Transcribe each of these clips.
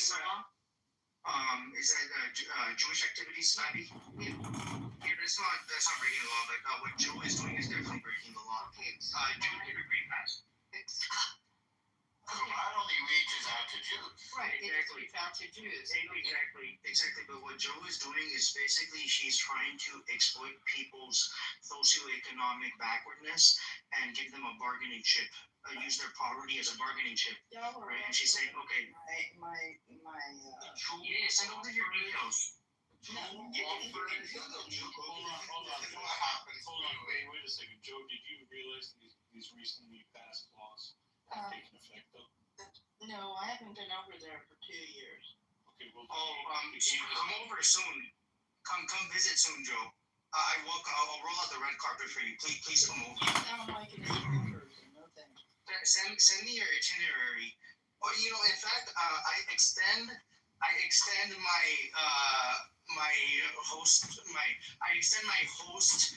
breaking the law? Is that Jewish activities, maybe? Yeah. Yeah, that's not breaking the law, but what Joe is doing is definitely breaking the law. Okay. Joe did a green pass. Not only reaches out to Jews. Right, it just Exactly. reach out to Jews. Exactly. But what Joe is doing is basically she's trying to exploit people's socioeconomic backwardness and give them a bargaining chip. Use their poverty as a bargaining chip. Y'all are Right? And she's saying, okay, my yeah, send over your details. no, you can Hold on, wait a second. Joe, did you realize these recently passed laws have taken effect though? no, I haven't been over there for 2 years. Okay, well Come over soon. Come visit soon, Joe. I'll roll out the red carpet for you. Please come over. You sound like an Asian person, no thanks. Send me your itinerary. Or in fact, I extend my host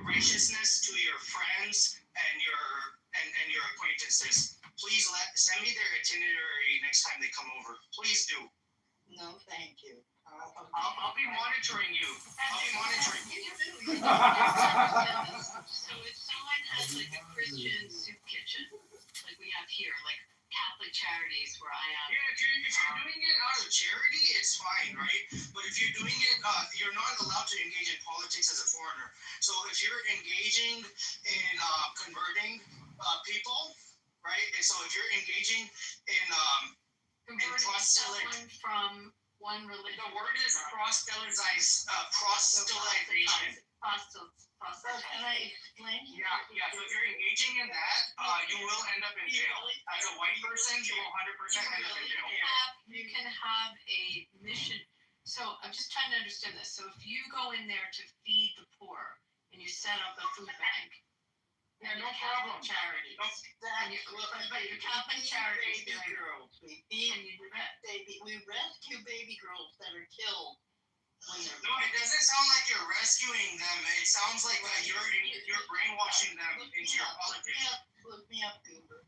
graciousness to your friends and your acquaintances. Please send me their itinerary next time they come over. Please do. No, thank you. I'll be monitoring you. So if someone has like a Christian soup kitchen, like we have here, like Catholic Charities where I am. Yeah, if you're doing it out of charity, it's fine, right? But if you're doing it, you're not allowed to engage in politics as a foreigner. So if you're engaging in converting people, right? And so if you're engaging in Converting someone from one religion. the word is proselytization. Can I explain? Yeah. So if you're engaging in that, you will end up in jail. As a white person, you will 100% end up in jail. You can have a mission. So I'm just trying to understand this. So if you go in there to feed the poor and you set up a food bank, Yeah, no problem. Charities. But your Catholic charities baby doing- girls. We rescue baby girls that are killed when they're No, it doesn't sound like you're rescuing them. It sounds like you're brainwashing them into your politics. Look me up, Goober.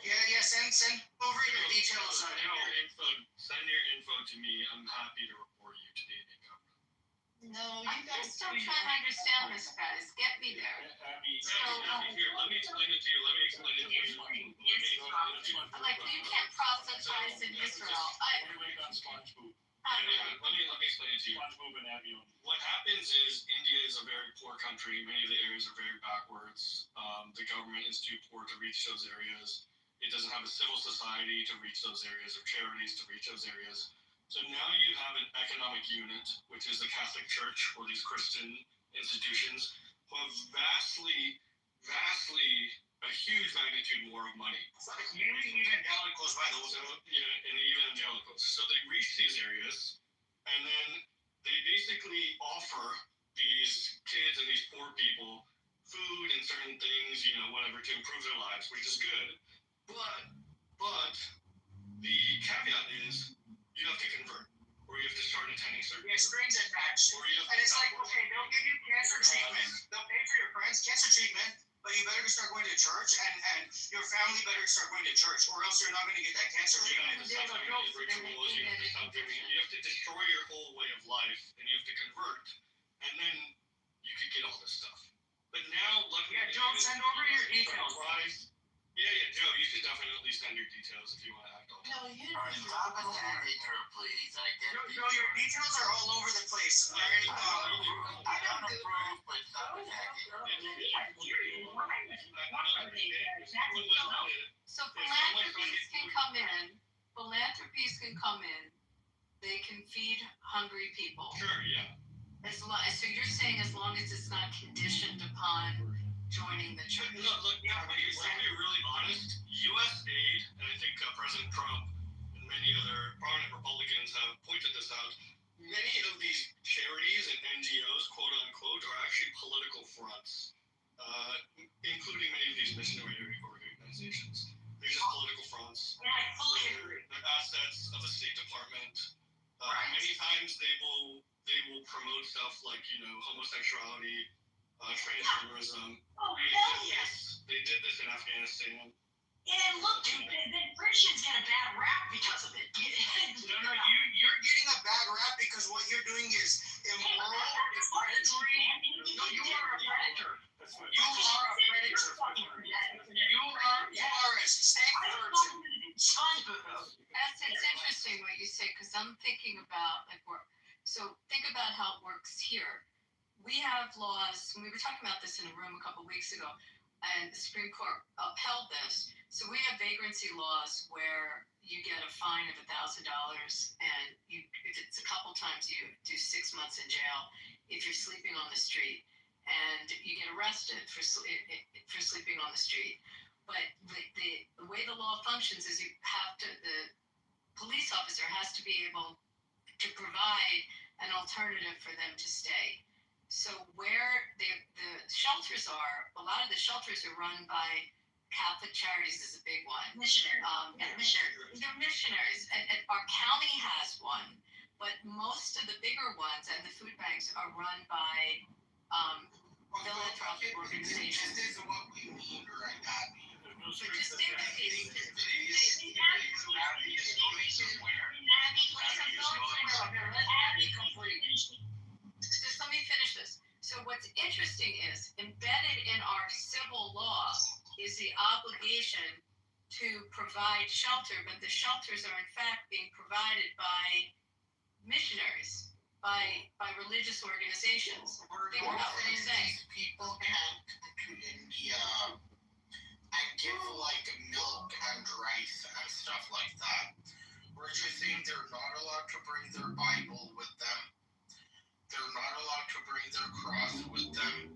Yeah. Send over your details. Send your info to me. I'm happy to report you to the Indian government. No, you I'm guys just still trying to understand this, guys. Get me there. Abby, here, let me explain it to you. Like, you can't proselytize in Israel. Wait on SpongeBob. I don't know. Let me explain it to you. SpongeBob and Abby. What happens is India is a very poor country. Many of the areas are very backwards. The government is too poor to reach those areas. It doesn't have a civil society to reach those areas or charities to reach those areas. So now you have an economic unit, which is the Catholic Church or these Christian institutions, who have vastly, a huge magnitude more of money. Mainly evangelicals, by the way. So, and the evangelicals. So they reach these areas, and then they basically offer these kids and these poor people food and certain things, whatever, to improve their lives, which is good. But the caveat is you have to convert, or you have to start attending certain. Yeah, strings attached. And it's like, okay, they'll give you cancer treatment. They'll pay for your friends cancer treatment, but you better start going to church, and your family better start going to church, or else you're not going to get that cancer treatment. You have to destroy your whole way of life, and you have to convert, and then you could get all this stuff. But now, luckily, Joe, send over your details. Yeah, Joe, you should definitely send your details if you want to act on it. No, you Alright, stop attacking her, please. I get Joe, your details are all over the place. I don't approve, but stop attacking her. So philanthropies can come in. They can feed hungry people. Sure, yeah. So you're saying as long as it's not conditioned upon joining the church. Look, to be really honest, U.S. aid, and I think President Trump and many other prominent Republicans have pointed this out, many of these charities and NGOs, quote unquote, are actually political fronts, including many of these missionary organizations. They're just political fronts. They're assets of the State Department. Many times they will promote stuff like, homosexuality, transgenderism. They did this in Afghanistan. And look, dude, the Christians get a bad rap because of it. No, you're getting a bad rap because what you're doing is immoral, it's predatory. No, you are a predator. You are a predator. You are a snake person. It's interesting what you say because I'm thinking about like work. So think about how it works here. We have laws. We were talking about this in a room a couple weeks ago, and the Supreme Court upheld this. So we have vagrancy laws where you get a fine of $1,000, and if it's a couple times, you do 6 months in jail if you're sleeping on the street, and you get arrested for sleeping on the street. But the way the law functions is the police officer has to be able to provide an alternative for them to stay. So where the shelters are, a lot of the shelters are run by Catholic Charities is a big one. Missionary. Missionaries. They're missionaries. And our county has one, but most of the bigger ones and the food banks are run by philanthropic organizations. This is what we mean right now. Just indicate. Just let me finish this. So what's interesting is embedded in our civil law is the obligation to provide shelter, but the shelters are in fact being provided by missionaries, by religious organizations. Think about what I'm saying. People can't come to India and give like milk and rice and stuff like that. We're just saying they're not allowed to bring their Bible with them. They're not allowed to bring their cross with them.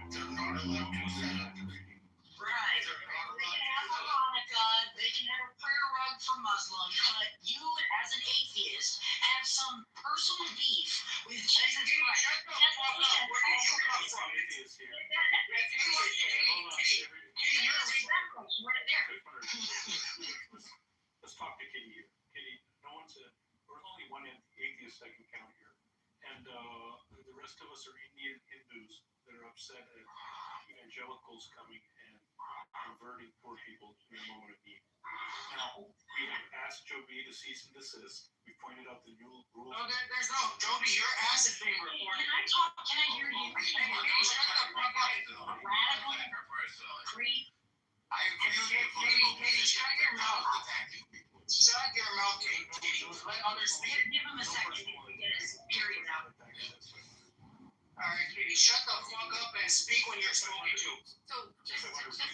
They're not allowed to set up. Right. They're not They allowed can have a Hanukkah, they can have a prayer rug for Muslims, but you, as an atheist, have some personal beef with Jesus Christ. Shut the fuck up. Where did you come from? Let's talk to Kitty here. Kitty, there's only one atheist I can count here. And the rest of us are Indian Hindus that are upset at evangelicals coming and converting poor people in a moment of need. Now, we have asked Joe B to cease and desist. We pointed out the new rules. Okay, there's no, Joby, your ass is being recorded. Can I hear you? Hey, shut the fuck up. Radical, creep. I agree with you. Katie, shut your mouth. Shut your mouth, Katie. Let others speak. Give him a second. Get his period out. Alright, Katie, shut the fuck up and speak when you're spoken to. So just to clarify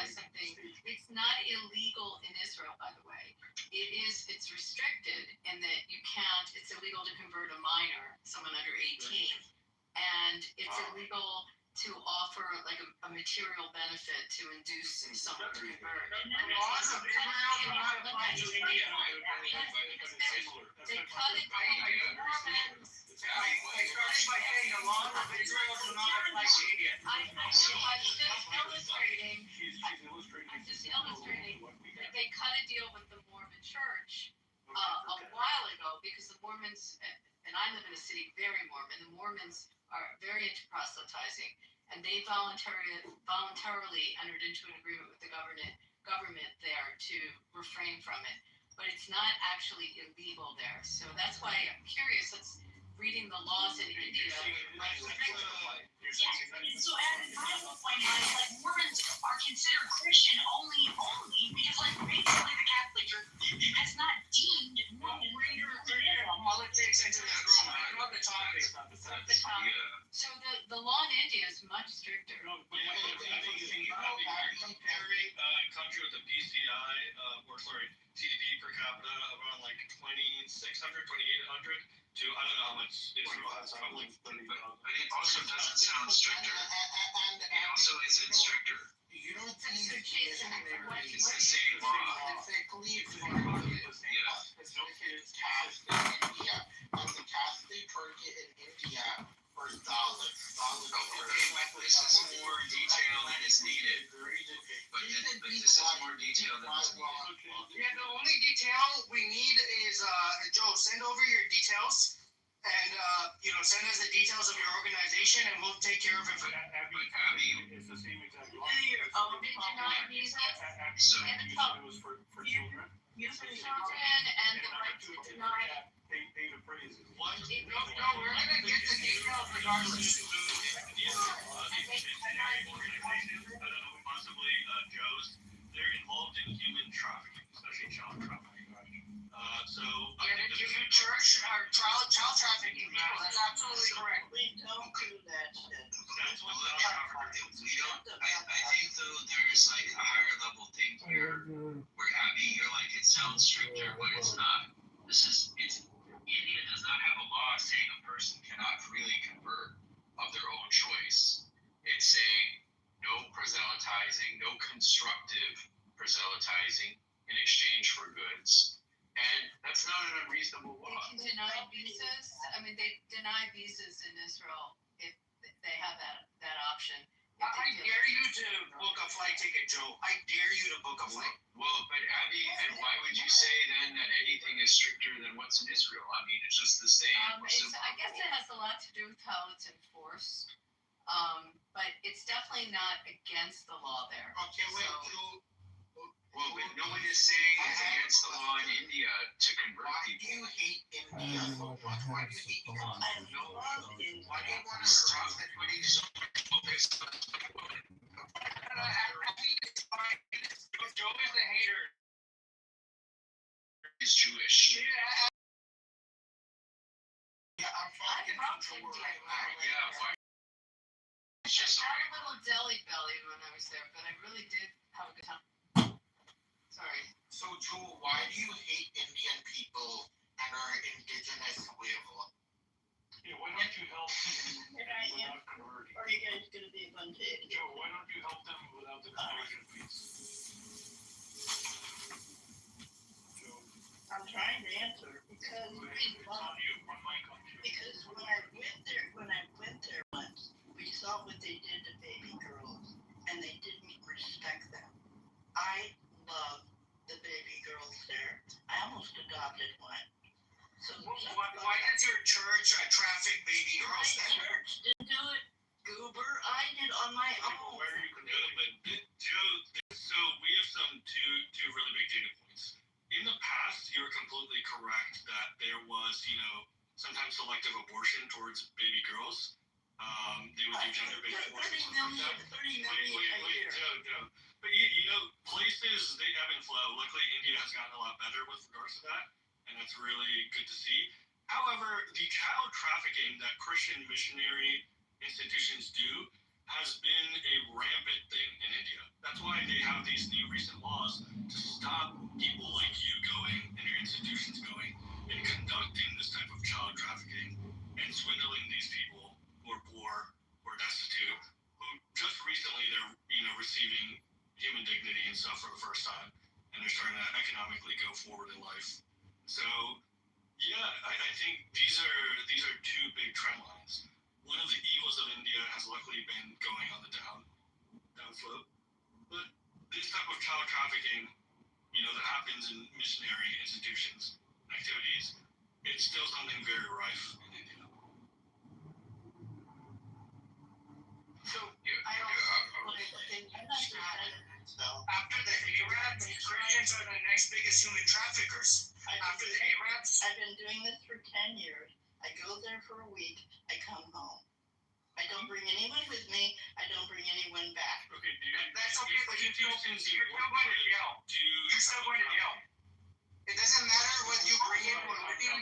something, it's not illegal in Israel, by the way. It's restricted in that you can't, it's illegal to convert a minor, someone under 18, and it's illegal to offer like a material benefit to induce someone to convert. The laws of Israel do not apply to India. They cut it. I started by saying the laws of Israel do not apply to India. I'm just illustrating that they cut a deal with the Mormon church a while ago because the Mormons, and I live in a city very Mormon, the Mormons are very into proselytizing, and they voluntarily entered into an agreement with the government there to refrain from it. But it's not actually illegal there. So that's why I'm curious. That's reading the laws in India. Yes, and so as I will point out, like Mormons are considered Christian only because like basically the Catholic Church has not deemed Mormon Politics into this room. I know the topic. So the law in India is much stricter. Can you compare a country with a PCI, GDP per capita around like 2,600, 2,800 to I don't know how much Israel has. Probably 30,000. But it also doesn't sound stricter. It also isn't stricter. You don't So think Jason, It's the same law. it's a clear it's cast in India, and the Catholic Church in India for dollars. This is more detail than is needed. But this is more detail than is needed. Yeah, the only detail we need is Joe, send over your details. And send us the details of your organization, and we'll take care of it. Abby, it's the same exact law. denied visas, So, and You the said it was for children? youth and children, and the right to deny. They appraise it. What? No, we're gonna get the details regardless. Possibly Joe's, they're involved in human trafficking, especially child trafficking. So I Yeah, think if you church or child trafficking people, that's absolutely correct. We don't do that shit. that's what look, child trafficking is. we don't, I think though, there's like a higher level thing here, where Abby, you're like, it sounds stricter, but it's not. India does not have a law saying a person cannot freely convert of their own choice. It's saying no proselytizing, no constructive proselytizing in exchange for goods. And that's not an unreasonable They law. can deny visas. I mean, they deny visas in Israel if they have that option. If I they dare you to book a flight ticket, Joe. I dare you to book a flight. Well, but Abby, and why would you say then that anything is stricter than what's in Israel? I mean, it's just the same. I guess it has a lot to do with how it's enforced. But it's definitely not against the law there. Okay, wait, So- Joe. Well, but no one is saying it's against the law in India to convert Why do people. you hate India so much? Why do you hate India? I love India. Why do you want to stop and putting so much focus on I think it's fine. Joe is a hater. Is Jewish. Yeah, I'm fucking control right now. Yeah, why? It's I just got alright. a little deli belly when I was there, but I really did have a good time. Sorry. So, Joe, why do you hate Indian people and our indigenous way of life? Yeah, why don't you help them And I am. without converting? Are you guys gonna be a bunch of idiots? Joe, why don't you help them without the conversion fees? Joe, I'm trying to answer because it's on you, on my country. because when I went there once, we saw what they did to baby girls, and they didn't respect them. I love the baby girls there. I almost adopted one. So Why does your church traffic baby my girls there? church didn't do it, Goober. I did on my own. Where are you But Joe, so we have two really big data points. In the past, you were completely correct that there was, sometimes selective abortion towards baby girls. They would do gender-based abortion. 30 million a year. Joe. But places, they ebb and flow. Luckily, India has gotten a lot better with regards to that, and that's really good to see. However, the child trafficking that Christian missionary institutions do has been a rampant thing in India. That's why they have these new recent laws to stop people like you going and your institutions going and conducting this type of child trafficking and swindling these people who are poor or destitute, who just recently they're receiving human dignity and stuff for the first time, and they're starting to economically go forward in life. So yeah, I think these are two big trend lines. One of the evils of India has luckily been going on the downslope, but this type of child trafficking, that happens in missionary institutions and activities, it's still something very rife in India. So Yeah, I yeah, don't I'm not just so After the Arabs, Christians are the next biggest human traffickers. After the Arabs, I've been doing this for 10 years. I go there for a week. I come home. I don't bring anyone with me. I don't bring anyone back. Okay, that's okay, but you're still going to jail. You're still going to jail. It doesn't matter whether you bring anyone with you.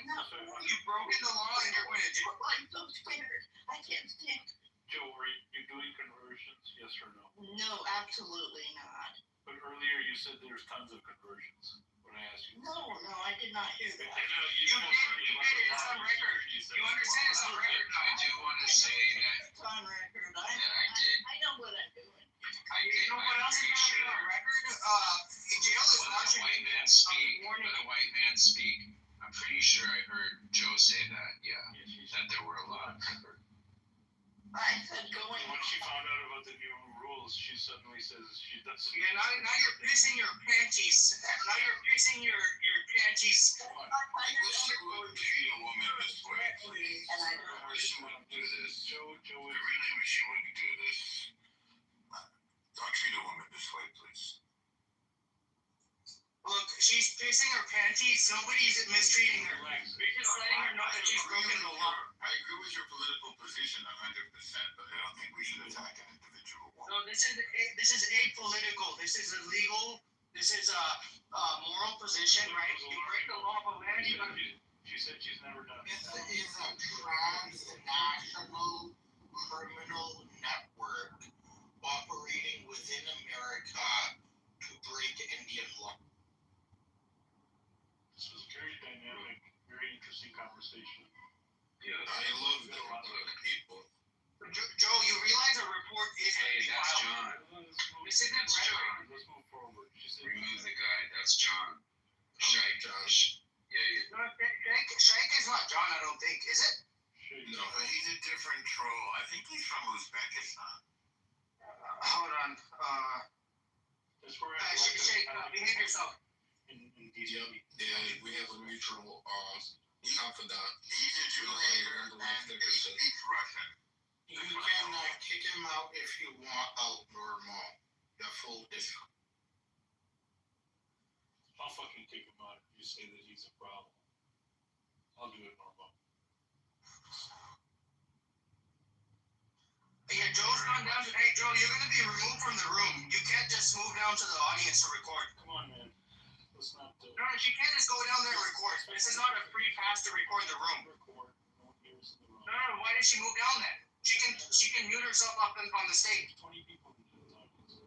You've broken the law and you're going to jail. I'm so scared. I can't stand. Joe, are you doing conversions? Yes or no? No, absolutely not. But earlier you said there's tons of conversions. When I asked you. No, I did not hear that. You did. It's on record. You understand it's on record. I do want to say that It's on record. I I know what I'm doing. You know what else is going to be on record? Jail is when watching the white man speak, I'm pretty sure I heard Joe say that, that there were a lot of conversions. I said going. When she found out about the new rules, she suddenly says she doesn't. Yeah, now you're pissing your panties. Now you're pissing your panties. I wish you would treat a woman this way. And I I wish you wouldn't do this. Joe, I really wish you wouldn't do this. Don't treat a woman this Next slide, please. Look, she's pissing her panties. Nobody's mistreating her. Relax. We're just letting her know that she's broken the law. I agree with your political position 100%, but I don't think we should attack an individual woman. No, this is apolitical. This is illegal. This is a moral position, right? You break the law of a man, you gotta be. She said she's never done it. This is a transnational criminal network operating within America to break Indian law. This was a very dynamic, very interesting conversation. Yeah, I love the people. Joe, you realize a report is Hey, that's filed. John. This isn't That's right. John. Let's move forward. She said, Remove the guy. That's John. Shite. Josh. Yeah. No, Shank is not John, I don't think, is it? No, he's a different troll. I think he's from Uzbekistan. Hold on. That's where Shake, behave yourself. in DC. Yeah, we have a mutual confidant. He's a Jew hater and he speaks Russian. You can kick him out if you want out normal. The full discount. I'll fucking kick him out if you say that he's a problem. I'll do it normal. Yeah, Joe's gone down. Hey, Joe, you're gonna be removed from the room. You can't just move down to the audience to record. Come on, man. Let's not No, she can't just go down there and record. This is not a free pass to record in the room. record. No one hears in the room. No, why did she move down then? She can mute herself up on the stage. 20 people in the audience.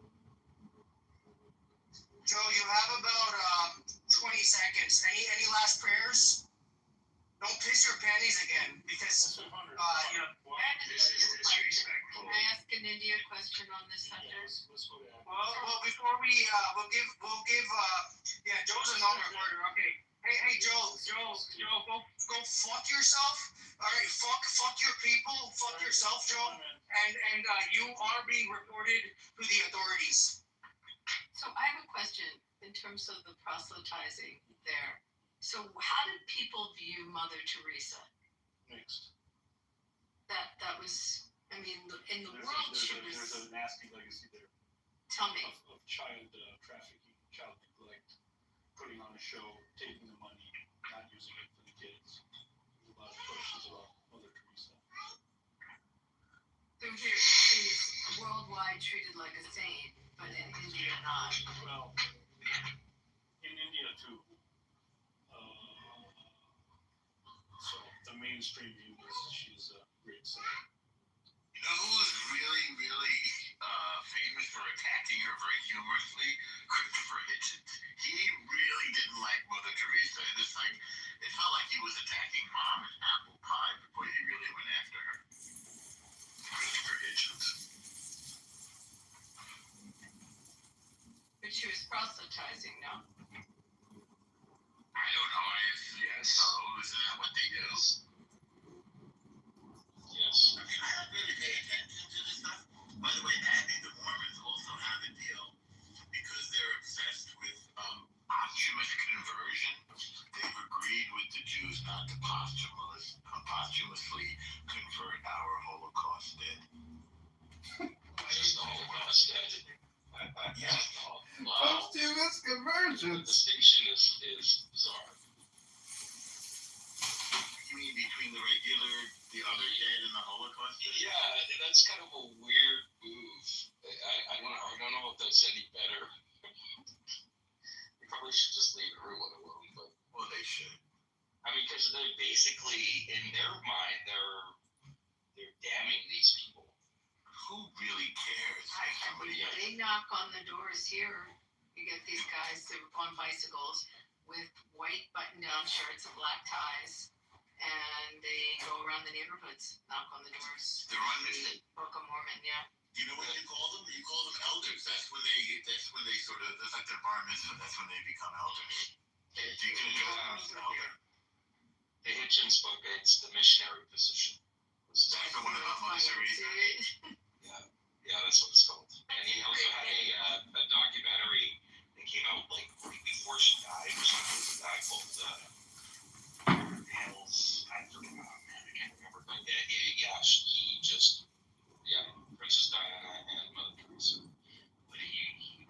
Joe, you have about 20 seconds. Any last prayers? Don't piss your panties again, because That's 500. you know. This is disrespectful. Can I ask an India question on this subject? Let's go to Adam. Well, before we we'll give yeah, Joe's a non-reporter. Okay. Hey, Joe, go fuck yourself. All right, fuck your people, fuck yourself, Joe. And you are being reported to the authorities. So I have a question in terms of the proselytizing there. So how did people view Mother Teresa? Next. That was, I mean, in the world she There's was. a nasty legacy there Tell me. of child trafficking, child neglect, putting on a show, taking the money, not using it for the kids. There's a lot of questions about Mother Teresa. So here she's worldwide treated like a saint, but in India not. Well, in India too. So the mainstream view is she's a great saint. You know who was really, really famous for attacking her very humorously? Christopher Hitchens. He really didn't like Mother Teresa. It felt like he was attacking Mom and apple pie before he really went after her. Christopher Hitchens. But she was proselytizing, no? I don't know. Yes. So is that what they do? Yes. I mean, I don't really pay attention to this stuff. By the way, Abby, the Mormons also have a deal because they're obsessed with posthumous conversion. They've agreed with the Jews not to posthumously convert our Holocaust dead. Just the Holocaust dead. Yeah. Wow. Posthumous The conversions. distinction is bizarre. You mean between the other dead and the Holocaust dead? Yeah, that's kind of a weird move. I don't know if that's any better. We probably should just leave everyone alone, but Well, they should. I mean, because they basically, in their mind, they're damning these people. Who really cares? If somebody They knock on the doors here. You get these guys that are on bicycles with white button-down shirts and black ties, and they go around the neighborhoods, knock on the doors. They're on mission. Book of Mormon, yeah. You know what you call them? You call them elders. That's when they sort of, that's like their bar mitzvah. That's when they become elders. You can go as an elder. The Hitchens book, it's the missionary position. This is That's the one about Mother Teresa. Yeah, that's what it's called. And he also had a documentary that came out like right before she died or something. It was a guy called Hell's, I can't remember. But he just, Princess Diana and Mother Teresa. But he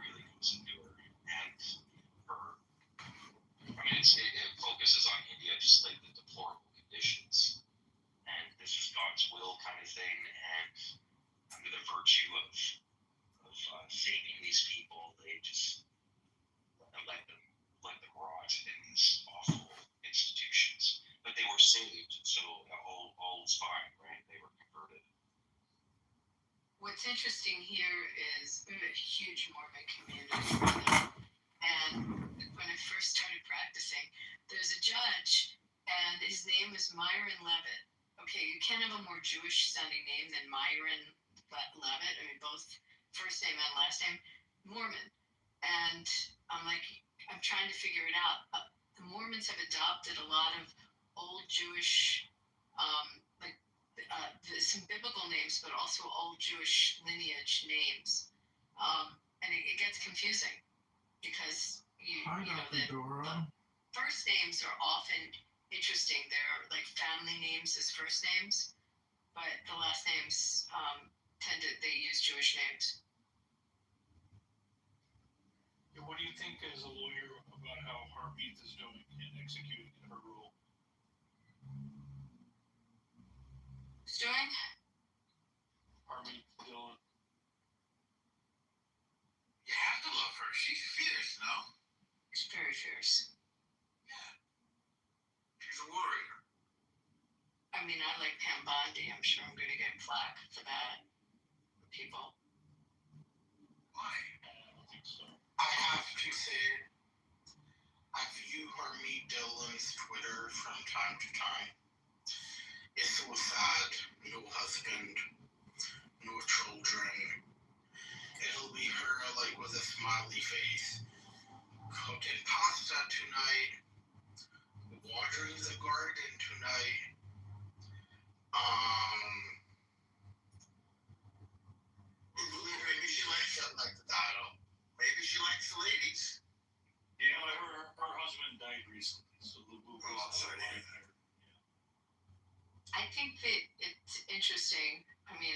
saved, so all was fine, right? They were converted. What's interesting here is we have a huge Mormon community. And when I first started practicing, there's a judge, and his name is Myron Levitt. Okay, you can't have a more Jewish sounding name than Myron Levitt. I mean, both first name and last name, Mormon. And I'm like, I'm trying to figure it out. The Mormons have adopted a lot of old Jewish, some biblical names, but also old Jewish lineage names. And it gets confusing because the first names are often interesting. They're like family names as first names, but the last names they use Jewish names. Yeah, what do you think as a lawyer about how Harmeet is doing in executing her role? Who's doing? Harmeet Dillon. You have to love her. She's fierce, no? She's very fierce. Yeah. She's a warrior. I mean, I like Pam Bondi. I'm sure I'm going to get flack for that. People. Why? I don't think so. I have to say, I view Harmeet Dillon's Twitter from time to time. It's so sad. No husband, no children. It'll be her like with a smiley face, cooking pasta tonight, watering the garden tonight. Maybe she likes something like that. Maybe she likes the ladies. Yeah, her husband died recently, so the movie Oh, I'm sorry to hear that. I think that it's interesting. I mean,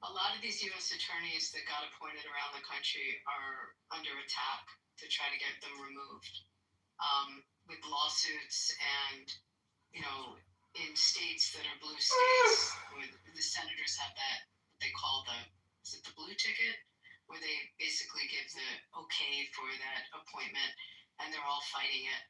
a lot of these U.S. attorneys that got appointed around the country are under attack to try to get them removed with lawsuits and, in states that are blue states, where the senators have that, what they call is it the blue ticket? Where they basically give the okay for that appointment, and they're all fighting it.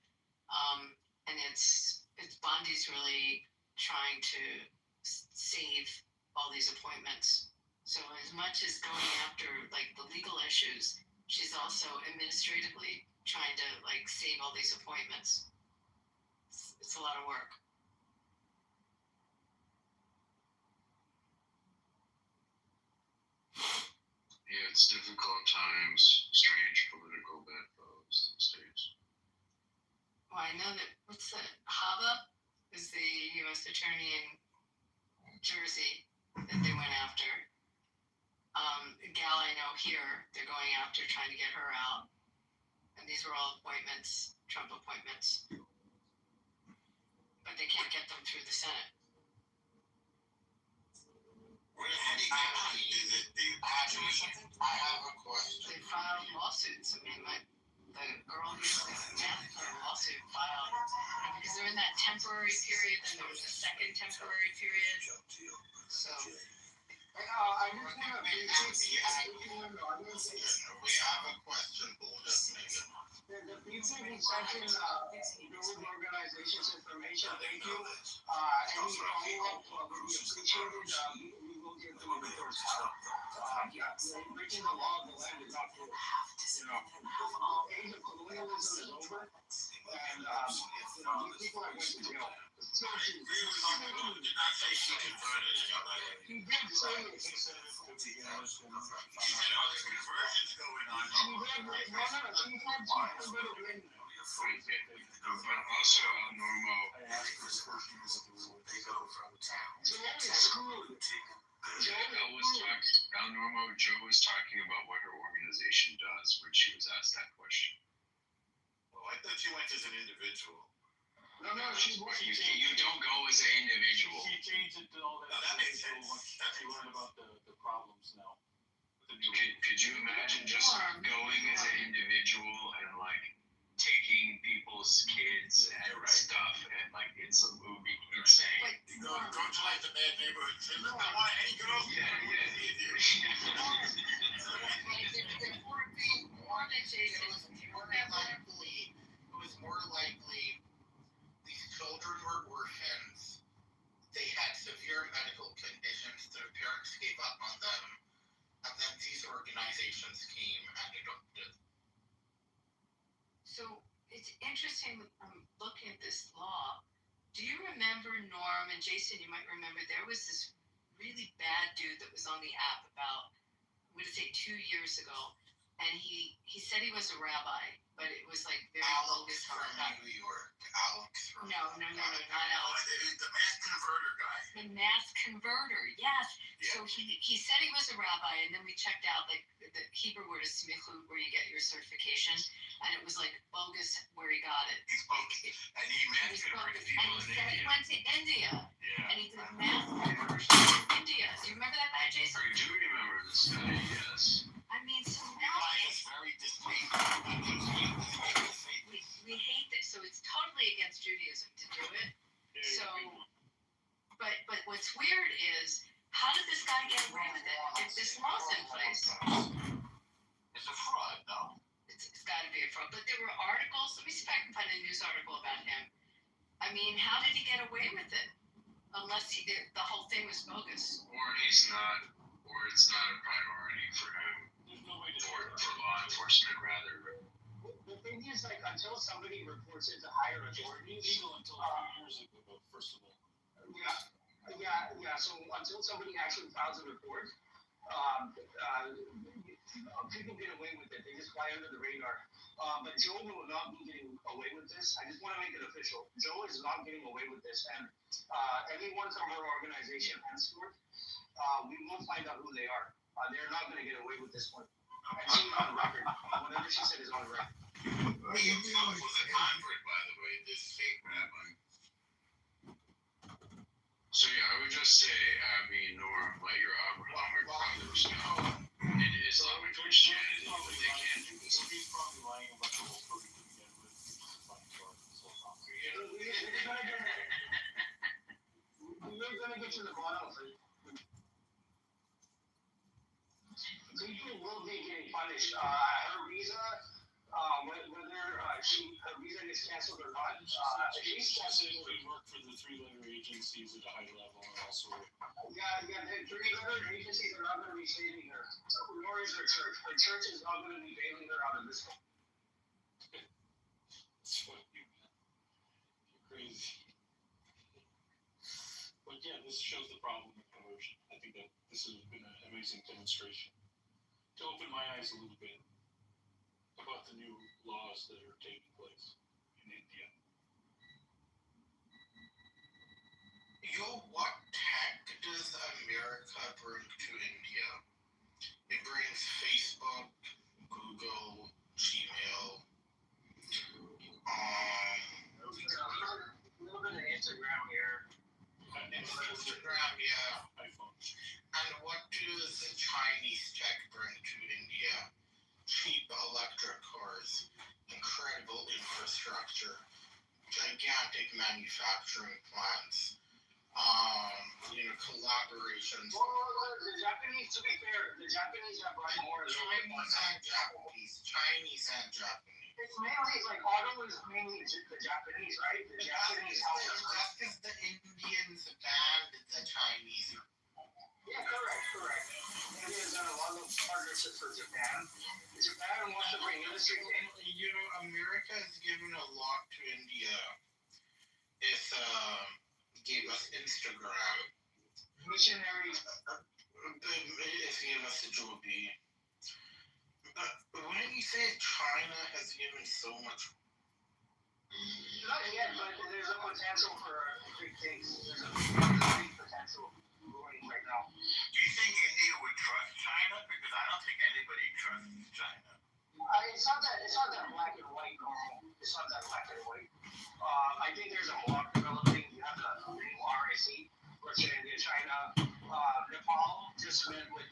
And it's Bondi's really trying to save all these appointments. So as much as going after like the legal issues, she's also administratively trying to like save all these appointments. It's a lot of work. Yeah, it's difficult times, strange political bedfellows these days. Well, I know that Hava is the U.S. attorney in Jersey that they went after. A gal I know here, they're going after trying to get her out. And these were all appointments, Trump appointments. But they can't get them through the Senate. I have a question. They filed lawsuits. I mean, the girl here was a lawsuit filed because they're in that temporary period, then there was a second temporary period. So I just want to we have a question for Megan. The PCB session, those organizations information, thank you. Any follow-up would be appreciated. We will get them in the first breaking the law of the land is not cool. Age of colonialism is over. And, these people are going to jail. Seriously. He did say it. He said other conversions going on. Also, Normo. They go from town. Joe was talking about what her organization does when she was asked that question. Well, I thought you went as an individual. No, You don't go as an individual. She changed it to all that. That makes sense. Once she learned about the problems now. Could you imagine just going as an individual and like taking people's kids and stuff and like it's a movie insane. Go to like the bad neighborhood and say, look, I want any girl. Yeah. It was more likely these children were orphaned. organizations came and adopted. So it's interesting. I'm looking at this law. Do you remember, Norm and Jason? You might remember there was this really bad dude that was on the app about, I'm going to say 2 years ago, and he said he was a rabbi, but it was like very bogus. Alex from New York. Alex from No, not Alex. The mass converter guy. The mass converter, yes. Yeah. So he said he was a rabbi, and then we checked out like the Hebrew word is smichut, where you get your certification, and it was like bogus where he got it. He's bogus. And he mass converted people And he said he went to India, Yeah. and he did mass conversion in India. Do you remember that guy, Jason? I do remember this guy, yes. I mean, so now It's very distasteful. we hate this. So it's totally against Judaism to do it. So, but what's weird is, how did this guy get away with it? If this law's in place, It's a fraud, though. it's got to be a fraud. But there were articles. Let me see if I can find a news article about him. I mean, how did he get away with it? Unless the whole thing was bogus. Or it's not a priority for him, There's no way to for law enforcement, rather. The thing is, like, until somebody reports it to higher authorities, legal until a few years ago, first of all. yeah. So until somebody actually files a report, people get away with it. They just fly under the radar. But Joe will not be getting away with this. I just want to make it official. Joe is not getting away with this, and anyone from her organization henceforth, we will find out who they are. They're not going to get away with this one. And she's on record. Whatever she said is on record. He himself was a convert, by the way, this fake rabbi. So yeah, I would just say, Abby, Norm, let your Abrahamic brothers know it is Islamic Christianity, but they can't do this. He's probably lying about the whole story to begin with, which is a funny part. So, We're going to get to the bottom of it. People will be getting punished. Her visa, whether her visa gets canceled or not, she's saying we work for the 3-letter agencies at a high level, and also. Yeah, the 3-letter agencies are not going to be saving her. Nor is her church. Her church is not going to be bailing her out of this one. It's what you, man. You're crazy. But yeah, this shows the problem with conversion. I think that this has been an amazing demonstration to open my eyes a little bit about the new laws that are taking place in India. What tech does America bring to India? It brings Facebook, Google, Gmail, A little bit of Instagram here. Instagram, yeah. iPhone. And what does the Chinese tech bring to India? Cheap electric cars, incredible infrastructure, gigantic manufacturing plants, collaborations. Well, the Japanese, to be fair, the Japanese have brought more. Chinese and Japanese. It's mainly, like, auto is mainly the Japanese, right? The Japanese help us. That's because the Indians banned the Chinese. Yeah, correct. India's done a lot of partnerships with Japan. Japan wants to bring industry in. America has given a lot to India. It gave us Instagram. Missionaries. It gave us the Joby. When you say China has given so much? Not yet, but there's a potential for big things. There's a big potential going right now. Do you think India would trust China? Because I don't think anybody trusts China. It's not that black and white, normal. It's not that black and white. I think there's a block developing. You have the new RIC, Russia, India, China. Nepal just met with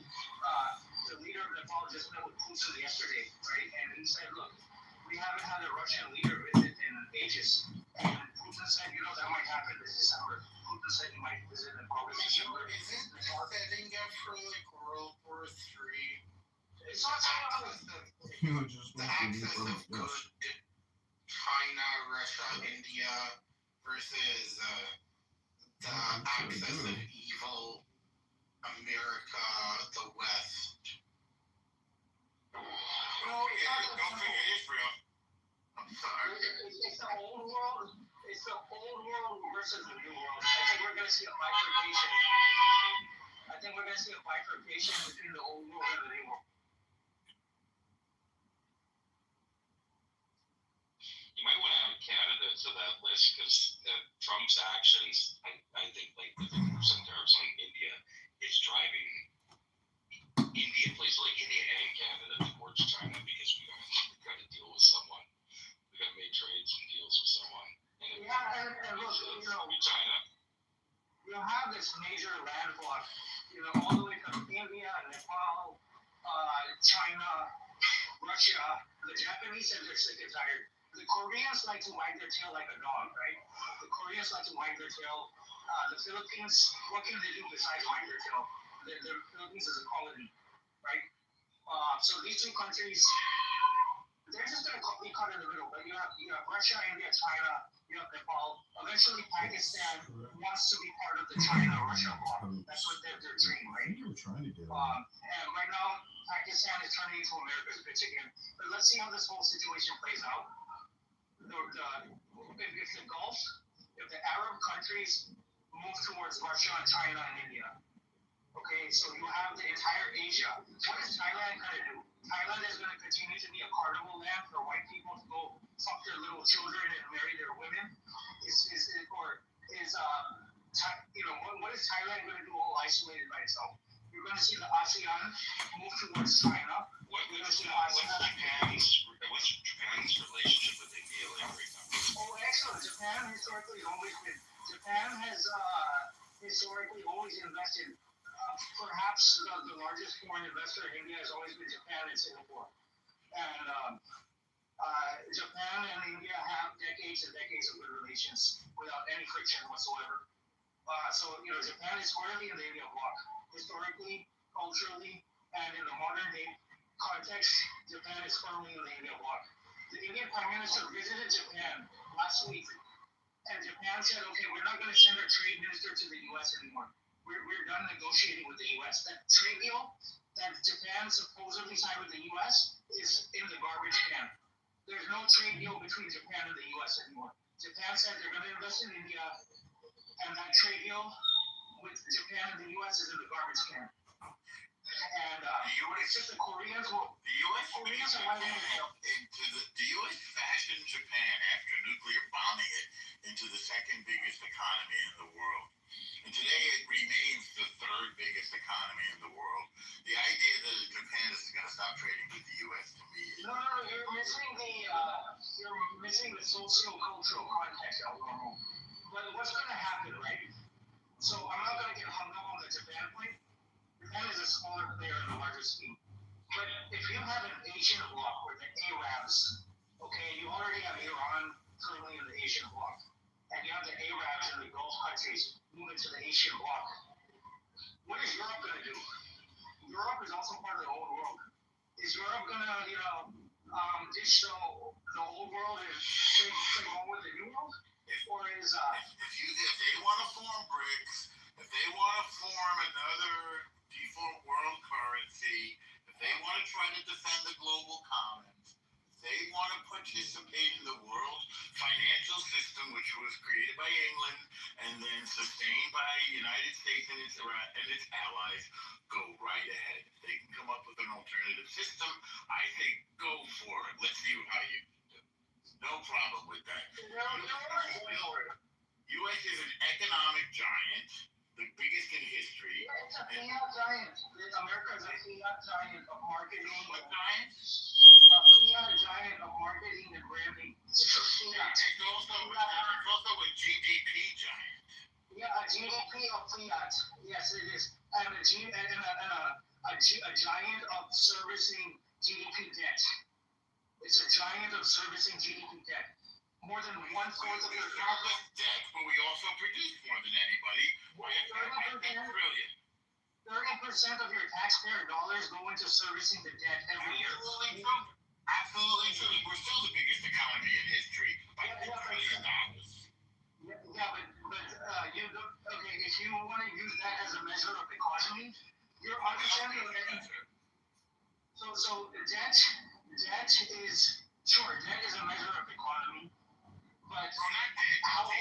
the leader of Nepal just met with Putin yesterday, right? And he said, look, we haven't had a Russian leader visit in ages. And Putin said, that might happen this December. Putin said he might visit Nepal this December. Isn't this setting up for like World War III? It's not The access of good China, Russia, India versus the access of evil America, the West. forget Israel. I'm sorry. It's the old world. It's the old world versus the new world. I think we're gonna see a bifurcation. Between the old world and the new world. You might want to add Canada to that list because Trump's actions, I think, like the 50% tariffs on India, is driving India, places like India and Canada towards China because we got to deal with someone. We got to make trades and deals with someone. And Look, China. You have this major land block, all the way from India, Nepal, China, Russia. The Japanese said they're sick and tired. The Koreans like to wag their tail like a dog, right? The Koreans like to wag their tail. The Philippines, what can they do besides wag their tail? The Philippines is a colony, right? So these two countries, they're just going to be caught in the middle. But you have Russia, India, China, you have Nepal. Eventually, Pakistan wants to be part of the China-Russia bloc. That's what their dream, right? And right now, Pakistan is turning into America's bitch again. But let's see how this whole situation plays out. If the Gulf, if the Arab countries move towards Russia and China and India, okay, so you have the entire Asia. What is Thailand going to do? Thailand is going to continue to be a carnival land for white people to go fuck their little children and marry their women? What is Thailand going to do all isolated by itself? You're going to see the ASEAN move towards China. What's Japan's relationship with India like right now? Oh, excellent. Japan has historically always invested. Perhaps the largest foreign investor in India has always been Japan and Singapore. And Japan and India have decades and decades of good relations without any friction whatsoever. Japan is squarely in the India bloc. Historically, culturally, and in the modern day context, Japan is firmly in the India bloc. The Indian Prime Minister visited Japan last week, and Japan said, okay, we're not going to send our trade minister to the U.S. anymore. We're done negotiating with the U.S. That trade deal that Japan supposedly signed with the U.S. is in the garbage can. There's no trade deal between Japan and the U.S. anymore. Japan said they're going to invest in India, and that trade deal with Japan and the U.S. is in the garbage can. And it's just the Koreans are lining it. The U.S. fashioned Japan after nuclear bombing it into the second biggest economy in the world. And today it remains the third biggest economy in the world. The idea that Japan is going to stop trading with the U.S. to me is... No, you're missing the socio-cultural context, Alvaro. But what's going to happen, right? So I'm not going to get hung up on the Japan point. Japan is a smaller player in the larger scheme. But if you have an Asian bloc or the Arabs, okay, you already have Iran currently in the Asian bloc. And you have the Arabs in the Gulf countries moving to the Asian bloc. What is Europe going to do? Europe is also part of the old world. Is Europe going to, ditch the old world and take on with the new world? Or is if they want to form BRICS, if they want to form another default world currency, if they want to try to defend the global commons, they want to participate in the world financial system, which was created by England and then sustained by the United States and its allies, go right ahead. If they can come up with an alternative system, I think go for it. Let's see how you do. No problem with that. U.S. is an economic giant, the biggest in history. It's a fiat giant. America is a fiat giant of marketing. What giant? A fiat giant of marketing and branding. It's a fiat. It's also a GDP giant. Yeah, a GDP of fiat. Yes, it is. And a giant of servicing GDP debt. It's a giant of servicing GDP debt. More than 1/4 of your service debt, but we also produce more than anybody. 30% of your taxpayer dollars go into servicing the debt every year. Absolutely true. Absolutely true. We're still the biggest economy in history by $2 trillion. If you want to use that as a measure of economy, you're understanding that. So the debt debt is a measure of economy, but how long?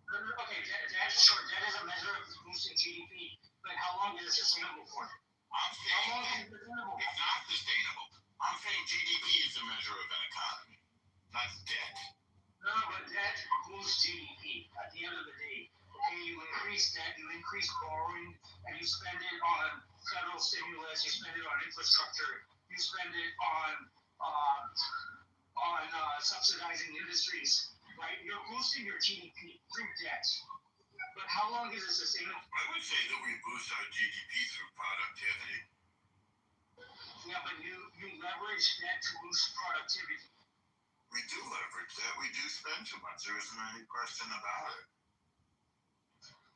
Okay, debt is a measure of boosting GDP, but how long is it sustainable for? I'm saying it's not sustainable. I'm saying GDP is a measure of an economy, not debt. No, but debt boosts GDP at the end of the day. Okay, you increase debt, you increase borrowing, and you spend it on federal stimulus, you spend it on infrastructure, you spend it on subsidizing industries, right? You're boosting your GDP through debt. But how long is it sustainable? I would say that we boost our GDP through productivity. Yeah, but you leverage debt to boost productivity. We do leverage that. We do spend too much. There isn't any question about it.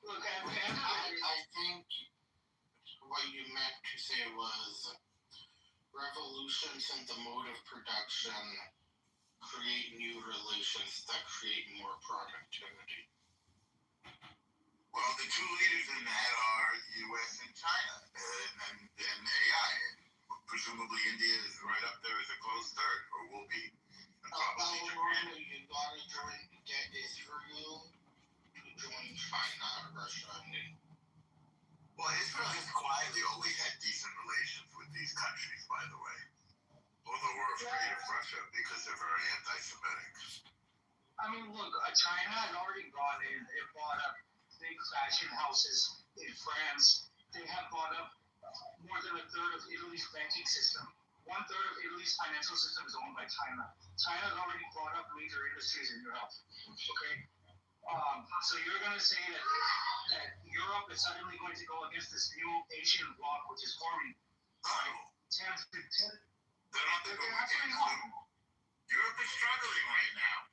Look, at the end of the day, I think what you meant to say was revolutions in the mode of production create new relations that create more productivity. Well, the two leaders in that are U.S. and China, and AI. Presumably India is right up there as a close third, or will be. Probably Japan. You gotta join get Israel to join China, Russia, and India. Well, Israel has quietly always had decent relations with these countries, by the way. Although we're afraid of Russia because they're very anti-Semitic. I mean, look, China has already gone in. It bought up big fashion houses in France. They have bought up more than a third of Italy's banking system. 1/3 of Italy's financial system is owned by China. China has already bought up major industries in Europe. Okay, so you're going to say that Europe is suddenly going to go against this new Asian bloc which is forming? They're not going to go against them. Europe is struggling right now.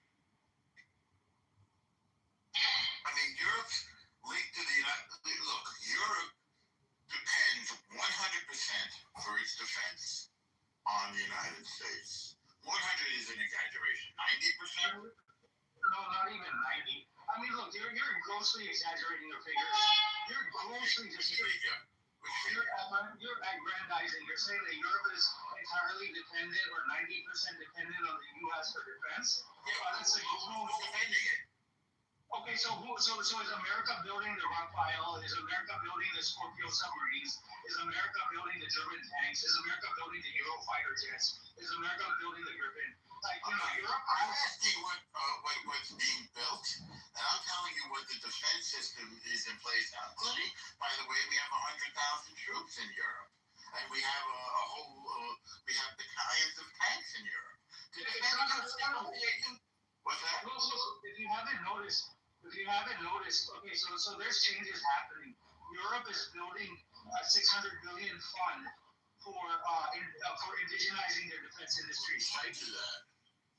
I mean, Europe's linked to the United States. Look, Europe depends 100% for its defense on the United States. 100 is an exaggeration. 90%? No, not even 90. I mean, look, you're grossly exaggerating your figures. You're grossly just you're aggrandizing. You're saying that Europe is entirely dependent or 90% dependent on the U.S. for defense. Yeah, that's like who's defending it? Okay, so is America building the Rafale? Is America building the Scorpio submarines? Is America building the German tanks? Is America building the Eurofighter jets? Is America building the Griffin? Like, you know, Europe. I'm asking what's being built, and I'm telling you what the defense system is in place now. Including, by the way, we have 100,000 troops in Europe, and we have a whole we have battalions of tanks in Europe. What's that? If you haven't noticed, okay, so there's changes happening. Europe is building a $600 billion fund for indigenizing their defense industries. Right? Do that.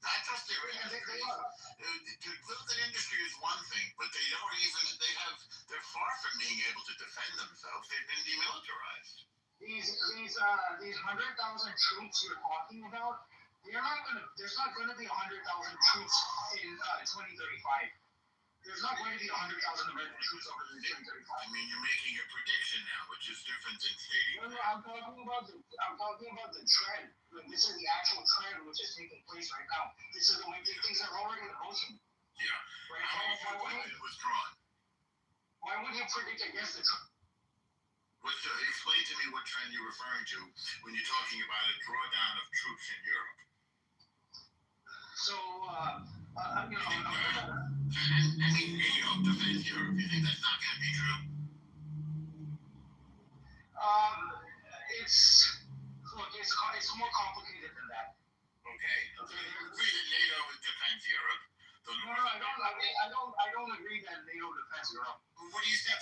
Not just their industry. To build an industry is one thing, but they're far from being able to defend themselves. They've been demilitarized. These 100,000 troops you're talking about, there's not gonna be 100,000 troops in 2035. There's not going to be 100,000 American troops over in 2035. I mean, you're making a prediction now, which is different than stating. No, I'm talking about the trend. Like, this is the actual trend which is taking place right now. This is the way things are already in motion. Yeah. Right? How would it withdrawn? Why would you predict against the trend? Explain to me what trend you're referring to when you're talking about a drawdown of troops in Europe. So, NATO defends Europe. You think that's not going to be true? It's more complicated than that. Okay. You agree that NATO defends Europe? No, I don't agree that NATO defends Europe. What do you think?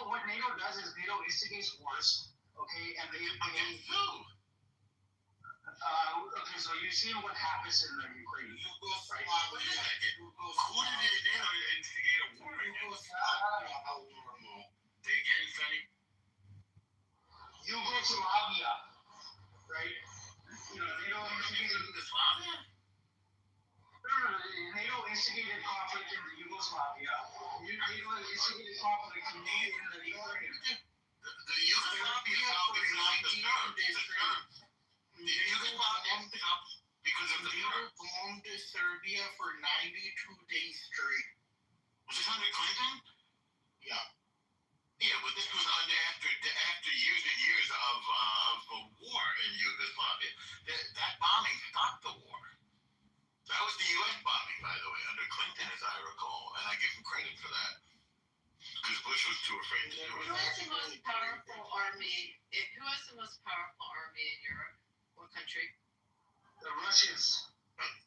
What NATO does is NATO instigates wars. Okay, and against who? Okay, so you've seen what happens in the Ukraine. Wait a second. Who did NATO instigate a war against? Say again, Sonny? Yugoslavia, right? You know, NATO instigated Yugoslavia? NATO instigated conflict in Yugoslavia. NATO instigated conflict in the Ukraine. The Yugoslavia is how we like the start. Because of the They bombed Serbia for 92 days straight. Was it under Clinton? Yeah. Yeah, but this was after years and years of a war in Yugoslavia. That bombing stopped the war. That was the U.S. bombing, by the way, under Clinton, as I recall, and I give him credit for that because Bush was too afraid to do Who it. has the most powerful army? Who has the most powerful army in Europe? What country? The Russians.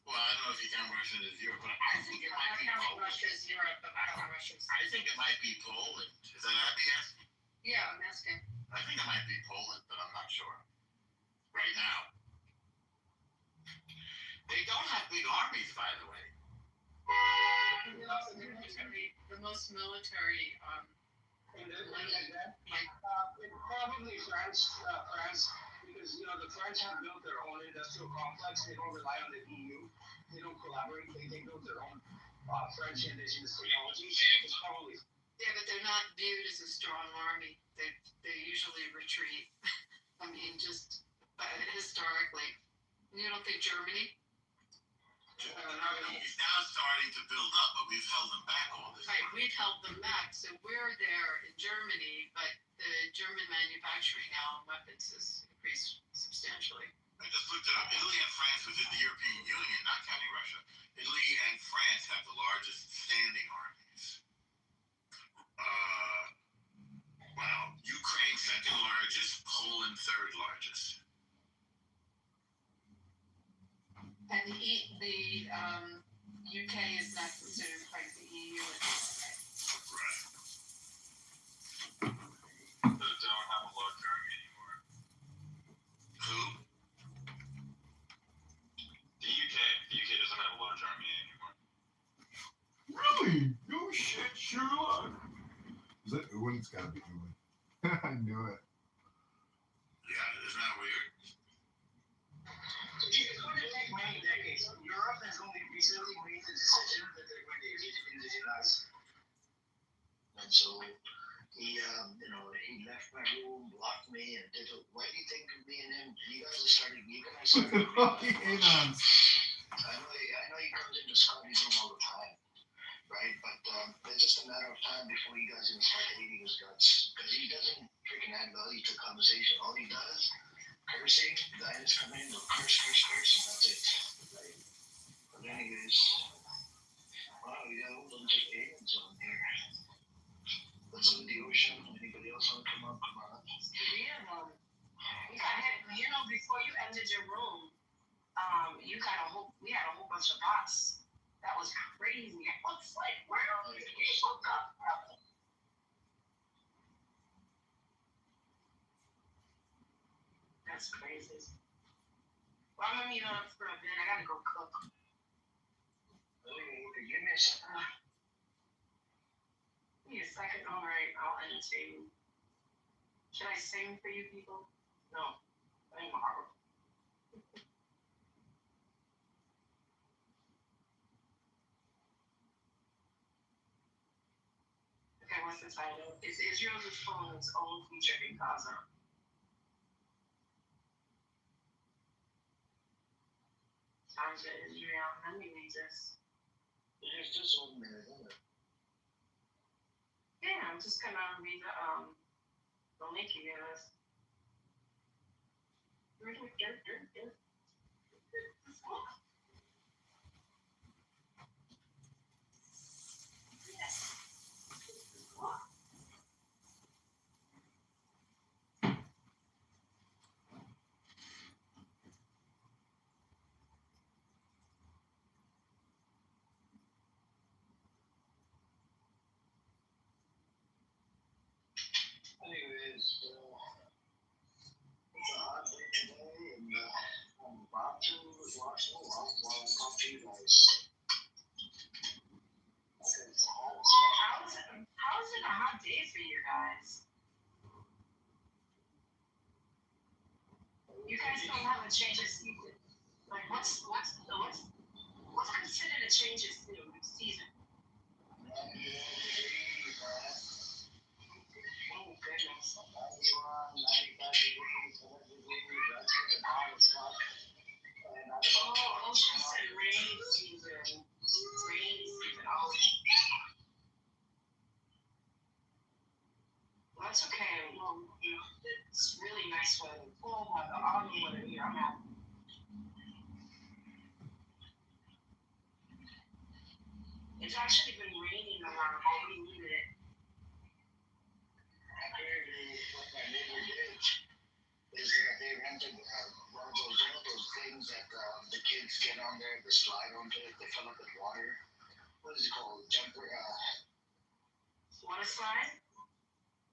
Well, I don't know if you count Russia as Europe, but I think it might be Counting Poland. Russia as Europe, but I don't know Russia's. I think it might be Poland. Is that obvious? Yeah, I'm asking. I think it might be Poland, but I'm not sure. Right now. They don't have big armies, by the way. The most military, Probably France, because the French have built their own industrial complex. They don't rely on the EU. They don't collaborate. They build their own French indigenous technology. It's probably. yeah, but they're not viewed as a strong army. They usually retreat. I mean, just historically. You don't think Germany? He's now starting to build up, but we've held them back all this Right, time. we've held them back. So we're there in Germany, but the German manufacturing now in weapons has increased substantially. I just looked it up. Italy and France within the European Union, not counting Russia. Italy and France have the largest standing armies. Wow. Ukraine second largest, Poland third largest. And the UK is not considered part of the EU. Right. They don't have a large army anymore. Who? The UK doesn't have a large army anymore. Really? No shit, Sherlock. Is that Owen? It's gotta be Owen. I knew it. Yeah, isn't that weird? It's going to take many decades. Europe has only recently made the decision that they're going to indigenize. And so he left my room, blocked me, and did it. Why do you think me and him? You guys started. Fucking Anons. I know he comes into Scotty's room all the time, right? But it's just a matter of time before you guys even start hating his guts, because he doesn't freaking add value to conversation. All he does. Cursing, guys come in, they'll curse, and that's it. Right? But anyways, wow, we got a whole bunch of aliens on here. What's up with the ocean? Anybody else want to come up? Come on. Before you ended your room, we had a whole bunch of bots. That was crazy. I was like, where are these people come from? That's crazy. Well, I'm gonna meet up for a bit. I gotta go cook. Give me a second. Give me a second. All right, I'll entertain you. Should I sing for you people? No, I'm horrible. Okay, what's the title? Is Israel destroying its own future in Gaza? Times of Israel. Let me read this. There's just 1 minute, isn't it? Yeah, I'm just gonna read the link you gave us. Anyways, it's a hot day today, and I'm about to watch the walk while I talk to you guys. Okay, it's hot. How is it a hot day for you guys? You guys don't have a change of season. Like what's considered a change of season? Oh goodness, 91, 95 degrees, 100 degrees. Oh my God, I don't know what to hear. I'm at. It's actually been raining around. I really needed it. Apparently, what my neighbor did is that they rented one of those, things that the kids get on there, the slide onto it, they fill up with water. What is it called? Jumper? Water slide?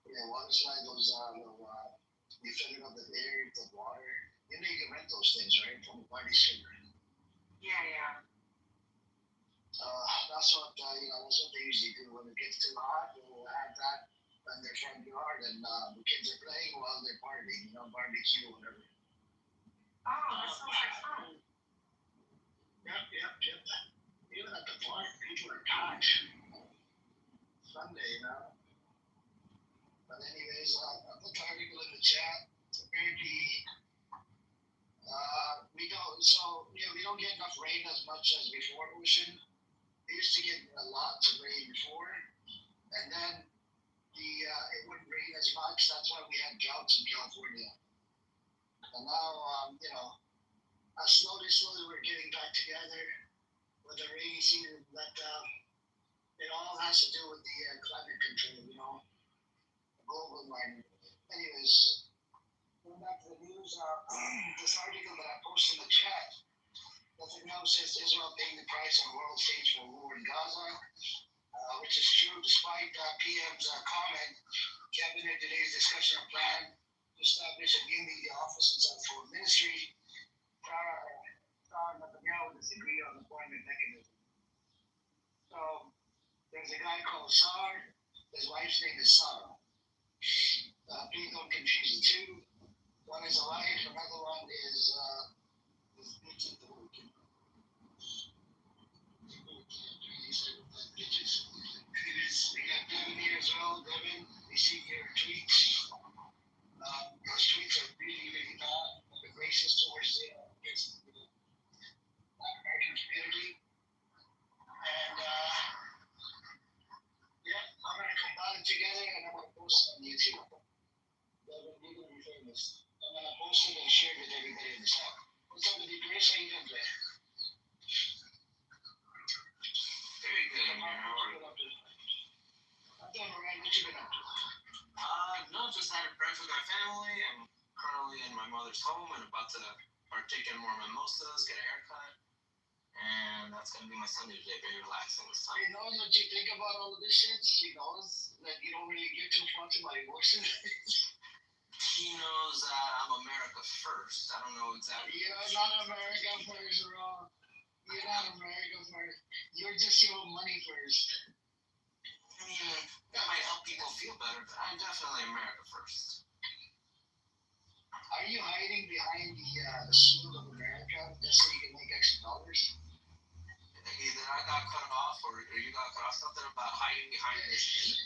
Yeah, water slide. Those little, you fill it up with air, with water. You know, you can rent those things, right? From a party center. Yeah, yeah. That's what that's what they usually do when it gets too hot. They'll have that in their front yard, and the kids are playing while they're partying, barbecue or whatever. Oh, that sounds like fun. Yep. Even at the park, people are packed. Sunday, But anyways, I'm put article in the chat. Apparently, we don't get enough rain as much as before, Ocean. We used to get lots of rain before, and then it wouldn't rain as much. That's why we had droughts in California. And now, slowly we're getting back together with the rainy season. But it all has to do with the climate control, global warming. Anyways, going back to the news, this article that I posted in the chat, Netanyahu says Israel paying the price on world stage for war in Gaza, which is true despite PM's comment. Cabinet today's discussion of plan to establish a new media office inside foreign ministry. Netanyahu disagree on the appointment mechanism. So there's a guy called Sar. His wife's name is Sarah. Please don't confuse the two. One is a wife, another one is bitches. We got Devin here as well. Devin, we see your tweets. Those tweets are really, really bad. The racist towards the Black American community. And I'm gonna combine it together and I'm gonna post it on YouTube. Devin, you're gonna be famous. I'm gonna post it and share it with everybody in the chat. What's up with you, Chris? How you doing today? Very good. How are you? I'm doing alright. What you been up to? No, just had a breakfast with my family. I'm currently in my mother's home and about to partake in more mimosas, get a haircut. And that's going to be my Sunday today. Very relaxing this time. She knows what you think about all of this shit. She knows that you don't really give too much about emotion. She knows that I'm America first. I don't know exactly. You're not America first, bro. You're not America first. You're just your own money first. I mean, that might help people feel better, but I'm definitely America first. Are you hiding behind the shield of America just so you can make extra dollars? Either I got cut off or you got cut off. Something about hiding behind the shield.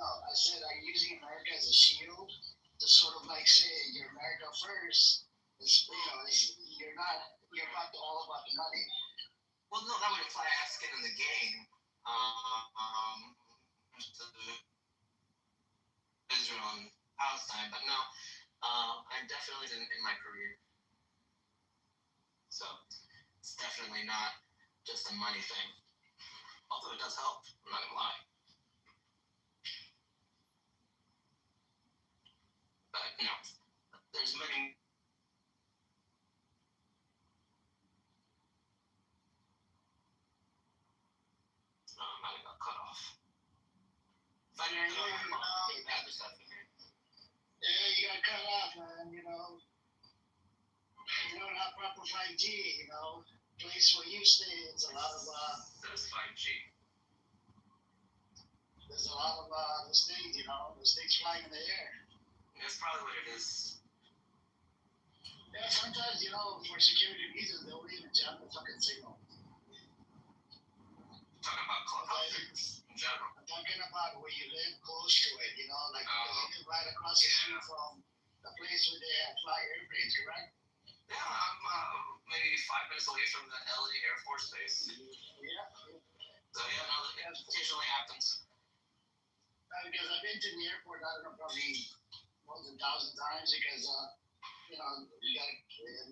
No. I said I'm using America as a shield to sort of like say you're America first. You're not all about the money. Well, no, that would imply I have skin in the game. Israel and Palestine, but no, I'm definitely in my career. So it's definitely not just a money thing. Although it does help, I'm not gonna lie. But no, there's many. No, I might have got cut off. If I didn't cut off, they bad stuff in here. Yeah, you got cut off, man. You don't have proper 5G. Place where you stay, it's a lot of That's 5G. There's a lot of mistakes, mistakes flying in the air. That's probably what it is. Yeah, sometimes, for security reasons, they won't even jam the fucking signal. Talking about clubhouses in general. I'm talking about where you live close to it, like you live right across the street from the place where they fly airplanes, correct? Yeah, I'm maybe 5 minutes away from the LA Air Force Base. Yeah. So yeah, no, it occasionally happens. Because I've been to the airport, I don't know, probably more than 1,000 times because you got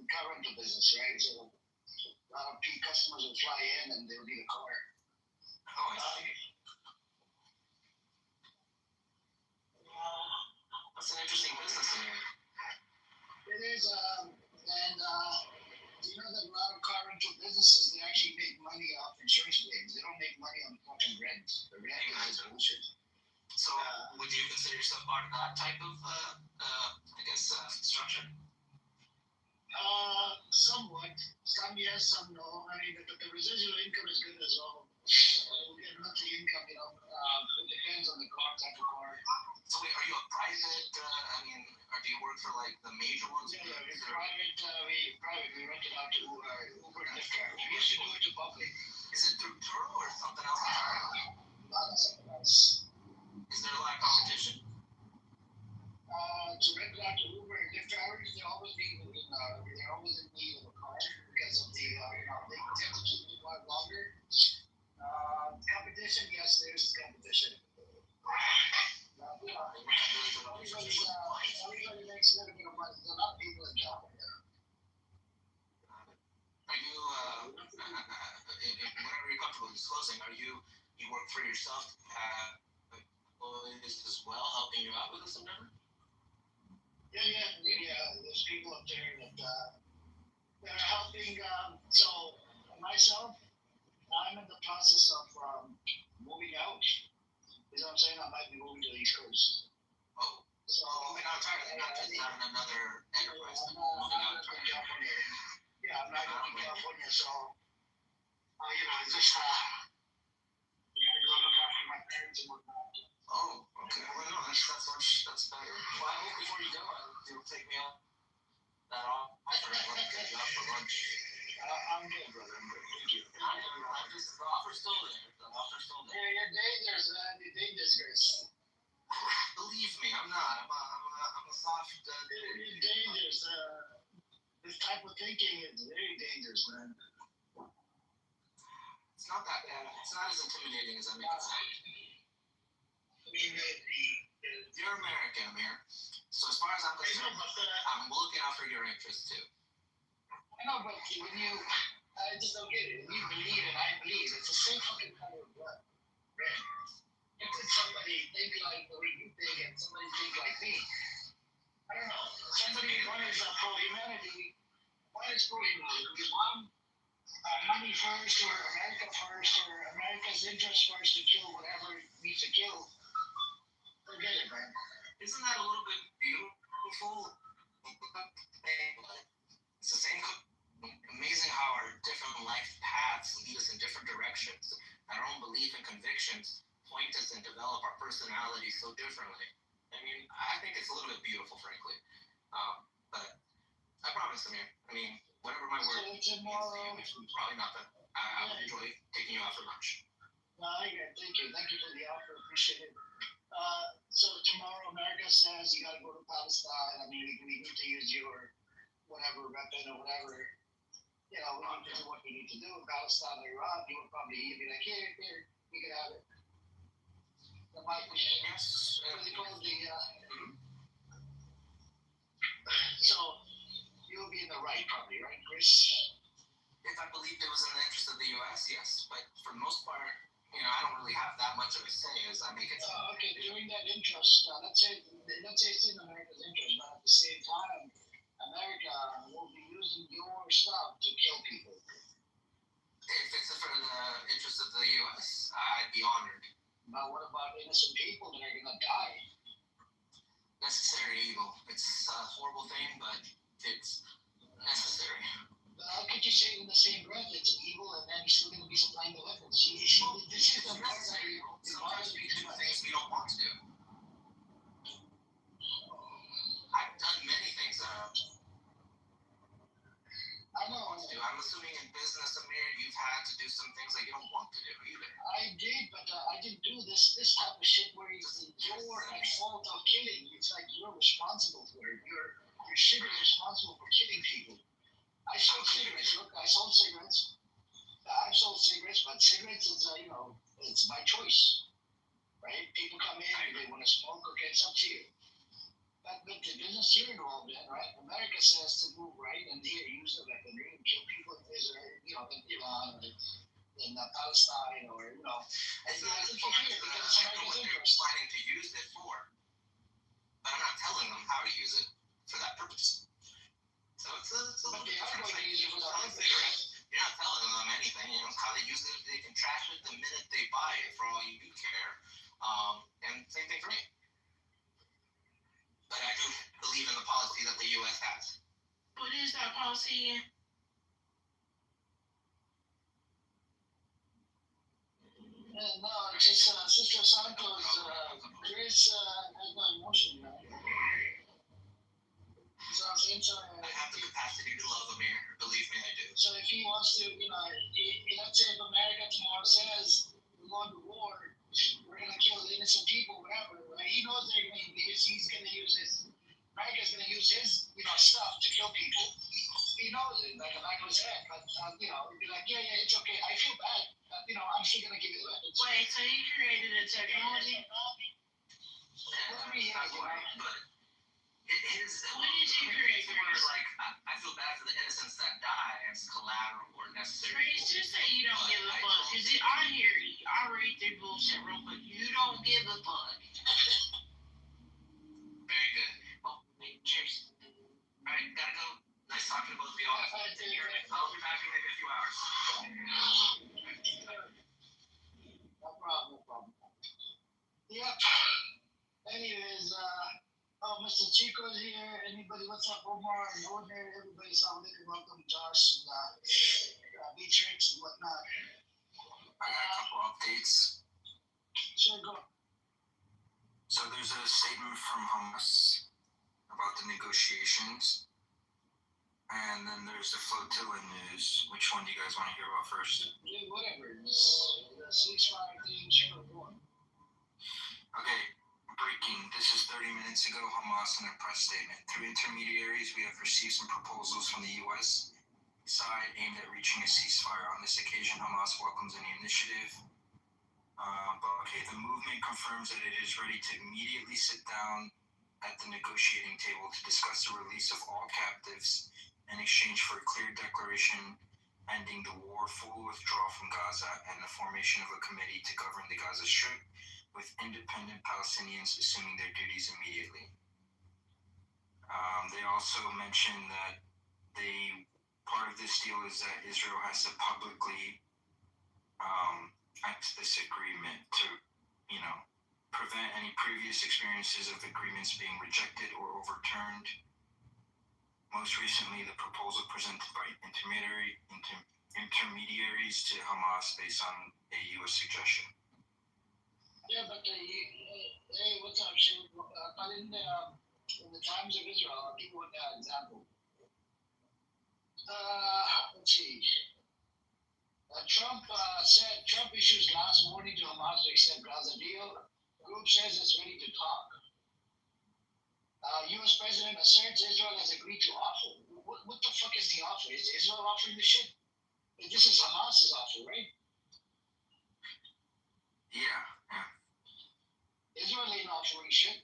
car rental business, right? So a lot of customers will fly in and they'll need a car. Oh, I see. That's an interesting business to me. It is, and you know that a lot of car rental businesses, they actually make money off insurance claims. They don't make money on fucking rent. The rent is bullshit. So, would you consider yourself part of that type of, structure? Somewhat. Some yes, some no. I mean, the residual income is good as well. We get monthly income, it depends on the car, type of car. So wait, are you a private, or do you work for like the major ones? Yeah, we're private. We rent it out to Uber and Lyft drivers. We used to do it to public. Is it through Turo or something else entirely? Not something else. Is there a lot of competition? To rent it out to Uber and Lyft drivers, they're always in need of a car because of the, they tend to keep the car longer. Competition, yes, there's competition. Everybody makes a little bit of money. There's a lot of people in job there. Are you, whenever you're comfortable disclosing, you work for yourself, employees as well, helping you out with this endeavor? Yeah. There's people up there that are helping. So myself, I'm in the process of moving out. You know what I'm saying? I might be moving to the East Coast. Oh, so moving out entirely, not just having another enterprise. Moving out to California. Yeah, I'm not going to California, so it's just you gotta go look after my parents and whatnot. Oh, okay. Well, no, that's better. Well, I hope before you go, you'll take me out that offer. I'll get you out for lunch. I'm good, brother. I'm good. Thank you. The offer's still there. Yeah, you're dangerous, man. You're dangerous. Believe me, I'm not. I'm a soft. You're dangerous. This type of thinking is very dangerous, man. It's not that bad. It's not as intimidating as I make it sound. You're American, Amir. So as far as I'm concerned, I'm looking out for your interests too. I know, but I just don't get it. When you believe and I believe, it's the same fucking color of blood. Red. You could somebody think like the way you think and somebody think like me. I don't know. One is pro-humanity, one is pro-humanity. One, money first or America first or America's interest first to kill whatever it needs to kill. Forget it, man. Isn't that a little bit beautiful? It's the same. Amazing how our different life paths lead us in different directions. Our own belief and convictions point us and develop our personality so differently. I mean, I think it's a little bit beautiful, frankly. But I promise, Amir. Whatever my word means to you, probably not that. I would enjoy taking you out for lunch. No, I get it. Thank you. Thank you for the offer. Appreciate it. So tomorrow, America says you got to go to Palestine. We need to use your whatever weapon or whatever. We need to do what we need to do in Palestine or Iran. You would probably be like, here, you can have it. That might be yes. Really cool. So you'll be in the right, probably, right, Chris? If I believed it was in the interest of the U.S., yes. But for the most part, I don't really have that much of a say as I make it. Okay, during that interest, let's say it's in America's interest, but at the same time, America will be using your stuff to kill people. If it's for the interest of the U.S., I'd be honored. But what about innocent people that are going to die? Necessary evil. It's a horrible thing, but it's necessary. How could you say in the same breath it's evil and then you're still going to be supplying the weapons? This is the necessary evil. Sometimes we do things we don't want to do. I've done many things that I know. I'm assuming in business, Amir, you've had to do some things that you don't want to do either. I did, but I didn't do this type of shit where you're at fault of killing. It's like you're responsible for it. Your shit is responsible for killing people. I sold cigarettes. Look, I sold cigarettes. I've sold cigarettes, but cigarettes is, it's my choice, right? People come in and they want to smoke. Okay, it's up to you. But business here involved in, right? America says to move right and here use the weaponry and kill people in Israel, in Iran or in Palestine or It's and not I as think far you're as here that because it's I know what America's they're interest. planning to use it for, but I'm not telling them how to use it for that purpose. So it's a But little they are different. going to Like use it for that selling purpose. cigarettes, you're not telling them anything. How they use it. They can trash it the minute they buy it. For all you do care. And same thing for me. But I do believe in the policy that the U.S. has. What is that policy again? No, it's just Sister Santos. Grace has no emotion, man. So I'm saying, I have the capacity to love Amir. Believe me, I do. So if he wants to, let's say if America tomorrow says we're going to war, we're going to kill innocent people, whatever, right? He knows they're going to use, he's going to use his, America's going to use his, stuff to kill people. He knows it, like a back of his head. But, he'd be like, yeah, it's okay. I feel bad. But, I'm still going to give you the weapons. Wait, so he created a technology? Whatever he has, But his. When did you create It's more yours? like, I feel bad for the innocents that die as collateral or necessary. Trace, just say you don't give a fuck. Cause I hear you. I read through bullshit real quick. You don't give a fuck. Very good. Well, cheers. Alright, gotta go. Nice talking to both of y'all. I'll be back in maybe a few hours. No problem. Yep. Anyways, Mr. Chico's here. Anybody, what's up, Omar and Ordinary? Everybody's on there. Welcome, Josh and Beatrix and whatnot. I got a couple updates. Sure, go. So there's a statement from Hamas about the negotiations. And then there's the flotilla news. Which one do you guys want to hear about first? Yeah, whatever. The ceasefire thing, sure, go on. Okay, breaking. This is 30 minutes ago. Hamas in a press statement. Through intermediaries, we have received some proposals from the U.S. side aimed at reaching a ceasefire. On this occasion, Hamas welcomes any initiative. The movement confirms that it is ready to immediately sit down at the negotiating table to discuss the release of all captives in exchange for a clear declaration ending the war, full withdrawal from Gaza, and the formation of a committee to govern the Gaza Strip with independent Palestinians assuming their duties immediately. They also mentioned that part of this deal is that Israel has to publicly act this agreement to, prevent any previous experiences of agreements being rejected or overturned. Most recently, the proposal presented by intermediaries to Hamas based on a U.S. suggestion. Yeah, but hey, what's up, Shane? But in the times of Israel, I'll give you one example. Let's see. Trump said Trump issues last warning to Hamas to accept Gaza deal. Group says it's ready to talk. U.S. President asserts Israel has agreed to offer. What the fuck is the offer? Is Israel offering the shit? This is Hamas's offer, right? Yeah. Israel ain't offering shit.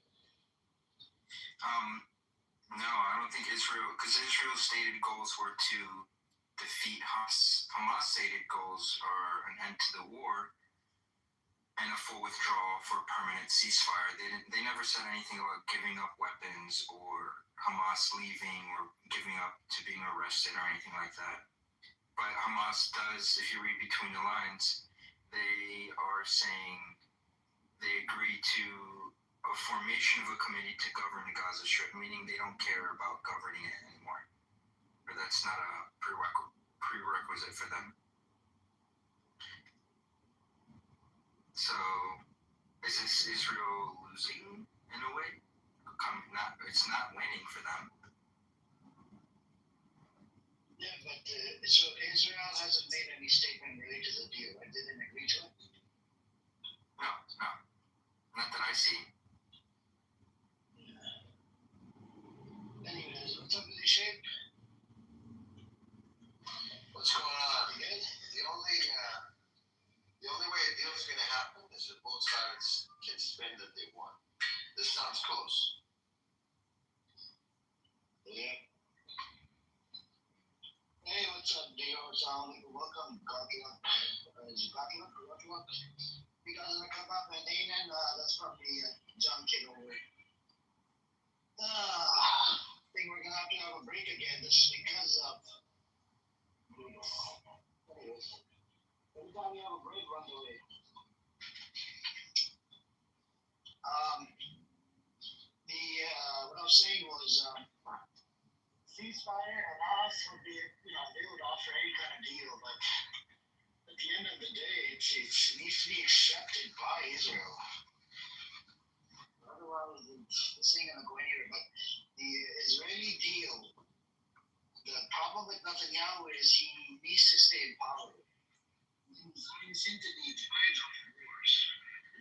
No, I don't think Israel, because Israel's stated goals were to defeat Hamas. Hamas' stated goals are an end to the war and a full withdrawal for a permanent ceasefire. They never said anything about giving up weapons or Hamas leaving or giving up to being arrested or anything like that. But Hamas does, if you read between the lines, they are saying they agree to a formation of a committee to govern the Gaza Strip, meaning they don't care about governing it anymore. Or that's not a prerequisite for them. So, is this Israel losing in a way? It's not winning for them. Yeah, but so Israel hasn't made any statement related to the deal. I didn't agree to it. No, not that I see. Anyways, what's up with the shape? What's going on? The only way a deal's going to happen is if both sides can spend that they want. This sounds close. Assalamualaikum, welcome, Godluck. Is it Godluck or Godluck? You guys wanna come up and Anan? That's probably John Kitover. I think we're gonna have a break again. This is because of anyways. Every time you have a break, runs away. What I was saying was ceasefire and us would be, they would offer any kind of deal, but at the end of the day, it needs to be accepted by Israel. Otherwise, this ain't gonna go anywhere. But the Israeli deal, the problem with Netanyahu is he needs to stay in power. He seems to be tired of wars,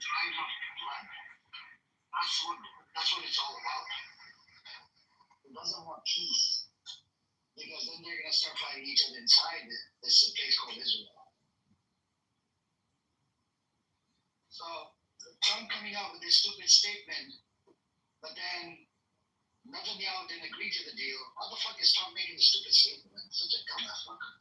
tired of blood. That's what it's all about. He doesn't want peace, because then they're gonna start fighting each other inside this place called Israel. So Trump coming out with this stupid statement, but then Netanyahu didn't agree to the deal. How the fuck is Trump making the stupid statement? Such a dumbass fucker.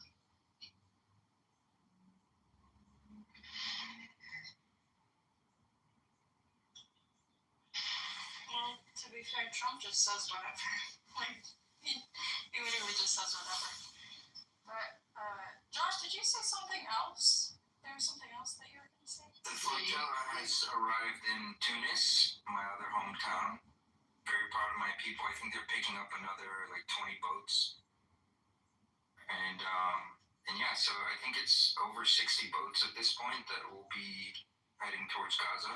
Well, to be fair, Trump just says whatever. Like, he literally just says whatever. But, Josh, did you say something else? There was something else that you were going to say? The flotilla has arrived in Tunis, my other hometown. Very proud of my people. I think they're picking up another 20 boats. And yeah, so I think it's over 60 boats at this point that will be heading towards Gaza.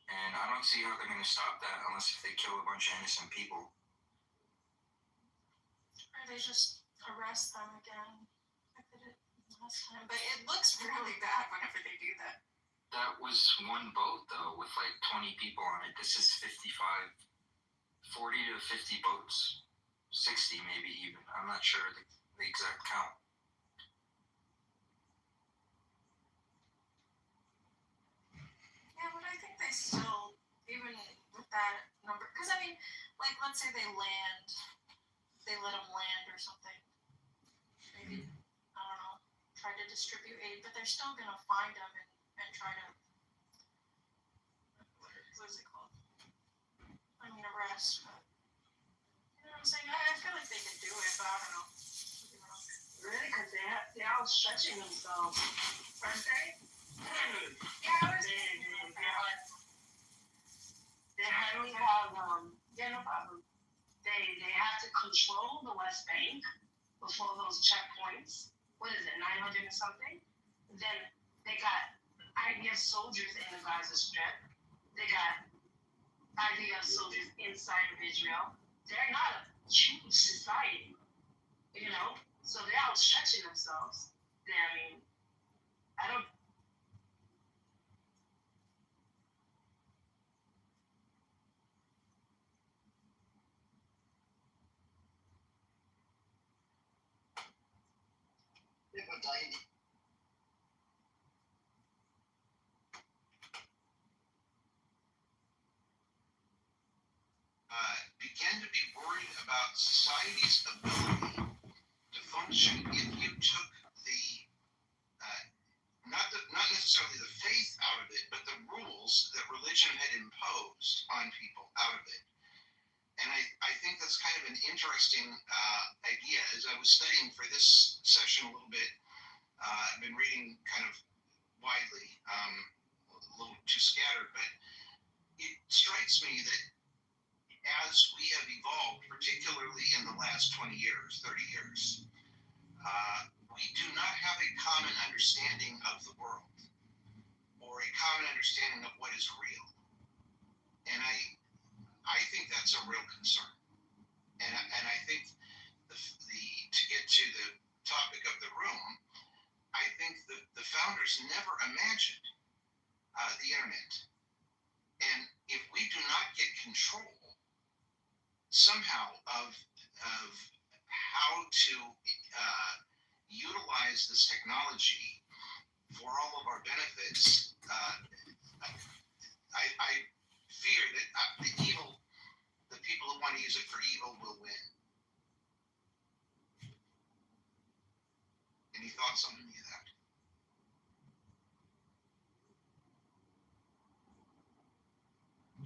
And I don't see how they're going to stop that unless if they kill a bunch of innocent people. Or they just arrest them again, like they did last time. But it looks really bad whenever they do that. That was one boat, though, with 20 people on it. This is 40 to 50 boats. 60 maybe even. I'm not sure the exact count. Yeah, but I think they still, even with that number, because I mean, let's say they let them land or something. Maybe, I don't know, try to distribute aid, but they're still going to find them and try to, what is it called? I mean, arrest, but, you know what I'm saying? I feel like they could do it, but I don't know. Really? Because they're all stretching themselves, aren't they? Yeah, They hardly have, no problem. They have to control the West Bank before those checkpoints. What is it, 900 and something? Then they got IDF soldiers in the Gaza Strip. They got IDF soldiers inside of Israel. They're not a huge society, so they're outstretching themselves. Began to be worried about society's ability to function if you took the not necessarily the faith out of it, but the rules that religion had imposed on people out of it. And I think that's kind of an interesting idea. As I was studying for this session a little bit, I've been reading kind of widely, a little too scattered, but it strikes me that as we have evolved, particularly in the last 20 years, 30 years, we do not have a common understanding of the world or a common understanding of what is real. And I think that's a real concern. And I think to get to the topic of the room, I think the founders never imagined the internet. And if we do not get control somehow of how to utilize this technology for all of our benefits, I fear that the people who want to use it for evil will win. And Any thoughts on any of that?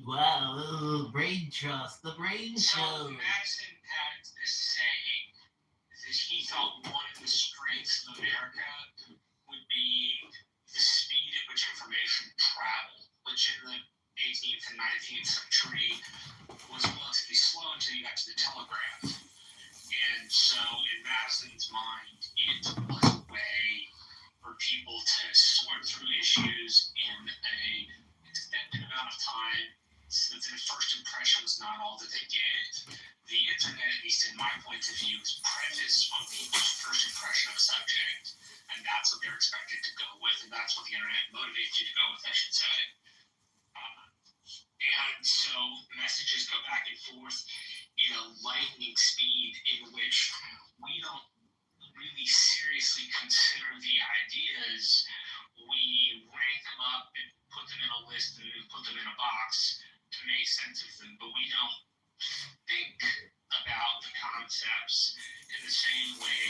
Wow, brain trust, the brain So show. Madison had this saying that he thought one of the strengths of America would be the speed at which information traveled, which in the 18th and 19th century was relatively slow until you got to the telegraph. And so in Madison's mind, it was a way for people to sort through issues in an extended amount of time, so that their first impression was not all that they get. The internet, at least in my point of view, is premised on people's first impression of a subject, and that's what they're expected to go with, and that's what the internet motivates you to go with, I should say. And so messages go back and forth in a lightning speed in which we don't really seriously consider the ideas. We rank them up and put them in a list and then put them in a box to make sense of them, but we don't think about the concepts in the same way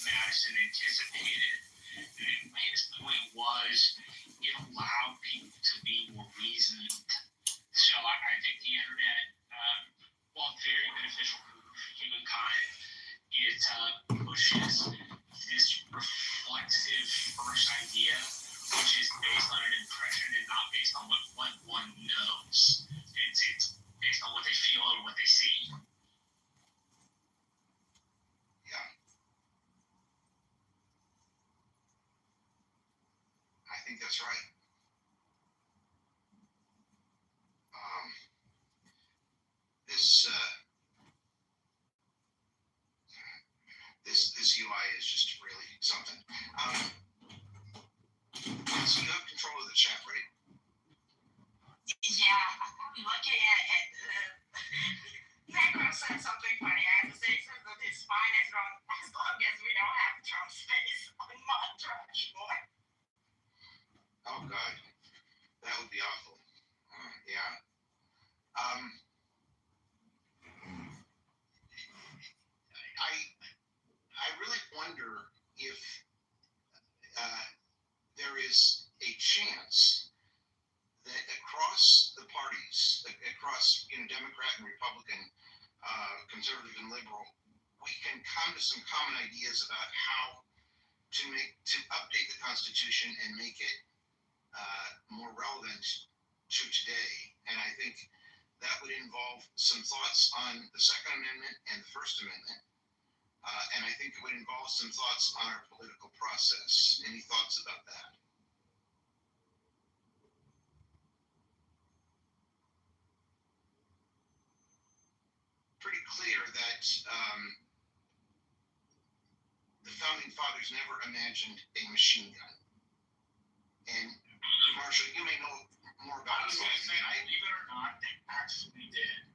Madison anticipated. And his point was it allowed people to be more reasoned. So I think the internet, while very beneficial for humankind, it pushes this reflexive first idea, which is based on an impression and not based on what one knows. It's based on what they feel or what they see. Yeah. I think that's right. This UI is just really something. So you have control of the chat, right? Yeah, looking at Necro said something funny. I have to say something. It's fine as long as we don't have Trump space on Mount Rushmore. Oh God, that would be awful. Yeah. I really wonder if there is a chance that across the parties, across Democrat and Republican, conservative and liberal, we can come to some common ideas about how to update the Constitution and make it more relevant to today. And I think that would involve some thoughts on the Second Amendment and the First Amendment. And I think it would involve some thoughts on our political process. Any thoughts about that? Pretty clear that the Founding Fathers never imagined a machine gun. And Marshall, you may know more about it. Believe it or not, they actually did.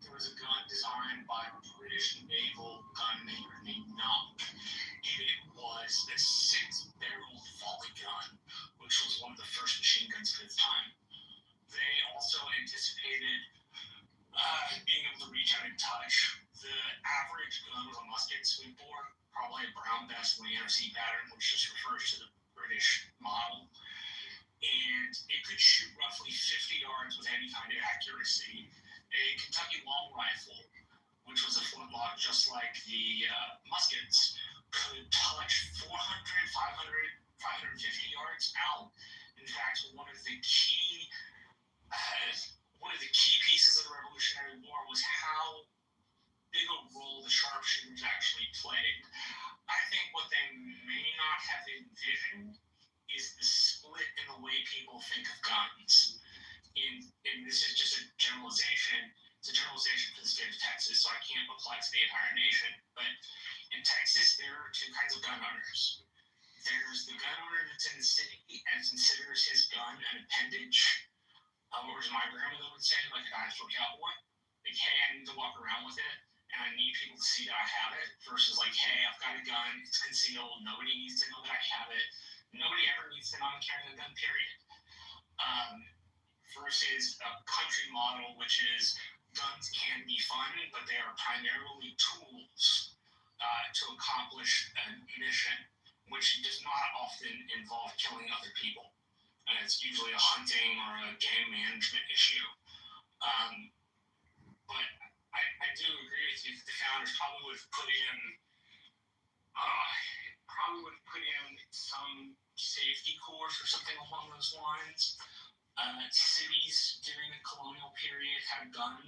There was a gun designed by a British naval gun maker named Knock, and it was a 6-barrel volley gun, which was one of the first machine guns of its time. They also anticipated being able to reach out and touch. The average gun was a musket swing bore, probably a brown vest with an NRC pattern, which just refers to the British model. And it could shoot roughly 50 yards with any kind of accuracy. A Kentucky long rifle, which was a flintlock just like the muskets, could touch 400, 500, 550 yards out. In fact, one of the key pieces of the Revolutionary War was how big a role the sharpshooters actually played. I think what they may not have envisioned is the split in the way people think of guns. And this is just a generalization. It's a generalization for the state of Texas, so I can't apply to the entire nation. But in Texas, there are two kinds of gun owners. There's the gun owner that's in the city and considers his gun an appendage, or as my grandmother would say, like a dinosaur cowboy. Like, hey, I need to walk around with it, and I need people to see that I have it, versus like, hey, I've got a gun, it's concealed, nobody needs to know that I have it. Nobody ever needs to know I'm carrying a gun, period. Versus a country model, which is guns can be fun, but they are primarily tools to accomplish a mission. which does not often involve killing other people. And it's usually a hunting or a game management issue. But I do agree with you that the founders probably would have put in some safety course or something along those lines. Cities during the colonial period had gun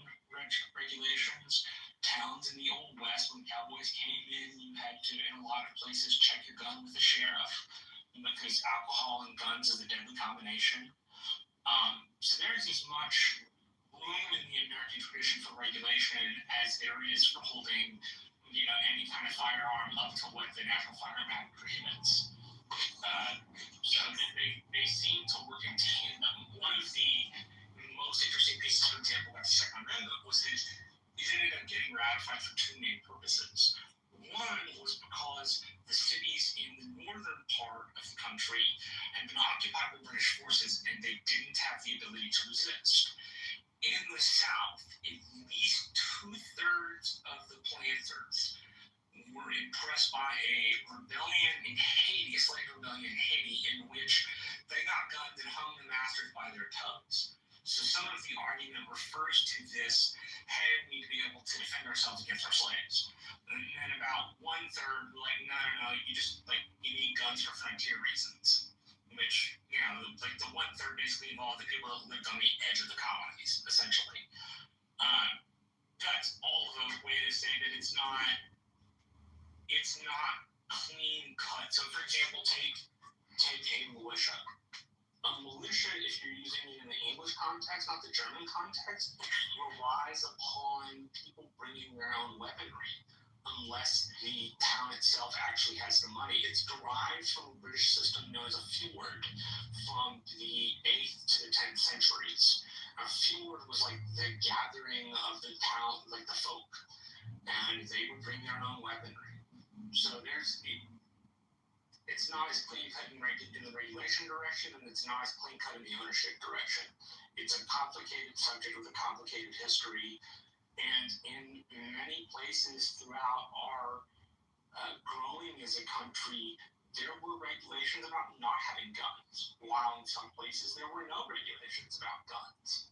regulations. Towns in the Old West, when cowboys came in, you had to, in a lot of places, check your gun with the sheriff because alcohol and guns is a deadly combination. So there's as much room in the American tradition for regulation as there is for holding, any kind of firearm up to what the National Firearm Act prohibits. So they seem to work in tandem. One of the most interesting pieces, for example, about the Second Amendment was that these ended up getting ratified for two main purposes. One was because the cities in the northern part of the country had been occupied by British forces and they didn't have the ability to resist. In the South, at least 2/3 of the planters were impressed by a rebellion in Haiti, a slave rebellion in Haiti, in which they got guns and hung the masters by their toes. So some of the argument refers to this, hey, we need to be able to defend ourselves against our slaves. And then about 1/3 were like, no, you need guns for frontier reasons. Which, the 1/3 basically involved the people that lived on the edge of the colonies, essentially. That's all of a way to say that it's not clean cut. So, for example, take a militia. A militia, if you're using it in the English context, not the German context, relies upon people bringing their own weaponry, unless the town itself actually has the money. It's derived from a British system known as a fjord from the 8th to the 10th centuries. A fjord was like the gathering of the town, like the folk, and they would bring their own weaponry. So it's not as clean cut in the regulation direction, and it's not as clean cut in the ownership direction. It's a complicated subject with a complicated history, and in many places throughout our growing as a country, there were regulations about not having guns, while in some places there were no regulations about guns.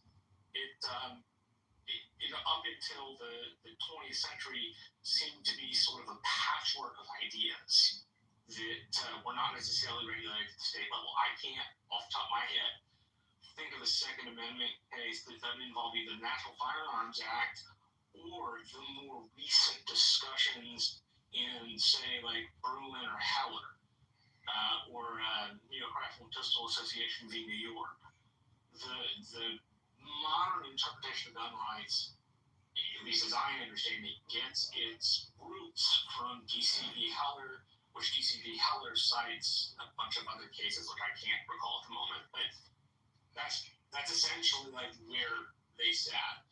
Up until the 20th century, seemed to be sort of a patchwork of ideas that were not necessarily regulated at the state level. I can't, off the top of my head, think of a Second Amendment case that doesn't involve either the National Firearms Act or the more recent discussions in, say, like Berlin or Heller, or New York Rifle and Pistol Association v. New York. The modern interpretation of gun rights, at least as I understand it, gets its roots from D.C. v. Heller, which D.C. v. Heller cites a bunch of other cases, which I can't recall at the moment, but that's essentially like where they sat.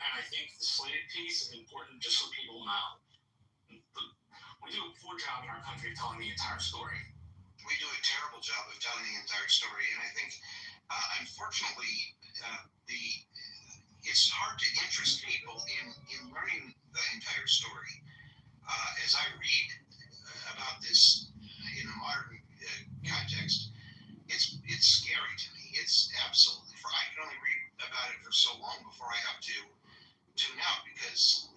And I think the slated piece is important just so people know. We do a poor job in our country of telling the entire story. We do a terrible job of telling the entire story, and I think, unfortunately, it's hard to interest people in learning the entire story. As I read about this in a modern context, it's scary to me. It's absolutely. I can only read about it for so long before I have to tune out, because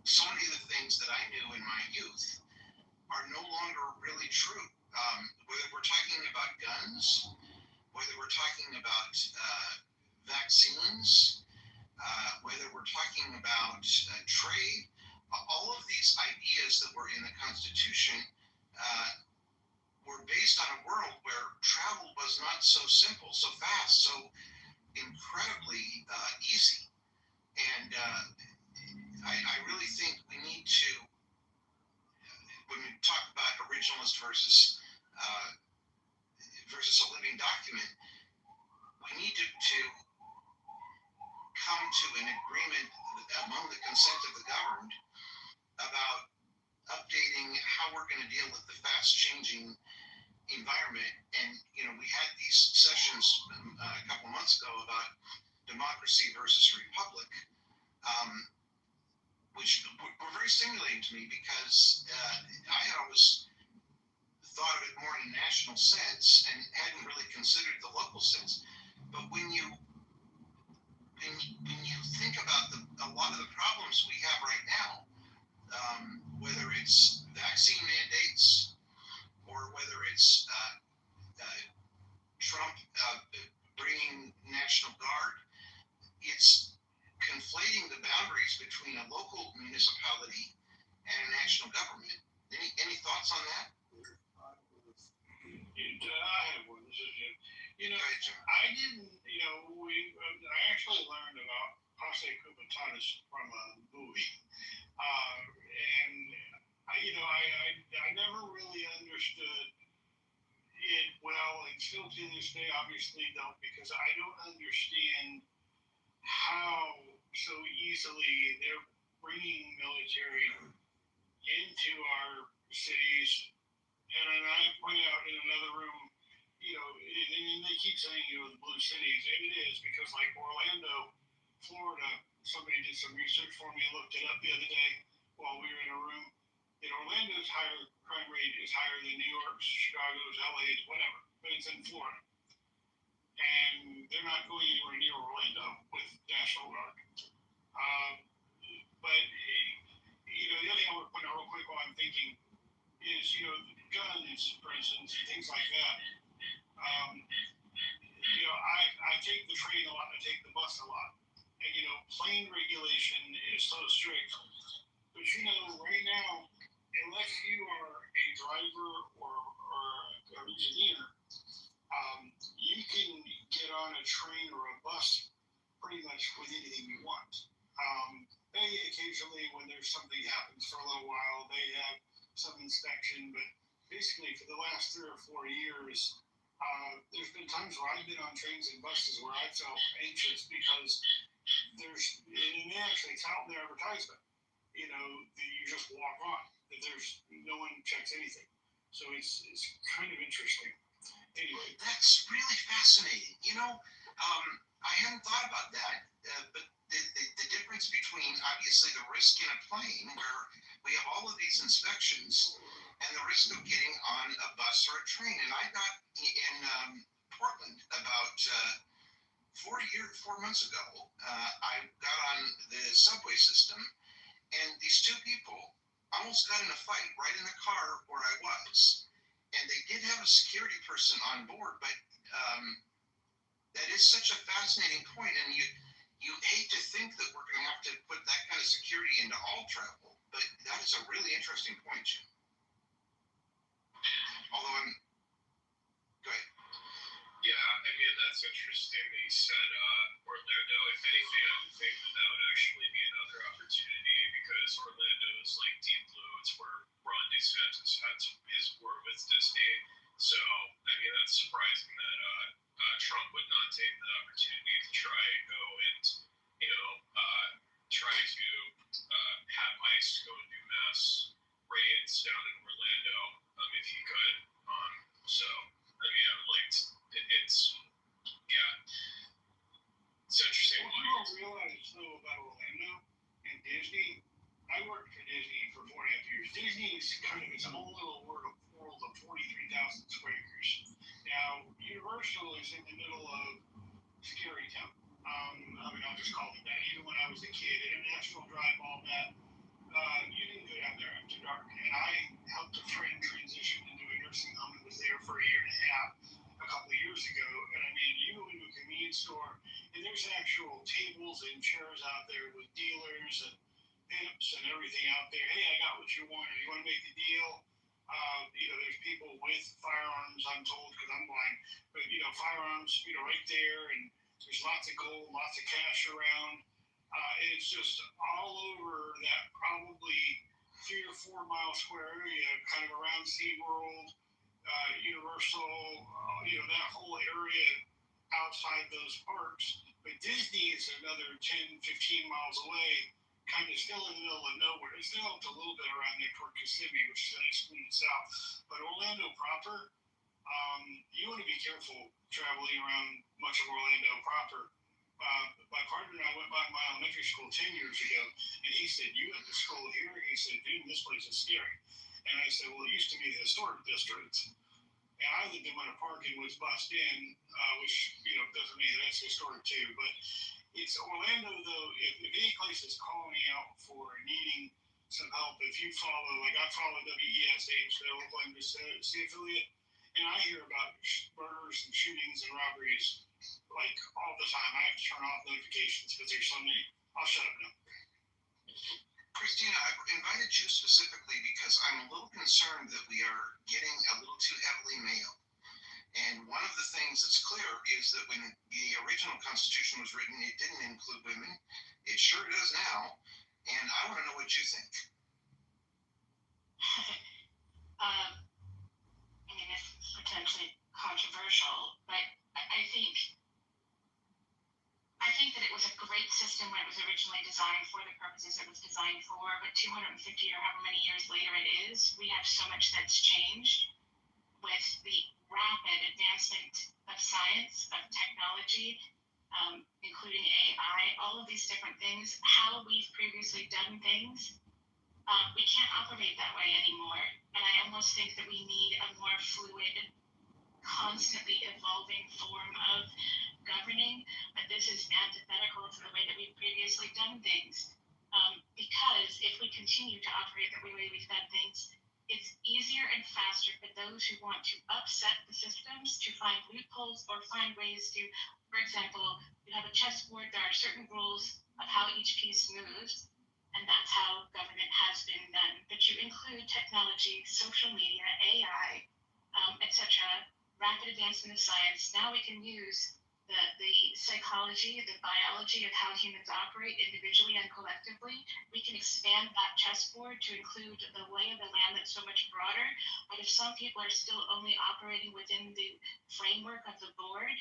so many of the things that I knew in my youth are no longer really true. Whether we're talking about guns, whether we're talking about vaccines, whether we're talking about trade, all of these ideas that were in the Constitution were based on a world where travel was not so simple, so fast, so incredibly easy. And I really think we need to, when we talk about originalist versus a living document, we need to come to an agreement among the consent of the governed about updating how we're going to deal with the fast-changing environment. And, we had these sessions a couple months ago about democracy versus republic, which were very stimulating to me, because I had always thought of it more in a national sense and hadn't really considered the local sense. But when you think about a lot of the problems we have right now, whether it's vaccine mandates or whether it's Trump bringing National Guard, it's conflating the boundaries between a local municipality and a national government. Any thoughts on that? I have one. This is Jim. You know, I didn't, you know, I actually learned about posse comitatus from a movie. And, I never really understood it well, and still to this day, obviously don't, because I don't understand how so easily they're bringing military into our cities. And I point out in another room, and they keep saying, the blue cities, and it is, because like Orlando, Florida, somebody did some research for me, looked it up the other day while we were in a room. In Orlando's crime rate is higher than New York's, Chicago's, LA's, whatever, but it's in Florida. And they're not going anywhere near Orlando with National Guard. But, the other thing I want to point out real quick while I'm thinking is, guns, for instance, and things like that. I take the train a lot, I take the bus a lot. And, plane regulation is so strict. But, right now, unless you are a driver or an engineer, you can get on a train or a bus pretty much with anything you want. They occasionally, when there's something happens for a little while, they have some inspection, but basically for the last 3 or 4 years, there's been times where I've been on trains and buses where I felt anxious because and they actually tout in their advertisement, you just walk on, that there's no one checks anything. So it's kind of interesting. Anyway, that's really fascinating. I hadn't thought about that, but the difference between obviously the risk in a plane where we have all of these inspections and the risk of getting on a bus or a train. And I got in Portland about 4 months ago. I got on the subway system, and these two people almost got in a fight right in the car where I was. And they did have a security person on board, but that is such a fascinating point, and you hate to think that we're going to have to put that kind of security into all travel, but that is a really interesting point, Jim. Although go ahead. Yeah, that's interesting that you said Orlando. If anything, I would think that would actually be another opportunity, because Orlando is like deep blue. It's where Ron DeSantis had his war with Disney. So, that's surprising that Trump would not take the opportunity to try and go and, try to have ICE go and do mass raids down in Orlando if he could. I would like to, it's interesting. What you don't realize, though, about Orlando and Disney, I worked for Disney for 4.5 years. Disney is kind of its own little world of 43,000 square acres. Now, Universal is in the middle of Scary Town. I'll just call it that. Even when I was a kid, International Drive, all that, you didn't go down there after dark. And I helped a friend transition into a nursing home and was there for 1.5 years, a couple of years ago. And you go into a convenience store, and there's actual tables and chairs out there with dealers and pimps and everything out there. Hey, I got what you want. If you want to make the deal, there's people with firearms, I'm told, because I'm blind, but, firearms, right there, and there's lots of gold, lots of cash around, and it's just all over that probably 3 or 4 mile square area, kind of around SeaWorld, Universal, that whole area outside those parks. But Disney is another 10, 15 miles away, kind of still in the middle of nowhere. It's still up a little bit around there toward Kissimmee, which is the next community south. But Orlando proper, you want to be careful traveling around much of Orlando proper. My partner and I went by my elementary school 10 years ago, and he said, "You went to school here?" He said, "Dude, this place is scary." And I said, well, it used to be the historic district. And I lived in Winter Park in Woods Bust Inn, which, doesn't mean that's historic too. But it's Orlando, though, if any place is calling me out for needing some help, if you follow, like I follow WESH, the Oakland City affiliate, and I hear about murders and shootings and robberies like all the time. I have to turn off notifications because there's so many. I'll shut up now. Christina, I invited you specifically because I'm a little concerned that we are getting a little too heavily male. And one of the things that's clear is that when the original Constitution was written, it didn't include women. It sure does now. And I want to know what you think. It's potentially controversial, but I think that it was a great system when it was originally designed for the purposes it was designed for, but 250 or however many years later it is, we have so much that's changed with the rapid advancement of science, of technology, including AI, all of these different things, how we've previously done things. We can't operate that way anymore. And I almost think that we need a more fluid, constantly evolving form of governing, but this is antithetical to the way that we've previously done things. Because if we continue to operate the way we've done things, it's easier and faster for those who want to upset the systems to find loopholes or find ways to, for example, you have a chessboard, there are certain rules of how each piece moves, and that's how government has been done. But you include technology, social media, AI, etc., rapid advancement of science. Now we can use the psychology, the biology of how humans operate individually and collectively. We can expand that chessboard to include the lay of the land that's so much broader. But if some people are still only operating within the framework of the board,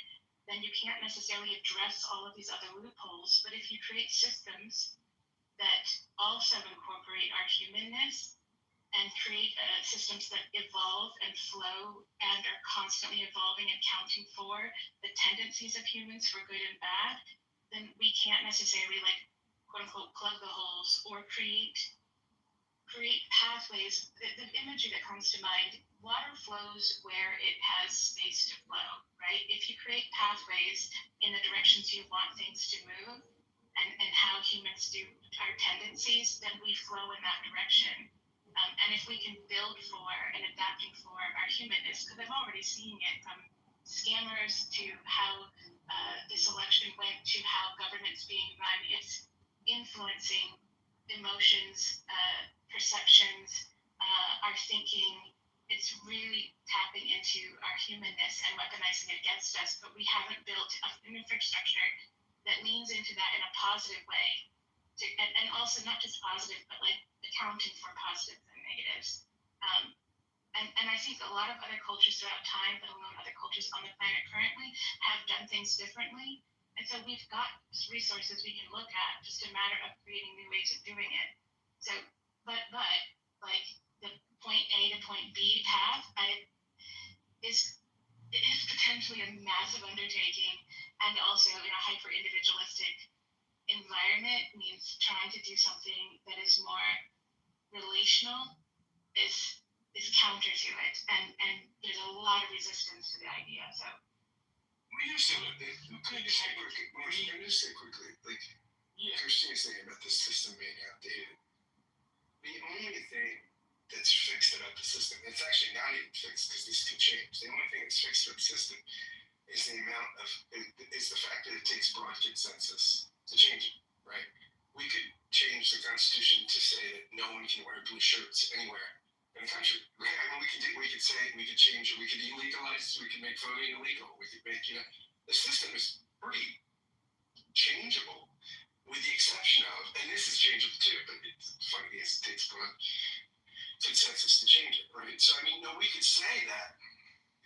then you can't necessarily address all of these other loopholes. But if you create systems that also incorporate our humanness and create systems that evolve and flow and are constantly evolving and counting for the tendencies of humans for good and bad, then we can't necessarily, like, quote unquote, plug the holes or create pathways. The imagery that comes to mind, water flows where it has space to flow, right? If you create pathways in the directions you want things to move and how humans do our tendencies, then we flow in that direction. And if we can build for and adapting for our humanness, because I'm already seeing it from scammers to how this election went to how government's being run, it's influencing emotions, perceptions, our thinking. It's really tapping into our humanness and weaponizing it against us, but we haven't built an infrastructure that leans into that in a positive way. And also not just positive, but like accounting for positives and negatives. And I think a lot of other cultures throughout time, let alone other cultures on the planet currently, have done things differently. And so we've got resources we can look at, just a matter of creating new ways of doing it. So, but like the point A to point B path is potentially a massive undertaking, and also in a hyper individualistic environment means trying to do something that is more relational is counter to it, and there's a lot of resistance to the idea. So we just say quickly, like Christina's saying about the system being outdated. The only thing that's fixed about the system, it's actually not even fixed because this can change. The only thing that's fixed about the system is the fact that it takes broad consensus to change it, right? We could change the Constitution to say that no one can wear blue shirts anywhere in the country. I mean, we could change it, we could illegalize, we could make voting illegal, we could make, the system is pretty changeable, with the exception of, and this is changeable too, but it's funny, it takes broad consensus to change it, right? So, I mean, no, we could say that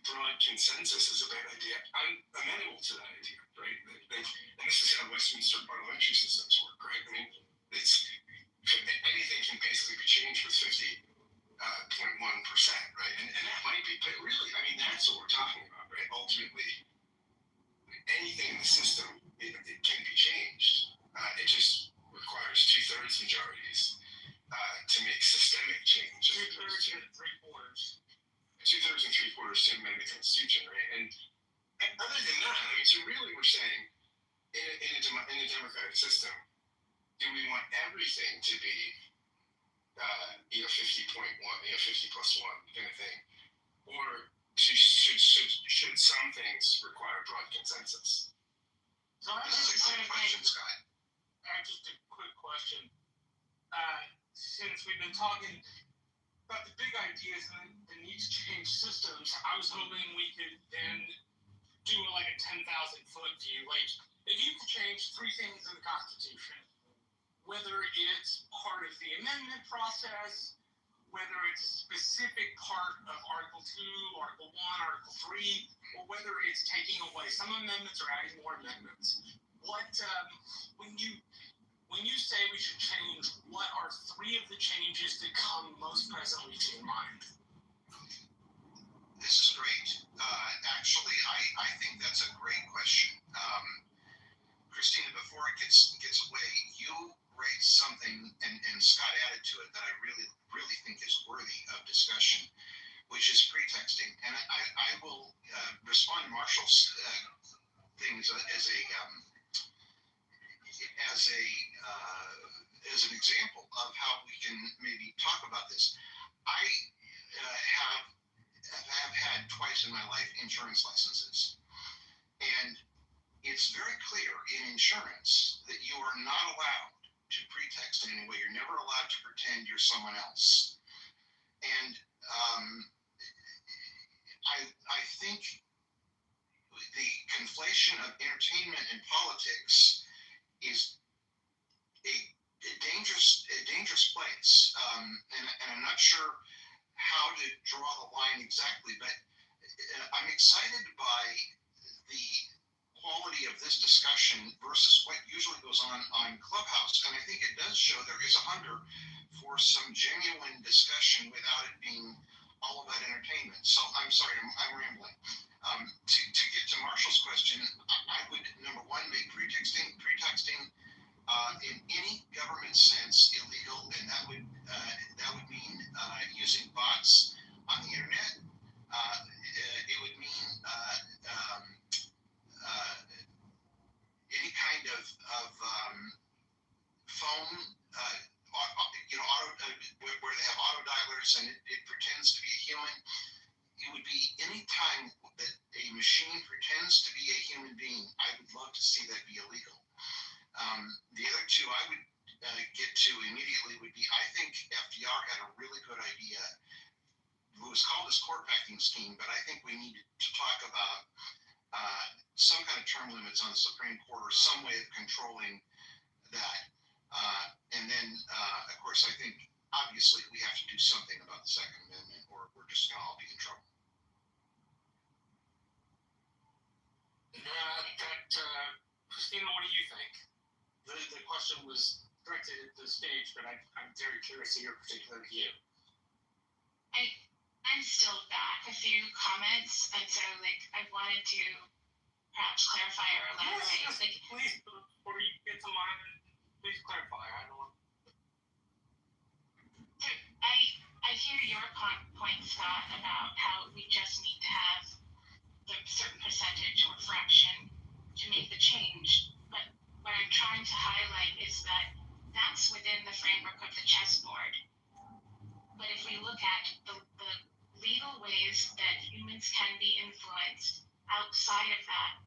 broad consensus is a bad idea. I'm amenable to that idea, right? And this is how Westminster parliamentary systems work, right? I mean, anything can basically be changed with 50.1%, right? And that might be, but really, I mean, that's what we're talking about, right? Ultimately, anything in the system, it can be changed. It just requires 2/3 majorities to make systemic change. Reverse 2/3 and 3/4 to amend the Constitution, right? And other than that, I mean, so really we're saying in a democratic system, do we want everything to be 50.1, 50+1 kind of thing, or should some things require broad consensus? So I This is a good question, Scott. just a quick question. Since we've been talking about the big ideas and the need to change systems, I was hoping we could then do like a 10,000-foot view. Like, if you could change 3 things in the Constitution, whether it's part of the amendment process, whether it's a specific part of Article 2, Article 1, Article 3, or whether it's taking away some amendments or adding more amendments, when you say we should change, what are 3 of the changes that come most presently to your mind? This is great. Actually, I think that's a great question. Christina, before it gets away, you raised something, and Scott added to it that I really think is worthy of discussion, which is pretexting. And I will respond to Marshall's things as an example of how we can maybe talk about this. I have had twice in my life insurance licenses, and it's very clear in insurance that you are not allowed to pretext in any way. You're never allowed to pretend you're someone else. And I think the conflation of entertainment and politics is a dangerous place. And I'm not sure how to draw the line exactly, but I'm excited by the quality of this discussion versus what usually goes on Clubhouse. And I think it does show there is a hunger for some genuine discussion without it being all about entertainment. So I'm sorry, I'm rambling. To get to Marshall's question, I would, number one, make pretexting in any government sense illegal, and that would mean using bots on the internet. It would mean any kind of phone, where they have auto dialers and it pretends to be a human. It would be any time that a machine pretends to be a human being. I would love to see that be illegal. The other 2 I would get to immediately would be, I think FDR had a really good idea. It was called his court packing scheme, but I think we need to talk about some kind of term limits on the Supreme Court or some way of controlling that. And then, of course, I think obviously we have to do something about the Second Amendment, or we're just going to all be in trouble. Christina, what do you think? The question was directed at the stage, but I'm very curious of your particular view. I'm still back a few comments, and so I wanted to perhaps clarify or elaborate. Yes, please, before you get to mine, please clarify. I don't want. I hear your point, Scott, about how we just need to have a certain percentage or fraction to make the change. But what I'm trying to highlight is that that's within the framework of the chessboard. But if we look at the legal ways that humans can be influenced outside of that,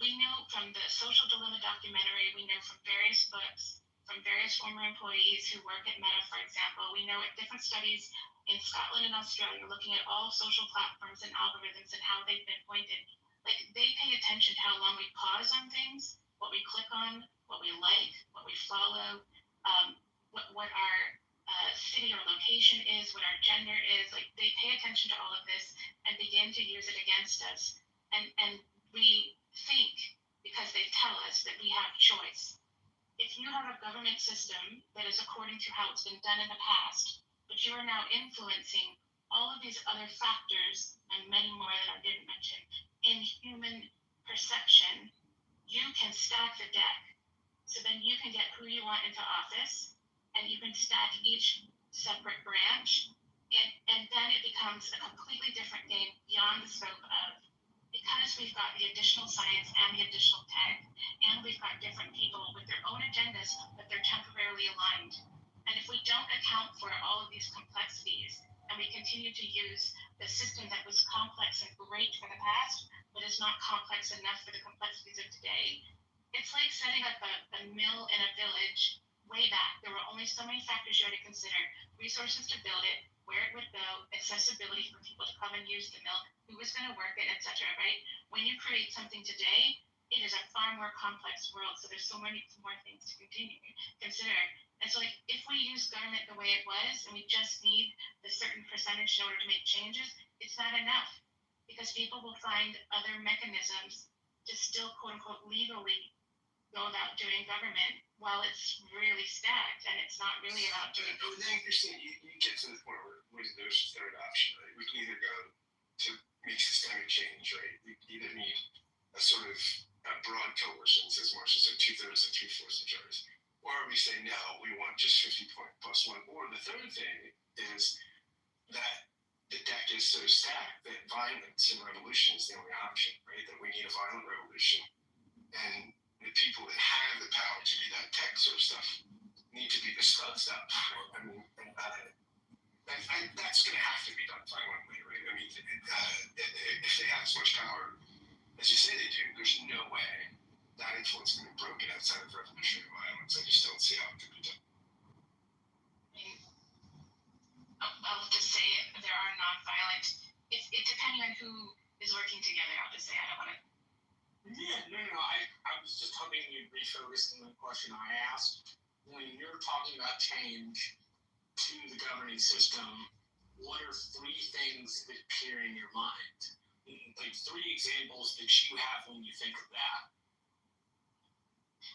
we know from the Social Dilemma documentary, we know from various books, from various former employees who work at Meta, for example, we know at different studies in Scotland and Australia looking at all social platforms and algorithms and how they've been pointed. Like, they pay attention to how long we pause on things, what we click on, what we like, what we follow, what our city or location is, what our gender is. Like, they pay attention to all of this and begin to use it against us. And we think, because they tell us, that we have choice. If you have a government system that is according to how it's been done in the past, but you are now influencing all of these other factors and many more that I didn't mention in human perception, you can stack the deck. So then you can get who you want into office, and you can stack each separate branch, and then it becomes a completely different game beyond the scope of, because we've got the additional science and the additional tech, and we've got different people with their own agendas, but they're temporarily aligned. And if we don't account for all of these complexities, and we continue to use the system that was complex and great for the past, but is not complex enough for the complexities of today, it's like setting up a mill in a village way back. There were only so many factors you had to consider: resources to build it, where it would go, accessibility for people to come and use the mill, who was going to work it, etc. Right? When you create something today, it is a far more complex world. So there's so many more things to consider. And so, like, if we use government the way it was, and we just need a certain percentage in order to make changes, it's not enough, because people will find other mechanisms to still, quote unquote, legally go about doing government while it's really stacked and it's not really about doing. But then, Christine, you get to the point where there's a third option, right? We can either go to make systemic change, right? We either need a sort of a broad coalition, as Marcia said, 2/3 and 3/4 majorities, or we say no, we want just 50+1. Or the third thing is that the deck is so stacked that violence and revolution is the only option, right? That we need a violent revolution, and the people that have the power to do that tech sort of stuff need to be discussed up. I mean, that's going to have to be done violently, right? I mean, if they have as much power as you say they do, there's no way that influence can be broken outside of revolutionary violence. I just don't see how it could be done. I'll just say there are non-violent. It's depending on who is working together. I'll just say I don't want to. Yeah, no. I was just hoping you'd refocus on the question I asked. When you're talking about change to the governing system, what are 3 things that appear in your mind? Like 3 examples that you have when you think of that.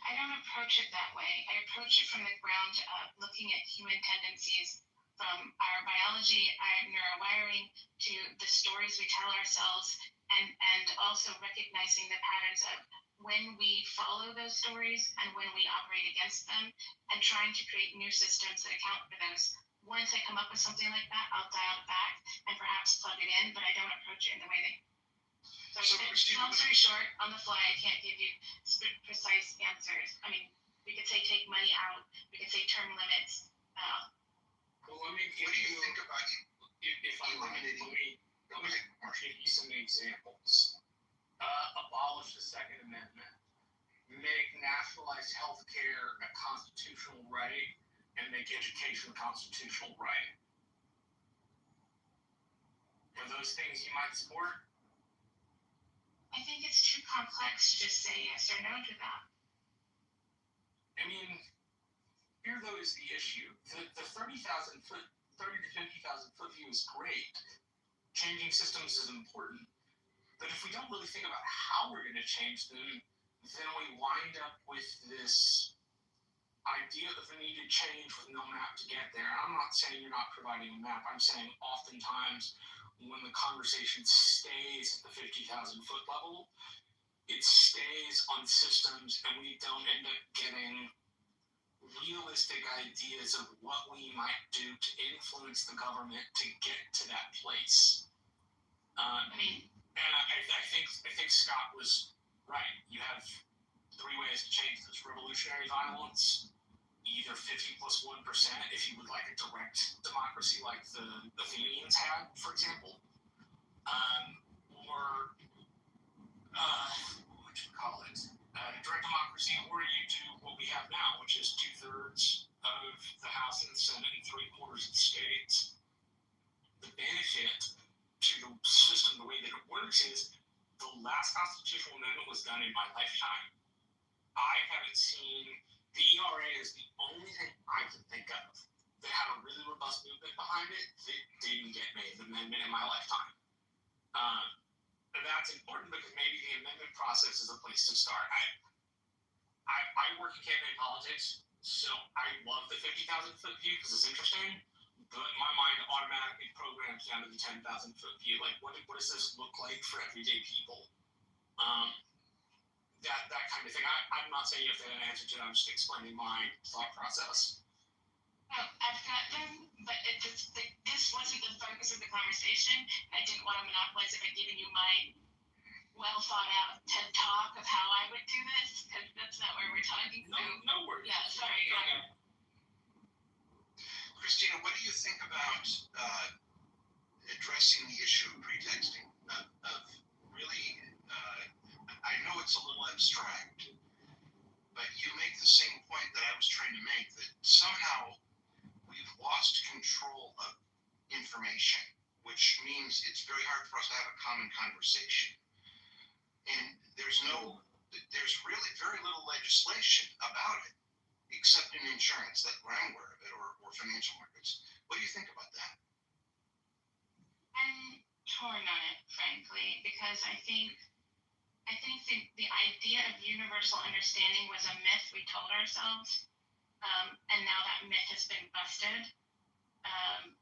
I don't approach it that way. I approach it from the ground up, looking at human tendencies from our biology, our neurowiring, to the stories we tell ourselves, and also recognizing the patterns of when we follow those stories and when we operate against them, and trying to create new systems that account for those. Once I come up with something like that, I'll dial it back and perhaps plug it in, but I don't approach it in the way they. So long story short, on the fly, I can't give you precise answers. I mean, we could say take money out, we could say term limits. Well, let me give you. Think about it. If I let me give you some examples. Abolish the Second Amendment. Make nationalized health care a constitutional right, and make education a constitutional right. Are those things you might support? I think it's too complex to just say yes or no to that. I mean, here though is the issue. The 30 to 50,000 foot view is great. Changing systems is important. But if we don't really think about how we're going to change them, then we wind up with this idea of the needed change with no map to get there. I'm not saying you're not providing a map. I'm saying oftentimes when the conversation stays at the 50,000 foot level, it stays on systems, and we don't end up getting realistic ideas of what we might do to influence the government to get to that place. And I think Scott was right. You have 3 ways to change this: revolutionary violence, either 50+1% if you would like a direct democracy like the Athenians had, for example, or what do you call it? Direct democracy, or you do what we have now, which is 2/3 of the House and the Senate and 3/4 of the states. The benefit to the system, the way that it works, is the last constitutional amendment was done in my lifetime. I haven't seen, the ERA is the only thing I can think of that had a really robust movement behind it that didn't get made the amendment in my lifetime. And that's important because maybe the amendment process is a place to start. I work in campaign politics, so I love the 50,000 foot view because it's interesting. But my mind automatically programs down to the 10,000 foot view. Like, what does this look like for everyday people? That kind of thing. I'm not saying you have to have an answer to it. I'm just explaining my thought process. No, I've got them, but wasn't the focus of the conversation. I didn't want to monopolize it by giving you my well thought out TED talk of how I would do this, because that's not where we're talking. No worries. Yeah, sorry. Christina, what do you think about addressing the issue of pretexting? Of really, I know it's a little abstract, but you make the same point that I was trying to make, that somehow we've lost control of information, which means it's very hard for us to have a common conversation. And there's really very little legislation about it, except in insurance, that where I'm aware of it, or financial markets. What do you think about that? I'm torn on it, frankly, because I think the idea of universal understanding was a myth we told ourselves, and now that myth has been busted.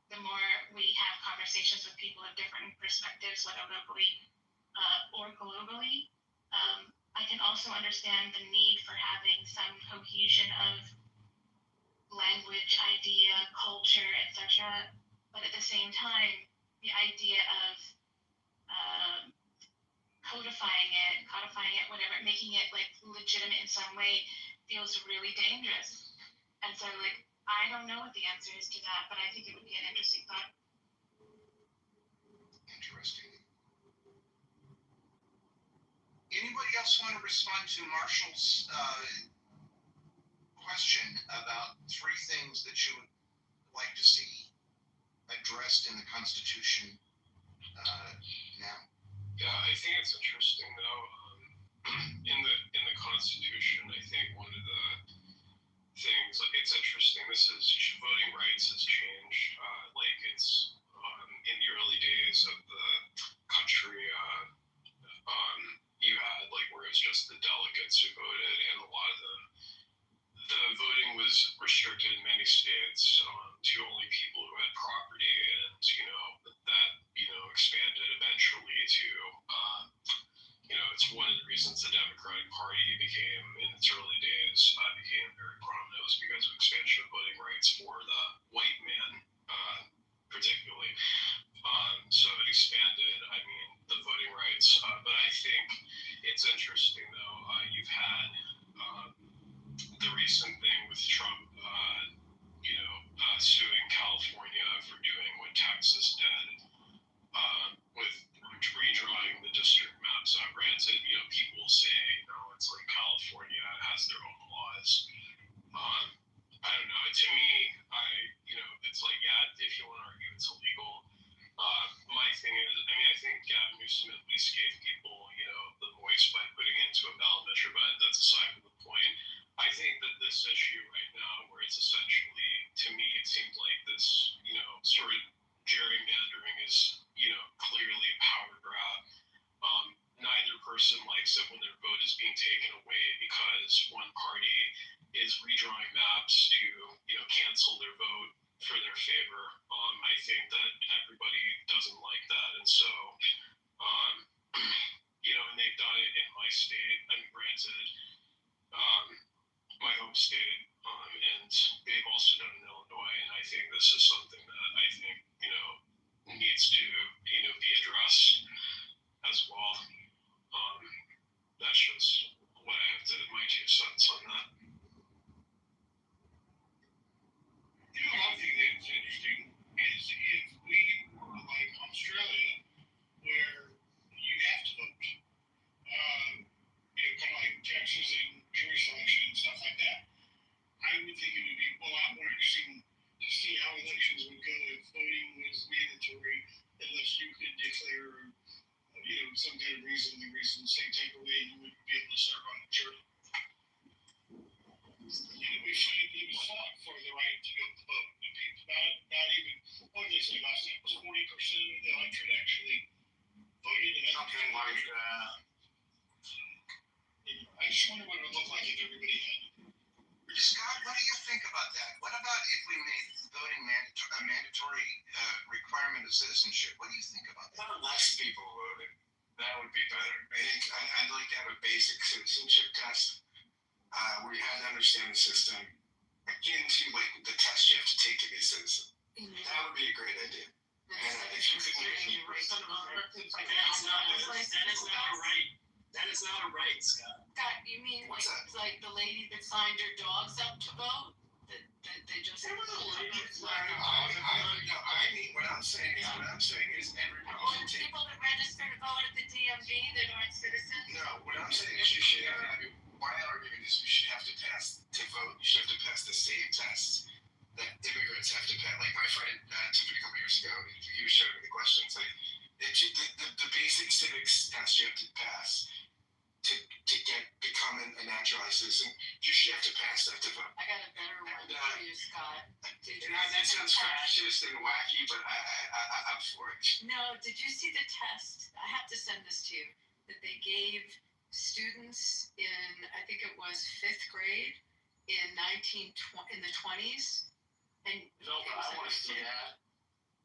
The more we have conversations with people of different perspectives, whether locally or globally, I can also understand the need for having some cohesion of language, idea, culture, etc. But at the same time, the idea of codifying it, whatever, making it like legitimate in some way feels really dangerous. And so like, I don't know what the answer is to that, but I think it would be an interesting thought. Interesting. Anybody else want to respond to Marshall's question about 3 things that you would like to see addressed in the Constitution now? Yeah, I think it's interesting though. In the Constitution, I think one of the things, it's interesting. This is voting rights has changed. Like it's in the early days of the country. You had like where it's just the delegates who voted, and a lot of the voting was restricted in many states to only people who had property, and that expanded eventually to it's one of the reasons the Democratic Party became in its early days became very prominent was because of expansion of voting rights for the white man particularly. So it expanded, the voting rights. But I think it's interesting, though. You've had the recent thing with Trump, suing California for doing what Texas did with redrawing the district maps. Granted, people say, it's like California has their own laws. I don't know. To me, it's like, yeah, if you want to argue it's illegal. My thing is, I think Gavin Newsom at least gave people, the voice by putting it into a ballot measure, but that's aside from the point. I think that this issue right now, where it's essentially, to me, it seems like this, sort of gerrymandering is, clearly a power grab. Neither person likes it when their vote is being taken away because one party is redrawing maps to, cancel their vote for their favor. I think that everybody doesn't like that, and so, and they've done it in my state. Granted, my home state, and they've also done it in Illinois, and I think this is something that I think, needs to, be addressed as well. That's just what I have to, my 2 cents on that. One thing that's interesting is if we were like Australia, where you have to vote, kind of like Texas and jury selection and stuff like that, I would think it would be a lot more interesting to see how elections would go if voting was mandatory, unless you could declare, some kind of reason, say take away, you wouldn't be able to serve on the jury. It was fought for the right to go to vote. Not even, what did they say last time? It was 40% of the electorate actually voted, and something like that. I just wonder what it would look like if everybody had it. Scott, what do you think about that? What about if we made voting a mandatory requirement of citizenship? What do you think about that? Less people voted. That would be better. I think I'd like to have a basic citizenship test where you had to understand the system. Into like the test you have to take to be a citizen. That would be a great idea. 60% of Americans. That's not a right. That is not a right, Scott. Scott, you mean like the lady that signed her dogs up to vote? That they just. There was a lady that No, signed her I mean, what I'm saying is everybody Or should take. people that register to vote at the DMV that aren't citizens? No, what I'm saying is you should have, my argument is you should have to pass, to vote, you should have to pass the same tests that immigrants have to pass. Like my friend took it a couple years ago, he was showing me the questions, like the basic civics test you have to pass to become a naturalized citizen, you should have to pass that to vote. I got a better one for you, Scott. That sounds fascist and wacky, but I'm for it. No, did you see the test? I have to send this to you. That they gave students in, I think it was 5th grade in the 20s, and No, I want to see that.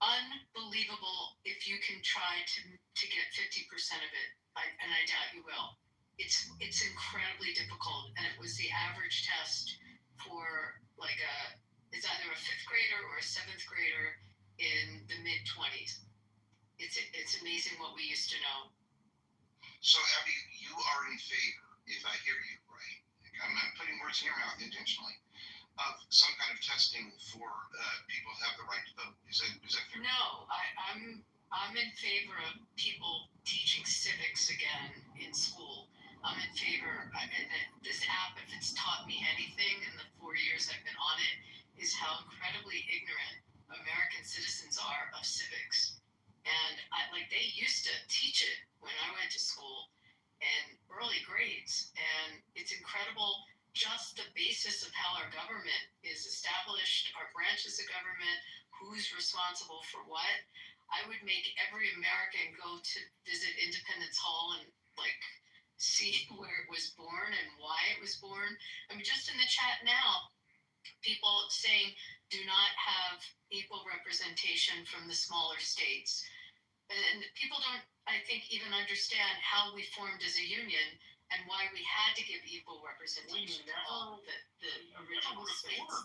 unbelievable. If you can try to get 50% of it, and I doubt you will. It's incredibly difficult, and it was the average test for like it's either a 5th grader or a 7th grader in the mid-20s. It's amazing what we used to know. So, Abby, you are in favor, if I hear you right, I'm putting words in your mouth intentionally, of some kind of testing for people who have the right to vote. Is that fair? No, I'm in favor of people teaching civics again in school. I'm in favor. This app, if it's taught me anything in the 4 years I've been on it, is how incredibly ignorant American citizens are of civics. And they used to teach it when I went to school in early grades, and it's incredible just the basis of how our government is established, our branches of government, who's responsible for what. I would make every American go to visit Independence Hall and see where it was born and why it was born. I mean, just in the chat now, people saying do not have equal representation from the smaller states. And people don't, I think, even understand how we formed as a union and why we had to give equal representation to all the original states.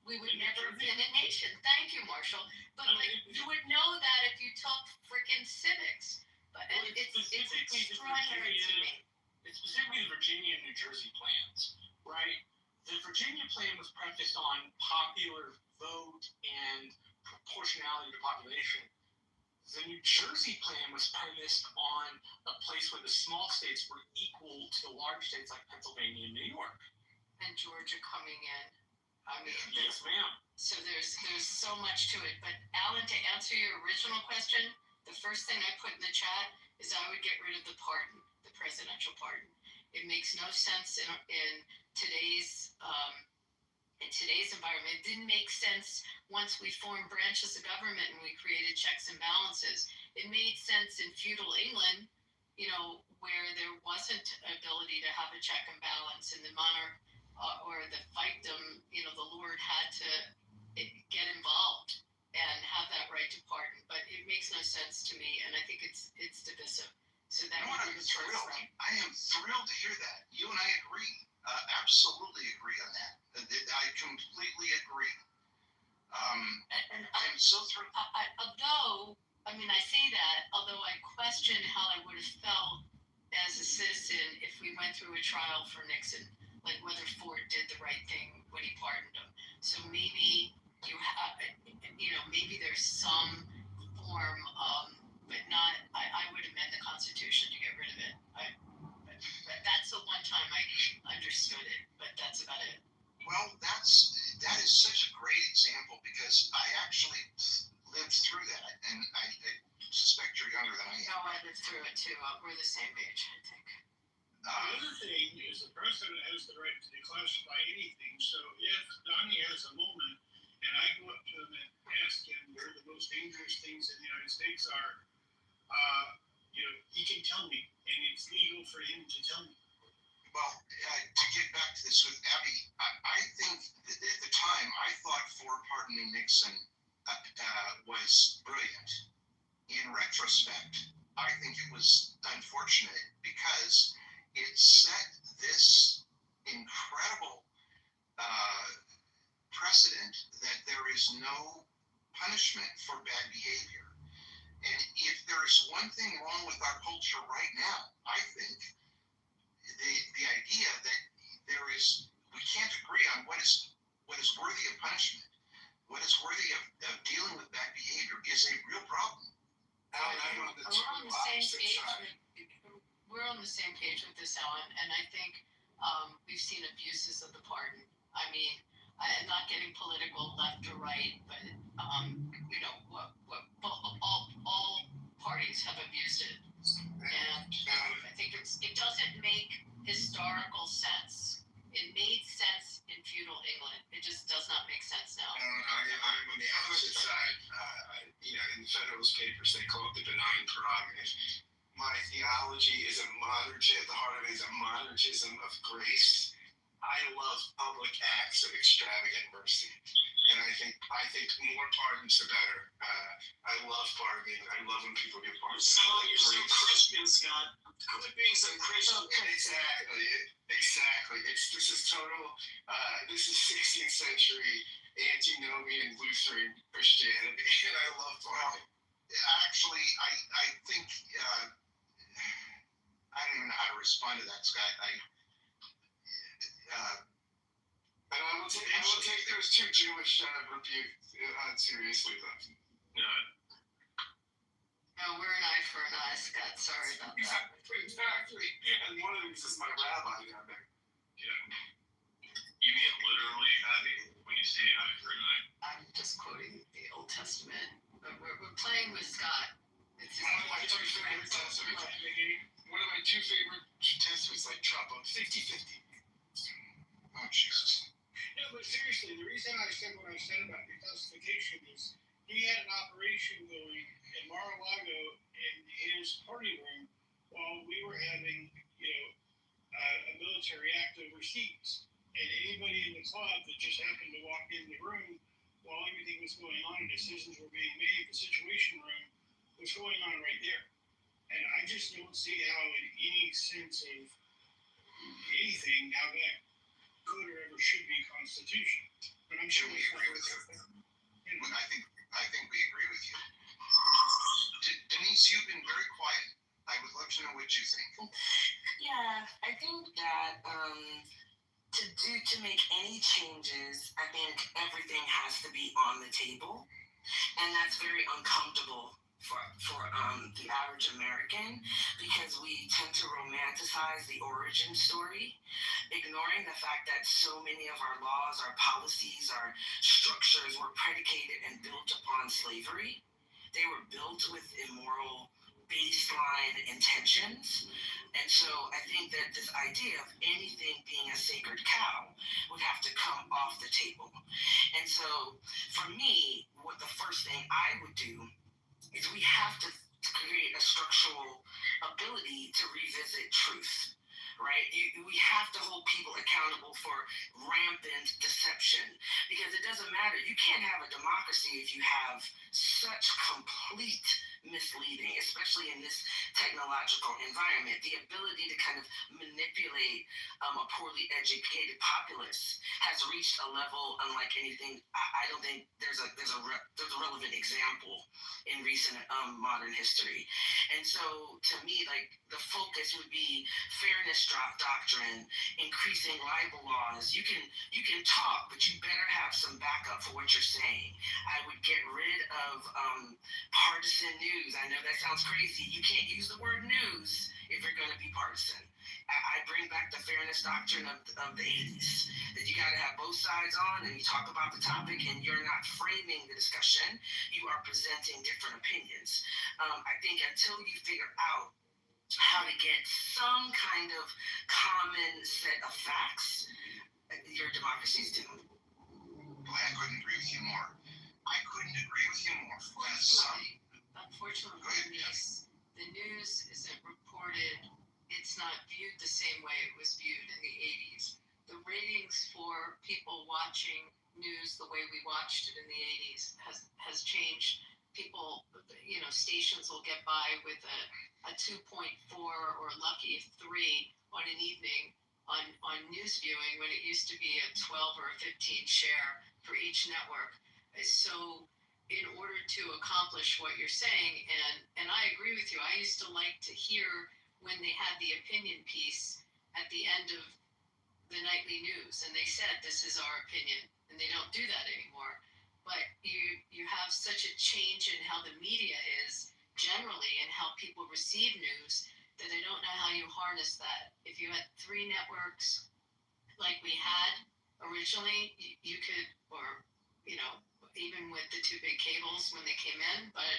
We would never have been a nation. Thank you, Marshall. But you would know that if you took freaking civics. But it's extraordinary to me. It's specifically the Virginia and New Jersey plans, right? The Virginia plan was prefaced on popular vote and proportionality to population. The New Jersey plan was premised on a place where the small states were equal to the large states like Pennsylvania and New York. And Georgia coming in. I mean, Yes, ma'am. So there's so much to it. But Alan, to answer your original question, the first thing I put in the chat is I would get rid of the pardon, the presidential pardon. It makes no sense in today's environment. It didn't make sense once we formed branches of government and we created checks and balances. It made sense in feudal England, where there wasn't ability to have a check and balance, and the monarch or the fiefdom, the Lord had to get involved and have that right to pardon. But it makes no sense to me, and I think it's divisive. So that would be the first thing. I am thrilled to hear that. You and I agree. Absolutely agree on that. I completely agree. I'm so thrilled. I say that, although I question how I would have felt as a citizen if we went through a trial for Nixon, like whether Ford did the right thing when he pardoned him. So maybe maybe there's some form, but not. I would amend the Constitution to get rid of it. But that's the one time I understood it. But that's about it. Well, that is such a great example because I actually lived through that, and I suspect you're younger than I am. No, I lived through it too. We're the same age, I think. The other thing is the president has the right to declassify anything. So if Donnie has a moment and I go up to him and ask him where the most dangerous things in the United States are, he can tell me, and it's legal for him to tell me. Well, to get back to this with Abby, I think that at the time I thought Ford pardoning Nixon was brilliant. In retrospect, I think it was unfortunate because it set this incredible precedent that there is no punishment for bad behavior. And if there's one thing wrong with our culture right now, I think the idea that we can't agree on what is worthy of punishment, what is worthy of dealing with bad behavior is a real problem. Alan, we're on the same page. We're on the same page with this, Alan, and I think we've seen abuses of the pardon. I mean, I'm not getting political left or right, but all parties have abused it, and I think it doesn't make historical sense. It made sense in feudal England. It just does not make sense now. I'm on the opposite side. In the Federalist Papers, they call it the benign prerogative. My theology is at the heart of it is a monergism of grace. I love public acts of extravagant mercy, and I think more pardons the better. I love pardoning. I love when people get pardoned. You're so Christian, Scott. Quit being so Christian. Exactly. This is total. This is 16th century antinomian Lutheran Christianity, and I love pardoning. Actually, I think I don't even know how to respond to that, Scott. And I will take those two Jewish rebukes seriously, though. No, we're an eye for an eye, Scott. Sorry about that. Exactly. And one of them is just my rabbi down there. Yeah. You mean literally, Abby, when you say eye for an eye? I'm just quoting the Old Testament. But we're playing with Scott. It's one of my two favorite testaments. One of my two favorite testaments, like Trump, 50-50. Oh, Jesus. No, but seriously, the reason I said what I said about declassification is he had an operation going in Mar-a-Lago in his party room while we were having, a military act overseas. And anybody in the club that just happened to walk in the room while everything was going on and decisions were being made, the situation room was going on right there. And I just don't see how in any sense of anything, how that could or ever should be constitutional. But I'm sure we agree with you. I think we agree with you. Denise, you've been very quiet. I would love to know what you think. Yeah, I think that to make any changes, I think everything has to be on the table, and that's very uncomfortable for the average American because we tend to romanticize the origin story, ignoring the fact that so many of our laws, our policies, our structures were predicated and built upon slavery. They were built with immoral baseline intentions. And so I think that this idea of anything being a sacred cow would have to come off the table. And so for me, what the first thing I would do is we have to create a structural ability to revisit truth. Right? We have to hold people accountable for rampant deception because it doesn't matter. You can't have a democracy if you have such complete misleading, especially in this technological environment. The ability to kind of manipulate a poorly educated populace has reached a level unlike anything. I don't think there's a relevant example in recent modern history. And so to me, like the focus would be fairness doctrine, increasing libel laws. You can talk, but you better have some backup for what you're saying. I would get rid of partisan news. I know that sounds crazy. You can't use the word news if you're going to be partisan. I bring back the fairness doctrine of the 80s, that you got to have both sides on and you talk about the topic and you're not framing the discussion, you are presenting different opinions. I think until you figure out how to get some kind of common set of facts, your democracy is doomed. Boy, I couldn't agree with you more. Unfortunately, the news isn't reported. It's not viewed the same way it was viewed in the 80s. The ratings for people watching news the way we watched it in the 80s has changed. People, stations will get by with a 2.4 or lucky 3 on an evening on news viewing when it used to be a 12 or a 15 share for each network. So in order to accomplish what you're saying. And I agree with you. I used to like to hear when they had the opinion piece at the end of the nightly news, and they said, this is our opinion, and they don't do that anymore. But you have such a change in how the media is generally and how people receive news that I don't know how you harness that. If you had 3 networks like we had originally, you could, or, even with the 2 big cables when they came in, but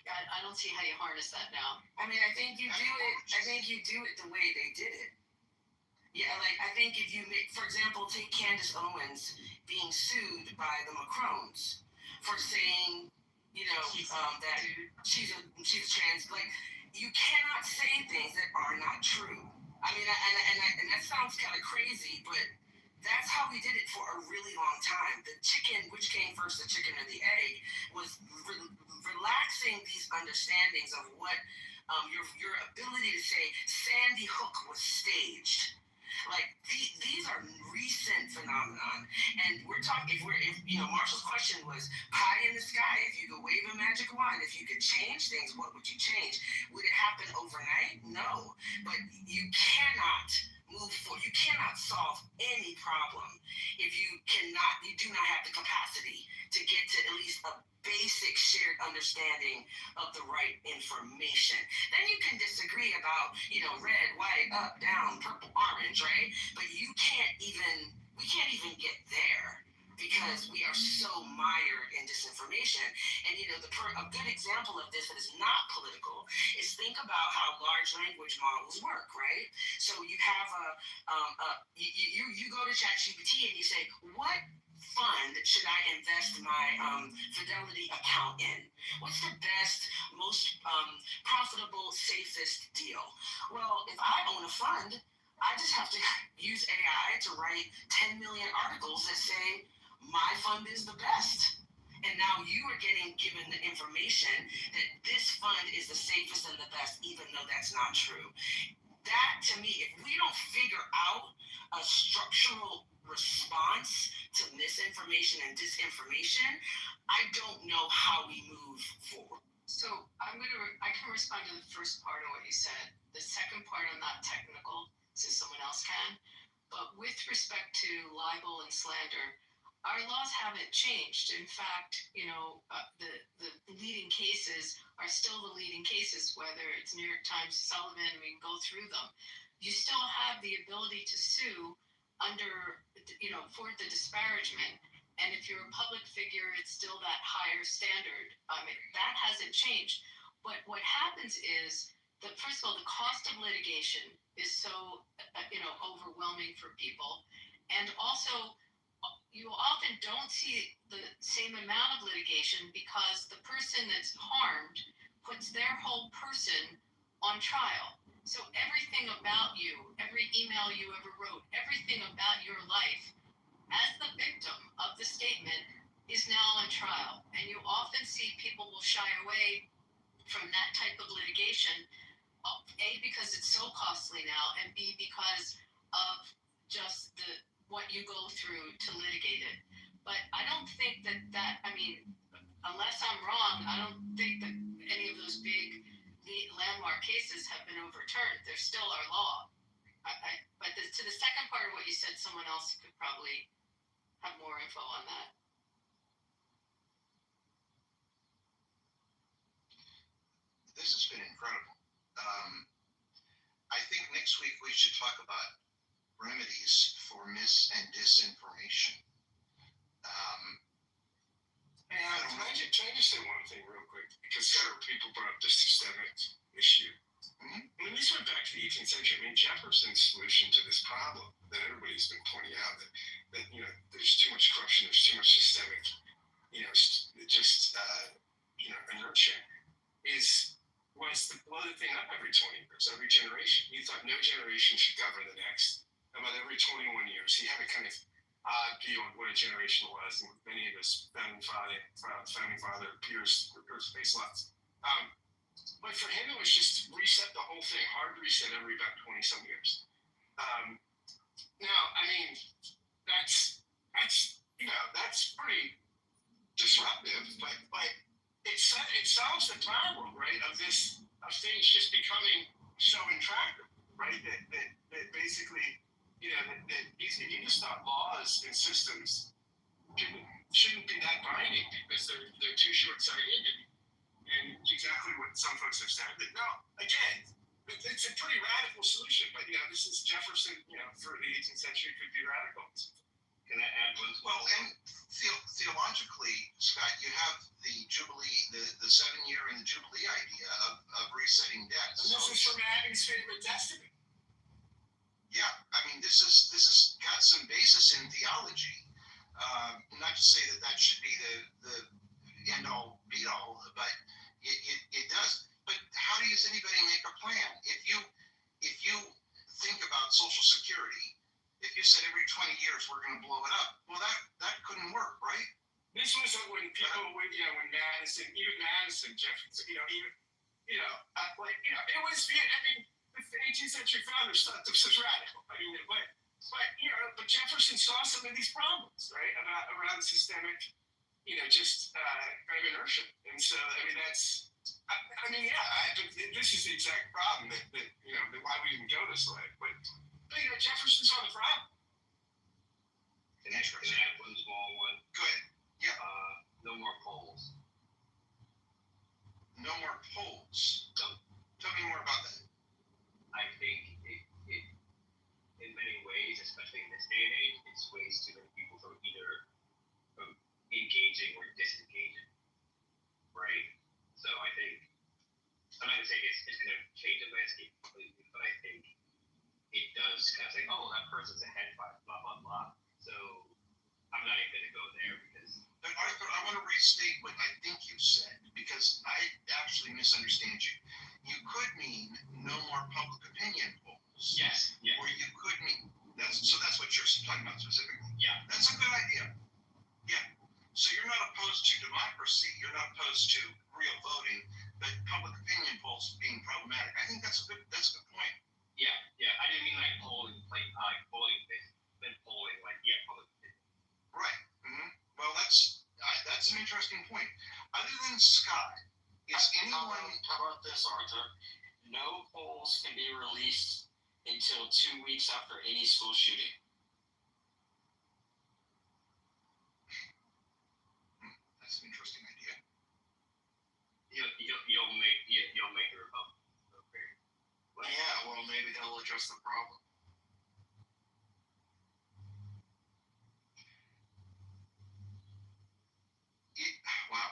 I don't see how you harness that now. I mean, I think you do it the way they did it. Yeah, like I think if you make, for example, take Candace Owens being sued by the Macrons for saying, that she's a trans. Like, you cannot say things that are not true. I mean, and that sounds kind of crazy, but that's how we did it for a really long time. The chicken, which came first, the chicken or the egg, was relaxing these understandings of what your ability to say Sandy Hook was staged. Like these are recent phenomenon, and we're talking. If Marshall's question was pie in the sky. If you could wave a magic wand, if you could change things, what would you change? Would it happen overnight? No, but you cannot move forward. You cannot solve any problem if you do not have the capacity to get to at least a basic shared understanding of the right information. Then you can disagree about, red, white, up, down, purple, orange, right? But we can't even get there because we are so mired in disinformation. And, a good example of this that is not political is think about how large language models work, right? So you have you go to ChatGPT and you say, what fund should I invest my Fidelity account in? What's the best, most profitable, safest deal? Well, if I own a fund, I just have to use AI to write 10 million articles that say my fund is the best. And now you are given the information that this fund is the safest and the best, even though that's not true. That, to me, if we don't figure out a structural response to misinformation and disinformation, I don't know how we move forward. So I can respond to the first part of what you said. The second part, I'm not technical, so someone else can. But with respect to libel and slander, our laws haven't changed. In fact, the leading cases are still the leading cases, whether it's New York Times, Sullivan, we can go through them. You still have the ability to sue under, for the disparagement. And if you're a public figure, it's still that higher standard. That hasn't changed. But what happens is that, first of all, the cost of litigation is so, overwhelming for people. And also, you often don't see the same amount of litigation because the person that's harmed puts their whole person on trial. So everything about you, every email you ever wrote, everything about your life as the victim of the statement is now on trial. And you often see people will shy away from that type of litigation, A, because it's so costly now, and B, because of just what you go through to litigate it. But I don't think that unless I'm wrong, I don't think that any of those big landmark cases have been overturned. They're still our law. But to the second part of what you said, someone else could probably have more info on that. This has been incredible. I think next week we should talk about remedies for mis and disinformation. Can I just say one thing real quick? Because several people brought up the systemic issue. Mm-hmm. When this went back to the 18th century, Jefferson's solution to this problem that everybody's been pointing out, that there's too much corruption, there's too much systemic, inertia, was to blow the thing up every 20 years, every generation. He thought no generation should govern the next. About every 21 years, he had a kind of odd view on what a generation was, and with many of his founding father peers face lots. But for him, it was just reset the whole thing, hard reset every about 20-some years. Now, that's pretty disruptive, but it solves the problem, right, of things just becoming so intractable, right? That basically, that if you just thought laws and systems shouldn't be that binding because they're too short-sighted and exactly what some folks have said. But no, again, it's a pretty radical solution. But this is Jefferson. For the 18th century, could be radical. Can I add one? Well, and theologically, Scott, you have the Jubilee, the 7-year and the Jubilee idea of resetting debt. And this is from Abby's favorite testament. Yeah, I mean, this has got some basis in theology. Not to say that should be the end all be all, but it does. But how does anybody make a plan? If you think about Social Security, if you said every 20 years we're going to blow it up, well, that couldn't work, right? This was when people would, when Madison, Jefferson, it was. I mean, the 18th century founders thought this was radical. I mean, but Jefferson saw some of these problems, right, around systemic, just kind of inertia, and so I mean that's. This is the exact problem that why we didn't go this way. But Jefferson saw the problem. Can I add one small one? Go ahead. Yeah. No more polls. No more polls. Tell me more about that. I think it in many ways, especially in this day and age, it sways too many people from engaging or disengaging. Right? So I think, I'm not going to say it's going to change the landscape completely, but I think it does kind of say, oh, that person's ahead by blah, blah, blah. So I'm not even going to go there because. But Arthur, I want to restate what I think you said because I actually misunderstand you. You could mean no more public opinion polls. Yes. Or you could mean, that's what you're talking about specifically. Yeah. That's a good idea. Yeah. So you're not opposed to democracy. You're not opposed to real voting, but public opinion polls being problematic. I think that's a good point. Yeah. I didn't mean like polling, voting based, then polling public opinion. Right. Mm-hmm. Well, that's an interesting point. Other than Scott, is anyone? How about this, Arthur? No polls can be released until 2 weeks after any school shooting. That's an interesting idea. You'll make the Republicans okay. Yeah, well, maybe they'll address the problem. Wow.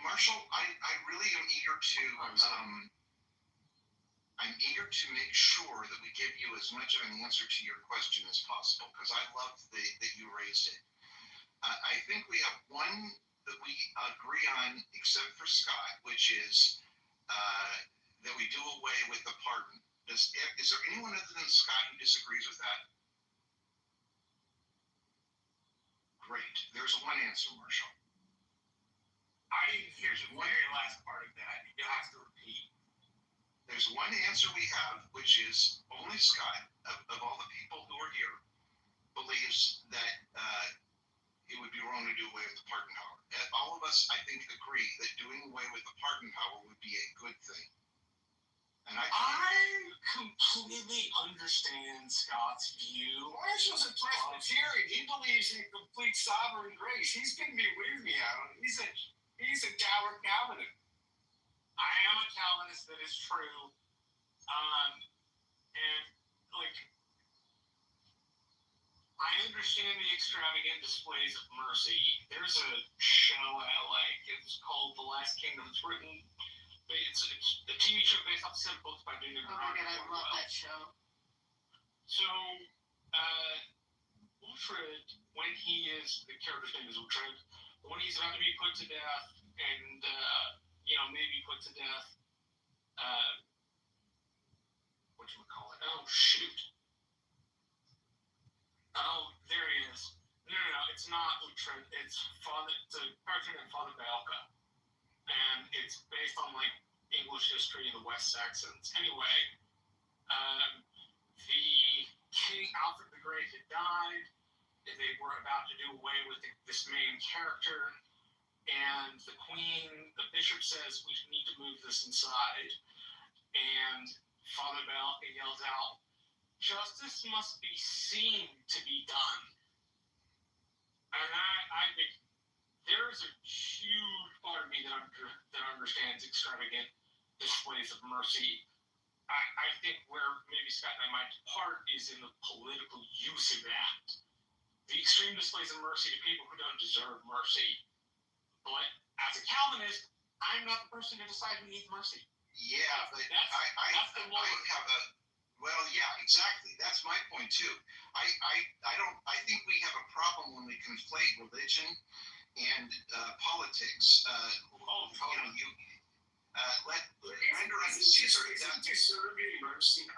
Marshall, I really am eager to I'm eager to make sure that we give you as much of an answer to your question as possible because I love that you raised it. I think we have one that we agree on, except for Scott, which is that we do away with the pardon. Is there anyone other than Scott who disagrees with that? Great. There's one answer, Marshall. Here's the very last part of that. You'll have to repeat. There's one answer we have, which is only Scott, of all the people who are here, believes that it would be wrong to do away with the pardon power. All of us, I think, agree that doing away with the pardon power would be a good thing. And I completely understand Scott's view. Marshall's a Presbyterian. He believes in complete sovereign grace. He's going to be with me on it. He's a dour Calvinist. I am a Calvinist, that is true. I understand the extravagant displays of mercy. There's a show I like. It's called The Last Kingdom. It's written. It's a TV show based off 7 books by David Bernard. Oh my god, I love that show. So, Uhtred, when he is, the character's name is Uhtred, when he's about to be put to death, and, maybe put to death, whatchamacallit? Oh, shoot. Oh, there he is. No, it's not Uhtred. It's a character named Father Balka. And it's based on, English history of the West Saxons. Anyway, the King Alfred the Great had died, they were about to do away with this main character, and the queen, the bishop says, we need to move this inside, and Father Bell yells out, justice must be seen to be done. And I think there is a huge part of me that understands extravagant displays of mercy. I think where maybe Scott and I might depart is in the political use of that. The extreme displays of mercy to people who don't deserve mercy. But as a Calvinist, I'm not the person to decide who needs mercy. Yeah, but that's the I have a, well, yeah, exactly. That's my point too. I think we have a problem when we conflate religion and politics. Render unto Caesar that. Deserving mercy,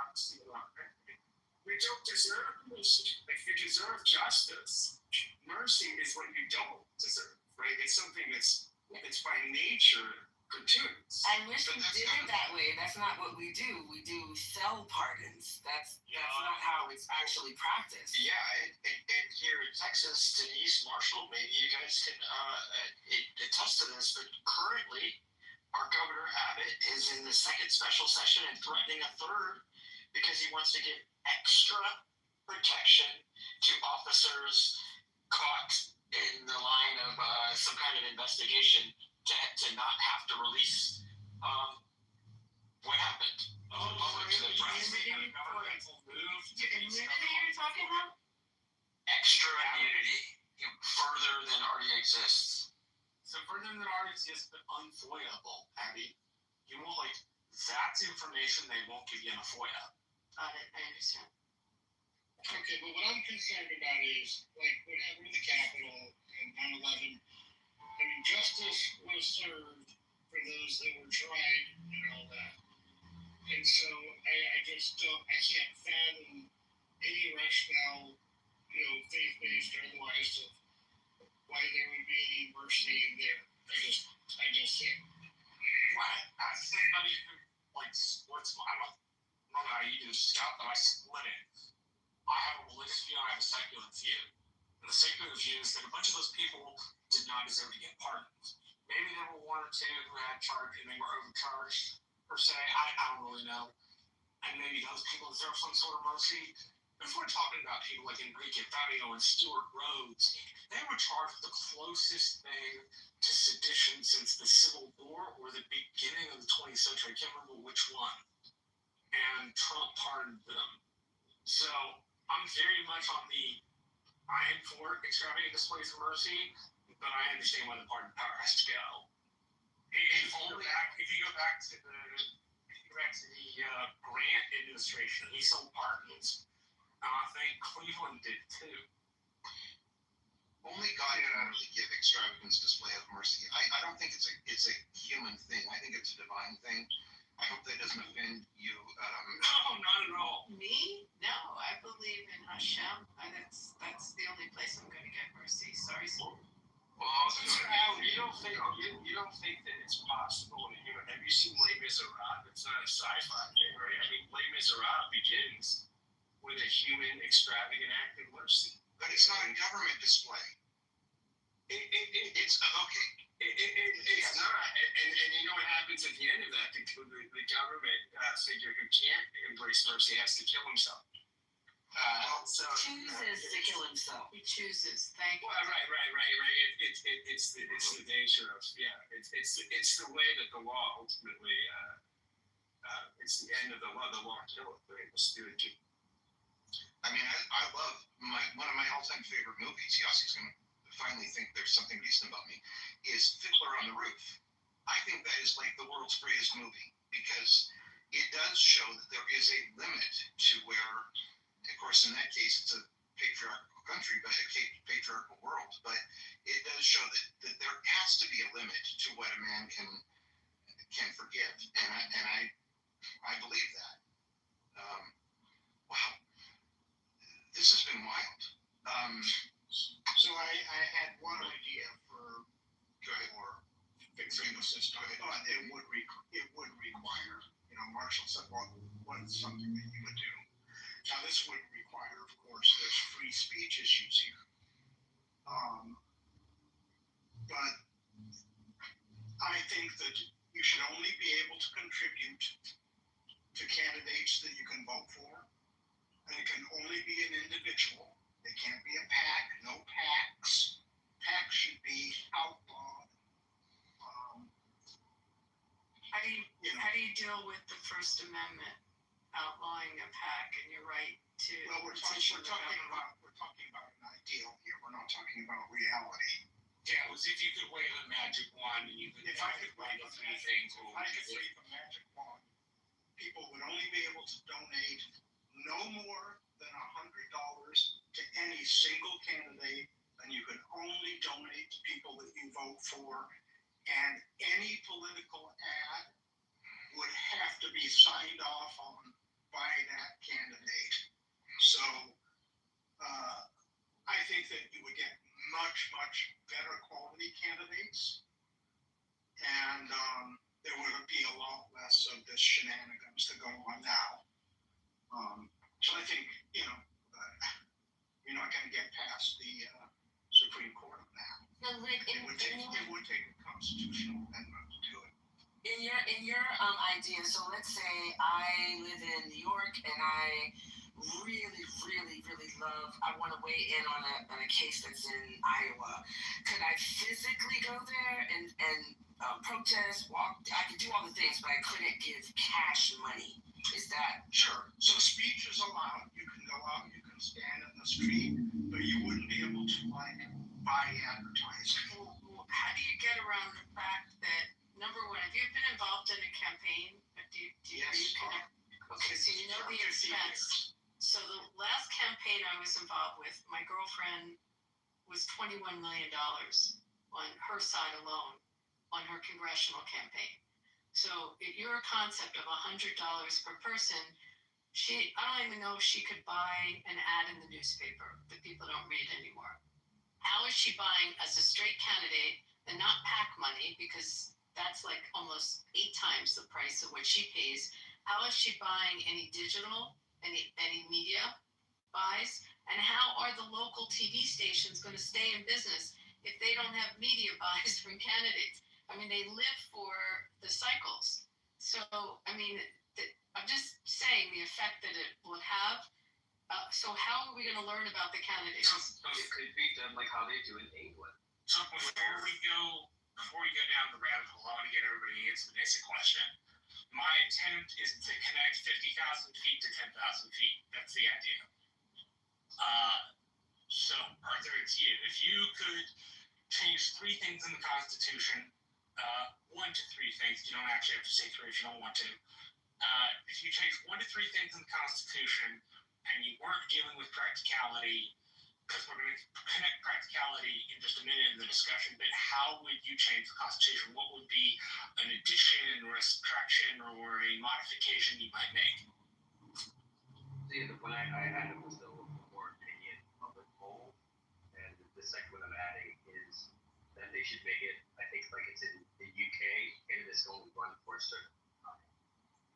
we don't deserve mercy. Like, you deserve justice. Mercy is what you don't deserve, right? It's something it's by nature gratuitous. I wish we did it that way. That's not what we do. We do cell pardons. That's not how it's actually practiced. Yeah, and here in Texas, Denise Marshall, maybe you guys can attest to this, but currently our Governor Abbott is in the second special session and threatening a third because he wants to give extra protection to officers caught in the line of some kind of investigation to not have to release what happened to the press. Immunity you're talking about? Extra immunity further than already exists. So further than already exists, but unfoilable, Abby. You won't that's information they won't give you in a FOIA. Got it, I understand. Okay, but what I'm concerned about is, like, what happened at the Capitol in 9/11, I mean, justice was served for those that were tried and all that. And so I just don't, I can't fathom any rationale, faith-based or otherwise, of why there would be any mercy in there. I just can't. Why? As somebody who, splits, I don't know how you do, Scott, but I split it. I have a religious view, I have a secular view. And the secular view is that a bunch of those people did not deserve to get pardons. Maybe there were one or two who had charged and they were overcharged, per se. I don't really know. And maybe those people deserve some sort of mercy. If we're talking about people like Enrique Fabio and Stuart Rhodes, they were charged with the closest thing to sedition since the Civil War or the beginning of the 20th century. I can't remember which one. And Trump pardoned them. So I'm very much on I am for extravagant displays of mercy, but I understand why the pardon power has to go. If you go back to the Grant administration, he sold pardons. I think Cleveland did too. Only God can really give extravagance display of mercy. I don't think it's a human thing. I think it's a divine thing. I hope that doesn't offend you. No, not at all. Me? No, I believe in Hashem. That's the only place I'm going to get mercy. Sorry. Well, you don't think that it's possible? Have you seen Les Miserables? It's not a sci-fi thing, right? I mean, Les Miserables begins with a human extravagant act of mercy. But it's not a government display. It's okay. It's not, and you know what happens at the end of that? The government figure who can't embrace mercy has to kill himself. Chooses to kill himself. He chooses. Thank you. Well, right. It's the nature of it's the way that the law ultimately it's the end of the law. The law killeth, right? Let's do it. I mean, I love one of my all-time favorite movies. Yossi's going to finally think there's something decent about me. Is Fiddler on the Roof. I think that is like the world's greatest movie because it does show that there is a limit to where, of course, in that case, it's a patriarchal country, but a patriarchal world. But it does show that there has to be a limit to what a man can forgive, and I believe that. Wow, this has been wild. So I had one idea for fixing the system. I thought it would require, Marshall said, well, what's something that you would do? Now, this would require, of course, there's free speech issues here. But I think that you should only be able to contribute to candidates that you can vote for. And it can only be an individual. It can't be a PAC, no PACs. PACs should be outlawed. How do you deal with the First Amendment outlawing a PAC and your right to Well, we're talking about an ideal here. We're not talking about reality. Yeah, it was if you could wave a magic wand and you could. If I could wave a magic wand, people would only be able to donate no more than $100 to any single candidate, and you could only donate to people that you vote for. And any political ad would have to be signed off on by that candidate. So I think that you would get much, much better quality candidates, and there would be a lot less of this shenanigans that go on now. So I think, you're not going to get past the Supreme Court on that. No, like It would take a constitutional amendment to do it. In your idea, so let's say I live in New York and I really, really, really I want to weigh in on a case that's in Iowa. Could I physically go there and protest, walk? I could do all the things, but I couldn't give cash money. Is that sure? So speech is allowed. You can go out, you can stand in the street, but you wouldn't be able to buy advertising. How do you get around the fact that, number one, have you been involved in a campaign? Yes. Okay, so you know the expense. So the last campaign I was involved with, my girlfriend was $21 million on her side alone on her congressional campaign. So your concept of $100 per person, I don't even know if she could buy an ad in the newspaper that people don't read anymore. How is she buying as a straight candidate and not PAC money, because that's like almost 8 times the price of what she pays? How is she buying any digital, any media buys? And how are the local TV stations going to stay in business if they don't have media buys from candidates? I mean, they live for the cycles. So, I mean, I'm just saying the effect that it would have. So how are we going to learn about the candidates? So it could be done like how they do in England. So before we go down the rabbit hole, I want to get everybody to answer the basic question. My attempt is to connect 50,000 feet to 10,000 feet. That's the idea. So, Arthur, it's you. If you could change 3 things in the Constitution, 1 to 3 things, you don't actually have to say 3 if you don't want to. If you change 1 to 3 things in the Constitution and you weren't dealing with practicality, because we're going to connect practicality in just a minute in the discussion, but how would you change the Constitution? What would be an addition or a subtraction or a modification you might make? See, the one I had was the more opinion public poll, and the second one I'm adding is that they should make it, I think like it's in the UK, candidates can only run for a certain time,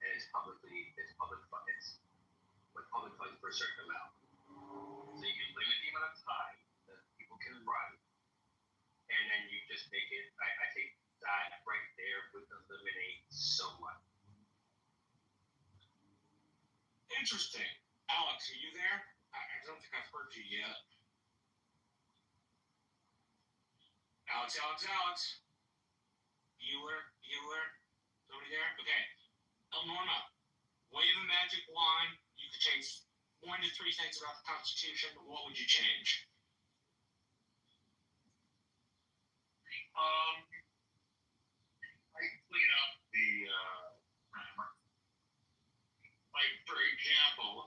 and it's public funds, like public funds for a certain amount. So you limit the amount of time that people can run, and then you just make it, I think that right there would eliminate so much. Interesting. Alex, are you there? I don't think I've heard you yet. Alex. Bueller. Nobody there? Okay. Norma, wave a magic wand. You could change 1 to 3 things about the Constitution. What would you change? I clean up the grammar. Like, for example,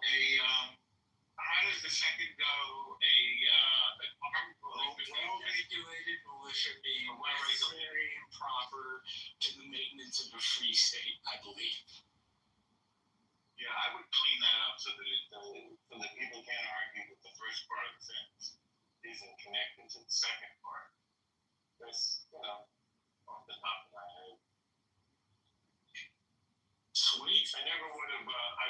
how does the second go? Well-regulated militia being necessary and proper to the maintenance of a free state, I believe. Yeah, I would clean that up so that people can't argue with the first part of the sentence isn't connected to the second part. That's off the top of my head. Sweet. I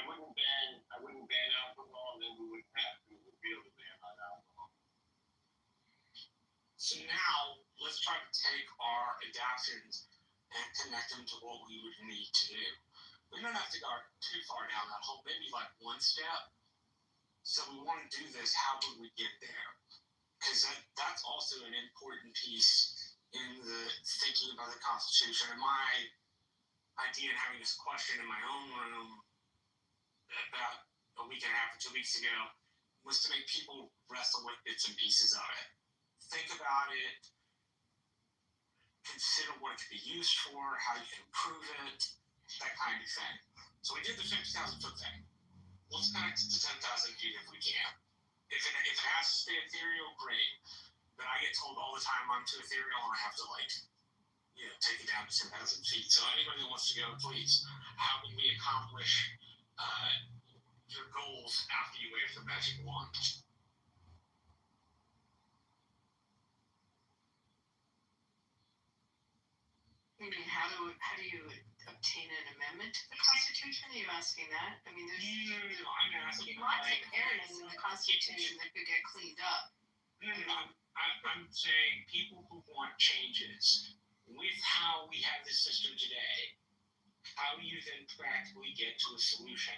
wouldn't ban alcohol, and then we wouldn't be able to ban alcohol. So now let's try to take our adaptions and connect them to what we would need to do. We don't have to go too far down that hole, maybe like one step. So we want to do this, how would we get there? Because that's also an important piece in the thinking about the Constitution. And my idea in having this question in my own room about a week and a half or 2 weeks ago was to make people wrestle with bits and pieces of it. Think about it, consider what it could be used for, how you can improve it, that kind of thing. So we did the 50,000 foot thing. Let's connect it to 10,000 feet if we can. If it has to stay ethereal, great. But I get told all the time I'm too ethereal and I have to take it down to 10,000 feet. So anybody that wants to go, please, how can we accomplish your goals after you wave the magic wand? You mean how do you obtain an amendment to the Constitution? Are you asking that? I mean, there's I'm asking lots of areas in the Constitution that could get cleaned up. I'm saying people who want changes with how we have this system today, how do you then practically get to a solution?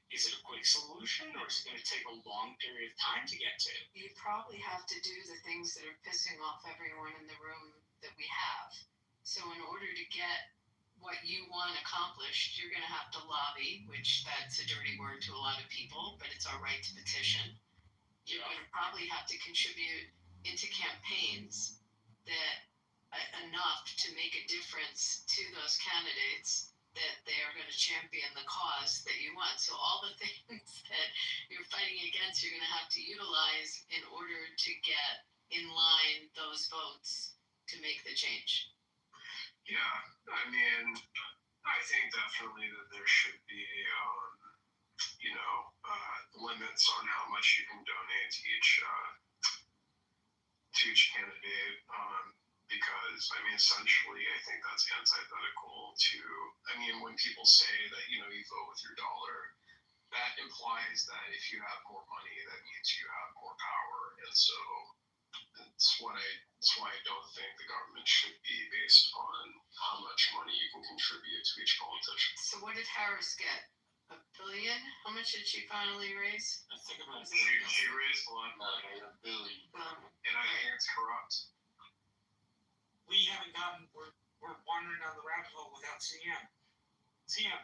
Is it a quick solution or is it going to take a long period of time to get to? You probably have to do the things that are pissing off everyone in the room that we have. So in order to get what you want accomplished, you're going to have to lobby, which that's a dirty word to a lot of people, but it's our right to petition. You're going to probably have to contribute into campaigns that enough to make a difference to those candidates that they are going to champion the cause that you want. So all the things that you're fighting against, you're going to have to utilize in order to get in line those votes to make the change. Yeah, I mean, I think definitely that there should be, limits on how much you can donate to each candidate. Because, I mean, essentially, I think that's antithetical to, when people say that, you vote with your dollar, that implies that if you have more money, that means you have more power. And so that's why I don't think the government should be based on how much money you can contribute to each politician. So what did Harris get? $1 billion? How much did she finally raise? I think about it. She raised a lot more than $1 billion. And I think it's corrupt. We haven't we're wandering down the rabbit hole without CM. CM,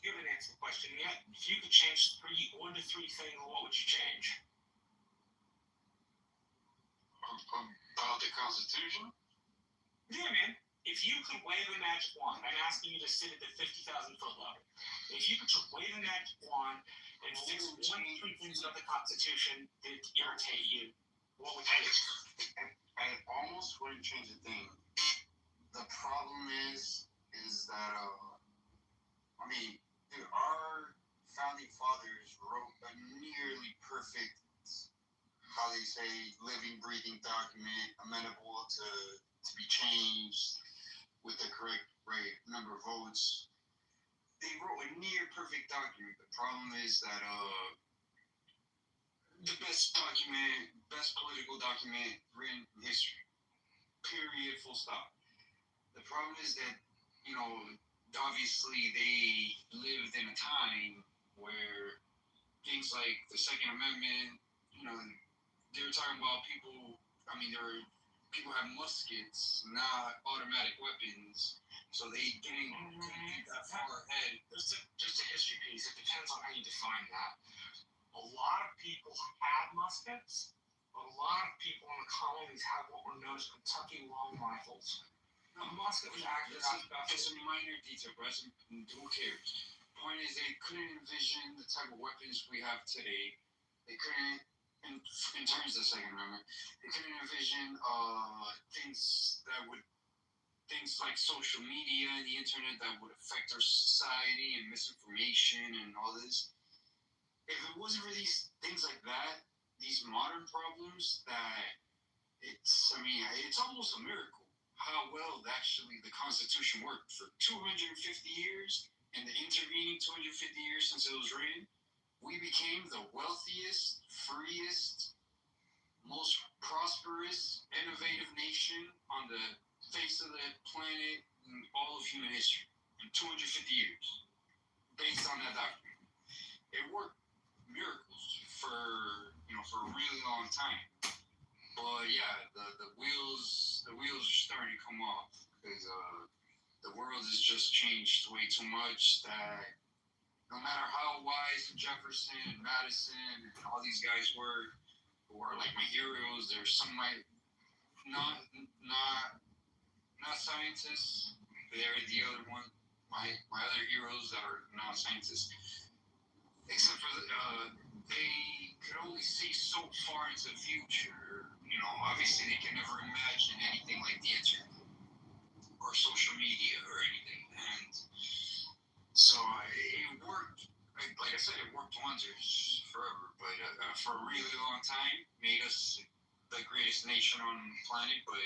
you haven't answered the question yet. If you could change 1 to 3 things, what would you change? About the Constitution? Yeah, man. If you could wave a magic wand, I'm asking you to sit at the 50,000 foot level. If you could just wave a magic wand and fix 1 to 3 things about the Constitution that irritate you, what would you do? I almost wouldn't change a thing. The problem is that our founding fathers wrote a nearly perfect, how they say, living, breathing document, amenable to be changed with the correct number of votes. They wrote a near perfect document. The problem is that the best political document written in history. Period, full stop. The problem is that, obviously they lived in a time where things like the Second Amendment, they were talking about people have muskets, not automatic weapons, so they couldn't get that far ahead. Just a history piece. It depends on how you define that. A lot of people had muskets. A lot of people in the colonies had what were known as Kentucky long rifles. A musket was accurate. It's a minor detail, but who cares? Point is, they couldn't envision the type of weapons we have today. They couldn't, in terms of the Second Amendment, they couldn't envision things like social media and the internet that would affect our society and misinformation and all this. If it wasn't for these things like that, these modern problems, it's almost a miracle how well actually the Constitution worked for 250 years, and the intervening 250 years since it was written, we became the wealthiest, freest, most prosperous, innovative nation on the face of the planet in all of human history in 250 years, based on that document. It worked miracles for a really long time. But yeah, the wheels are starting to come off because the world has just changed way too much that no matter how wise Jefferson and Madison and all these guys were, who are like my heroes, there's some not scientists. They're the other one, my other heroes that are not scientists. Except for they could only see so far into the future. Obviously they can never imagine anything like the internet or social media or anything. And so it worked. Like I said, it worked wonders forever. But for a really long time, made us the greatest nation on the planet. But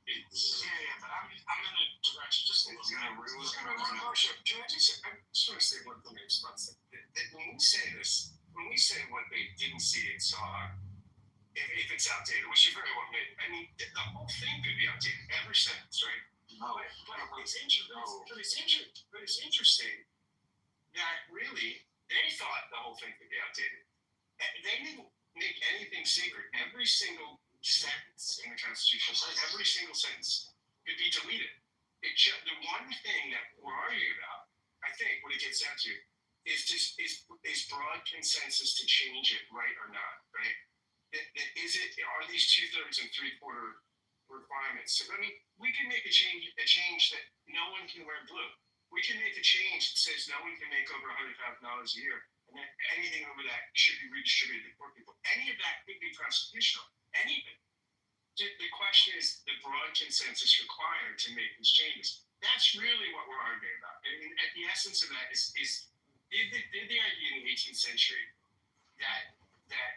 it's but I'm gonna direct you just a little bit. It was gonna run out. Can I just want to say one thing in response to that? When we say what they didn't see and saw, if it's outdated, which you very well may, I mean, the whole thing could be outdated, every sentence, right? No. But it's interesting that really they thought the whole thing could be outdated. They didn't make anything secret. Every single sentence in the Constitution, every single sentence could be deleted. The one thing that we're arguing about, I think, what it gets down to, is broad consensus to change it, right or not, right? Are these 2/3 and 3/4 requirements? So, I mean, we can make a change that no one can wear blue. We can make a change that says no one can make over $100,000 a year, and that anything over that should be redistributed to poor people. Any of that could be constitutional. Anything. The question is the broad consensus required to make these changes. That's really what we're arguing about. I mean, at the essence of that is did the idea in the 18th century that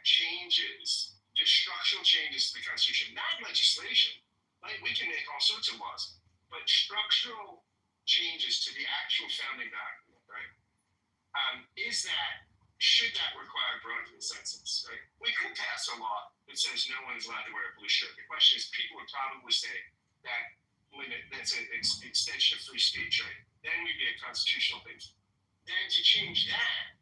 changes, the structural changes to the Constitution, not legislation, like we can make all sorts of laws, but structural changes to the actual founding document, right? Should that require broad consensus, right? We could pass a law that says no one is allowed to wear a blue shirt. The question is, people would probably say that that's an extension of free speech, right? Then we'd be a constitutional thing. Then to change that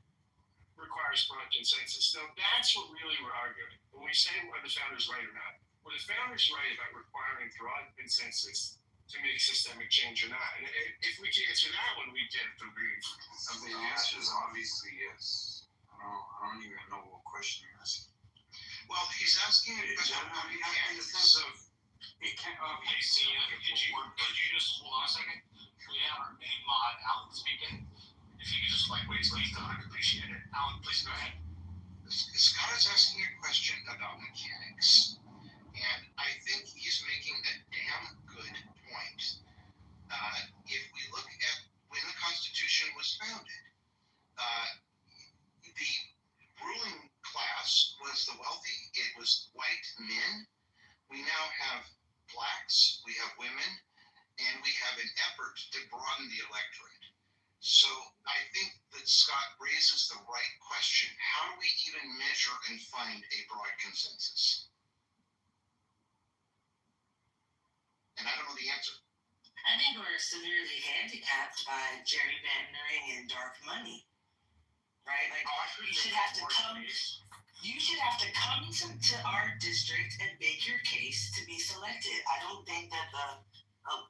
requires broad consensus. So that's what really we're arguing. When we say are the founders right or not, were the founders right about requiring broad consensus to make systemic change or not? And if we can answer that one, we get the brief. The answer is obviously yes. I don't even know what question you're asking. Well, he's asking a question about in the sense of it can't Hey, Sia, could you just hold on a second? We have our main mod, Alan, speaking. If you could just wait till he's done, I'd appreciate it. Alan, please go ahead. Scott is asking a question about mechanics, and I think he's making a damn good point. If we look at when the Constitution was founded, the ruling class was the wealthy. It was white men. We now have blacks, we have women, and we have an effort to broaden the electorate. So I think that Scott raises the right question. How do we even measure and find a broad consensus? And I don't know the answer. I think we're severely handicapped by gerrymandering and dark money. Right? Like, you should have to come to our district and make your case to be selected. I don't think that the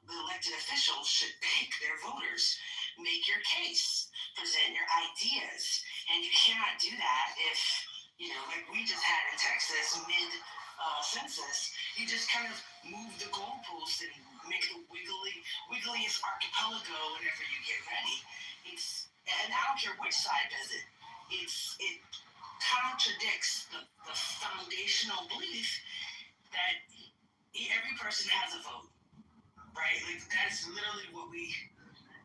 elected officials should pick their voters. Make your case, present your ideas, and you cannot do that if, like we just had in Texas mid-census, you just kind of move the goalpost and make it the wiggliest archipelago whenever you get ready. And I don't care which side does it. It contradicts the foundational belief that every person has a vote, right? Like that's literally what we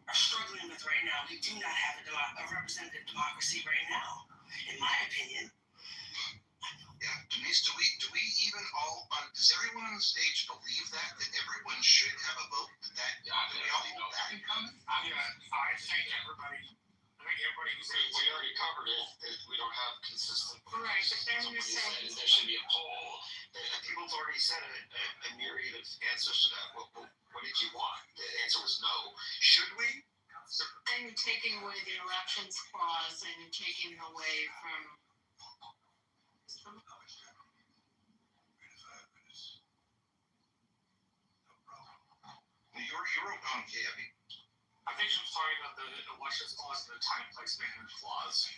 are struggling with right now. We do not have a representative democracy right now, in my opinion. Yeah, Denise, do we even all does everyone on the stage believe that everyone should have a vote? Do we all hold that in common? I thank everybody. I think everybody who's We already covered it. We don't have consistent. Right, but then you're Somebody saying. said there should be a poll. People have already said a myriad of answers to that. What did you want? The answer was no. Should we? Then you're taking away the elections clause and you're taking away from. You're okay, Abby. I think she was talking about the elections clause and the time, place, manner clause.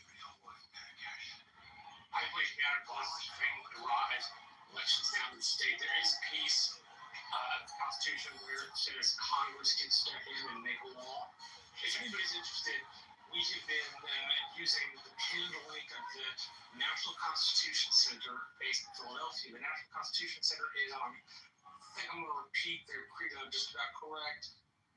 Time, place, manner clause is the thing that arrives elections down in the state. There is a piece of the Constitution where it says Congress can step in and make a law. If anybody's interested, we have been using the pinned link of the National Constitution Center based in Philadelphia. The National Constitution Center is I think I'm going to repeat their credo just about correct.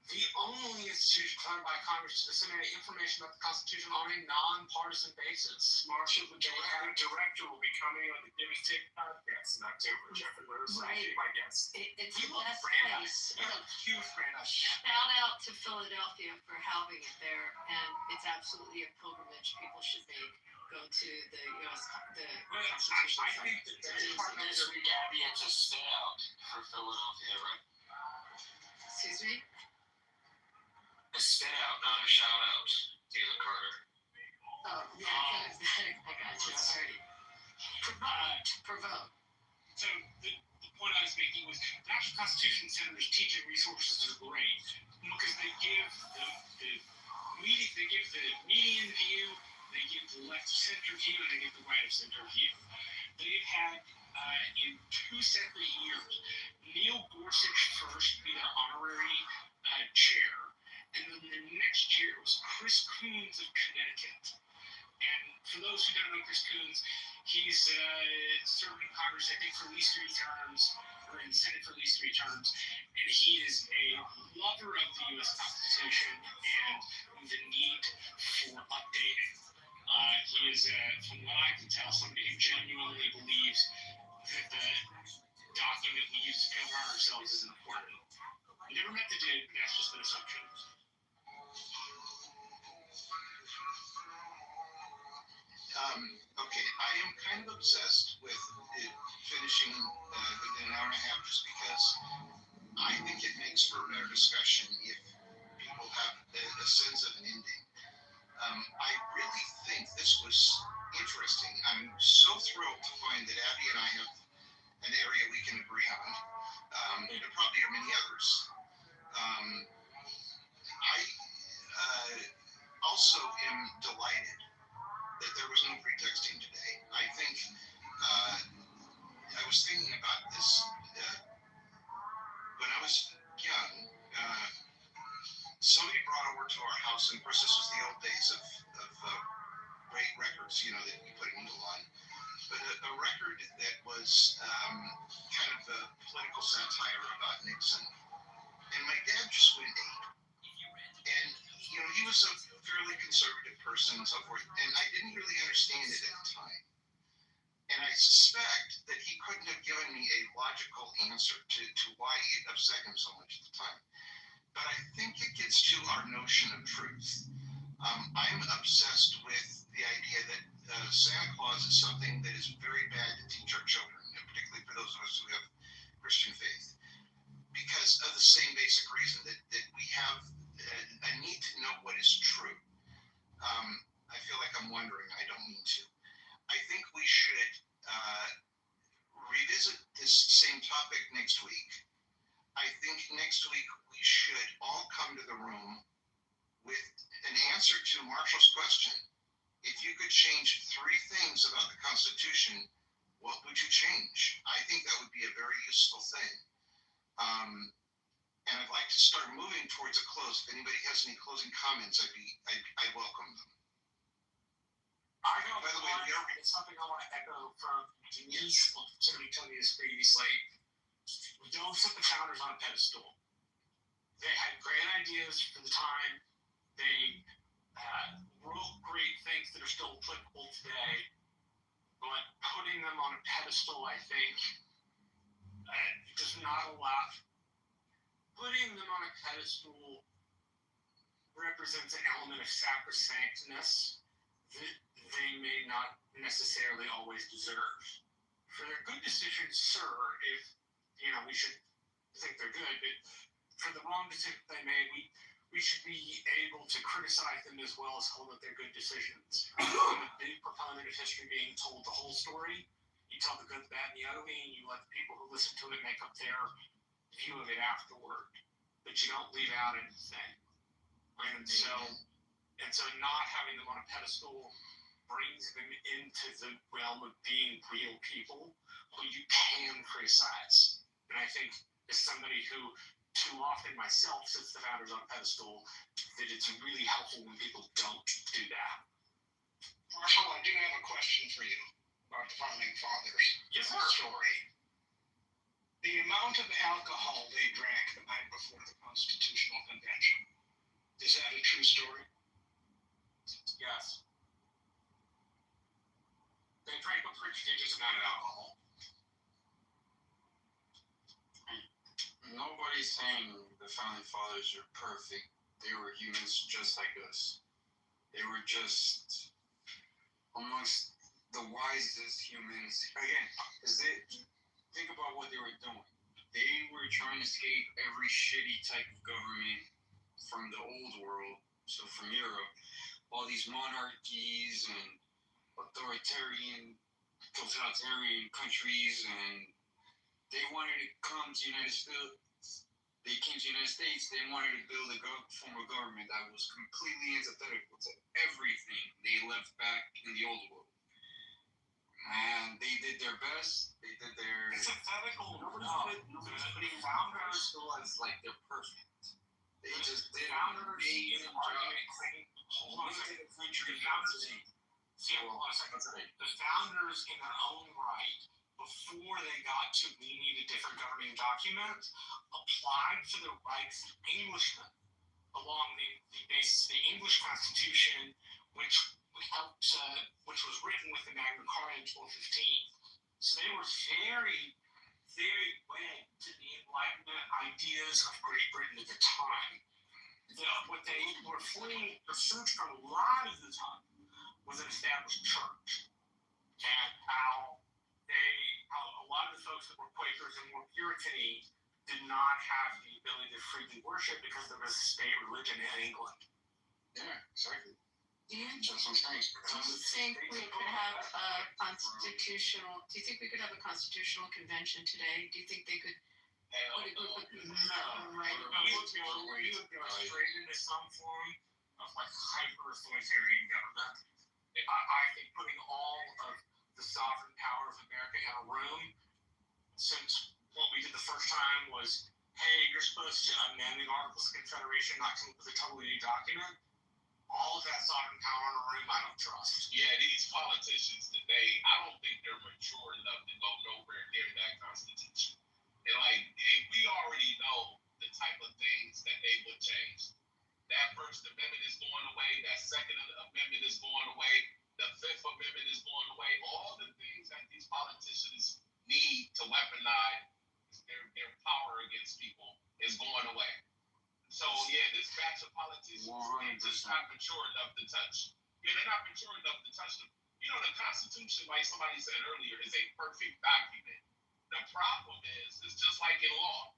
The only institution funded by Congress to disseminate information about the Constitution on a nonpartisan basis. Marshall, the director will be coming on the Devastating podcast in October. Jeffrey Lewis, Right. my guess. It's We the love best Brandeis. place. We have a huge Brandeis. Shout out to Philadelphia for having it there, and it's absolutely a pilgrimage people should make. Go to the Constitution. I think that This week, Abby had to stay out for Philadelphia, right? Excuse me? A stay out, not a shout out. Taylor Carter. Oh, yeah, I got you. Sorry. Provoke. So the point I was making was the National Constitution Center's teaching resources are great because they give the median view, they give the left of center view, and they give the right of center view. They've had in 2 separate years, Neil Gorsuch first be their honorary chair, and then the next year was Chris Coons of Connecticut. And for those who don't know Chris Coons, he's served in Congress, I think, for at least 3 terms, or in the Senate for at least 3 terms, and he is a lover of the U.S. Constitution and the need for updating. He is, from what I can tell, somebody who genuinely believes that the document we use to cover ourselves is important. I never met the dude, that's just an assumption. Okay, I am kind of obsessed with it finishing within an hour and a half just because I think it makes for a better discussion if people have a sense of an ending. I really think this was interesting. I'm so thrilled to find that Abby and I have an area we can agree on. There probably are many others. I also am delighted that there was no pretexting today. I think I was thinking about this when I was young. Somebody brought over to our house, and of course this was the old days of great records, that you put a needle on. But a record that was kind of a political satire about Nixon. And my dad just went ape. And, he was a fairly conservative person and so forth, and I didn't really understand it at the time. And I suspect that he couldn't have given me a logical answer to why it upset him so much at the time. But I think it gets to our notion of truth. I'm obsessed with the idea that Santa Claus is something that is very bad to teach our children, particularly for those of us who have Christian faith, because of the same basic reason that we have a need to know what is true. I feel like I'm wondering. I don't mean to. I think we should revisit this same topic next week. I think next week we should all come to the room with an answer to Marshall's question. If you could change 3 things about the Constitution, what would you change? I think that would be a very useful thing. And I'd like to start moving towards a close. If anybody has any closing comments, I'd welcome them. By the way, it's something I want to echo from Denise. Somebody told me this previously. Don't put the founders on a pedestal. They had great ideas for the time. They wrote great things that are still applicable today. But putting them on a pedestal, I think, does not allow. Putting them on a pedestal represents an element of sacrosanctness that they may not necessarily always deserve. For their good decisions, sir, if, we should think they're good, but for the wrong decisions they made, we should be able to criticize them as well as hold up their good decisions. I'm a big proponent of history being told the whole story. You tell the good, the bad, and the ugly, and you let the people who listen to it make up their view of it afterward. But you don't leave out anything. And so not having them on a pedestal brings them into the realm of being real people who you can criticize. And I think as somebody who too often myself sits the founders on a pedestal, that it's really helpful when people don't do that. Marshall, I do have a question for you about the founding fathers. Yes, sir. Story. The amount of alcohol they drank the night before the Constitutional Convention, is that a true story? Yes. They drank a prodigious amount of alcohol. Nobody's saying the founding fathers are perfect. They were humans just like us. They were just amongst the wisest humans. Again, because they think about what they were doing. They were trying to escape every shitty type of government from the old world, so from Europe. All these monarchies and authoritarian, totalitarian countries, and they wanted to come to the United States. They came to the United States. They wanted to build a form of government that was completely antithetical to everything they left back in the old world. And they did their best. They did their. It's antithetical. Nobody's putting founders as like they're perfect. They just did an amazing job. Hold on a second. The founders, in their own right, before they got to we need a different governing document, applied for the rights of Englishmen along the basis of the English Constitution, which was written with the Magna Carta in 1215. So they were very, very wed to the Enlightenment ideas of Great Britain at the time. What they were fleeing pursuit from a lot of the time was an established church, and how a lot of the folks that were Quakers and more Puritan did not have the ability to freely worship because there was a state religion in England. Yeah, exactly. Do you think we could have a constitutional? Do you think we could have a constitutional convention today? Do you think they could? Put a group of people right? We would go straight into some form of like hyper-authoritarian government. I think putting all of the sovereign power of America in a room, since what we did the first time was, hey, you're supposed to amend the Articles of Confederation, not come up with a totally new document. All of that sovereign power in a room, I don't trust. Yeah, these politicians today, I don't think they're mature enough to go nowhere near that Constitution. And we already know the type of things that they would change. That First Amendment is going away. That Second Amendment is going away. The Fifth Amendment is going away. All the things that these politicians need to weaponize their power against people is going away. So yeah, this batch of politicians is just not mature enough to touch. Yeah, they're not mature enough to touch them. The Constitution, like somebody said earlier, is a perfect document. The problem is, it's just like in law.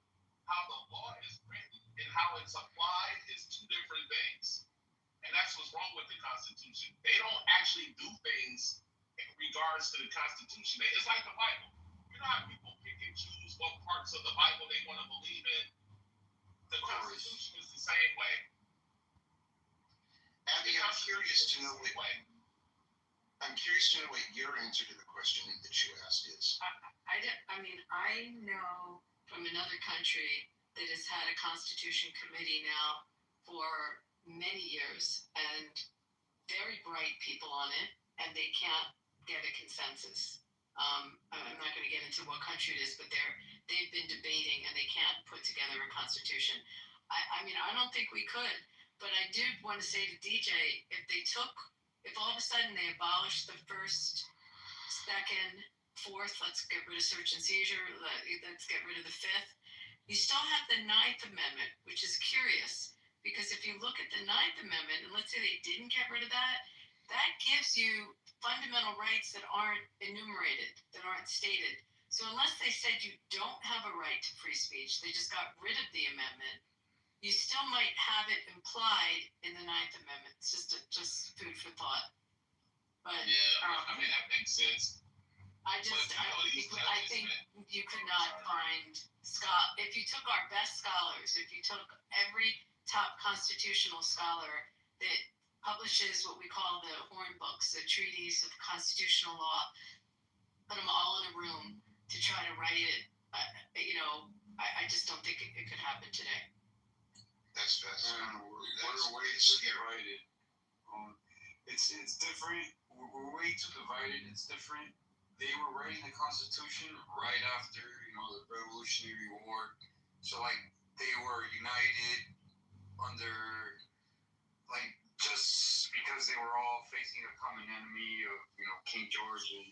How the law is written and how it's applied is two different things. And that's what's wrong with the Constitution. They don't actually do things in regards to the Constitution. It's like the Bible. You know how people pick and choose what parts of the Bible they want to believe in? The Constitution is the same way. Abby, I'm curious to know what your answer to the question that you asked is. I know from another country that has had a constitution committee now for many years, and very bright people on it, and they can't get a consensus. I'm not going to get into what country it is, but they've been debating and they can't put together a constitution. I don't think we could, but I did want to say to DJ, if all of a sudden they abolished the first, second, fourth, let's get rid of search and seizure, let's get rid of the fifth, you still have the Ninth Amendment, which is curious, because if you look at the Ninth Ninth Amendment, and let's say they didn't get rid of that, that gives you fundamental rights that aren't enumerated, that aren't stated. So unless they said you don't have a right to free speech, they just got rid of the amendment, you still might have it implied in the Ninth Amendment. It's just food for thought. But I mean that makes sense. I think you could not find if you took our best scholars, if you took every top constitutional scholar that publishes what we call the Horn books, the treaties of constitutional law, put them all in a room to try to write it, I just don't think it could happen today. That's What are ways to get righted? It's different. We're way too divided. It's different. They were writing the Constitution right after, the Revolutionary War. So, they were united under, just because they were all facing a common enemy of, King George and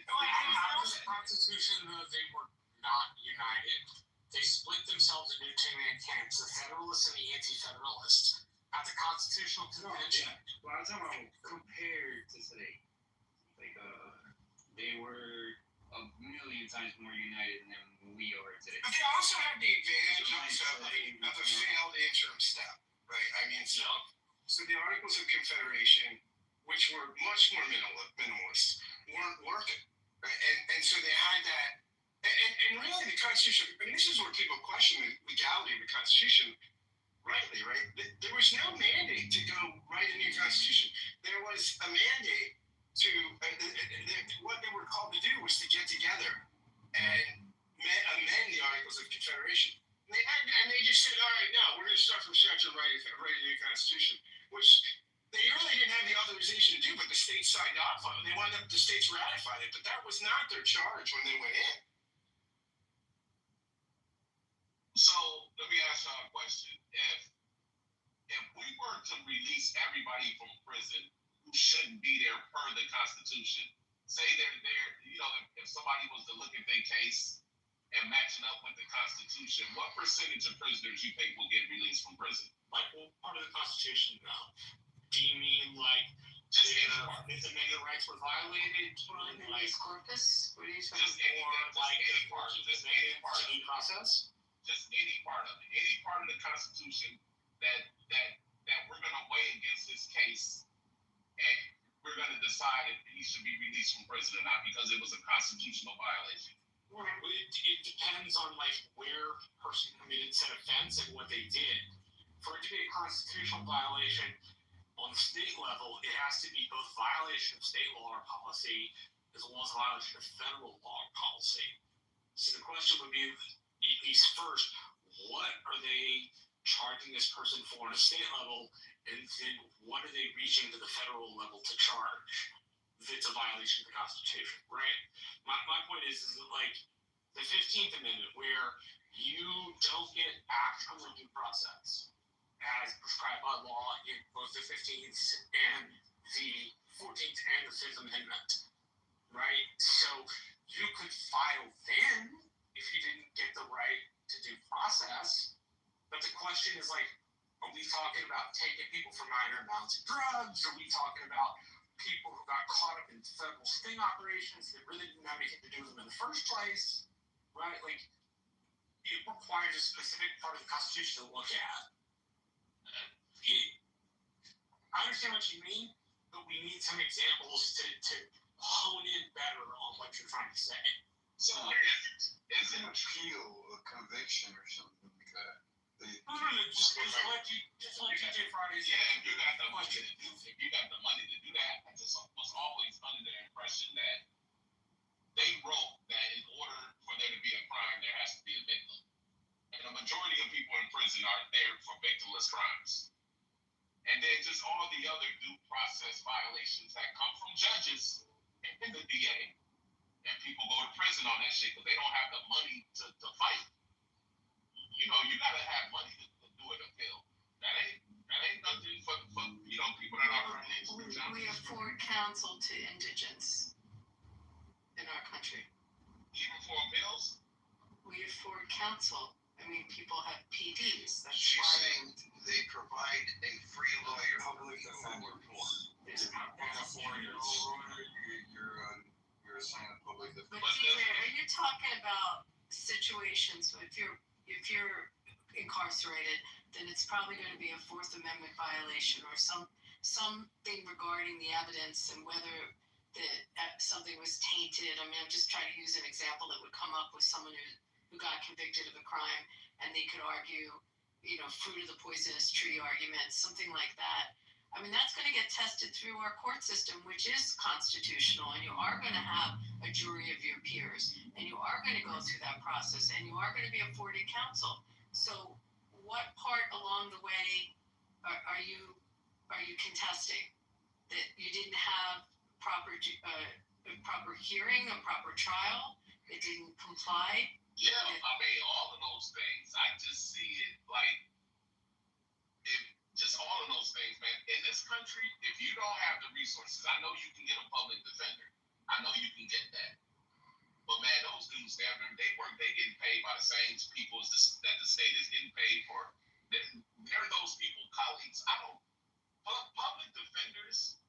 How was the Constitution, they were not united? They split themselves into two-man camps, the Federalists and the Anti-Federalists, at the Constitutional Convention. Well, I'm talking about compared to today. They were a million times more united than we are today. But they also have the advantage of a failed interim step, right? I mean, so the Articles of Confederation, which were much more minimalist, weren't working, right? And so they had that, and really the Constitution, this is where people question the legality of the Constitution, rightly, right? There was no mandate to go write a new Constitution. There was a mandate to, what they were called to do was to get together and amend the Articles of Confederation. And they just said, all right, now we're going to start from scratch and write a new Constitution, which they really didn't have the authorization to do, but the states signed off on it. The states ratified it, but that was not their charge when they went in. So let me ask y'all a question. If we were to release everybody from prison who shouldn't be there per the Constitution, say they're there, if somebody was to look at their case and match it up with the Constitution, what percentage of prisoners you think will get released from prison? What part of the Constitution, though? Do you mean, just if the amendment rights were violated? Corpus? What are you talking about? Just any part of the process? Just any part of it. Any part of the Constitution that we're going to weigh against this case, and we're going to decide if he should be released from prison or not because it was a constitutional violation. Well, it depends on where the person committed said offense and what they did. For it to be a constitutional violation on the state level, it has to be both violation of state law or policy as well as violation of federal law or policy. So the question would be, at least first, what are they charging this person for on a state level, and then what are they reaching to the federal level to charge if it's a violation of the Constitution, right? My point is that, the 15th Amendment, where you don't get actual due process as prescribed by law in both the 15th and the 14th and the 5th Amendment, right? So you could file then if you didn't get the right to due process. But the question is, are we talking about taking people for minor amounts of drugs? Are we talking about people who got caught up in federal sting operations that really didn't have anything to do with them in the first place? Right? It requires a specific part of the Constitution to look at. I understand what you mean, but we need some examples to hone in better on what you're trying to say. So, is it an appeal, a conviction, or something like that? Just like TJ Friday's. Yeah, if you got the money to do that, I just was always under the impression that they wrote that in order for there to be a crime, there has to be a victim. And the majority of people in prison are there for victimless crimes. And then just all the other due process violations that come from judges and the DA. And people go to prison on that shit because they don't have the money to fight. You gotta have money to do an appeal. That ain't nothing for people that are we afford counsel to indigents in our country. Even for appeals? We afford counsel. I mean, people have PDs. She's saying they provide a free talking about situations. So if you're incarcerated, then it's probably going to be a Fourth Amendment violation or something regarding the evidence and whether something was tainted. I mean, I'm just trying to use an example that would come up with someone who got convicted of a crime, and they could argue, fruit of the poisonous tree argument, something like that. I mean, that's going to get tested through our court system, which is constitutional, and you are going to have a jury of your peers, and you are going to go through that process, and you are going to be afforded counsel. So what part along the way are you contesting? That you didn't have proper hearing, a proper trial, it didn't comply? Yeah, I mean, all of those things. I just see it like, just all of those things, man. In this country, if you don't have the resources, I know you can get a public defender. I know you can get that. But man, those dudes, they getting paid by the same people that the state is getting paid for. They're those people, colleagues. Public defenders,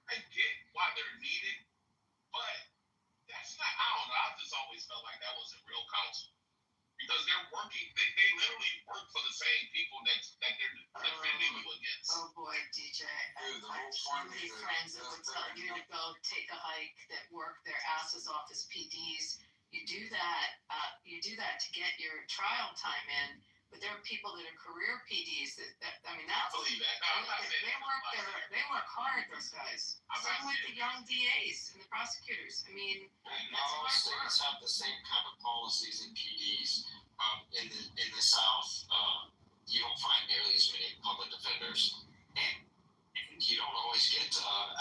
I get why they're needed, but that's not, I don't know, I just always felt like that wasn't real counsel. Because they're working, they literally work for the same people that they're defending you against. Oh boy, DJ. I have so many friends that would tell you to go take a hike that work their asses off as PDs. You do that to get your trial time in. But there are people that are career PDs that I mean, that's. I believe that. No, I'm not saying they work hard, those guys. Same with the young DAs and the prosecutors. I mean, not all states have the same kind of policies and PDs. In the South, you don't find nearly as many public defenders, and you don't always get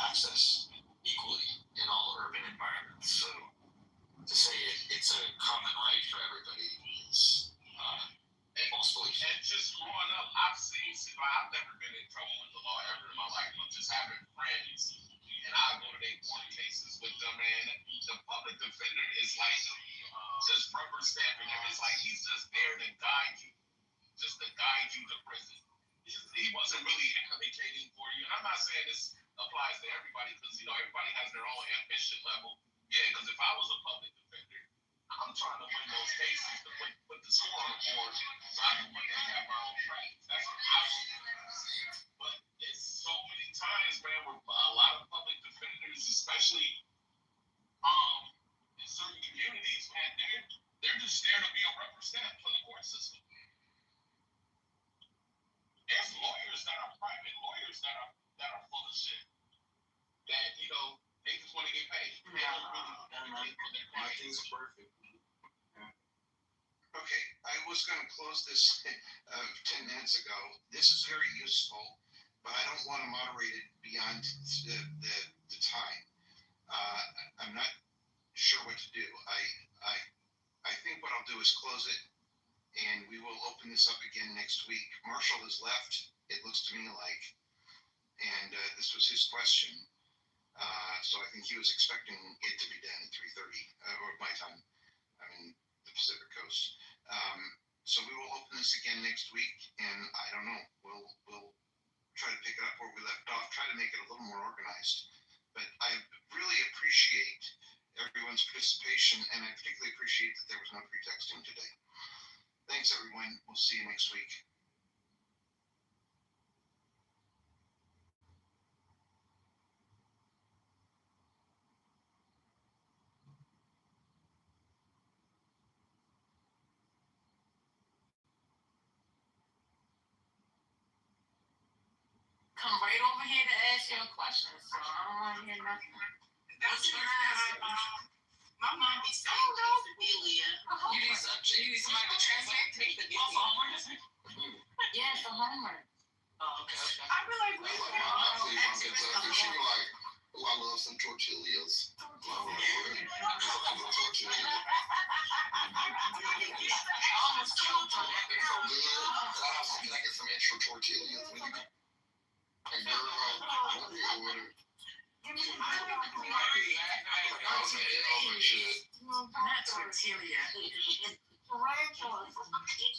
access equally in all urban environments. So to say it's a common right for everybody is false belief. And just growing up, I've never been in trouble with the law ever in my life, but just having friends, and I go to their court cases with them, and the public defender is like just rubber stamping him. It's like he's just there to guide you to prison. He wasn't really advocating for you. And I'm not saying this applies to everybody because, everybody has their own ambition level. Yeah, because if I was a public defender, I'm trying to win those cases to put the score on the board so I can one day have my own practice. That's what I would do. But it's so many times, man, where a lot of public defenders, especially in certain communities, man, they're just there to be a rubber stamp for the court system. There's lawyers that are private lawyers that are full of shit. That, they just want to get paid. They don't really for their clients. Nothing's perfect. Okay, I was going to close this 10 minutes ago. This is very useful, but I don't want to moderate it beyond the time. I'm not sure what to do. I think what I'll do is close it, and we will open this up again next week. Marshall has left, it looks to me like, and this was his question. So I think he was expecting it to be done at 3:30, or my time. I'm in the Pacific Coast. So we will open this again next week, and I don't know, we'll try to pick it up where we left off, try to make it a little more organized. But I really appreciate everyone's participation, and I particularly appreciate that there was no pretexting today. Thanks, everyone. We'll see you next week. come right over here to ask you a question, so I don't want to hear nothing. That's my mom be saying Ophelia. You need somebody to translate to make the homework. Yeah, it's a homework. Oh, okay. I'd be like, wait a minute. She be like, oh, I love some tortillas. I love tortillas. I almost choked on that. They're so good. Can I get some extra tortillas when you come? Hey, girl, what do you order? Not tortilla.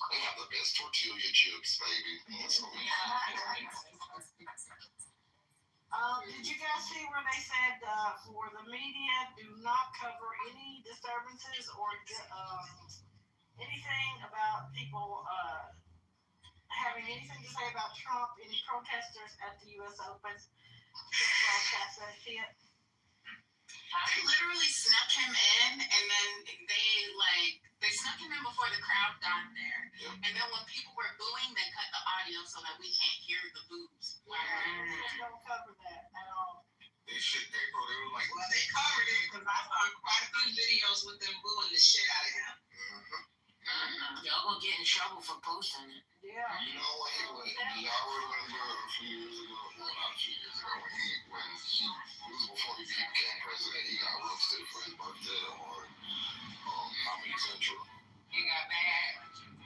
They have the best tortilla chips, baby. Did you guys see where they said for the media, do not cover any disturbances or anything about people having anything to say about Trump, any protesters at the U.S. Open. Just broadcast that shit. They literally snuck him in, and then they snuck him in before the crowd got there. And then when people were booing, they cut the audio so that we can't hear the boos. Just don't cover that at all. They were like, Well, they covered it because I saw quite a few videos with them booing the shit out of him. Y'all gonna get in trouble for posting it. Yeah. You know what? Y'all remember a few years ago, well, not a few years ago, it was before he became president, he got roasted for his birthday on Comedy Central. He got mad.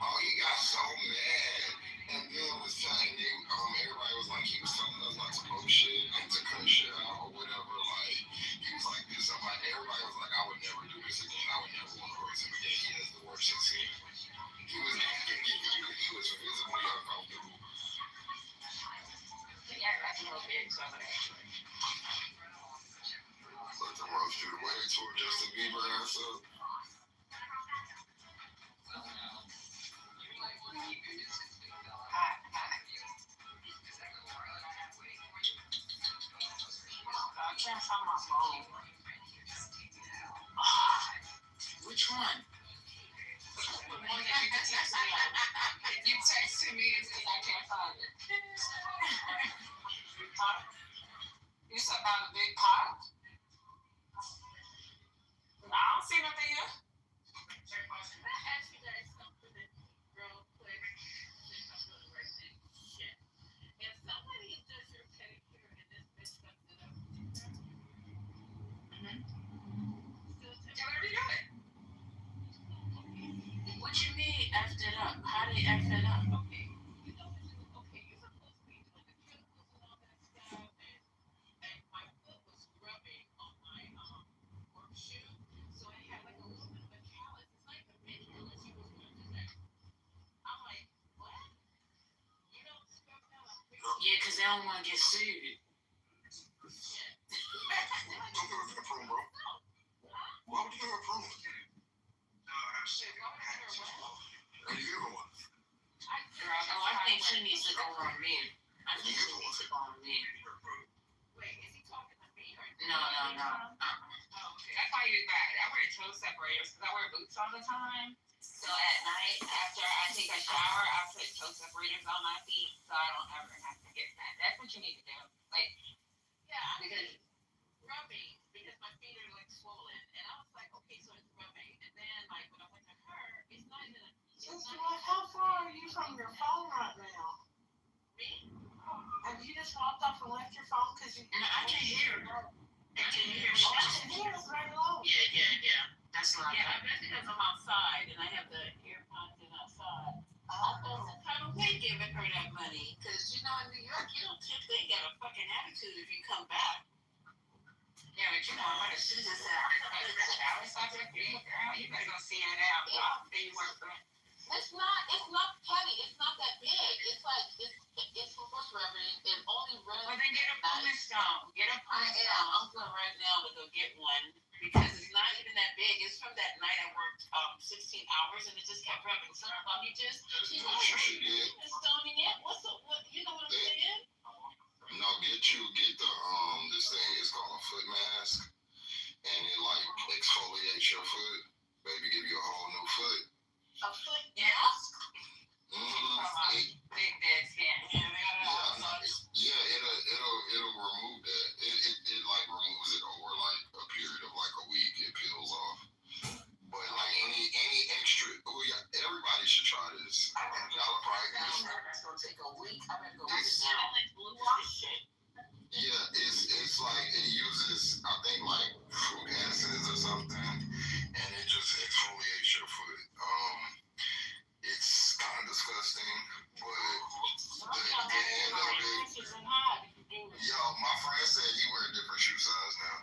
Oh, he got so mad. And then was telling everybody was like, he was telling us not to post shit and to cut shit out or whatever. Like, he was like this. I'm like, everybody was like, I would never do this again. I would never want to roast him again. He has the worst sense of humor. He was visibly uncomfortable. Yeah, that's a little bit some of that. Let them roast you the way they tore Justin Bieber ass up. I can't find my phone. Which one? The one that you texted me on. You texted me and said I can't find it. You said about the big pot? I don't see nothing yet. Can I ask you guys something real quick? Shit. If somebody does your pedicure and this bitch fucks it up, Tell her to do it. What you mean effed it up? How they effed it up? okay, you know what you're supposed to be doing the chemicals and all that stuff, and my foot was rubbing on my work shoe, so I had like a little bit of a callus. It's not even big callus. She was going to do that. I'm like, what? You don't scrub down like Yeah, because they don't want to get sued. Don't give her a prune, bro. Why would you give her a prune? And you give her one. I think she needs to go on me. I think she needs to go on me. Wait, is he talking to me or? No. Okay. That's why you got. I wear toe separators because I wear boots all the time. So at night, after I take a shower, I put toe separators on my feet so I don't ever have to get that. That's what you need to do. Like, Yeah, because rubbing because my feet are like swollen, and I was like, okay, so it's rubbing, and then like when I went to her, it's not even. Sister, how far are you from your phone right now? Me? Have you just walked off and left your phone because you? no, I can hear. I can hear. Oh, I can hear it's very low. Yeah. That's like Yeah, I bet because I'm outside and I have the earpods in outside. I thought some kind of way giving her that money. because you know in New York you don't think they got a fucking attitude if you come back. Yeah, but you know I'm gonna sue this out. You better go see it out. I'll pay you work for it. It's not petty. It's not that big. It's like it's supposed rubbing. It only runs. Well then get a pumice stone. Get a pumice stone. I'm going right now to go get one because it's not even that big. It's from that night I worked 16 hours and it just kept rubbing. So you just she's not stoning it. What you know what I'm saying? No, get the this thing. It's called a foot mask, and it like exfoliates your foot. Baby, give you a whole new foot. A foot mask? Big dead skin. It'll remove that. It like removes it over like a period of like a week. It peels off. But like any extra, everybody should try this. Y'all practice. That's gonna take a week. I'm gonna go It's now. like blue wash shit. Yeah, it's like it uses I think like fruit acids or something, and it just exfoliates your foot. It's kind of disgusting, but the end of it. Yo, my friend said he wear a different shoe size now.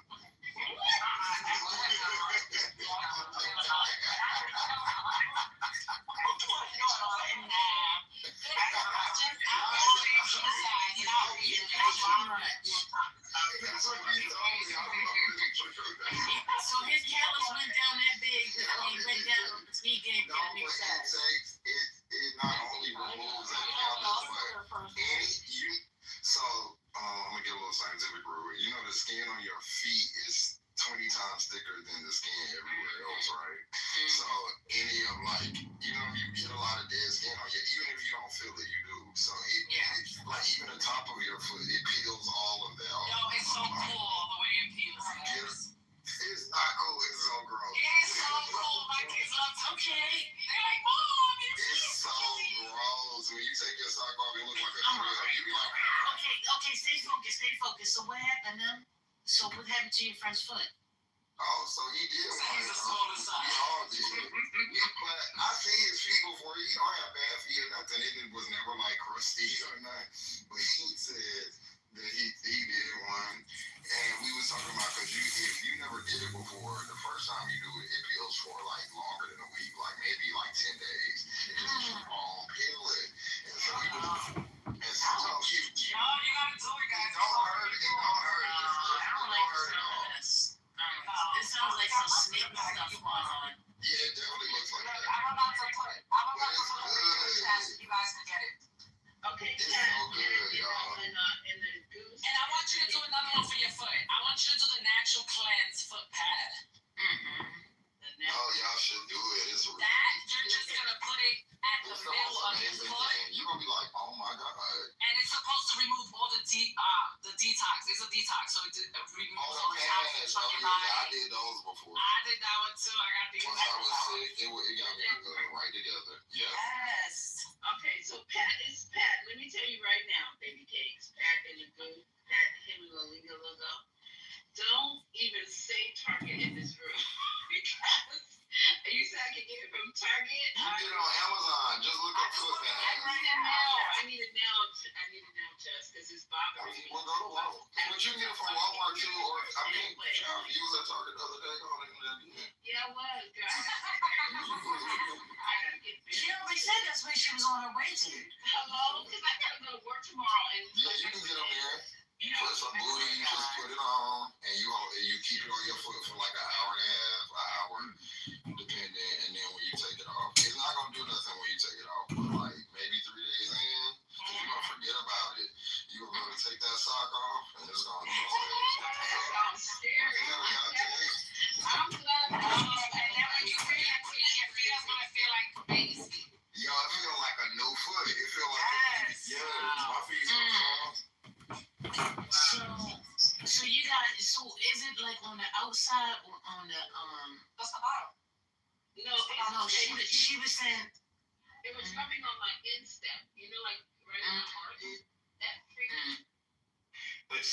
That's what he told me. I don't know if it's true. So his callus went down that big. Went down. He gave No, but it not only removes that callus, but I'm gonna give a little scientific rule. You know, the skin on your feet is 20 times thicker than the skin everywhere else, right? So any of you get a lot of dead skin on you, even if you don't feel it, you do. So even the top of your foot, it peels all of that off. Yo, it's so cool the way it peels. It's not cool. It's so gross. It's so cool. My kids love. Okay, they're like, Mom, it's so gross. When you take your sock off, it looks like a thrill. You be like, okay, stay focused. So what happened then? So what happened to your friend's foot? Oh, so he did one. We all did. But I seen his feet before. He don't have bad feet or nothing. It was never like crusty or nothing. But he said that he did one. And we was talking about, because if you never did it before, the first time you do it, it peels for like longer than a week, like maybe like 10 days. It just keep on peeling. And so he was, and so you gotta do it, guys. It don't hurt. It don't hurt. I don't like the sound of this. This sounds like some snake stuff going on. Yeah, it definitely looks like that. I'm about to put it in the chat so you guys can get it. Okay, it's so good, y'all. In the goose. And I want you to do another one for your foot. I want you to do the natural cleanse foot pad. Oh, y'all should do it. It's really that you're just gonna put it at the middle of your foot. You're gonna be like, oh my god. And it's supposed to remove all the detox. It's a detox, so it removes all the toxins from your body. I did those before. I did that one too. I got these. Once I was sick, it got me right together. Yes. Okay, so Pat. Let me tell you right now, baby cakes. Pat and the good. Pat, him and Lalinga Logo. Don't even say Target in this room because you said I could get it from Target. You get it on Amazon. Just look up foot pad. I need it now, Jess, because it's bothering me. Well, go to Walmart. But you can get it from Walmart too, or you was at Target the other day. Yeah, I was, girl. She already said that's where she was on her way to. Hello, because I gotta go to work tomorrow. And yeah, you can get them there. You put some booty, you just put it on, and you keep it on your foot for like an hour and a half, an hour, depending. And then when you take it off, it's not gonna do nothing when you take it off. But like maybe 3 days in, you're gonna forget about it. You're gonna take that sock off, and it's gonna go away. I'm scared. I'm glad. And then when you feel your feet up, gonna feel like crazy. Yo, I feel like a new foot. It feel like my feet so soft. So you got. So is it like on the outside or on the What's the bottom? No, she was saying. It was rubbing on my instep. You know, like right on my heart. That freaking. But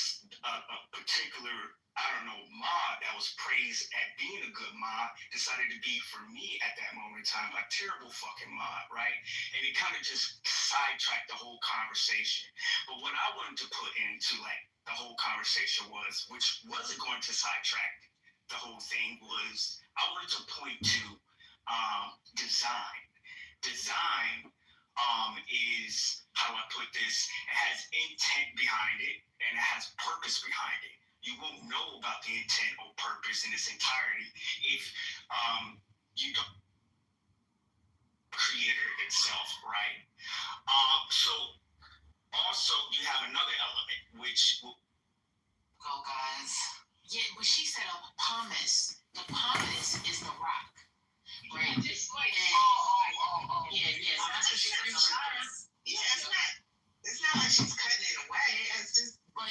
a particular, I don't know, mod that was praised at being a good mod decided to be, for me at that moment in time, a terrible fucking mod, right? And it kind of just sidetracked the whole conversation. But what I wanted to put into like the whole conversation was, which wasn't going to sidetrack the whole thing, was I wanted to point to design. Design is, how I put this, it has intent behind it and it has purpose behind it. You won't know about the intent or purpose in its entirety if you don't creator itself, right? So also you have another element which will go, guys. Yeah, but she said a pumice. The pumice is the rock, right? Just like yeah. That's what she said. Yeah, it's not like she's cutting it away. It's just. But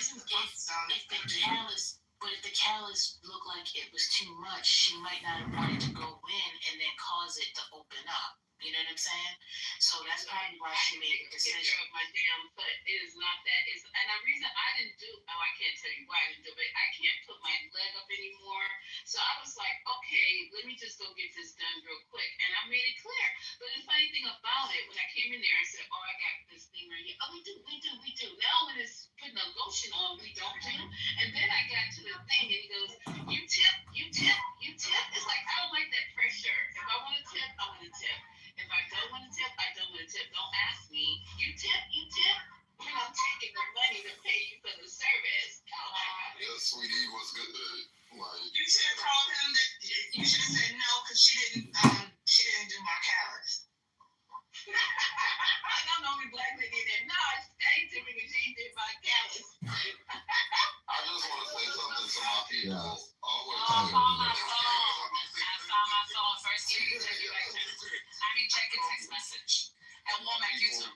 if the callus looked like it was too much, she might not have wanted to go in and then cause it to open up. You know what I'm saying? So that's probably why she made the decision. My damn foot is not that. And the reason I didn't do, I can't tell you why I didn't do it. I can't put my leg up anymore. So I was like, okay, let me just go get this done real quick. And I made it clear. But the funny thing about it, when I came in there, I said, oh, I got this thing right here. Oh, we do. Now when it's putting a lotion on, we don't do. And then I got to the thing, and he goes, you tip. It's like, I don't like that pressure. If I want to tip, I want to tip. If I don't want to tip, I don't want to tip. Don't ask me. You tip. When I'm taking the money to sweetie, what's good? Like, You should have told him that you should have said no because she didn't do my callus. I don't know if black lady did. No, I ain't doing it. She did my callus. I just want to say something to my people. Yeah. Always. I saw my phone first year. You check your back text. I mean, check your text message. At Walmart, YouTube.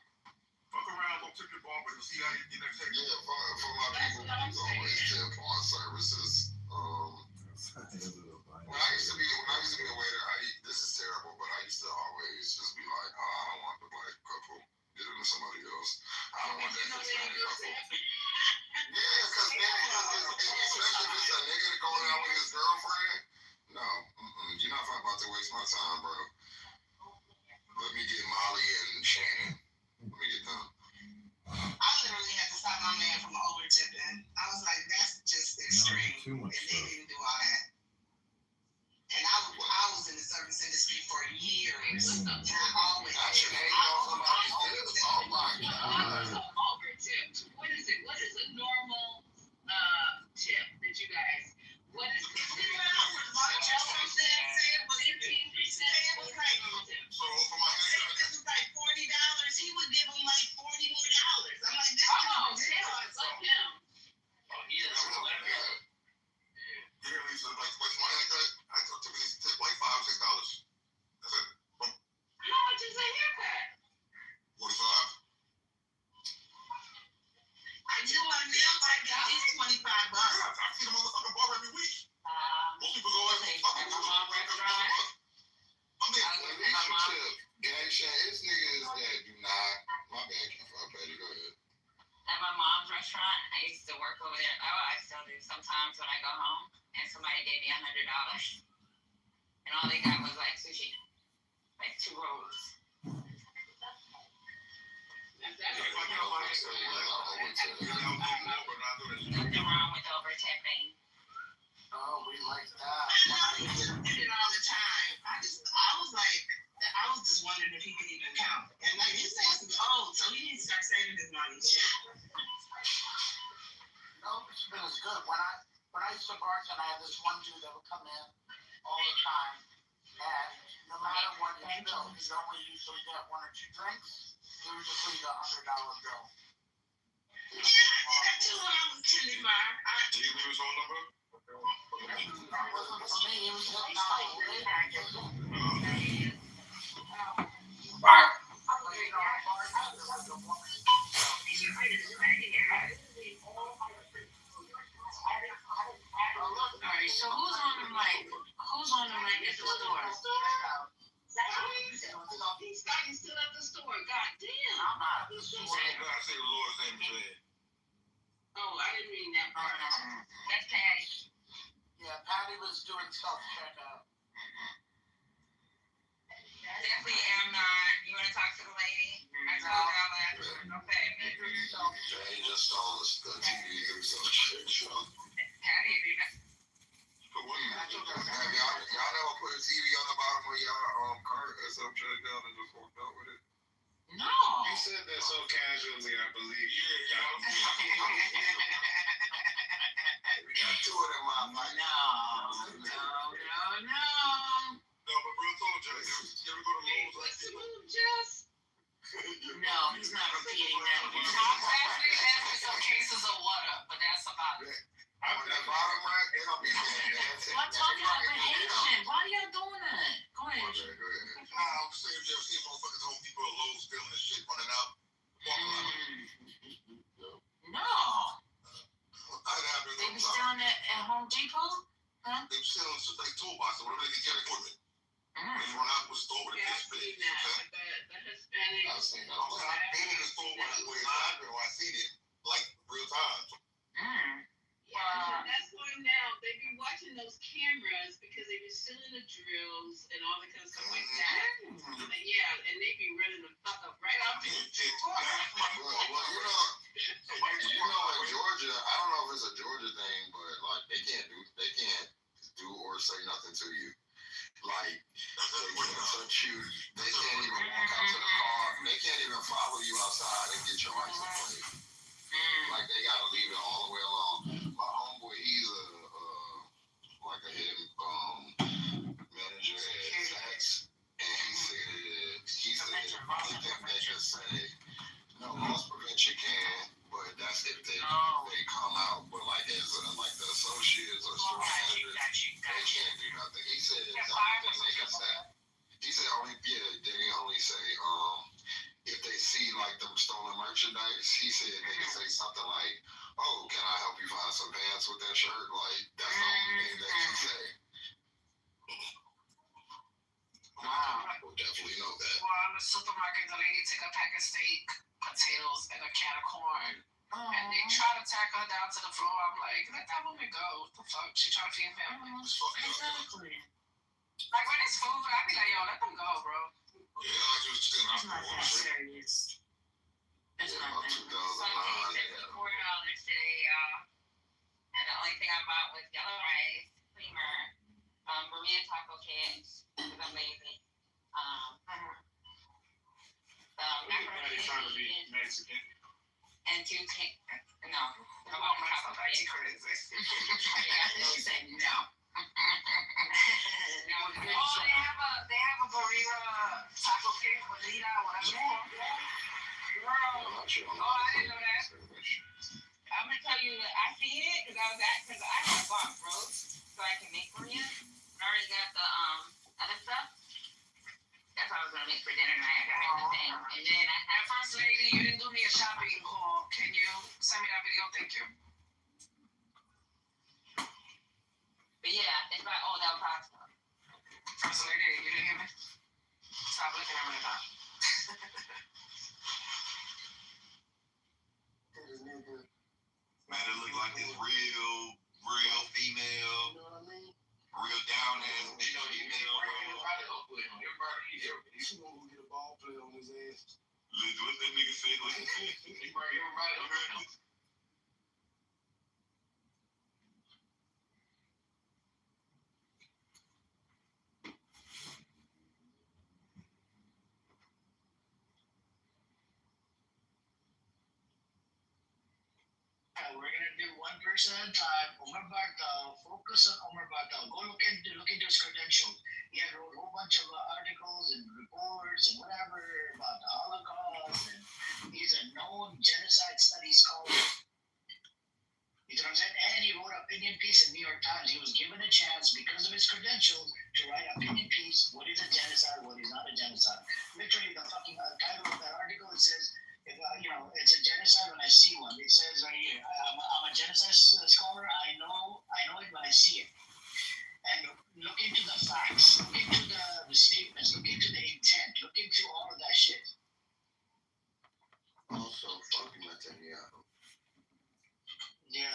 Fuck around, go tip your barber and see how you get that check. Yeah, for my people, please always tip on services. When I used to be a waiter, this is terrible, but I used to always just be like, oh, I don't want the black couple. Get it to somebody else. I don't want that Hispanic couple. Yeah, because then, especially if it's a nigga going out with his girlfriend, no, you're not about to waste my time, bro. Let me get Molly and Shannon. Let me get them. I literally had to stop my man from over tipping. I was like, that's just extreme. Too much and they didn't do all that. And I was in the service industry for years. And I always overtipped. What is it? What is a normal tip that you guys? What is it? Say it was 15%. It was like, so for my say this was like $40. He would give him like $40 more. I'm like, that's like him. Yeah, Lisa, like my haircut, I typically tip like $5 or $6. That's it. How much is a haircut? 45. I do my nails like at least $25. Yeah, I see the motherfucking barber every week. Most people go every fucking month. I mean, it's niggas that do not. My bad, Patty, go ahead. At my mom's restaurant, I used to work over there. Oh, I still do sometimes when I go home, and somebody gave me $100, and all they got was like sushi, like 2 rolls. Nothing wrong with over tipping. Oh, we like that. I did it all the time. I was just wondering if he could even count. And like his ass is old, so he needs to start saving his money. Shit. No, it's been as good. When I used to bartend, I had this one dude that would come in all the time, and no matter what his bill, he'd only usually get 1 or 2 drinks. He would just leave a $100 bill. Yeah, I did that too when I was tending bar. Do you leave his phone number? That wasn't for me. It was Alright, so who's on the mic? Who's on the mic at the store? He's still at the store. God damn. I say the Lord's name today. Oh, I didn't mean that part. That's Patty. Yeah, Patty was doing self-checkout. Definitely am not. You want to talk to the lady? I told y'all that. Okay. He just stole the TV through self-checkout. Patty, Y'all never put a TV on the bottom of y'all cart as self-checkout and just walked out with it? No. You said that so casually, I believe. Yeah. We got 2 of them out. No. No, but bro told you ever go to Lowe's? What's the move, Jess? No, he's not repeating that. Tom's actually asked for some cases of water, but that's about it. On that bottom rack, they don't be dancing. I'm talking about the Haitian. Why are y'all doing that? Go ahead. I'm saying, if you ever see motherfuckers Home Depot or Lowe's stealing this shit running out, No. That happens. They be stealing it at Home Depot? Huh? They be stealing like toolbox or whatever they can get equipment. They run out with store with a Yeah, piss I've big. seen that. The Hispanic. I've seen that. I've been in the store where it's happened, or I seen it like real time. Yeah, that's going down. They be watching those cameras because they be stealing the drills and all that kind of stuff like that. Yeah, and they be running the fuck up right off the store. Well, you know, in Georgia, I don't know if it's a Georgia thing, but like they can't do or say nothing to you. Like they can't touch you. They can't even walk out to the car. They can't even follow you outside and get your license plate. Like they gotta leave it all the way alone. My homeboy, he's they come out with like as like the associates or store managers, they can't do nothing. He said the only thing they can say. He said they only say if they see like them stolen merchandise. He said they can say something like, "Oh, can I help you find some pants with that shirt?" Like that's the only thing they can say. Wow. I will definitely know that. Well, in the supermarket, the lady took a pack of steak, potatoes, and a can of corn. And they try to tack her down to the floor. I'm like, let that woman go. What the fuck? She trying to feed her family. Exactly. Like, when it's food, I be like, yo, let them go, bro. Yeah, I just did It's not that serious. It's not that serious. $4 today, y'all. And the only thing I bought was yellow rice, creamer, Maria taco kits, because I'm lazy. Everybody trying to be Mexican. And 2 no. I want my spicy crazy. She said no. They have a burrito taco kit, burrito, whatever. Girl. I didn't know that. I'm gonna tell you that I see it because I have bought roast so I can make Maria. I already got the other stuff. That's what I was gonna make for dinner tonight. I got the thing, and then I had First lady, you didn't do me a shopping haul. Can you send me that video? Thank you. But yeah, it's by Old El Paso. First lady, you didn't hear me? Stop looking at me now. Man, it look like this real female, You know what I mean? real down ass big female. He's gonna go get a ball player on his ass. What that nigga said? We're gonna do one person at a time. Omar Bartal, focus on Omar Bartal. Go look into his credentials. He had wrote a whole bunch of articles and reports and whatever about the Holocaust, and he's a known genocide studies scholar. You know what I'm saying? And he wrote an opinion piece in New York Times. He was given a chance because of his credentials to write an opinion piece. What is a genocide? What is not a genocide? Literally, the fucking title of that article, it says, if, it's a genocide when I see one. It says right here, I'm a genocide scholar. I know it when I see it. And look into the facts. Look into the statements. Look into the intent. Look into all of that shit. Also, fuck Netanyahu. Yeah.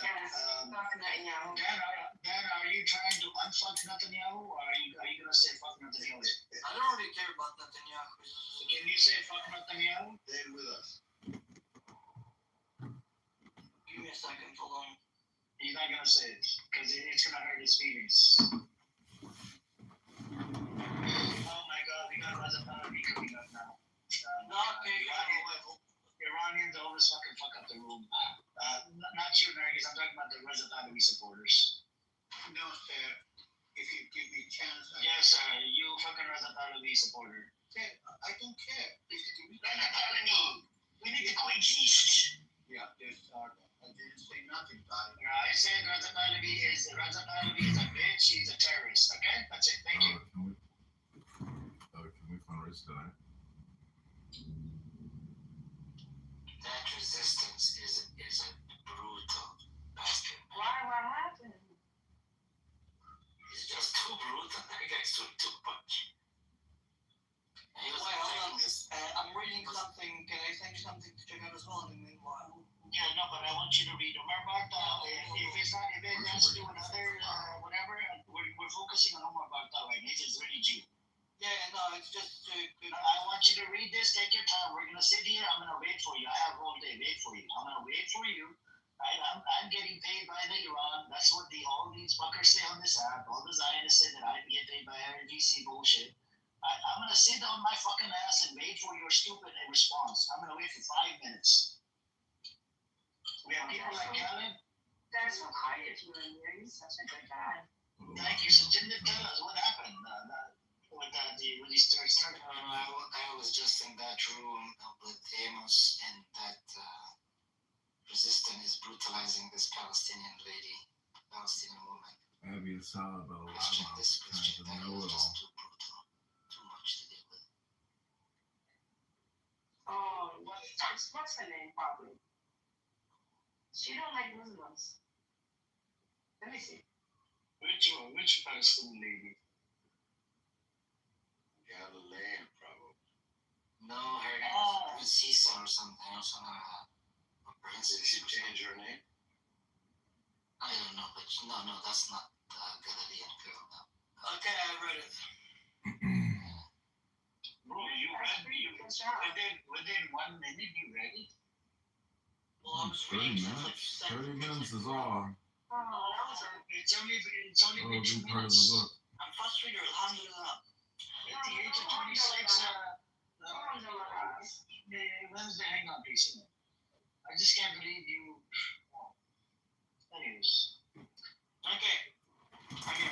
Fuck Netanyahu. Dan, are you trying to unfuck Netanyahu, or are you gonna say fuck Netanyahu? I don't really care about Netanyahu. Can you say fuck Netanyahu? Stay with us. Give me a second, hold on. He's not gonna say it because it's gonna hurt his feelings. Oh my God, we got Raza Pahlavi coming up now. Iranians always fucking fuck up the room. Not you, Americans. I'm talking about the Raza Pahlavi supporters. No, sir. If you give me a chance, Yes, sir. You fucking Raza Pahlavi supporter. I don't care. If you give me Raza Pahlavi. We need to coexist. Yeah, there's I didn't say nothing about it. I said Raza Pahlavi is a bitch. He's a terrorist. Okay, that's it. Thank you. Can we fundraise tonight? That resistance is a brutal bastard. Why? What happened? He's just too brutal. That guy's too much. I'm reading something. Can I send you something to check out as well in the meanwhile? Yeah, no, but I want you to read. Omar Bartal, if it has to do another whatever, we're focusing on Omar Bartal right now. This is really G. Yeah, no, it's just. I want you to read this. Take your time. We're gonna sit here. I'm gonna wait for you. I have all day. Wait for you. I'm gonna wait for you. I'm getting paid by the Iran. That's what all these fuckers say on this app. All the Zionists say that I get paid by RDC bullshit. I'm gonna sit on my fucking ass and wait for your stupid response. I'm gonna wait for 5 minutes. We have people like Kellen. That's so quiet you in here. You're such a good guy. Thank you. So Jim, tell us what happened when you started. I was just in that room with Amos, and that resistant is brutalizing this Palestinian woman. Abby is solid, but a lot of Christian this, Christian kinds that. of It's just know-it-all. too brutal. Too much to deal with. What's her name, probably? She don't like Muslims. Let me see. Which Palestinian lady? Galilean, probably. No, her name is Sisa or something like that. Did she change her name? I don't know, but no, that's not the Galilean girl. No. Okay, I read it. Bro, you read within 1 minute you read it? Well, I was 30 reading since minutes. like 30 minutes is all. It's only Oh, been 2 good part of the minutes. book. I'm fast reader, alhamdulillah. At the age of 26, Wednesday, hang on, please. I just can't believe you. Anyways. Okay, I'm here.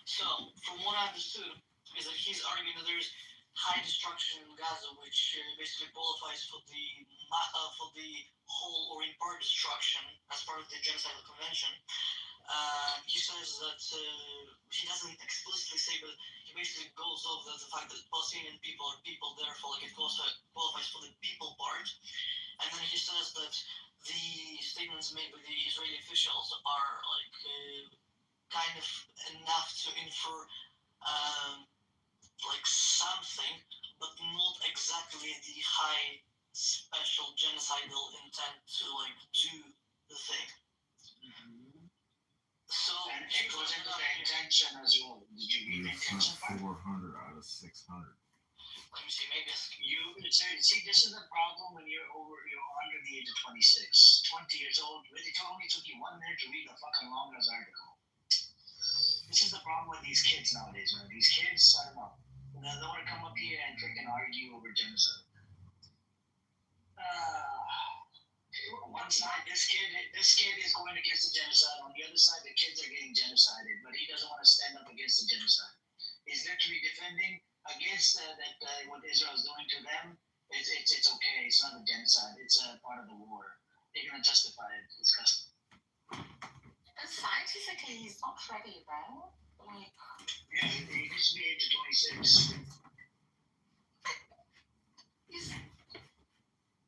So, from what I understood, is that he's arguing that there's high destruction in Gaza, which basically qualifies for the whole or in part destruction as part of the Genocidal Convention. He says that he doesn't explicitly say, but he basically goes over the fact that Palestinian people are people, therefore like it qualifies for the people part. And then he says that the statements made by the Israeli officials are like kind of enough to infer like something, but not exactly the high special genocidal intent to like do the thing. So And it goes into the intention as well. Did you read the intention part? 400 out of 600. Let me see, maybe See, this is the problem when you're under the age of 26, 20 years old. It only took you 1 minute to read a fucking long ass article. This is the problem with these kids nowadays, man. These kids, I don't know. They want to come up here and freaking argue over genocide. One side, this kid is going against the genocide. On the other side, the kids are getting genocided, but he doesn't want to stand up against the genocide. He's literally defending against what Israel is doing to them. It's okay. It's not a genocide. It's a part of the war. They're gonna justify it. It's disgusting. And scientifically, he's not ready, right? Like, Yeah, he needs to be age of 26.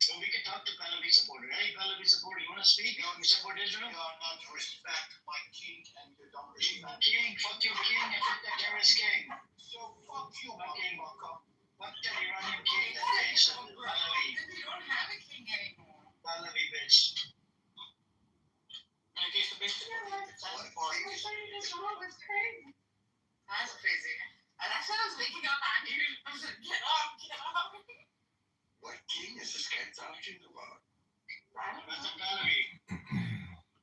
Well, we can talk to Pahlavi supporter. Hey, Pahlavi supporter, you want to speak? You support Israel? You are not to respect my king and you don't respect King, fuck your king and fuck the terrorist king. So fuck you, Fucking motherfucker. fuck the Iranian king that hates Pahlavi. we don't have a king anymore. Pahlavi bitch. okay, so basically That's crazy. That's crazy. And that's what I was waking up on you. I was like, get off. What king is this guy talking about? That's a Pahlavi.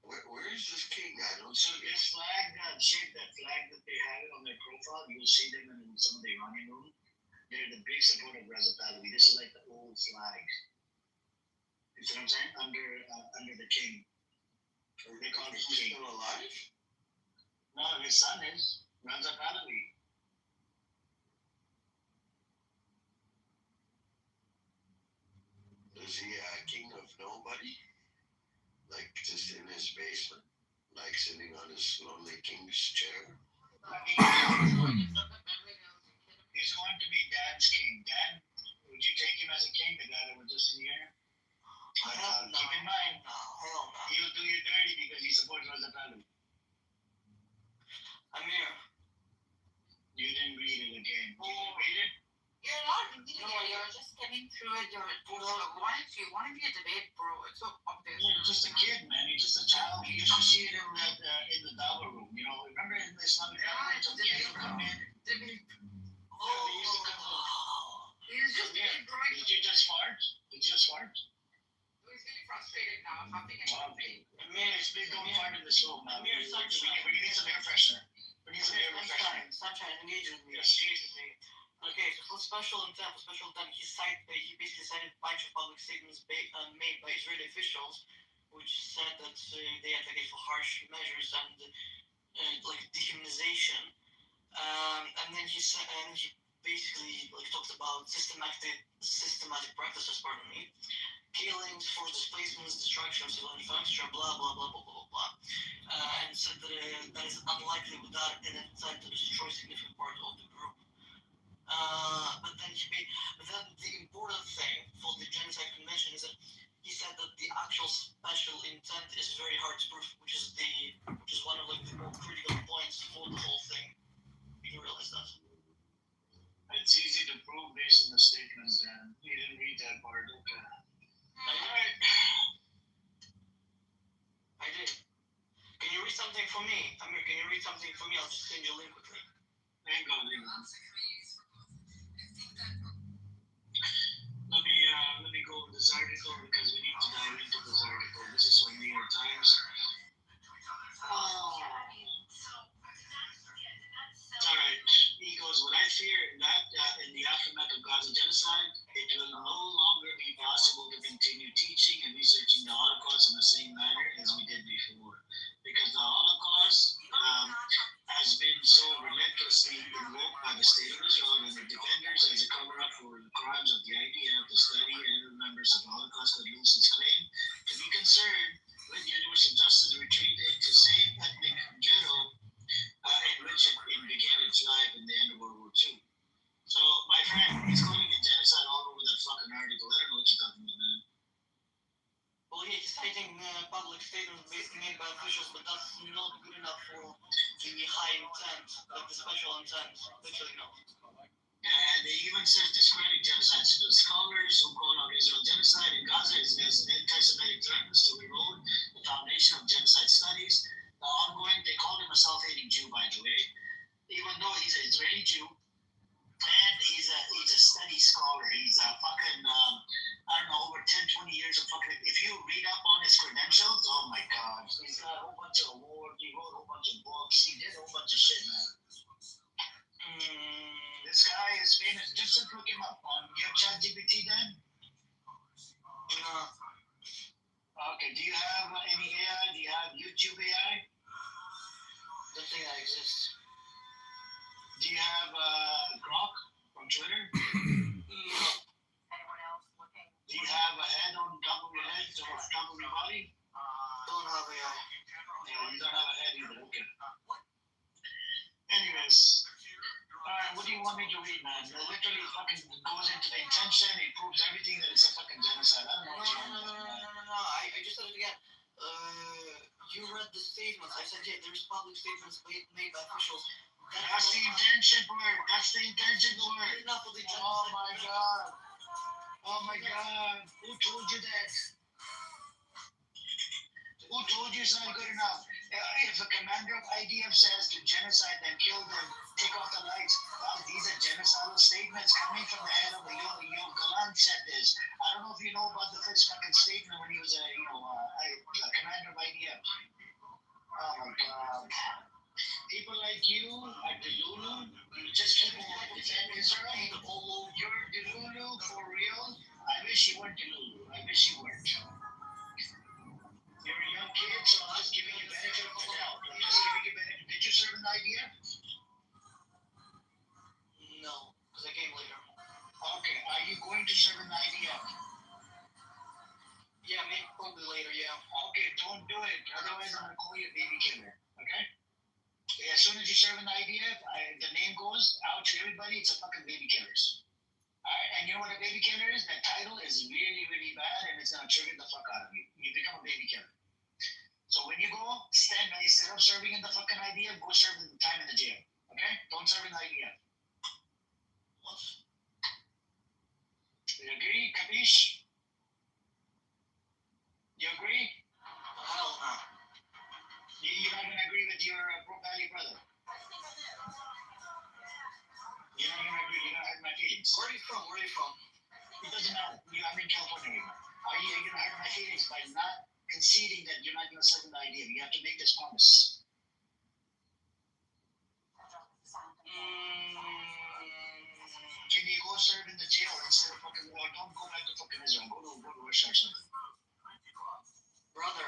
Where is this king? I don't So see it. this flag, that flag that they have on their profile, you'll see them in some of the Iranian room. They're the big supporter of Reza Pahlavi. This is like the old flag. You see what I'm saying? Under the king. They call him He's king. still alive? No, his son is Reza Pahlavi. Is he a king of nobody? Like just in his basement? Like sitting on his lonely king's chair? He's going to be Dad's king. Dad, would you take him as a king, the guy that was just in here? But keep in mind, he'll do you dirty because he supports Reza Pahlavi. Amir. You didn't read it again. You didn't read it? You're not reading it. You're just getting through it. Why if you want to be a debate, bro? It's so obvious. You're just a kid, man. You're just a child. You should see it in the Dava room. You know, remember in the Islamic family, some kids would come in. Debate. They used to come in. He's just getting growing. Did you just fart? Did you just fart? He's getting frustrated now. Something is happening. Amir, please don't fart in this room now. Amir, We need some air freshener. We need some air freshener. Sunshine, engage with me. Yes. Engage with me. Okay, so for special intent, he basically cited a bunch of public statements made by Israeli officials, which said that they advocate for harsh measures and like dehumanization. And then he basically like talked about systematic practices, pardon me. killings, forced displacements, destruction of civil infrastructure, blah blah blah blah blah blah, and said that is unlikely without an intent to destroy significant part of the group. But then the important thing for the Genocide Convention is that he said that the actual special intent is very hard to prove, which is one of like the more critical points for the whole thing. You realize that? It's easy to prove based on the statements, Dan. You didn't read that part, okay? Alright. I did. Can you read something for me? Amir, can you read something for me? I'll just send you a link quickly. Hang on. Let me go over this article because we need to dive into this article. This is from New York Times. Alright, he goes, what I fear that in the aftermath of Gaza genocide, it will no longer be possible to continue teaching and researching the Holocaust in the same manner as we did before. Because the Holocaust has been so relentlessly invoked by the state of Israel and the defenders as a cover-up for the crimes of the IDF, the study and members of the Holocaust could lose its claim to be concerned with universal justice retreat into same ethnic ghetto in which it began its life in the end of World War II. So, my friend, he's calling it genocide all over that fucking article. I don't know what you're talking about, man. Well, yeah, he's citing public statements made by officials, but that's not good enough for the high intent, like the special intent. Literally not. Yeah, and they even says describing genocide. So the scholars who call out Israel genocide in Gaza is as anti-Semitic threatens to erode the foundation of genocide studies. The ongoing, they call him a self-hating Jew, by the way, even though he's an Israeli Jew, and he's a study scholar. He's a fucking, I don't know, over 10, 20 years of fucking, if you read up on his credentials, oh my God, he's got a whole bunch of awards, he wrote a whole bunch of books, he did a whole bunch of shit, man. This guy is famous. Just look him up on your ChatGPT then. Okay, do you have any AI? Do you have YouTube AI? Don't think that exists. Do you have Grok from Twitter? No. Anyone else looking? Do you have a head on top of your head or top of your body? Don't have AI. No, you don't have a head either. Okay. Anyways. Alright, what do you want me to read, man? It literally fucking goes into the intention, it proves everything that it's a fucking genocide. I don't know what you want. No. I just said it again. You read the statements. I said, yeah, there's public statements made by officials. That's the intention part. That's the intention part. Enough of the genocide. Oh my God. Oh my God. Who told you that? Who told you it's not good enough? If a commander of IDF says to genocide them, kill them, take off the lights, these are genocidal statements coming from the head of the Yoav Gallant said this. I don't know if you know about the first fucking statement when he was a commander of IDF. Oh my God. People like you are Delulu. You just keep on defend Israel. Oh, you're Delulu for real. I wish you weren't Delulu. I wish you weren't. You're a young kid, so I'm just giving you benefit of the doubt. I'm just giving you benefit. Did you serve in the IDF? No, because I came later. Okay, are you going to serve in the IDF? Yeah, maybe probably later, yeah. Okay, don't do it. Otherwise, I'm going to call you a baby killer. Okay? As soon as you serve in the IDF, the name goes out to everybody. It's a fucking baby killers. Alright, and you know what a baby killer is? That title is really, really bad, and it's gonna trigger the fuck out of you. You become a baby killer. So when you go, instead of serving in the fucking IDF, go serve in the time in the jail. Okay? Don't serve in the IDF. What? You agree? Capiche? You agree? Hell no. You're not gonna agree with your Pro Valley brother? You're not gonna agree. You're not hurt my feelings. Where are you from? It doesn't matter. I'm in California right now. Are you gonna hurt my feelings by not conceding that you're not gonna serve in the IDF? You have to make this promise. Can you go serve in the jail instead of fucking? Well, don't go back to fucking Israel. Go to Russia or something. Brother,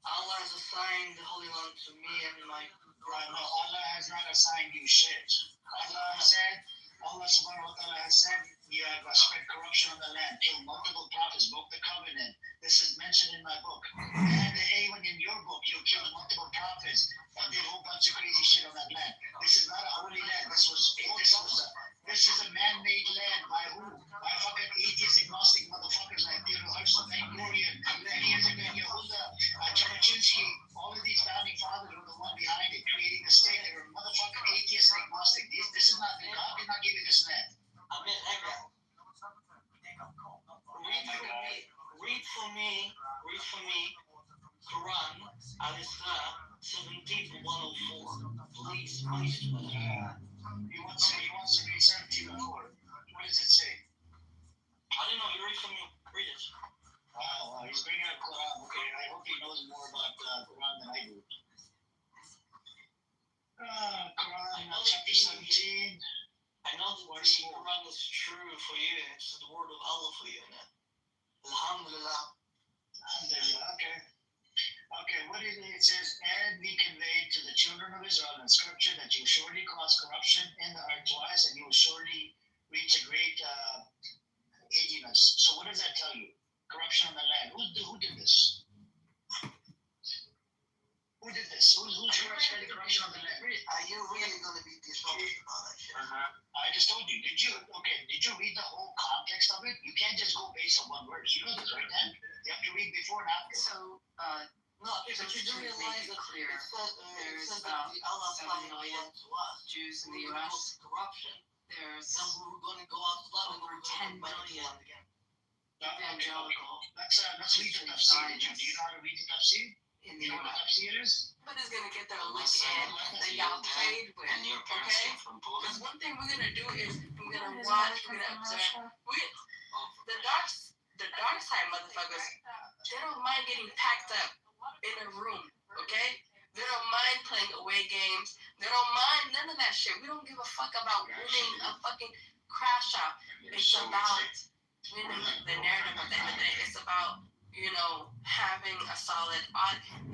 Allah has assigned the Holy Land to me and my brother. No, Allah has not assigned you shit. Allah said, Allah subhanahu wa ta'ala has said, you have spread corruption on the land, killed multiple prophets, broke the covenant. This is mentioned in my book. And even in your book, you killed multiple prophets and did a whole bunch of crazy shit on that land. This is not a holy land. This is a man-made land by who? By fucking atheist, agnostic motherfuckers like Theodore Herzl, Ben Gurion, Eliezer Ben Yehuda, Jabotinsky. All of these founding fathers were the one behind it, creating the state. They were motherfucking atheist and agnostic. This is not, God did not give you this land. Read for me, Quran, Al-Isra, 17:104. Please. He wants to read 17:104. What does it say? I don't know, you read for me, read it. Wow, he's bringing up Quran. Okay, I hope he knows more about Quran than I do. Quran, chapter 17. I know that the Quran is true for you. It's the word of Allah for you. Alhamdulillah. Okay. Okay, what is it? It says, and be conveyed to the children of Israel in scripture that you surely cause corruption in the heart twice, and you will surely reach a great hideousness. So what does that tell you? Corruption on the land. Who did this? Who did this? Who's spreading corruption on the land? Are you really going to be dishonest about that shit? I just told you. Did you read the whole context of it? You can't just go based on one word. You know this, right, Dan? You have to read before and after. So, no, but you do realize that clear. There's about Allah 7 million Jews in the U.S. corruption. There's we're going to go out to over 10 million evangelical. Let's read the tafsir. Do you know how to read the tafsir? In You the know what U.S. tafsir is? But it's going to get their lick in that y'all played with, And your parents okay? came from Poland. Because one thing we're going to do is we're going to watch, we're going to observe. The dark side motherfuckers, they don't mind getting packed up in a room, okay? They don't mind playing away games. They don't mind none of that shit. We don't give a fuck about winning a fucking crash out. It's about winning the narrative at the end of the day. It's about, having a solid,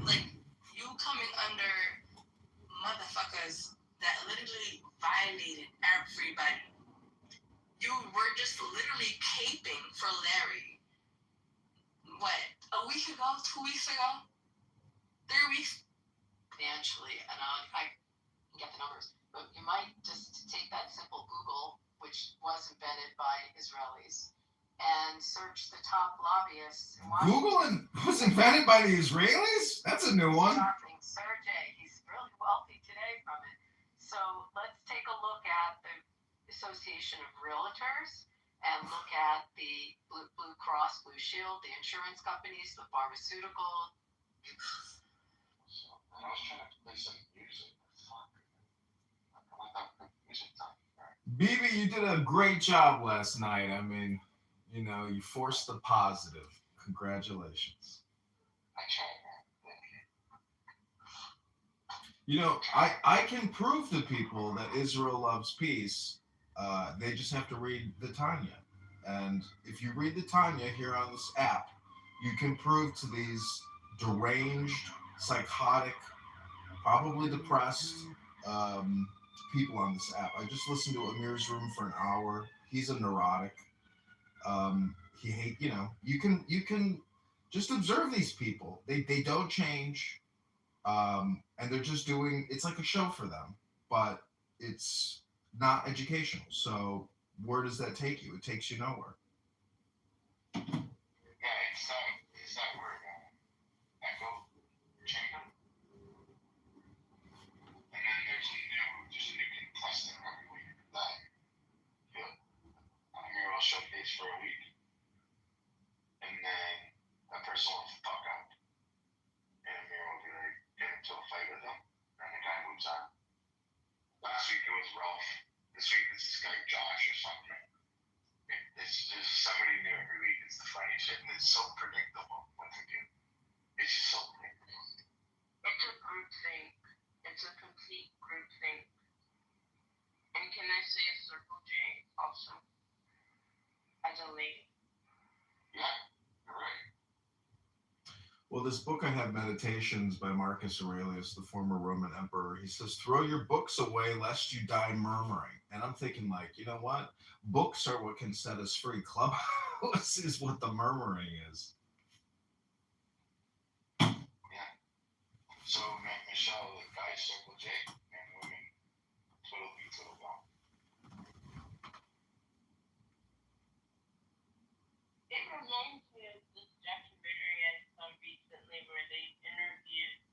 like, you coming under motherfuckers that literally violated everybody. You were just literally caping for Larry. What? A week ago? 2 weeks ago? 3 weeks? Financially, and I can get the numbers, but you might just take that simple Google, which was invented by Israelis, and search the top lobbyists. Google was invented by the Israelis? That's a new one. Sergey, he's really wealthy today from it. So let's take a look at the Association of Realtors and look at the Blue Cross, Blue Shield, the insurance companies, the pharmaceutical. I was trying to play some music. Fuck. I thought the music time. BB, you did a great job last night. I mean, you forced the positive. Congratulations. I tried, man. I can prove to people that Israel loves peace. They just have to read the Tanya. And if you read the Tanya here on this app, you can prove to these deranged, psychotic, probably depressed people on this app. I just listened to Amir's room for an hour. He's a neurotic. He hate, you can just observe these people. They don't change. And they're just doing, it's like a show for them, but it's not educational. So where does that take you? It takes you nowhere. Yeah, it's not where echo chamber. And then there's just a new cluster every week that I'm here will show face for a week. And then that person will fuck out. And Amir will be like, get into a fight with him. And the guy moves on. Last week it was Ralph. This week it's this guy Josh or something. It's just somebody new every week. It's the funny shit. And it's so predictable. this book I have, Meditations by Marcus Aurelius, the former Roman emperor, he says, throw your books away lest you die murmuring. And I'm thinking, like, you know what? Books are what can set us free. Clubhouse is what the murmuring is. Yeah. So, Michelle, the guys circle J, and women twiddle be twiddle down. It reminds me of this documentary I saw recently where they interviewed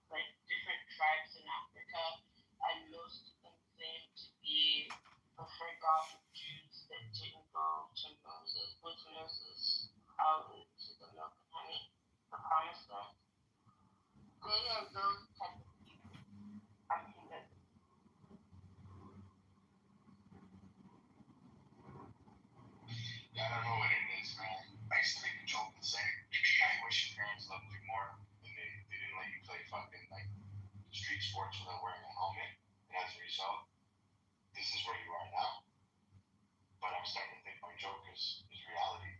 like different tribes in Africa, and most of them seem to be the forgotten Jews that didn't go to Moses with Moses out into the milk and honey, the promised land. They are those type of people. I mean that. Yeah, I don't know what it is, man. I used to make a joke and say, I wish your parents loved you more and they didn't let you play fucking like street sports without wearing a helmet. And as a result, this is where you are now. But I'm starting to think my joke is reality.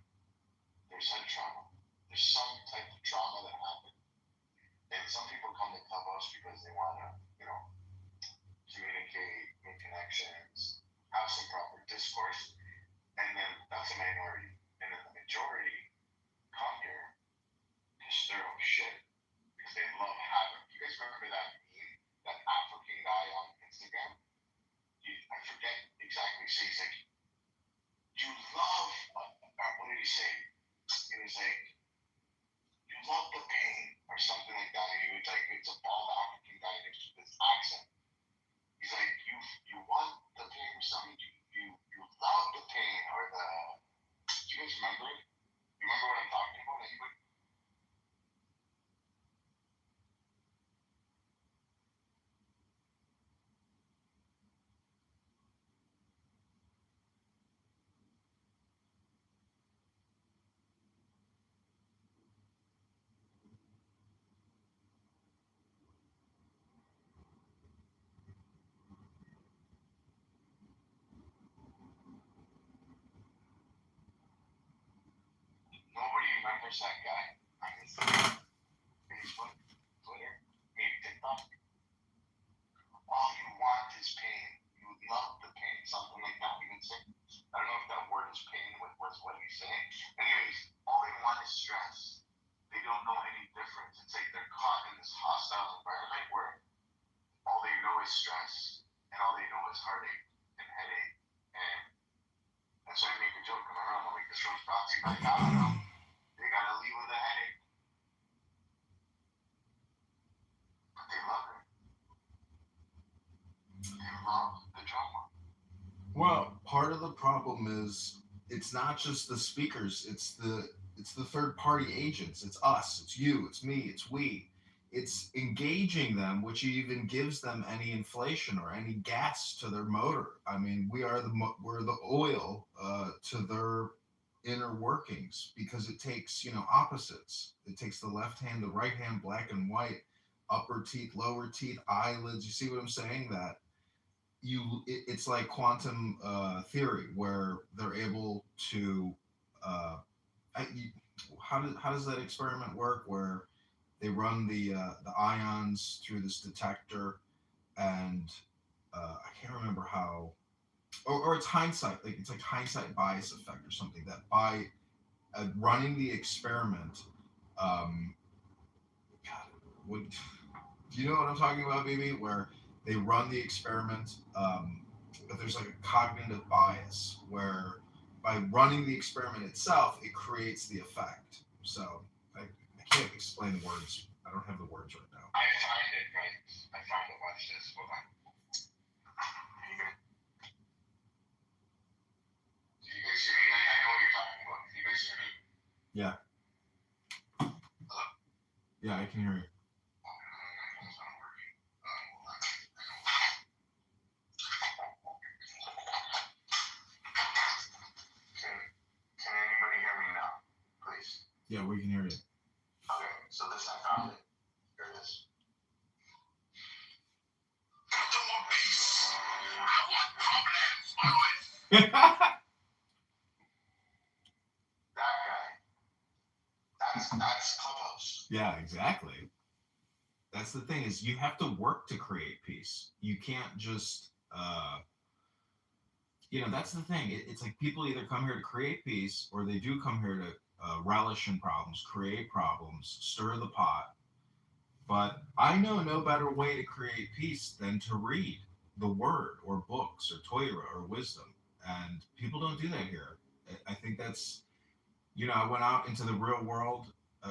There's head trauma. There's some type of trauma that happened. And some people come to Clubhouse because they want to, you know, communicate, make connections, have some proper discourse. And then that's a minority. And then the majority come here to stir up shit because they love havoc. You guys remember that meme, that African guy on Instagram? I forget exactly. So he's like, you love, what did he say? He was like, you love the pain or something like that. And he was like, it's a bald African guy with this accent. He's like, you want the pain or something? You love the pain or the. Do you guys remember it? You remember what I'm talking about? Anybody? Nobody remembers that guy on his Facebook, Twitter, maybe TikTok. All you want is pain. You love the pain. Something like that. You can say. I don't know if that word is pain was what he's saying. Anyways, all they want is stress. They don't know any difference. It's like they're caught in this hostile environment where all they know is stress and all they know is heartache and headache. And that's why I make a joke. Am I wrong? Like, this show's brought to you by Domino. They gotta leave with a headache. But they love it. They love the drama. Well, part of the problem is it's not just the speakers, it's the third party agents. It's us, it's you, it's me, it's we. It's engaging them, which even gives them any inflation or any gas to their motor. I mean, we're the oil to their inner workings because it takes, opposites. It takes the left hand, the right hand, black and white, upper teeth, lower teeth, eyelids. You see what I'm saying? That it's like quantum theory where they're able to how does that experiment work where they run the ions through this detector and I can't remember how or it's hindsight, like it's like hindsight bias effect or something, that by running the experiment God, do you know what I'm talking about, baby? Where they run the experiment, but there's like a cognitive bias where by running the experiment itself, it creates the effect. So I can't explain the words. I don't have the words right now. I find it, guys. I found it. Watch this. Hold on. Do you guys hear me? I know what you're talking about. Do you guys hear me? Yeah. Hello? Yeah, I can hear you. Can anybody hear me now? Please. Yeah, we can hear you. Okay, so this I found it. Here it is. That guy. That's Clubhouse. Yeah, exactly. That's the thing is you have to work to create peace. You can't just, that's the thing. It's like people either come here to create peace or they do come here to relish in problems, create problems, stir the pot. But I know no better way to create peace than to read the word or books or Torah or wisdom. And people don't do that here. I think that's, I went out into the real world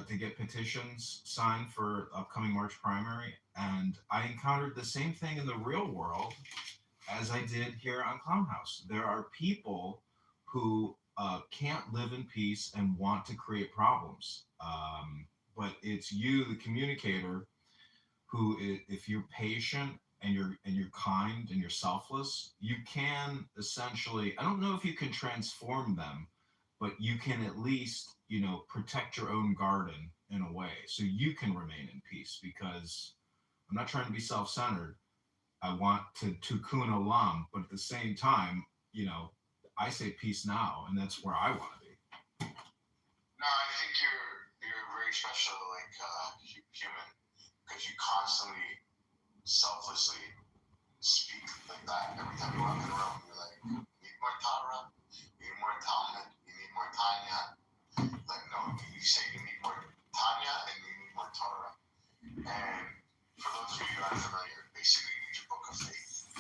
to get petitions signed for upcoming March primary, and I encountered the same thing in the real world as I did here on Clown House. There are people who can't live in peace and want to create problems. But it's you, the communicator, who, if you're patient and you're kind and you're selfless, you can essentially. I don't know if you can transform them, but you can at least, protect your own garden in a way, so you can remain in peace. Because I'm not trying to be self-centered. I want to tikkun olam, but at the same time, I say peace now, and that's where I want to be. No, I think you're very special, like human, because you constantly, selflessly speak like that every time you walk in the room. You're like, you need more Torah, you need more Talmud, you need more Tanya. Like, no, you say you need more Tanya and you need more Torah. And for those of you who aren't familiar, basically you need your book of faith.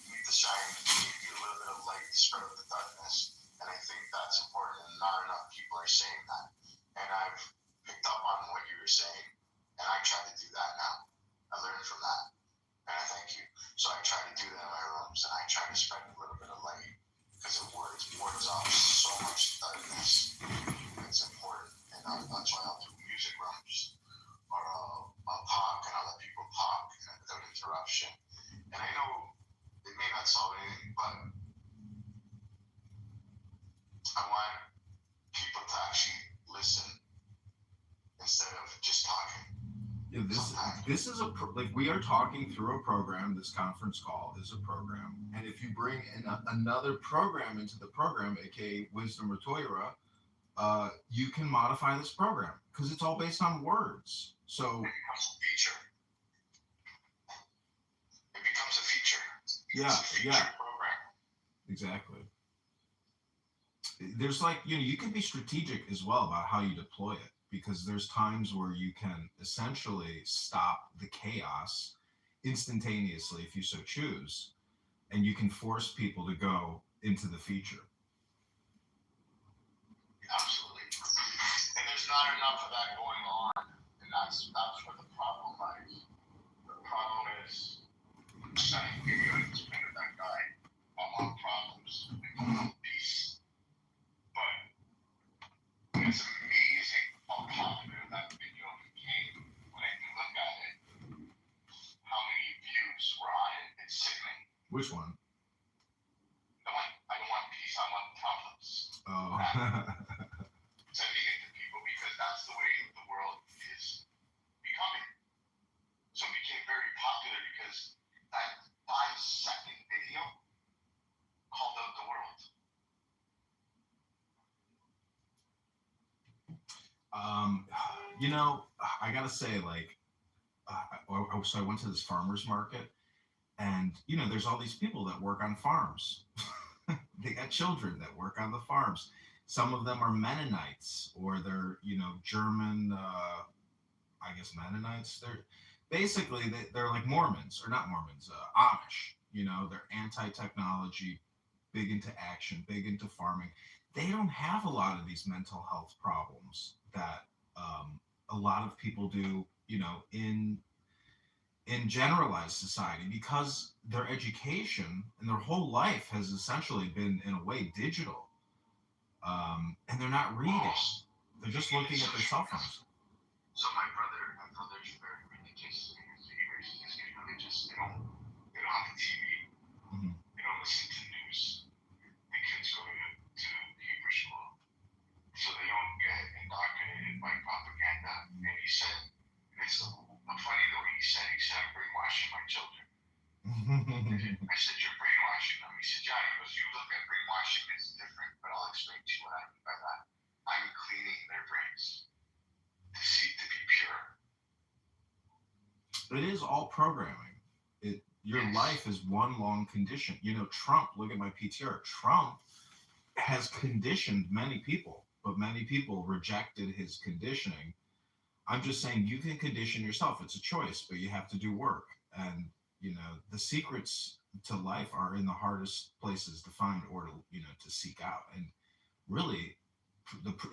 You need to shine, you need a little bit of light to spread out the darkness. And I think that's important, and not enough people are saying that. And I've picked up on what you were saying, and I try to do that now. I learned from that, and I thank you. So I try to do that in my rooms, and I try to spread a little bit of light, because it wards off so much darkness. It's important, and that's why I'll do music rooms, or I'll talk, and I'll let people talk without interruption. And I know it may not solve anything, but I want people to actually listen instead of just talking. Yeah, this is like we are talking through a program. This conference call is a program, and if you bring in another program into the program, aka Wisdom or Torah, you can modify this program because it's all based on words. So it becomes a feature. It becomes a feature. Yeah, it's a feature program. Exactly. There's like, you can be strategic as well about how you deploy it, because there's times where you can essentially stop the chaos instantaneously if you so choose, and you can force people to go into the feature. Absolutely. And there's not enough of that going on, and that's where the problem lies. The problem is, I'm give you an explain to that guy. I want problems. I want peace. But it's amazing how popular that video became. When I look at it, how many views were on it, it's sickening. Which one? The one, I don't want peace, I want problems. Oh. Sending it to people, because that's the way the world is becoming. So it became very popular because that 5-second video called out the world. I gotta say, like, so I went to this farmer's market, and there's all these people that work on farms. They got children that work on the farms. Some of them are Mennonites, or they're German, I guess Mennonites. They're basically they're like Mormons, or not Mormons, Amish. They're anti-technology, big into action, big into farming. They don't have a lot of these mental health problems that a lot of people do, in generalized society, because their education and their whole life has essentially been, in a way, digital. And they're not reading. They're just looking at their cell phones. So my brother's very religious. He's religious. They don't have the TV. Mm-hmm. They don't listen to news. The kids go to Hebrew school, so they don't get indoctrinated by propaganda. And he said, and it's funny the way he said, I'm brainwashing my children. I said, you're brainwashing them. He said, yeah. He goes, you look at brainwashing as different, but I'll explain to you what I mean by that. I'm cleaning their brains to be pure. It is all programming. Your life is one long condition. You know, Trump, look at my PTR. Trump has conditioned many people, but many people rejected his conditioning. I'm just saying you can condition yourself. It's a choice, but you have to do work. And, you know, the secrets to life are in the hardest places to find or to, you know, to seek out. And really,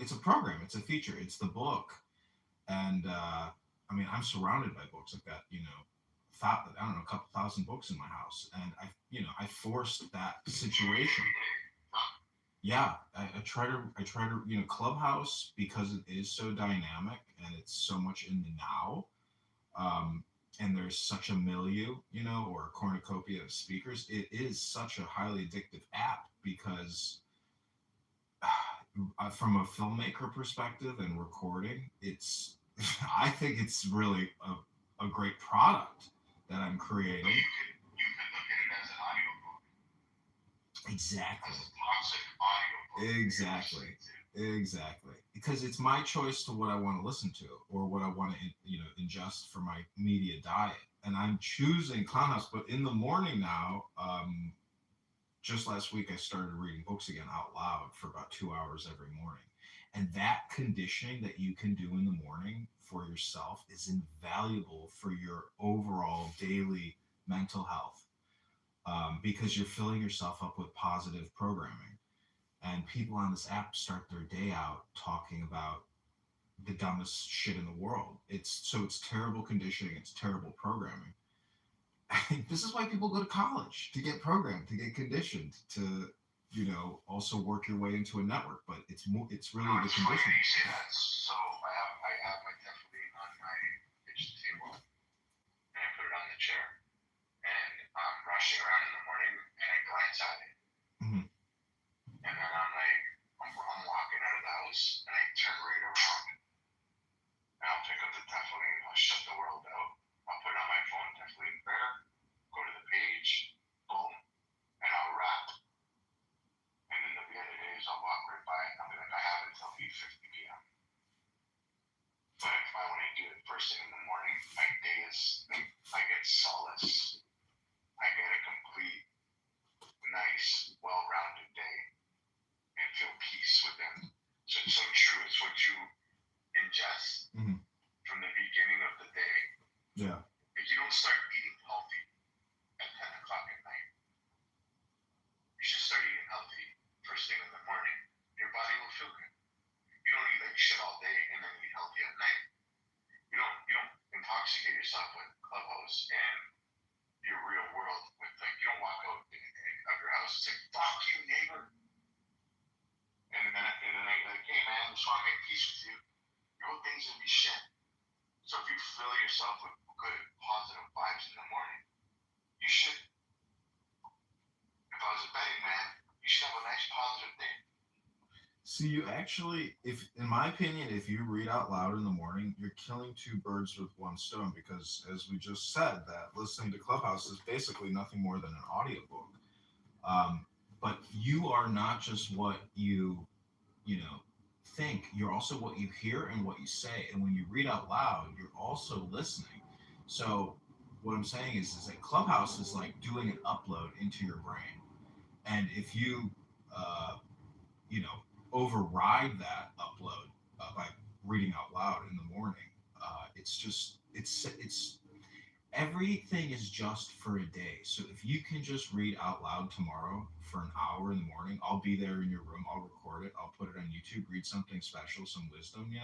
it's a program, it's a feature, it's the book. And, I mean, I'm surrounded by books. I've got, you know, I don't know, a couple thousand books in my house. And I forced that situation. Yeah, I try to, you know, Clubhouse, because it is so dynamic and it's so much in the now. And there's such a milieu, you know, or a cornucopia of speakers. It is such a highly addictive app because from a filmmaker perspective and recording, I think it's really a great product that I'm creating. You could look at it as an audiobook. Exactly. As a toxic audiobook. Exactly. Because it's my choice to what I want to listen to or what I want to, you know, ingest for my media diet. And I'm choosing Clubhouse, but in the morning now, just last week, I started reading books again out loud for about 2 hours every morning. And that conditioning that you can do in the morning for yourself is invaluable for your overall daily mental health, because you're filling yourself up with positive programming. And people on this app start their day out talking about the dumbest shit in the world. It's terrible conditioning, it's terrible programming. This is why people go to college, to get programmed, to get conditioned, to, you know, also work your way into a network. But it's really the conditioning. Funny you say that. So I have my tefillin on my kitchen table, and I put it on the chair, and I'm rushing around in the morning, and I glance at it, and then I'm walking out of the house, and I turn right around, and I'll pick up the tefillin, I'll shut the world out, I'll put it on my phone, tefillin prayer, go to the page, boom, and I'll wrap. And then at the end of the days, I'll walk right by it. I'll be like, I have it until 8:50 p.m. But if I want to do it first thing in the morning, I get solace. I get a complete, nice, well-rounded day and feel peace within. So it's so true. It's what you ingest from the beginning of the day. Yeah. If you don't start eating healthy at 10 o'clock at night, you should start eating healthy first thing in the morning. Your body will feel good. You don't eat like shit all day and then eat healthy at night. You don't intoxicate yourself with Clubhouse and your real world with, like, you don't walk out of your house and say, fuck you, neighbor. And then at the end of the night, you're like, hey man, I just want to make peace with you. Your whole thing's gonna be shit. So if you fill yourself with good, positive vibes in the morning, you should. If I was a betting man, you should have a nice positive day. See, you actually, in my opinion, if you read out loud in the morning, you're killing two birds with one stone, because as we just said, that listening to Clubhouse is basically nothing more than an audiobook. But you are not just what you think, you're also what you hear and what you say. And when you read out loud, you're also listening. So what I'm saying is that Clubhouse is like doing an upload into your brain. And if you, override that upload by reading out loud in the morning, it's everything is just for a day. So if you can just read out loud tomorrow for an hour in the morning, I'll be there in your room. I'll record it. I'll put it on YouTube. Read something special, some wisdom,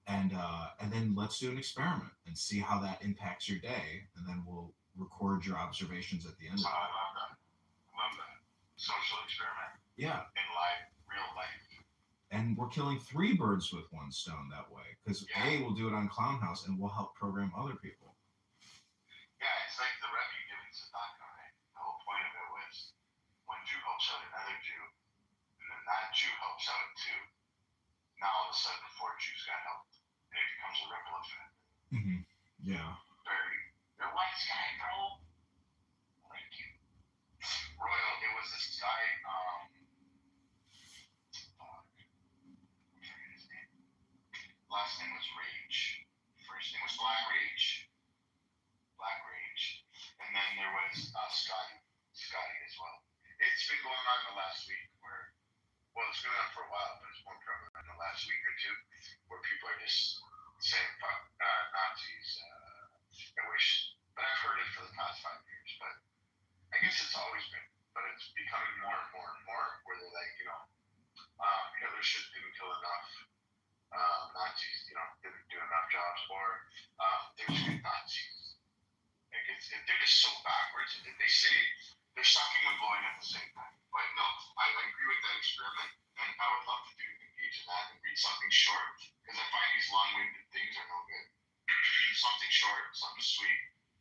and then let's do an experiment and see how that impacts your day. And then we'll record your observations at the end of it. I love that. Social experiment. Yeah. In life, real life. And we're killing three birds with one stone that way, because we'll do it on Clownhouse and we'll help program other people. Yeah, it's like the rep you give in Sadaka, right? The whole point of it was one Jew helps out another Jew, and then that Jew helps out too. Now all of a sudden 4 Jews got helped, and it becomes a ripple effect. Mm-hmm. Yeah. You're a wise guy, bro. Thank you. Royal, it was this guy, his name. Last name was Rage. First name was Black Rage. is so backwards that they say they're sucking and blowing at the same time. But no, I agree with that experiment, and I would love to engage in that and read something short, because I find these long-winded things are no good. Something short, something sweet.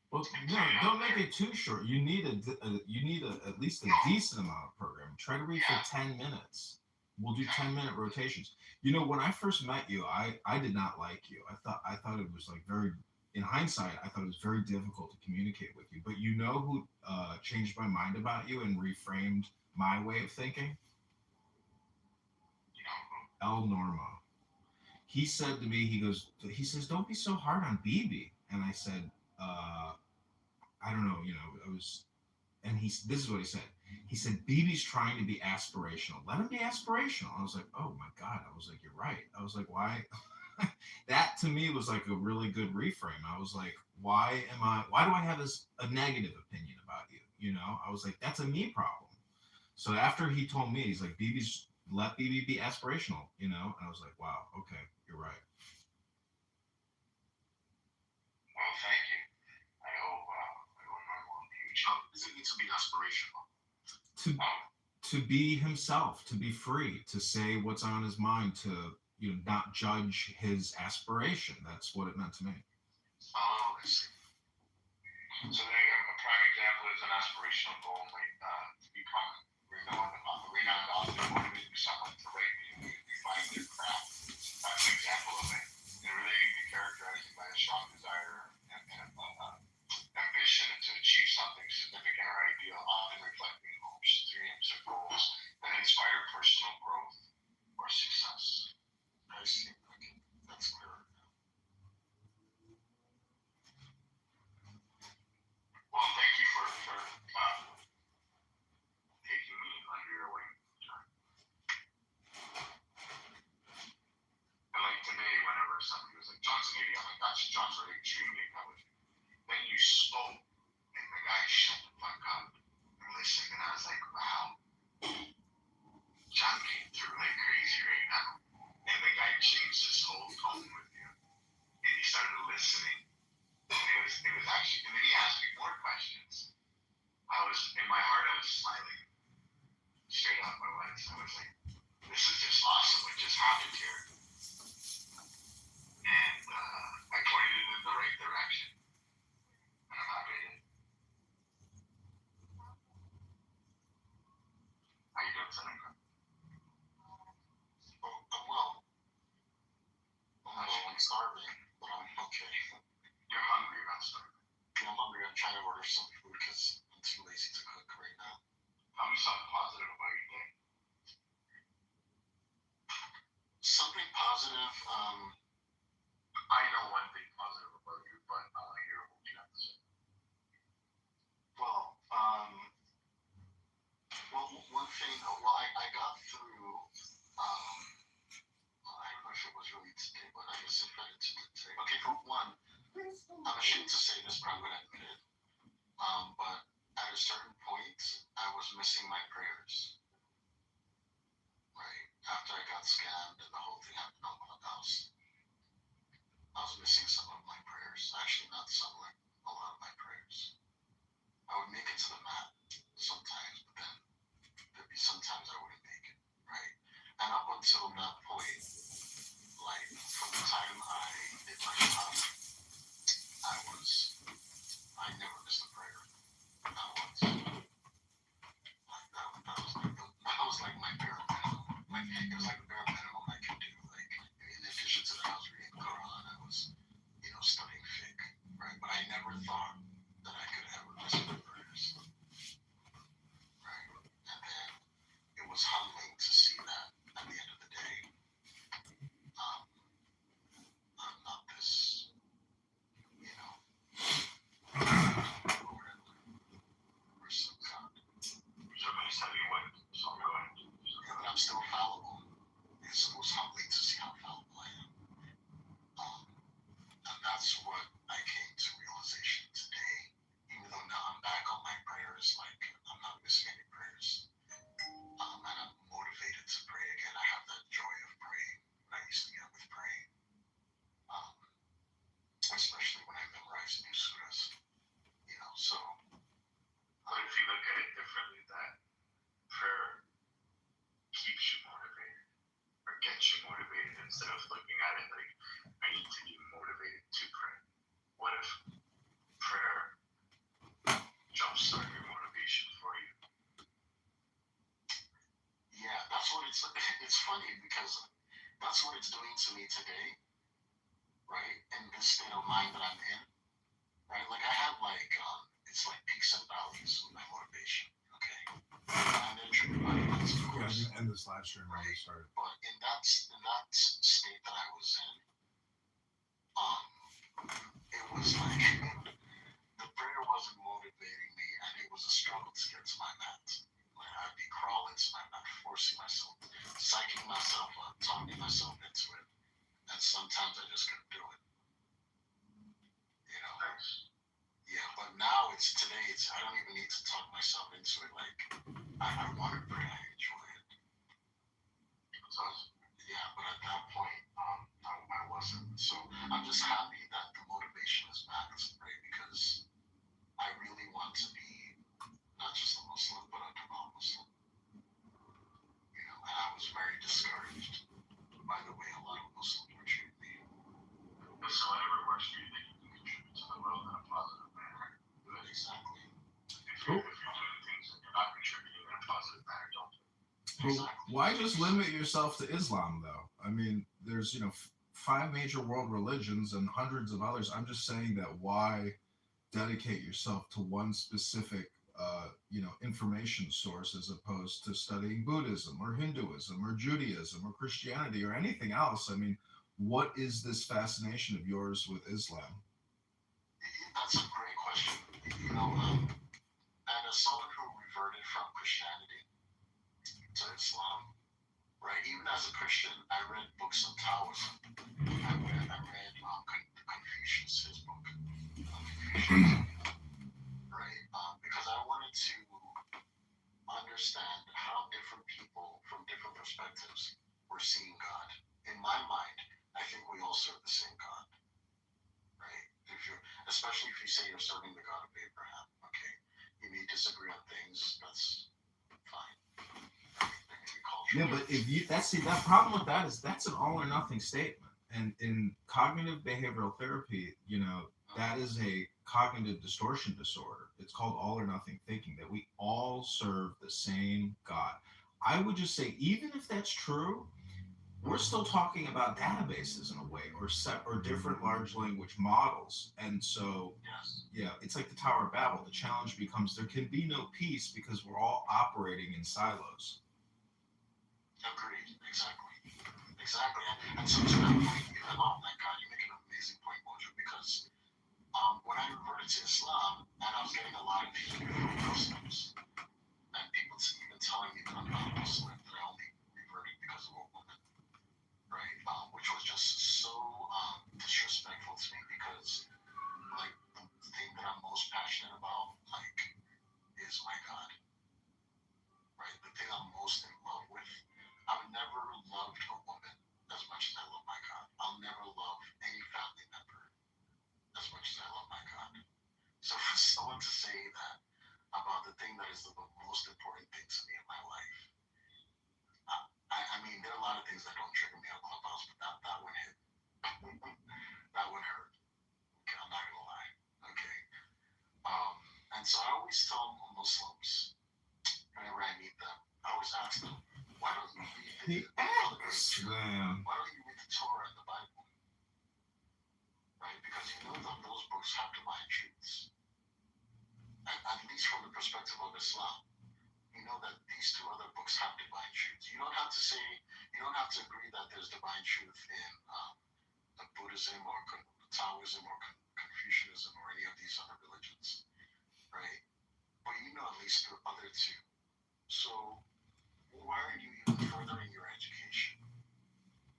Well, no, don't make it too short. You need at least a decent amount of program. Try to read for 10 minutes. We'll do 10-minute rotations. You know, when I first met you, I did not like you. I thought it was like very, in hindsight, I thought it was very difficult to communicate with you. But you know who changed my mind about you and reframed my way of thinking? El Normo. He said to me, he says, don't be so hard on BB. And I said, I don't know, this is what he said. He said, BB's trying to be aspirational. Let him be aspirational. I was like, oh my God. I was like, you're right. I was like, why? That to me was like a really good reframe. I was like, why do I have a negative opinion about you? You know, I was like, that's a me problem. So after he told me, he's like, let BB be aspirational, you know? And I was like, wow, okay, you're right. Well, thank you. I hope my future doesn't need to be aspirational. To be himself, to be free, to say what's on his mind, to not judge his aspiration. That's what it meant to me. Oh, I see. So a prime example is an aspirational goal, like to become renowned author, motivating someone to write and refine their craft. That's an example of it. It really be characterized by a strong desire and ambition to achieve something significant or ideal, often reflecting hopes, dreams, or goals that inspire personal growth or success. I see. Okay, that's clear. Well, thank you for taking me under your wing. And like today, whenever somebody was like, John's an idiot, I'm like, gosh, John's really extremely intelligent. Then you spoke, and the guy shut the fuck up and listened, and I was like, wow, John came through like crazy right now. And the guy changed his whole tone with you, and he started listening. And it was actually, and then he asked me more questions. In my heart, I was smiling. Straight up, I was like, this is just awesome what just happened here. And I pointed it in the right direction. And I'm happy I did. How you doing tonight? I'm well. I'm starving, but I'm okay. You're hungry, you're not starving. I'm hungry. I'm trying to order some food because I'm too lazy to cook right now. Tell me something positive about your day. Something positive. I know one thing positive about you, but I want to hear what you have to say. Well, one thing. Well, I got through. I don't know if it was really today, but I guess it fed into today. Okay, for one, I'm ashamed to say this, but I'm going to admit it. But at a certain point, I was missing my prayers. Right after I got scammed and the whole thing happened on Clubhouse, I was missing some of my prayers. Actually, not some, like a lot of my prayers. I would make it to the mat sometimes, but then there'd be sometimes I wouldn't make it. Right, and up until that point, like from the time I did my job, I never missed a prayer. Not once. Like that was like my bare minimum. Like it was like the bare minimum I could do. Like in addition to that, I was reading Quran. I was, studying fiqh. Right, but I never thought that I could ever miss my prayers. Right, and then it was humbling to see that at the end of the day, I'm not this, but I'm still fallible. It was humbling to see how fallible I am. And that's what I came to realization today. it's funny because that's what it's doing to me today, right? In this state of mind that I'm in, right? Like I have like it's like peaks and valleys with my motivation. Okay, and then that's of Yeah, I'm course. gonna end this live stream while we start. But in that state that I was in, it was like the prayer wasn't motivating me, and it was a struggle to get to my mat. Like I'd be crawling to my mat, forcing myself, psyching myself up, talking myself into it, and sometimes I just couldn't do it. You know. Yeah, but now today I don't even need to talk myself into it. Like I want to pray, I enjoy it. So yeah, but at that point, I wasn't. So I'm just happy that the motivation is back to pray because I really want to be not just a Muslim, but a devout Muslim. You know, and I was very discouraged by the way a lot of Muslims were treating me. So whatever works for you that you can contribute to the world in a positive manner. Exactly. If you're doing things that you're not contributing in a positive manner, don't do it. Well, why just limit yourself to Islam, though? I mean, there's 5 major world religions and hundreds of others. I'm just saying that why dedicate yourself to one specific, information source as opposed to studying Buddhism or Hinduism or Judaism or Christianity or anything else? I mean, what is this fascination of yours with Islam? That's a great question. And as someone who reverted from Christianity to Islam, right? Even as a Christian, I read books of Taoism. I read Confucius, his book, Confucius, right? Because I wanted to understand how different people from different perspectives were seeing God. In my mind, I think we all serve the same God, right? Especially if you say you're serving the God of Abraham, okay? You may disagree on things, that's fine. Yeah, but that problem with that is that's an all or nothing statement. And in cognitive behavioral therapy, that is a cognitive distortion disorder. It's called all or nothing thinking, that we all serve the same God. I would just say, even if that's true, we're still talking about databases in a way, or different large language models. And so, yeah, it's like the Tower of Babel. The challenge becomes there can be no peace because we're all operating in silos. Agreed. Exactly. And so to that point, oh my God, you make an amazing point, Mojo, because when I reverted to Islam, and I was getting a lot of people from Muslims, and people even telling me that I'm not a Muslim, that I only reverted because of a woman, right? Which was just so disrespectful to me because, like, the thing that I'm most passionate about, like, is my God, right? The thing I'm most in love with. I've never loved a woman as much as I love my God. I'll never love any family member as much as I love my God. So for someone to say that about the thing that is the most important thing to me in my life, I mean, there are a lot of things that don't trigger me on Clubhouse, but that one hit. That one hurt. Okay, I'm not gonna lie. Okay. And so I always tell Muslims whenever I meet them, I always ask them, why don't you read the Torah and the Bible? Right? Because you know that those books have divine truths. And at least from the perspective of Islam, you know that these 2 other books have divine truths. You don't have to agree that there's divine truth in Buddhism or Taoism or Confucianism or any of these other religions, right? But you know at least the other 2. So why are you even furthering your education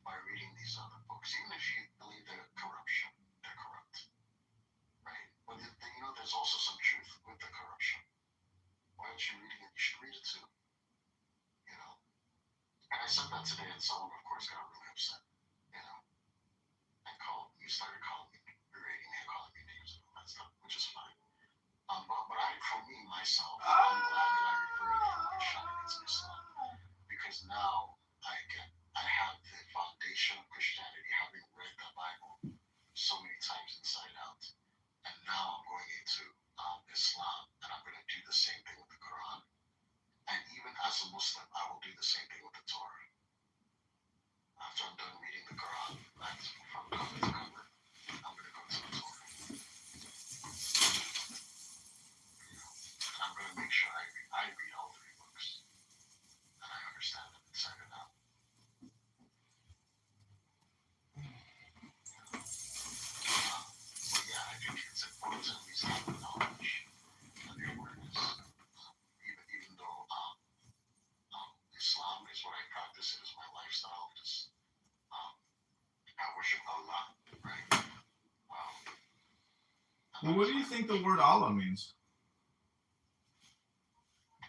by reading these other books? Even if you believe they're corrupt, right? But there's also some truth with the corruption. Why aren't you reading it? You should read it too. And I said that today, and someone, of course, got really upset, and started calling me, berating me and calling me names and all that stuff, which is fine. But for me, myself, I'm glad that I reverted from Christianity to Islam, because now I have the foundation of Christianity, having read the Bible so many times inside out, and now I'm going into Islam, and I'm going to do the same thing with the Quran, and even as a Muslim, I will do the same thing with the Torah. Well, what do you think the word Allah means?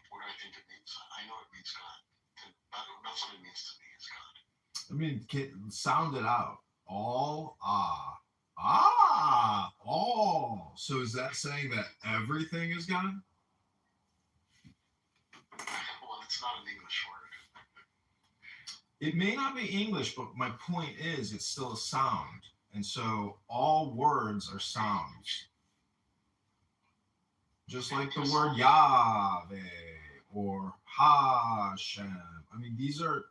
What do I think it means? I know it means God. That's what it means to me, is God. I mean, sound it out. All all. So is that saying that everything is God? Well, it's not an English word. It may not be English, but my point is it's still a sound. And so all words are sounds. Just like the word Yahweh or Hashem. I mean, these are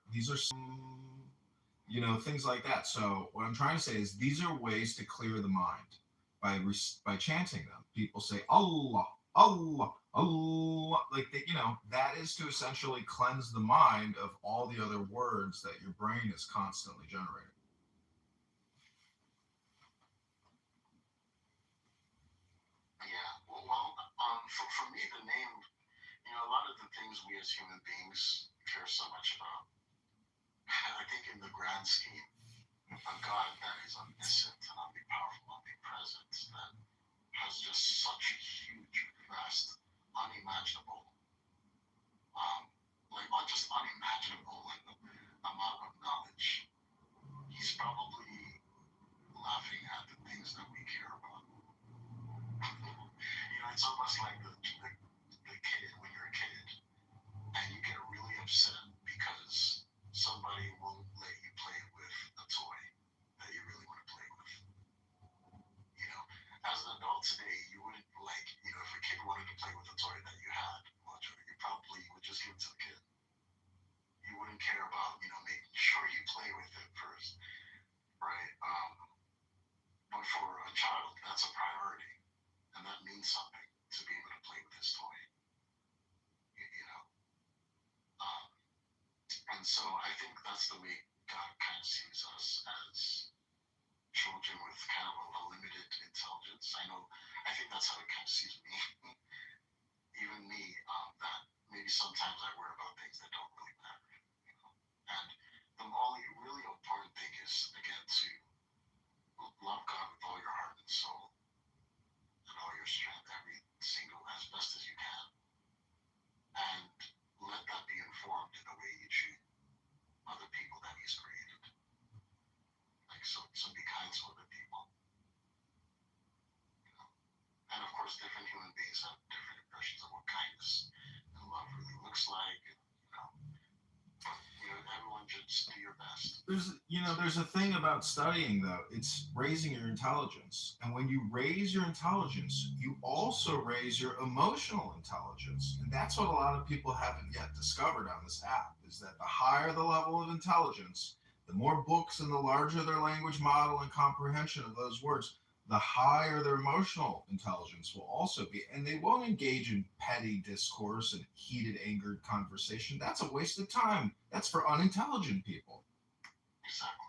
things like that. So what I'm trying to say is these are ways to clear the mind by chanting them. People say Allah, Allah, Allah, like that is to essentially cleanse the mind of all the other words that your brain is constantly generating. For me, the name, a lot of the things we as human beings care so much about, I think in the grand scheme, a God that is omniscient and omnipowerful, omnipresent, that has just such a huge, vast, unimaginable, just unimaginable amount of knowledge. He's probably laughing at the things that we care about. It's almost like the kid when you're a kid and you get really upset because somebody won't let you play with a toy that you really want to play with. As an adult today, you wouldn't if a kid wanted to play with a toy that you had, you probably would just give it to the kid. You wouldn't care about, making sure you play with it first, right? But for a child, that's a priority, and that means something to be able to play with his toy. And so I think that's the way God kind of sees us as children with kind of a limited intelligence. I think that's how he kind of sees me. Even me, that maybe sometimes I worry about things that don't really matter. And the only really important thing is, again, to love God with all your heart and soul and all your strength, as best as you can. And let that be informed in the way you treat other people that he's created. So be kind to other people. And of course, different human beings have different impressions of what kindness and love really looks like. Everyone should just do your best. There's a thing about studying, though. It's raising your intelligence. And when you raise your intelligence, you also raise your emotional intelligence. And that's what a lot of people haven't yet discovered on this app, is that the higher the level of intelligence, the more books and the larger their language model and comprehension of those words, the higher their emotional intelligence will also be. And they won't engage in petty discourse and heated, angered conversation. That's a waste of time. That's for unintelligent people. Exactly.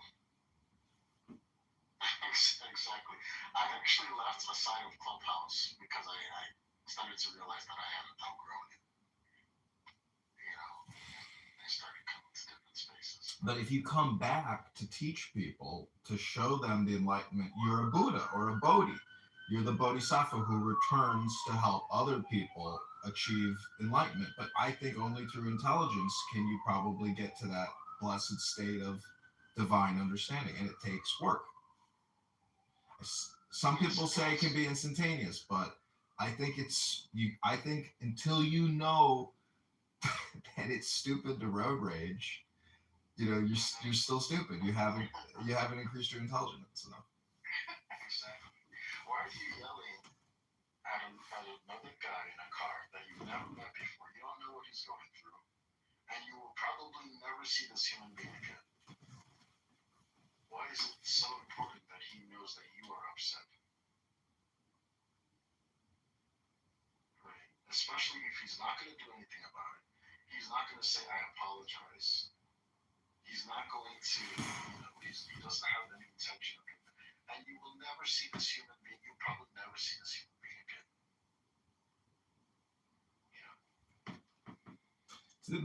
I actually left the side of Clubhouse because I started to realize that I hadn't outgrown it. I started coming to different spaces. But if you come back to teach people, to show them the enlightenment, you're a Buddha or a Bodhi. You're the Bodhisattva who returns to help other people achieve enlightenment. But I think only through intelligence can you probably get to that blessed state of divine understanding, and it takes work. Some people say it can be instantaneous, but I think I think until you know that it's stupid to road rage, you're still stupid. You haven't increased your intelligence enough. Exactly. Why are you yelling at another guy in a car that you've never met before? You don't know what he's going through, and you will probably never see this human being again. Why is it so important that he knows that you are upset? Right. Especially if he's not going to do anything about it. He's not going to say, I apologize. He's not going to, he doesn't have any intention of it. And you will never see this human being. You'll probably never see this human being again.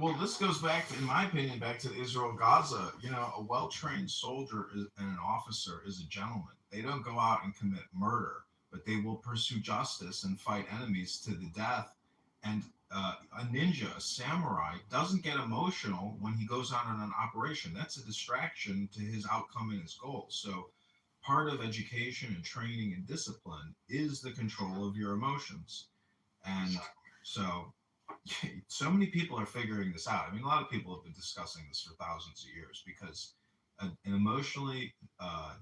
Well, this goes back, in my opinion, back to Israel-Gaza. A well-trained soldier and an officer is a gentleman. They don't go out and commit murder, but they will pursue justice and fight enemies to the death. And a ninja, a samurai, doesn't get emotional when he goes on an operation. That's a distraction to his outcome and his goals. So part of education and training and discipline is the control of your emotions. And so many people are figuring this out. I mean, a lot of people have been discussing this for thousands of years because an emotionally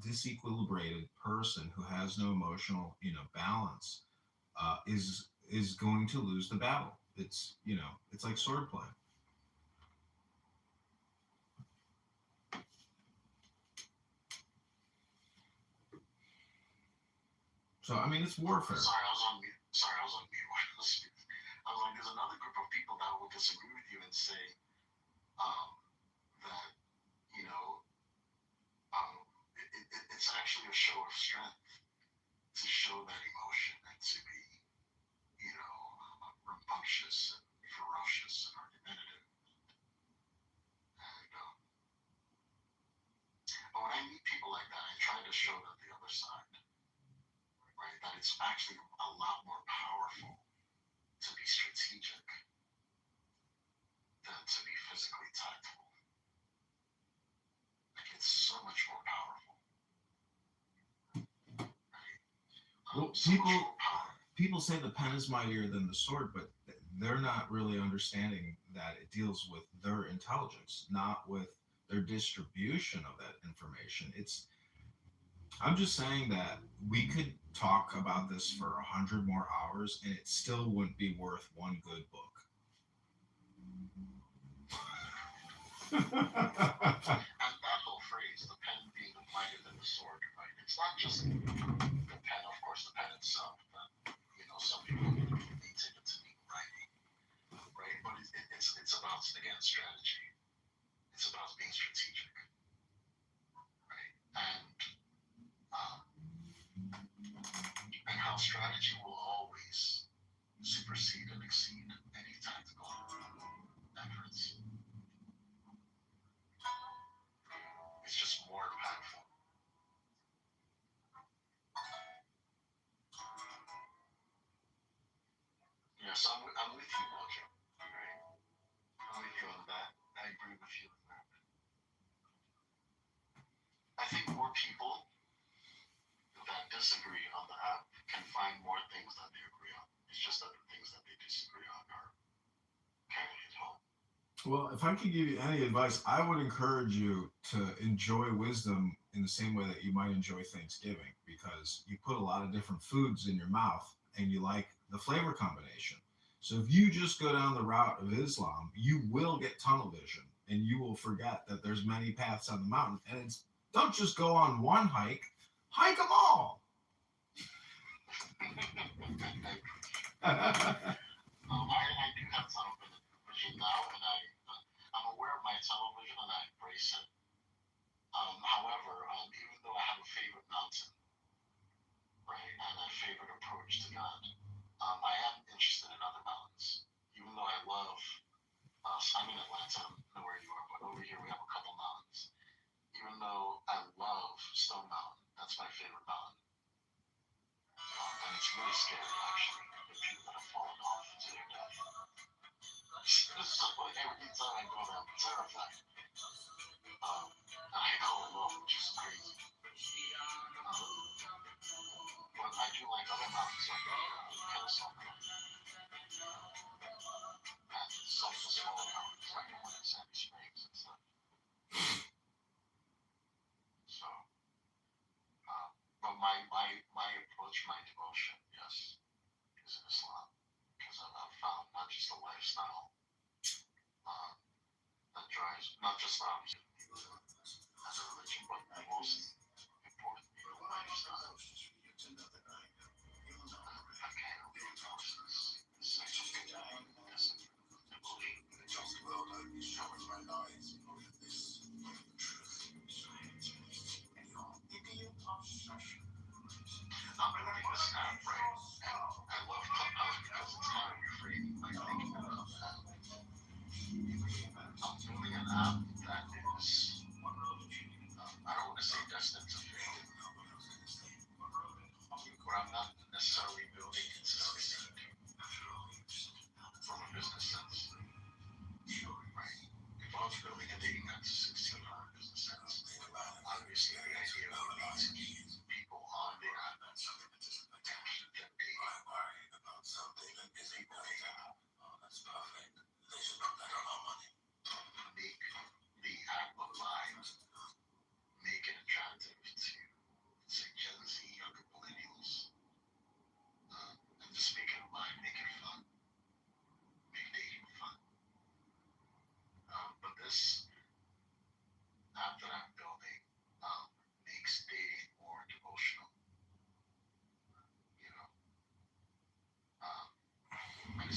disequilibrated person who has no emotional, balance is going to lose the battle. It's it's like swordplay. So I mean, it's warfare. Sorry, I was on mute. I was speaking. I was like, there's another group of people that will disagree with you and say that you know it's actually a show of strength to show that emotion and to be rambunctious and ferocious and argumentative. But when I meet people like that, I try to show them the other side, right? That it's actually a lot more powerful to be strategic than to be physically tactful. Like, it's so much more powerful. Right? Well, people say the pen is mightier than the sword, but they're not really understanding that it deals with their intelligence, not with their distribution of that information. I'm just saying that we could talk about this for 100 more hours and it still wouldn't be worth one good book. And that whole phrase, the pen being mightier than the sword, right? It's not just the pen, of course, the pen itself, but some people may take it to mean writing, right? But it's about, again, strategy. It's about being strategic, right? And how strategy will always supersede and exceed any tactical efforts. It's just more impactful. Yes, I'm with you, Mojo. Right? I'm with you on that. I agree with you on that. I think more people that disagree on the app can find more things that they agree on. It's just that the things that they disagree on are kind of hit home. Well, if I could give you any advice, I would encourage you to enjoy wisdom in the same way that you might enjoy Thanksgiving, because you put a lot of different foods in your mouth and you like the flavor combination. So if you just go down the route of Islam, you will get tunnel vision and you will forget that there's many paths on the mountain. And don't just go on one hike them all. I do have tunnel vision now, and I'm aware of my tunnel vision and I embrace it. However, even though I have a favorite mountain, right, and a favorite approach to God, I am interested in other mountains. Even though I love, I'm in Atlanta, I don't know where you are, but over here we have a couple mountains. Even though I love Stone Mountain, that's my favorite mountain. And it's really scary, actually, the people that have fallen off to their death. So every time I go there, I'm terrified. I go alone, which is crazy. But I do like other mountains, like Kitover. And some of the smaller mountains, like the one in Sandy Springs and stuff. So, but my approach, my devotion, yes,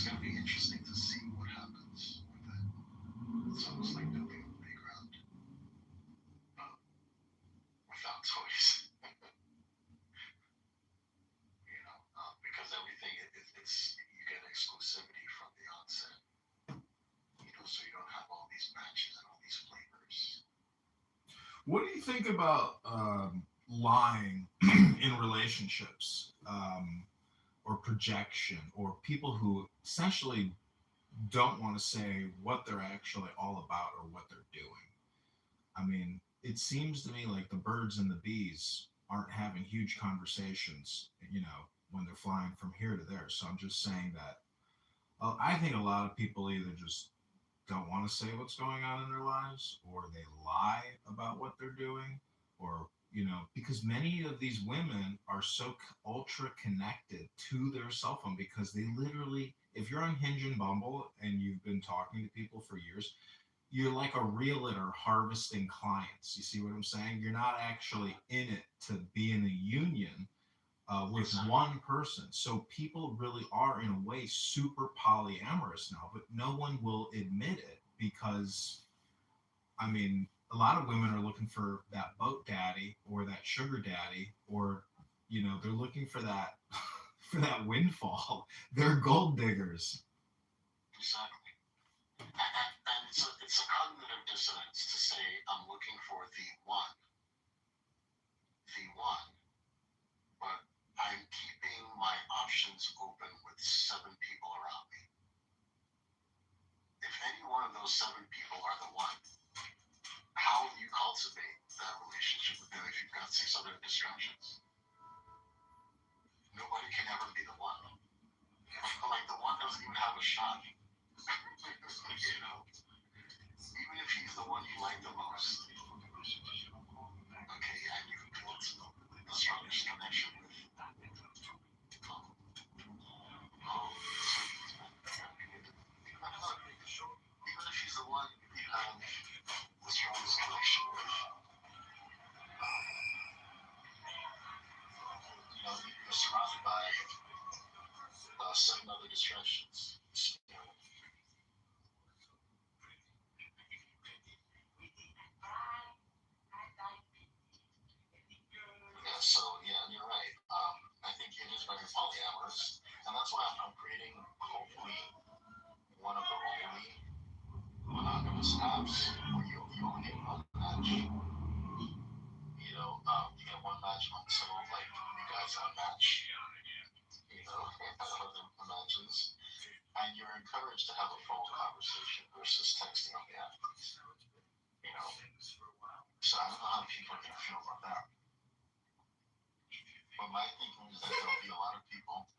going to be interesting to see what happens with it. It's almost like building a playground without toys. Because everything it's you get exclusivity from the onset. So you don't have all these matches and all these flavors. What do you think about lying in relationships, or projection, or people who essentially don't want to say what they're actually all about or what they're doing? I mean, it seems to me like the birds and the bees aren't having huge conversations, when they're flying from here to there. So I'm just saying that I think a lot of people either just don't want to say what's going on in their lives, or they lie about what they're doing, or because many of these women are so ultra connected to their cell phone, because they literally, if you're on Hinge and Bumble and you've been talking to people for years, you're like a realtor harvesting clients. You see what I'm saying? You're not actually in it to be in a union with one person. So people really are, in a way, super polyamorous now, but no one will admit it because, I mean, a lot of women are looking for that boat daddy or that sugar daddy, or, they're looking for that for that windfall. They're gold diggers. Exactly. And it's a cognitive dissonance to say I'm looking for the one, but I'm keeping my options open with 7 people around me. If any one of those 7 people are the one, how will you cultivate that relationship with them if you've got 6 other distractions? Nobody can ever be the one. Like, the one doesn't even have a shot. Even if he's the one you like the most. Okay, and you've built the strongest connection with. Even if he's the one you have the strongest connection with, you're surrounded by 7 other distractions. So you're right. I think it is very polyamorous, and that's why I'm creating, hopefully, one of the only monogamous apps where you only get one match. You get one match on some of, like, you guys unmatch, other matches, and you're encouraged to have a phone conversation versus texting on the app. So I don't know how people are gonna feel about that. But my thinking is that there'll be a lot of people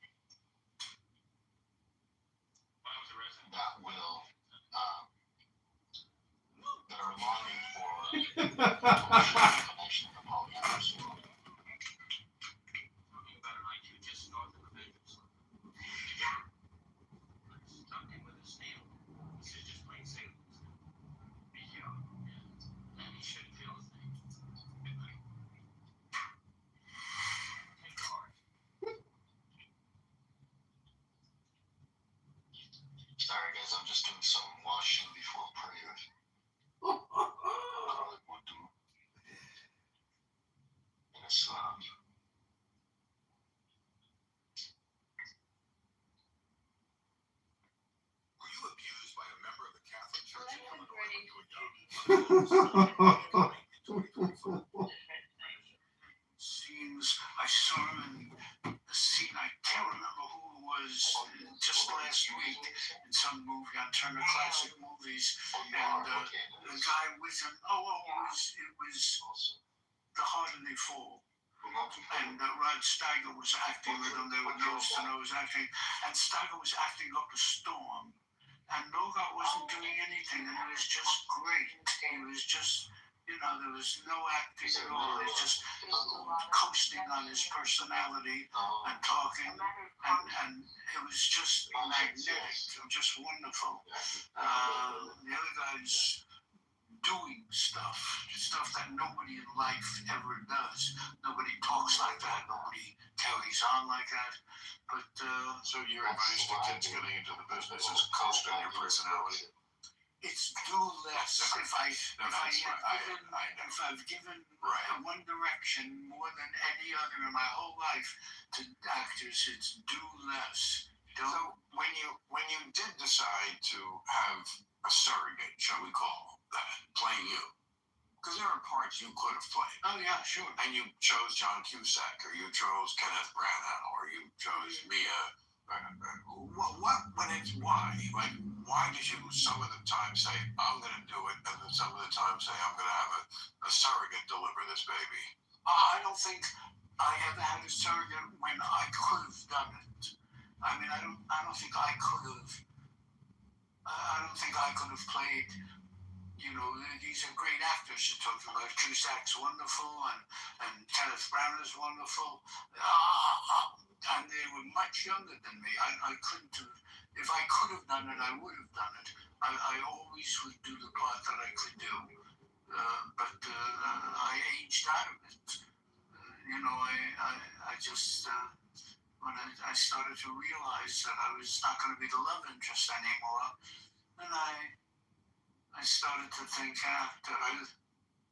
that will, that are longing for connection in the polyamorous world. Sorry guys, I'm just doing some washing before prayer. Yes, Were you abused by a member of the Catholic Church in Illinois when you were young? Scenes I saw in the scene, I can't remember who it was, just last week in some movie on Turner Classic Movies, and the guy with him, it was The Harder They Fall. And Rod Steiger was acting with him. They were nose to nose acting, and Steiger was acting up a storm, and Bogart wasn't doing anything, and it was just great. He was just, there was no acting at all. He was just coasting on his personality and talking, and it was just magnetic, just wonderful. The other guys doing stuff that nobody in life ever does. Nobody talks like that. Nobody carries on like that. But so your advice to kids getting into the business is coast on your personality. It's do less. If I've given one direction more than any other in my whole life to actors, it's do less. So when you did decide to have a surrogate, shall we call that, play you, because there are parts you could have played. Oh yeah, sure. And you chose John Cusack, or you chose Kenneth Branagh, or you chose Mia. What when it's why? Like, why did you some of the time say, I'm going to do it, and then some of the time say, I'm going to have a surrogate deliver this baby? I don't think I ever had a surrogate when I could have done it. I mean, I don't think I could have. I don't think I could have played. You know, these are great actors you're talking about. Cusack's wonderful, and Kenneth Branagh's wonderful. And they were much younger than me. I couldn't have. If I could have done it, I would have done it. I always would do the part that I could do. But I aged out of it. You know, I just, when I started to realize that I was not going to be the love interest anymore, then I started to think that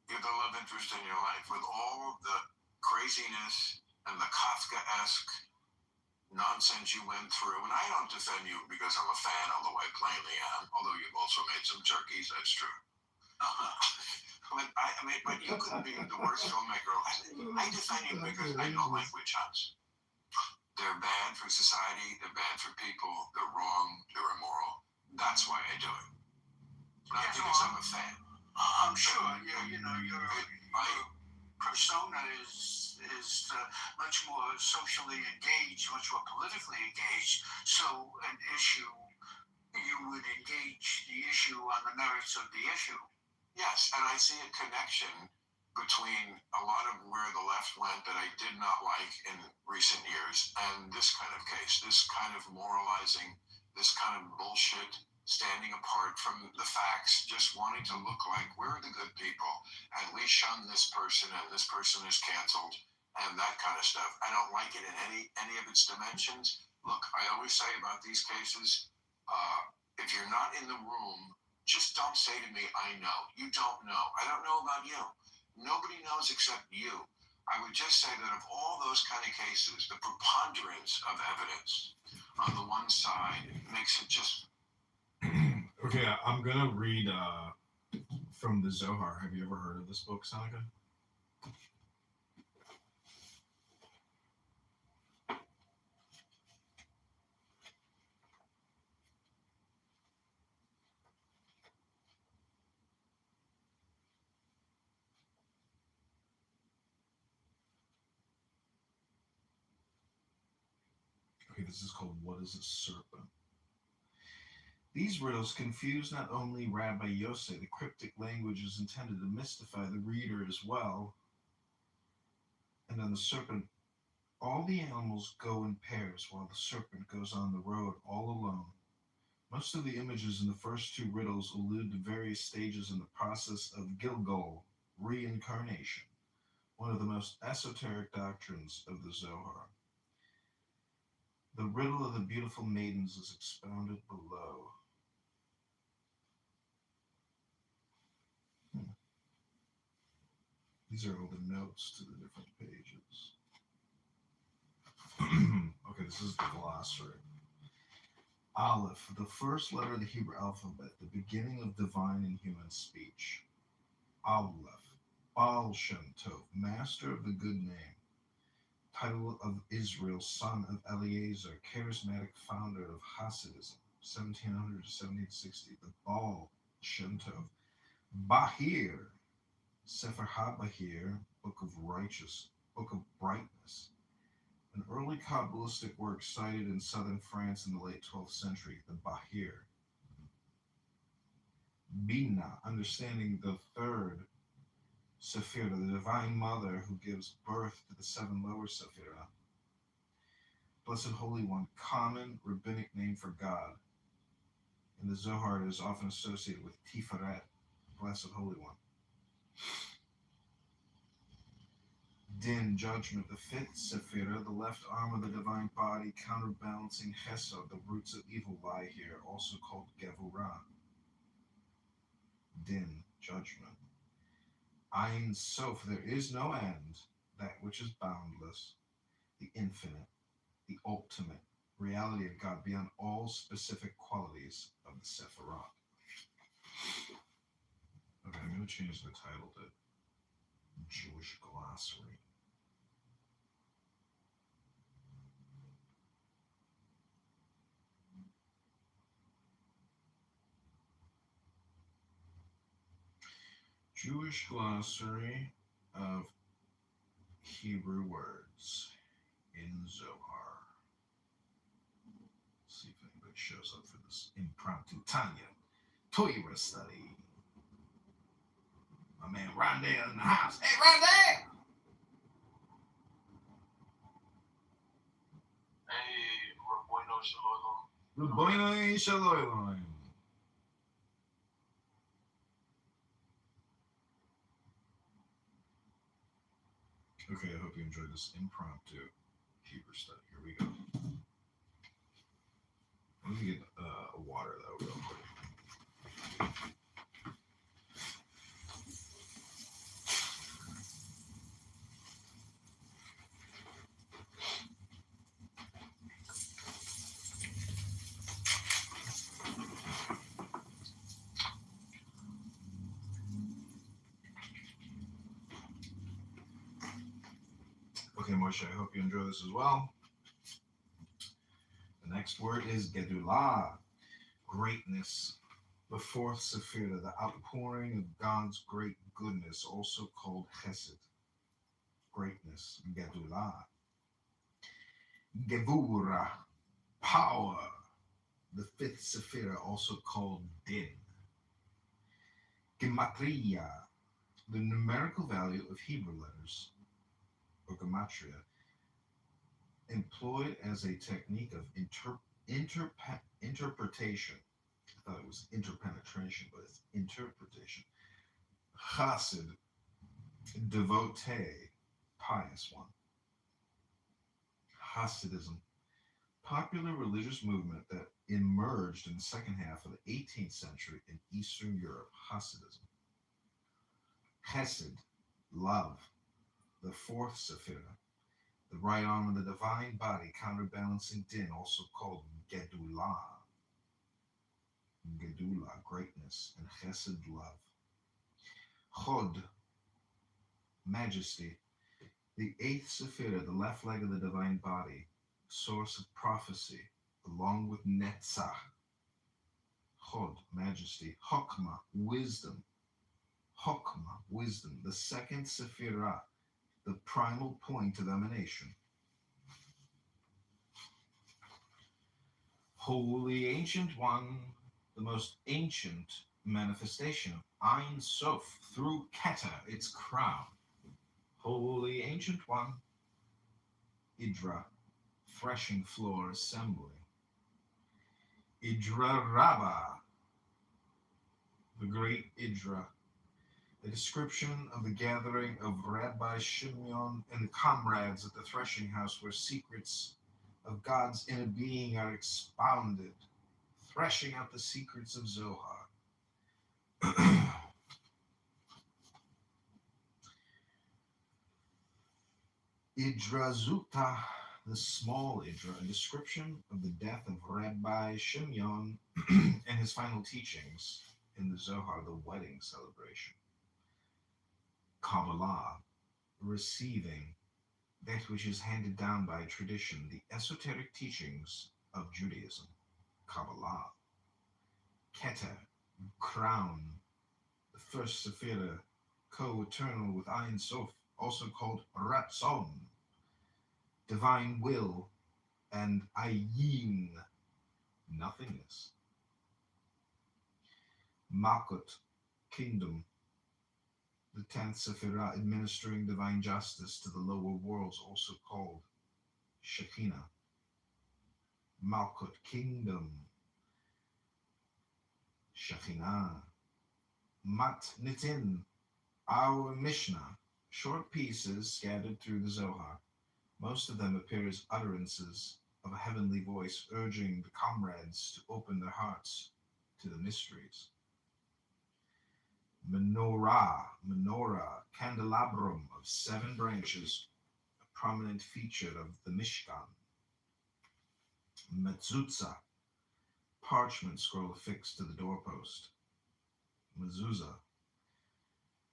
you're the love interest in your life. With all the craziness and the Kafka-esque nonsense you went through, and I don't defend you because I'm a fan, although I plainly am, although you've also made some turkeys, that's true. But you could be the worst filmmaker. I defend you because I don't like witch hunts. They're bad for society, they're bad for people, they're wrong, they're immoral. That's why I do it. Not because I'm a fan. I'm sure your persona is much more socially engaged, much more politically engaged. So an issue, you would engage the issue on the merits of the issue. Yes, and I see a connection between a lot of where the left went that I did not like in recent years and this kind of case, this kind of moralizing, this kind of bullshit, standing apart from the facts, just wanting to look like we're the good people and we shun this person and this person is canceled and that kind of stuff. I don't like it in any of its dimensions. Look, I always say about these cases, if you're not in the room, just don't say to me, I know. You don't know. I don't know about you. Nobody knows except you. I would just say that of all those kind of cases, the preponderance of evidence on the one side makes it just... Okay, I'm going to read from the Zohar. Have you ever heard of this book, Seneca? Okay, this is called What is a Serpent? These riddles confuse not only Rabbi Yosef, the cryptic language is intended to mystify the reader as well. And then the serpent, all the animals go in pairs while the serpent goes on the road all alone. Most of the images in the first two riddles allude to various stages in the process of Gilgul, reincarnation, one of the most esoteric doctrines of the Zohar. The riddle of the beautiful maidens is expounded below. These are all the notes to the different pages. Okay, this is the glossary. Aleph, the first letter of the Hebrew alphabet, the beginning of divine and human speech. Aleph, Baal Shem Tov, master of the good name. Title of Israel, son of Eliezer, charismatic founder of Hasidism, 1700 to 1760. The Baal Shem Tov. Bahir, Sefer HaBahir, Book of Righteous, Book of Brightness, an early Kabbalistic work cited in southern France in the late 12th century, the Bahir. Bina, understanding the third Sephira, the Divine Mother who gives birth to the seven lower Sephira. Blessed Holy One, common rabbinic name for God. In the Zohar, it is often associated with Tiferet, Blessed Holy One. Din, judgment, the fifth Sephira, the left arm of the divine body, counterbalancing Hesed, the roots of evil lie here, also called Gevurah. Din, judgment. Ein Sof, there is no end, that which is boundless, the infinite, the ultimate, reality of God beyond all specific qualities of the Sephirot. Okay, I'm going to change the title to Jewish Glossary. Jewish Glossary of Hebrew Words in Zohar. Let's see if anybody shows up for this impromptu Tanya Torah study. My man Rondell in the house. Hey, Rondell! Hey, Rabboino Shalom. Okay, I hope you enjoyed this impromptu Hebrew study. Here we go. Let me get a water, though, real quick. Okay, Moshe, I hope you enjoy this as well. The next word is Gedulah, greatness. The fourth Sephira, the outpouring of God's great goodness, also called Chesed, greatness, Gedulah. Gevurah, power. The fifth Sephira, also called Din. Gematria, the numerical value of Hebrew letters, or gematria, employed as a technique of interpretation. I thought it was interpenetration, but it's interpretation. Chassid, devotee, pious one. Hasidism, popular religious movement that emerged in the second half of the 18th century in Eastern Europe. Hasidism. Chesed, love, the fourth Sephira, the right arm of the divine body, counterbalancing Din, also called Gedulah. Gedulah, greatness, and Chesed, love. Chod, majesty, the eighth Sephira, the left leg of the divine body, source of prophecy, along with Netzach. Chod, majesty. Chokmah, wisdom. Chokmah, wisdom, the second Sephirah, the primal point of emanation. Holy Ancient One, the most ancient manifestation of Ein Sof through Keter, its crown. Holy Ancient One, Idra, threshing floor assembly. Idra Rabbah, the great Idra, the description of the gathering of Rabbi Shimon and the comrades at the threshing house where secrets of God's inner being are expounded, threshing out the secrets of Zohar. Idrazuta, the small Idra, a description of the death of Rabbi Shimon and his final teachings in the Zohar, the wedding celebration. Kabbalah, receiving that which is handed down by tradition, the esoteric teachings of Judaism. Kabbalah. Keter, crown, the first Sephira, co-eternal with Ein Sof, also called Ratzon, divine will, and Ayin, nothingness. Malkut, kingdom, the 10th Sephirah, administering divine justice to the lower worlds, also called Shekinah. Malkut, kingdom. Shekinah. Matnitin, our Mishnah, short pieces scattered through the Zohar. Most of them appear as utterances of a heavenly voice urging the comrades to open their hearts to the mysteries. Menorah, candelabrum of 7 branches, a prominent feature of the Mishkan. Mezuzah, parchment scroll affixed to the doorpost. Mezuzah.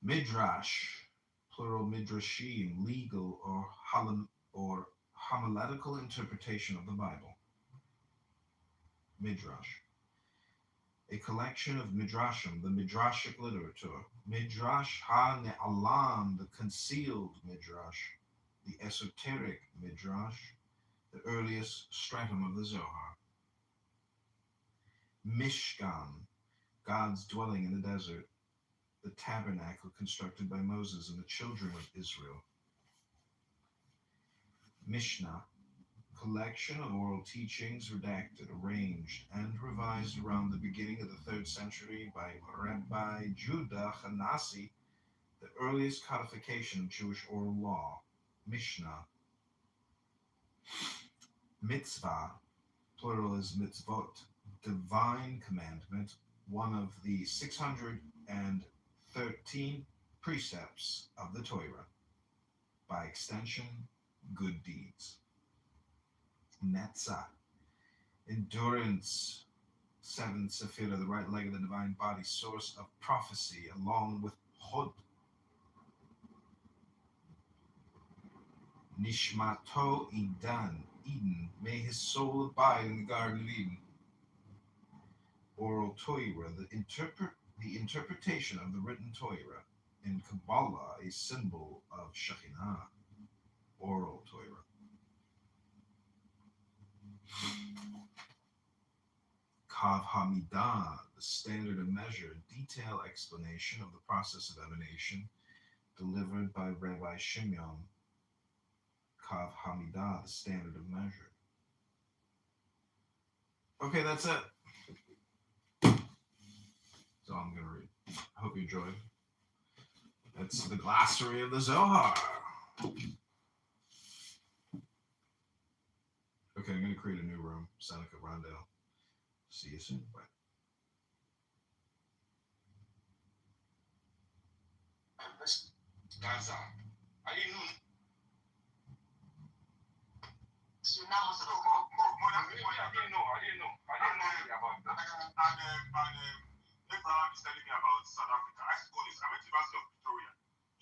Midrash, plural midrashim, legal or homiletical interpretation of the Bible. Midrash. A collection of midrashim, the midrashic literature. Midrash ha-ne'alam, the concealed midrash, the esoteric midrash, the earliest stratum of the Zohar. Mishkan, God's dwelling in the desert, the tabernacle constructed by Moses and the children of Israel. Mishnah, collection of oral teachings redacted, arranged, and revised around the beginning of the 3rd century by Rabbi Judah Hanasi, the earliest codification of Jewish oral law. Mishnah. Mitzvah, plural is mitzvot, divine commandment, one of the 613 precepts of the Torah. By extension, good deeds. Netzah, endurance, 7th Sephirah, the right leg of the divine body, source of prophecy, along with Hod. Nishmato Eden, may his soul abide in the Garden of Eden. Oral Torah, the interpretation of the written Torah. In Kabbalah, a symbol of Shekhinah. Oral Torah. Kav Hamidah, the standard of measure, detailed explanation of the process of emanation, delivered by Rabbi Shimon. Kav Hamidah, the standard of measure. Okay, that's it. That's all I'm going to read. I hope you enjoyed. That's the glossary of the Zohar. Okay, I'm going to create a new room. Seneca Rondell. See you soon. Bye. Gaza. I didn't know. So now what's the I didn't know about that. Abraham is telling me about South Africa. I went to University of Victoria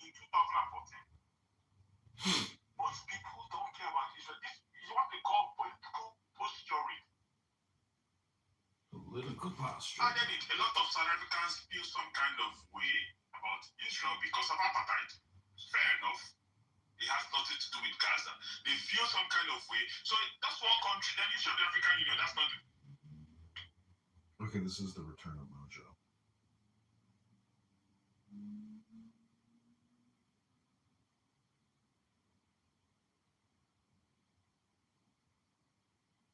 in 2014. Most people don't care about Israel. This is what they call political posturing. Political posture. And then a lot of South Africans feel some kind of way about Israel because of apartheid. Fair enough. It has nothing to do with Gaza. They feel some kind of way. So that's one country. Then you show the African Union. That's not. Okay, this is the return of Mojo.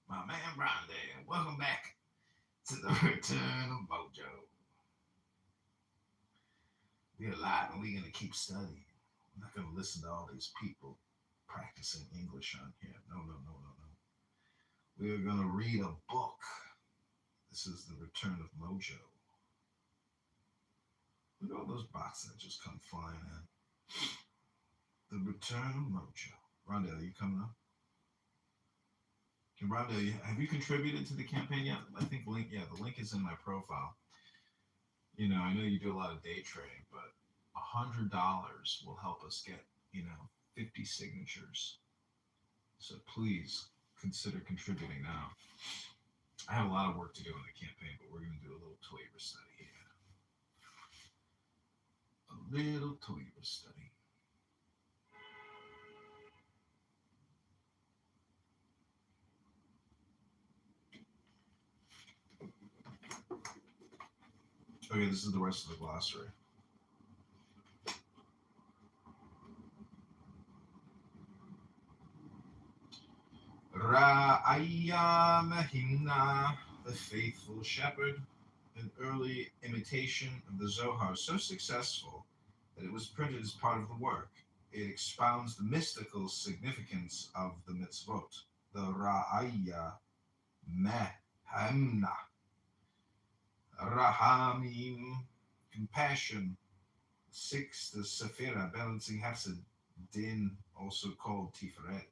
My man Rondell, welcome back to the return of Mojo. We're alive and we're going to keep studying. I'm not going to listen to all these people practicing English on here. No. We're going to read a book. This is the return of Mojo. Look at all those bots that just come flying in. The return of Mojo. Rondell, you coming up? Rondell, have you contributed to the campaign yet? I think the link is in my profile. You know, I know you do a lot of day trading, but $100 will help us get, 50 signatures. So please consider contributing now. I have a lot of work to do in the campaign, but we're going to do a little Twitter study here. A little Twitter study. Okay, this is the rest of the glossary. Ra'aya Mahina, the faithful shepherd. an early imitation of the Zohar so successful that it was printed as part of the work. It expounds the mystical significance of the mitzvot, the Ra'aya Mehamna, Rahamim, compassion. 6, the Sephira, balancing Hesed, Din, also called Tiferet.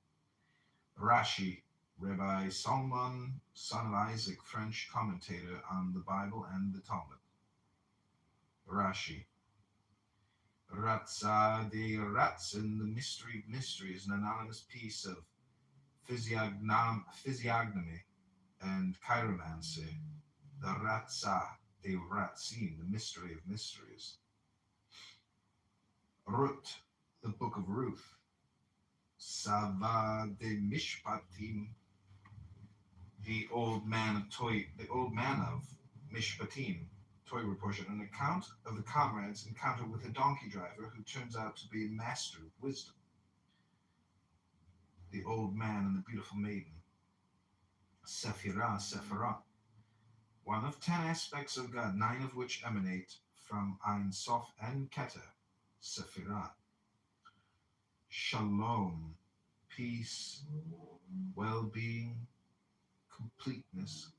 Rashi, Rabbi Salman, son of Isaac, French commentator on the Bible and the Talmud. Rashi. Ratza de Ratzin, the mystery of mysteries, an anonymous piece of physiognomy and chiromancy. The Ratza de Ratzin, the mystery of mysteries. Ruth, the book of Ruth. Sava de Mishpatim, the old man of Mishpatim, Torah portion, an account of the comrade's encounter with a donkey driver who turns out to be a master of wisdom. The old man and the beautiful maiden. Sephirah, one of 10 aspects of God, 9 of which emanate from Ein Sof and Keter. Sephirah. Shalom, peace, well-being, completeness.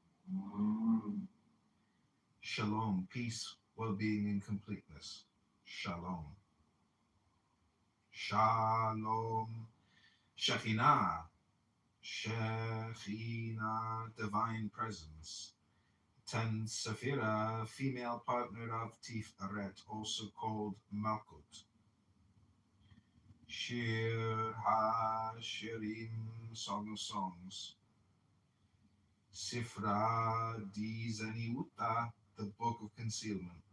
Shalom, peace, well-being, and completeness. Shalom. Shalom. Shekinah. Shekinah, divine presence. 10, Sephira, female partner of Tiferet, also called Malkut. Shir HaShirim, Song of Songs. Sifra di Zaniuta, the Book of Concealment.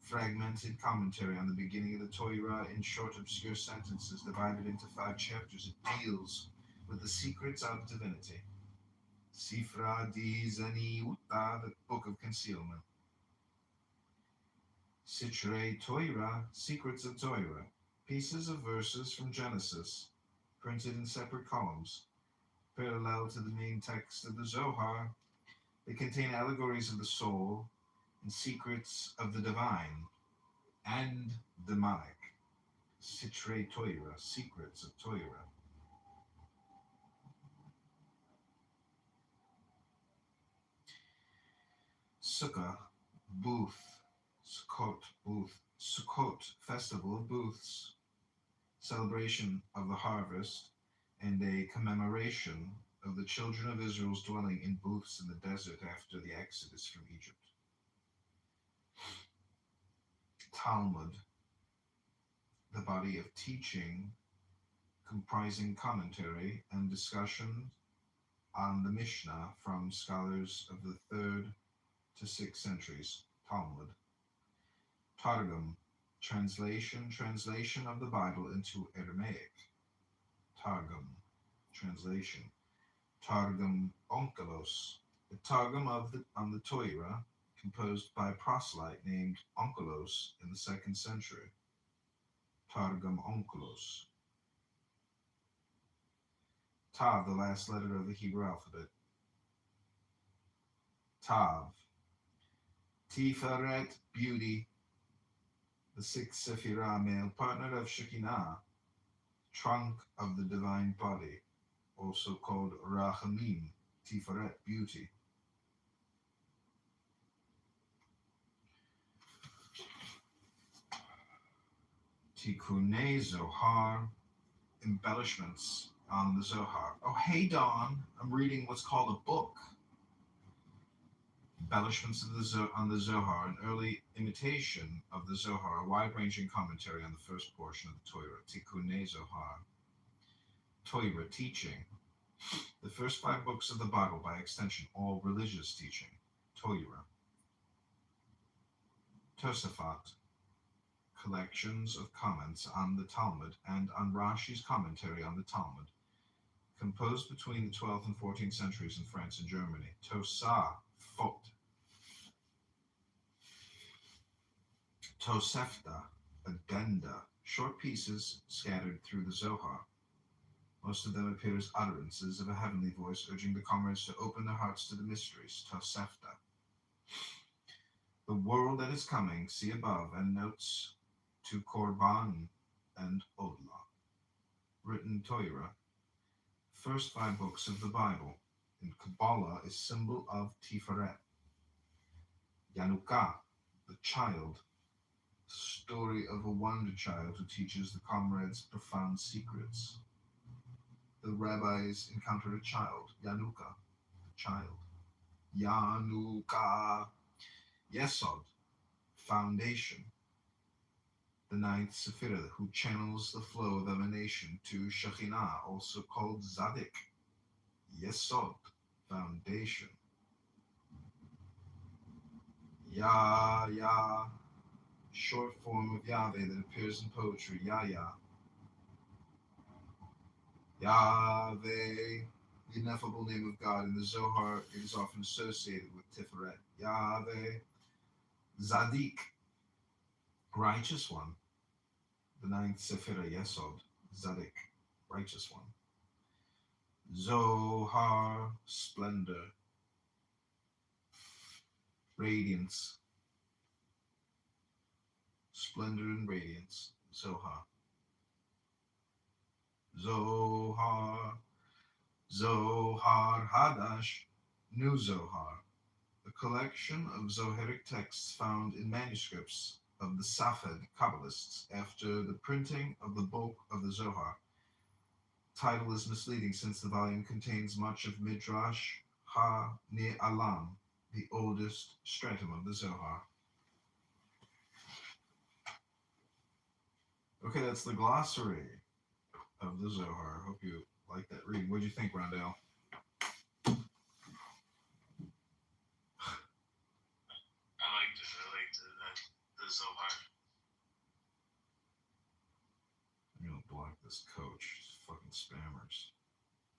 Fragmented commentary on the beginning of the Torah in short, obscure sentences divided into 5 chapters. It deals with the secrets of divinity. Sifra di Zaniuta, the Book of Concealment. Sitrei Torah, Secrets of Torah. Pieces of verses from Genesis, printed in separate columns, parallel to the main text of the Zohar. They contain allegories of the soul and secrets of the divine and demonic. Sitrei Torah, Secrets of Torah. Sukkah, booth, Sukkot, booth, Sukkot, festival of booths, celebration of the harvest, and a commemoration of the children of Israel's dwelling in booths in the desert after the exodus from Egypt. Talmud, the body of teaching comprising commentary and discussion on the Mishnah from scholars of the 3rd to 6th centuries. Talmud. Targum, translation of the Bible into Aramaic. Targum, translation. Targum Onkelos, the Targum on the Torah, composed by a proselyte named Onkelos in the 2nd century. Targum Onkelos. Tav, the last letter of the Hebrew alphabet. Tav. Tiferet, beauty. The 6th Sephirah, male partner of Shekinah, trunk of the divine body, also called Rachamim, Tiferet, beauty. Tikkunei Zohar, embellishments on the Zohar. Oh, hey, Dawn, I'm reading what's called a book. Embellishments of on the Zohar, an early imitation of the Zohar, a wide-ranging commentary on the first portion of the Torah. Tikkunei Zohar. Torah, teaching. The first 5 books of the Bible, by extension, all religious teaching. Torah. Tosafot, collections of comments on the Talmud and on Rashi's commentary on the Talmud, composed between the 12th and 14th centuries in France and Germany. Tosafot. Tosefta, addenda, short pieces scattered through the Zohar. Most of them appear as utterances of a heavenly voice urging the comrades to open their hearts to the mysteries. Tosefta. The world that is coming, see above, and notes to Korban and Odla. Written Torah, first 5 books of the Bible. In Kabbalah is symbol of Tiferet. Yanuka, the child, story of a wonder child who teaches the comrades profound secrets. The rabbis encountered a child, Yanuka, the child. Yanuka, Yesod, foundation. The 9th Sephirah, who channels the flow of emanation to Shekhinah, also called Zadik. Yesod, foundation. Ya, short form of Yahweh that appears in poetry. Ya. Yahweh, the ineffable name of God. In the Zohar, it is often associated with Tiferet. Yahweh, Zadik, righteous one. The 9th Sephirah, Yesod, Zadik, righteous one. Zohar, splendor, radiance, splendor and radiance. Zohar. Zohar Hadash, New Zohar, a collection of Zoharic texts found in manuscripts of the Safed Kabbalists after the printing of the bulk of the Zohar. Title is misleading since the volume contains much of Midrash Ha-Ne'alam, the oldest stratum of the Zohar. Okay, that's the glossary of the Zohar. I hope you like that reading. What do you think, Rondell? I like the Zohar. I'm gonna block this coach. He's fucking spammers.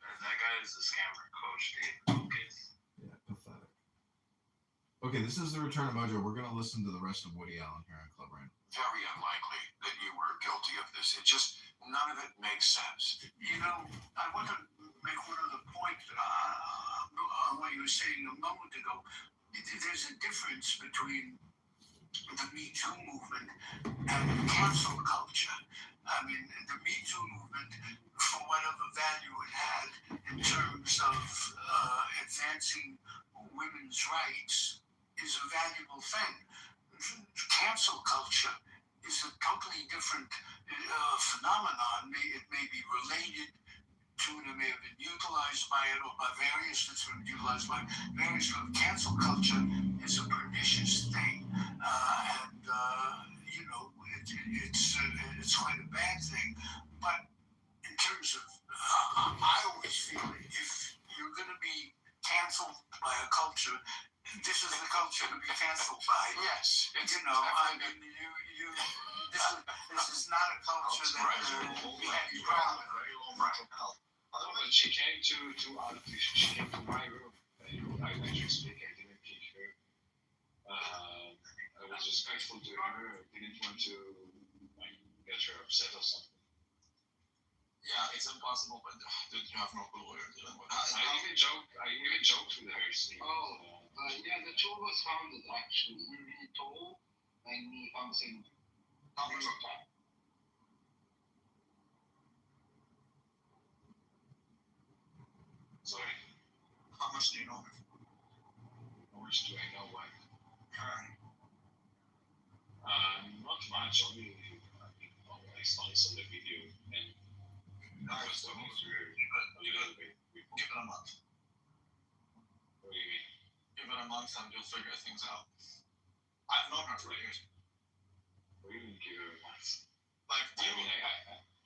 That guy is a scammer, Coach Dave. Yeah, pathetic. Okay, this is the return of Mojo. We're gonna listen to the rest of Woody Allen here on Club Rain. Very unlikely that you were guilty of this. It just, none of it makes sense. You know, I want to make one other point on what you were saying a moment ago. There's a difference between the Me Too movement and cancel culture. I mean, the Me Too movement, for whatever value it had in terms of advancing women's rights, is a valuable thing. Cancel culture is a totally different phenomenon. It may be related to, and it may have been utilized by it, or by various, it's been utilized by various. Cancel culture is a pernicious thing, and you know, it's quite a bad thing. But in terms of, I always feel if you're going to be canceled by a culture, this is the culture to be canceled by. Yes. You know, I mean, this is not a culture that we have to be proud of. But she came she came to my room. I actually speak. I didn't kick her. I was respectful to her. I didn't want to get her upset or something. Yeah, it's impossible, but you have no clue what you're dealing with. I even joked with her. Steve. Yeah, the two of us found it actually. He told, and me found the same. How much time? Sorry. How much do you know? How much do I know what? Not much. Only I saw the video and I was talking to her a little bit. Give it a month. What do you mean? Give it a month and you'll figure things out. I've known her for years. What do you mean give her a month? Like, I mean,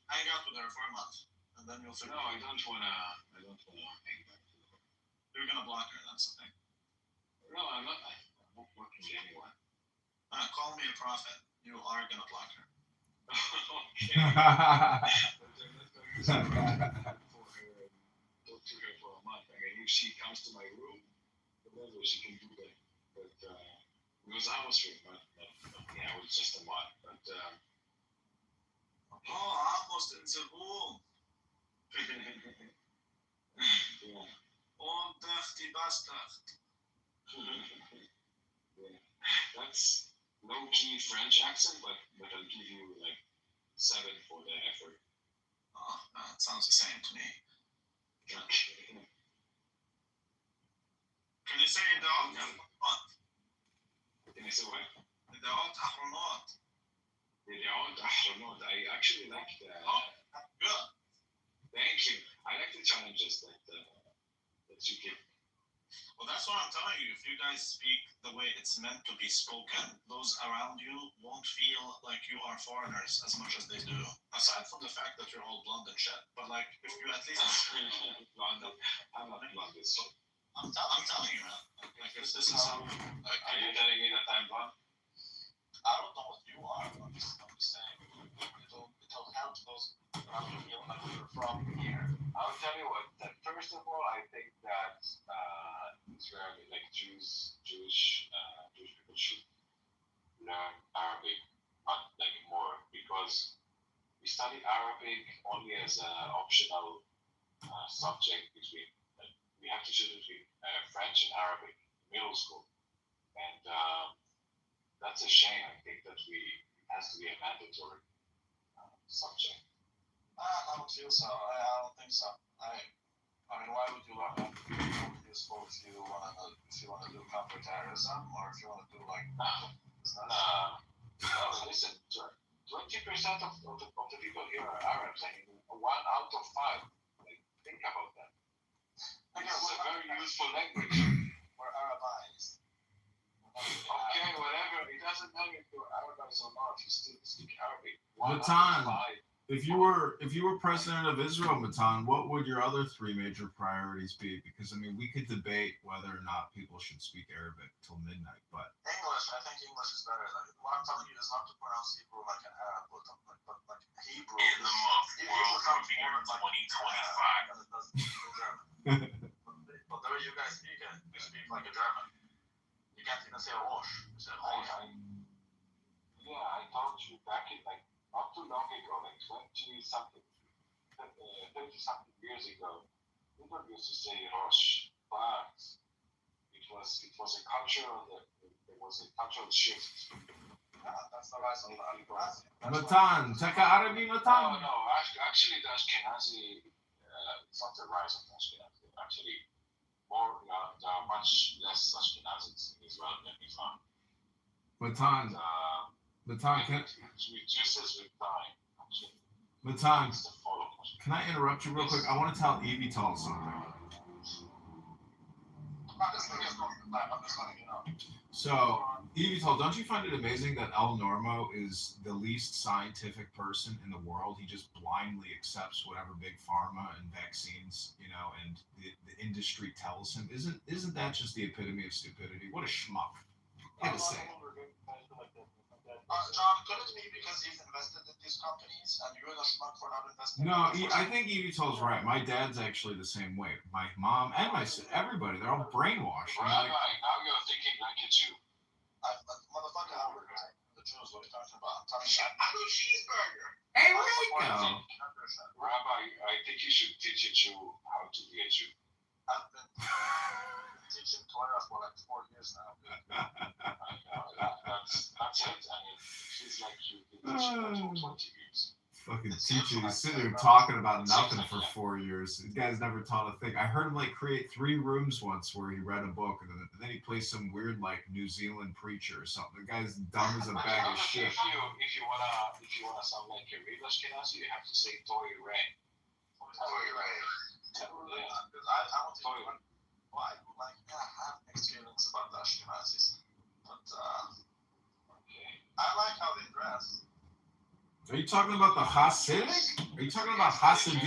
hang out with her for a month, and then you'll figure. No, I don't wanna hang out with her. You're gonna block her. That's the thing. No, I'm not blocking anyone. Call me a prophet. You are gonna block her. Okay. But I'm not going to for her and talk to her for a month. I mean, if she comes to my room, whatever, she can do that. But it was a house room, not yeah, it was just a month. But almost in the room. yeah. Oh, dirty bastard. Yeah. That that's low key French accent, but I'll give you like 7 for the effort. Oh, it sounds the same to me. Can you say Idaat Ahronot? Can I say what? Idaat Ahronot. Idaat Ahronot. I actually like that. Oh, good. Thank you. I like the challenges that you give. Well, that's what I'm telling you. If you guys speak the way it's meant to be spoken, those around you won't feel like you are foreigners as much as they do. Aside from the fact that you're all blonde and shit, but like if you at least blonde, I'm not blonde. I'm telling you, man. Like if this is how. Are you telling me that I'm blonde? I don't know what you are. I'm just saying. It'll help those around you feel like you're from here. I'll tell you what. First of all, I think that Israeli, like Jewish people should learn Arabic, like more, because we study Arabic only as an optional subject between. We have to choose between French and Arabic in middle school, and that's a shame. I think that it has to be a mandatory subject. I don't feel so. I don't think so. I mean, why would you learn that? Useful if you want to do counterterrorism, or if you want to do like business. No, listen. 20% of the people here are Arabs. I mean, 1 out of 5. Like, think about that. This is a very useful language. We're Arabized. Okay, whatever. It doesn't matter if you're Arabized or not. You still speak Arabic. Matan, if you were president of Israel, Matan, what would your other 3 major priorities be? Because I mean, we could debate whether or not people should speak Arabic till midnight, but English, I think English is better. Like, what I'm telling you is not to pronounce Hebrew like an Arab, but like Hebrew. In the month, world moving in 2025. Than it does in German. But the way you guys speak it, you speak like a German. You can't even say Rosh. You say Rosh. Yeah, I told you back in like not too long ago, like 30 something years ago, people used to say Rosh, but it was a cultural shift. That's the rise of the Ashkenazi. Matan, Teka Arabi, Matan. No, actually the Ashkenazi, it's not the rise of the Ashkenazi. Actually, there are much less Ashkenazis in Israel than Islam. Matan, It reduces with time. Actually. Matan, can I interrupt you real quick? I want to tell Evital something. So, Evital, don't you find it amazing that El Normo is the least scientific person in the world? He just blindly accepts whatever big pharma and vaccines, and the industry tells him. Isn't that just the epitome of stupidity? What a schmuck. I gotta say. John, could it be because he's invested in these companies and you're the schmuck for not investing? No, I think Evital's right. My dad's actually the same way. My mom and everybody, they're all brainwashed. Rabbi, now you're thinking like a Jew. Motherfucker, I'm the Jews. What are you talking about? I'm talking about I'm a cheeseburger. Hey, Rico! Rabbi, I think you should teach a Jew how to be a Jew. I've been teaching Torah for like 4 years now. That's it. I mean, she's like you did for 20 years. Fucking teacher, he's sitting there talking about nothing for 4 years. This guy's never taught a thing. I heard him create 3 rooms once where he read a book and then he plays some weird New Zealand preacher or something. The guy's dumb as a bag of shit. If you wanna sound like a real Ashkenazi, you have to say Tori Ray. Tori Ray. Because I want to know why. I have mixed feelings about the Ashkenazis, but I like how they dress. Are you talking about the Hasidic? Are you talking about Hasidim?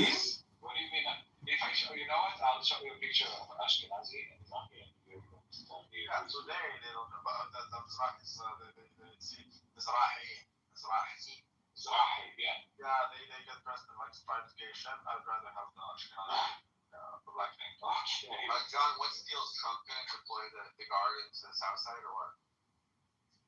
What do you mean? If I show you know what? I'll show you a picture of Ashkenazi and Mizrahi. Yeah, today they don't know about the Mizrahis. They see Mizrahi, yeah. Yeah, they get dressed in striped gay shit. I'd rather have the Ashkenazi. The black thing. Okay. John, what's the deal? Is Trump going to deploy the guard into the south side or what?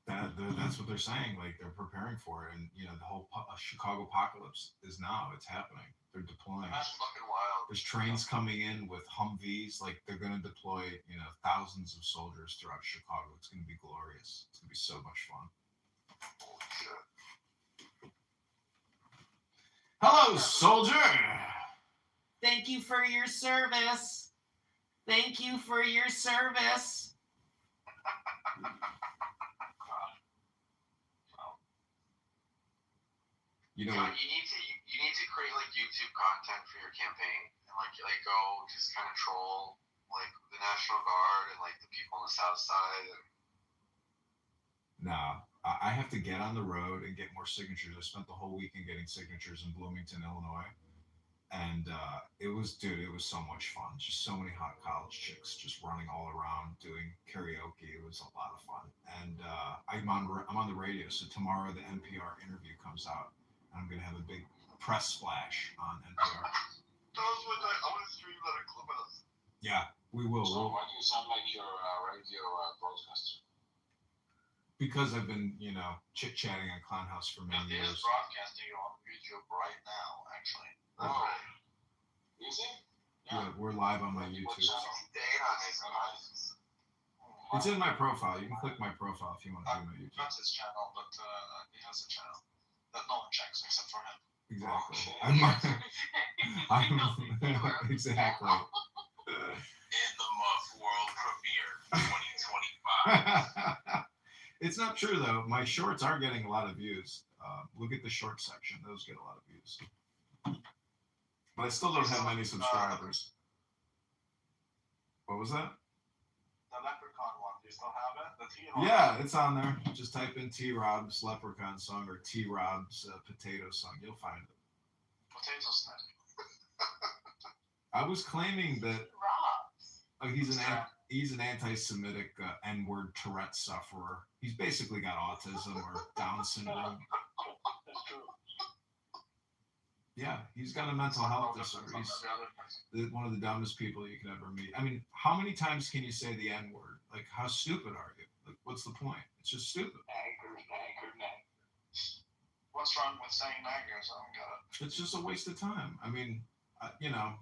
That's what they're saying. Like they're preparing for it, and you know the whole Chicago apocalypse is now. It's happening. They're deploying. That's fucking wild. There's trains coming in with Humvees. Like they're gonna deploy, you know, thousands of soldiers throughout Chicago. It's gonna be glorious. It's gonna be so much fun. Holy shit. Hello, soldier. Thank you for your service. Thank you for your service. You know, you need to create like YouTube content for your campaign and like go just kind of troll like the National Guard and like the people on the South Side. nah, I have to get on the road and get more signatures. I spent the whole weekend getting signatures in Bloomington, Illinois, and it was so much fun. Just so many hot college chicks just running all around doing karaoke. It was a lot of fun, and I'm on the radio. So tomorrow the NPR interview comes out. I'm going to have a big press splash on NPR. I want to stream that at Clubhouse. Yeah, we will. So why do you sound like you're a radio broadcaster? Because I've been, you know, chit-chatting on Clownhouse for many He years. is broadcasting on YouTube right now, actually. Oh. Is it? Yeah, we're live on my YouTube. It's in my profile. You can click my profile if you want to do my YouTube. Not his channel, but he has a channel that no one checks except for him. Exactly. I'm exactly. In the Muff World Premiere 2025. It's not true though. My shorts are getting a lot of views. Look at the short section; those get a lot of views. But I still don't have many subscribers. What was that? The Leprechaun one. Do you still have it? The T Yeah, it's on there. Just type in T Rob's Leprechaun song or T Rob's Potato song. You'll find it. Potato snack. I was claiming that Rob's. he's an anti-Semitic N-word Tourette sufferer. He's basically got autism or Down syndrome. That's true. Yeah, he's got a mental health disorder. He's one of the dumbest people you can ever meet. I mean, how many times can you say the N-word? Like, how stupid are you? Like, what's the point? It's just stupid. Nagger. What's wrong with saying naggers? I don't get it. It's just a waste of time. I mean, you know,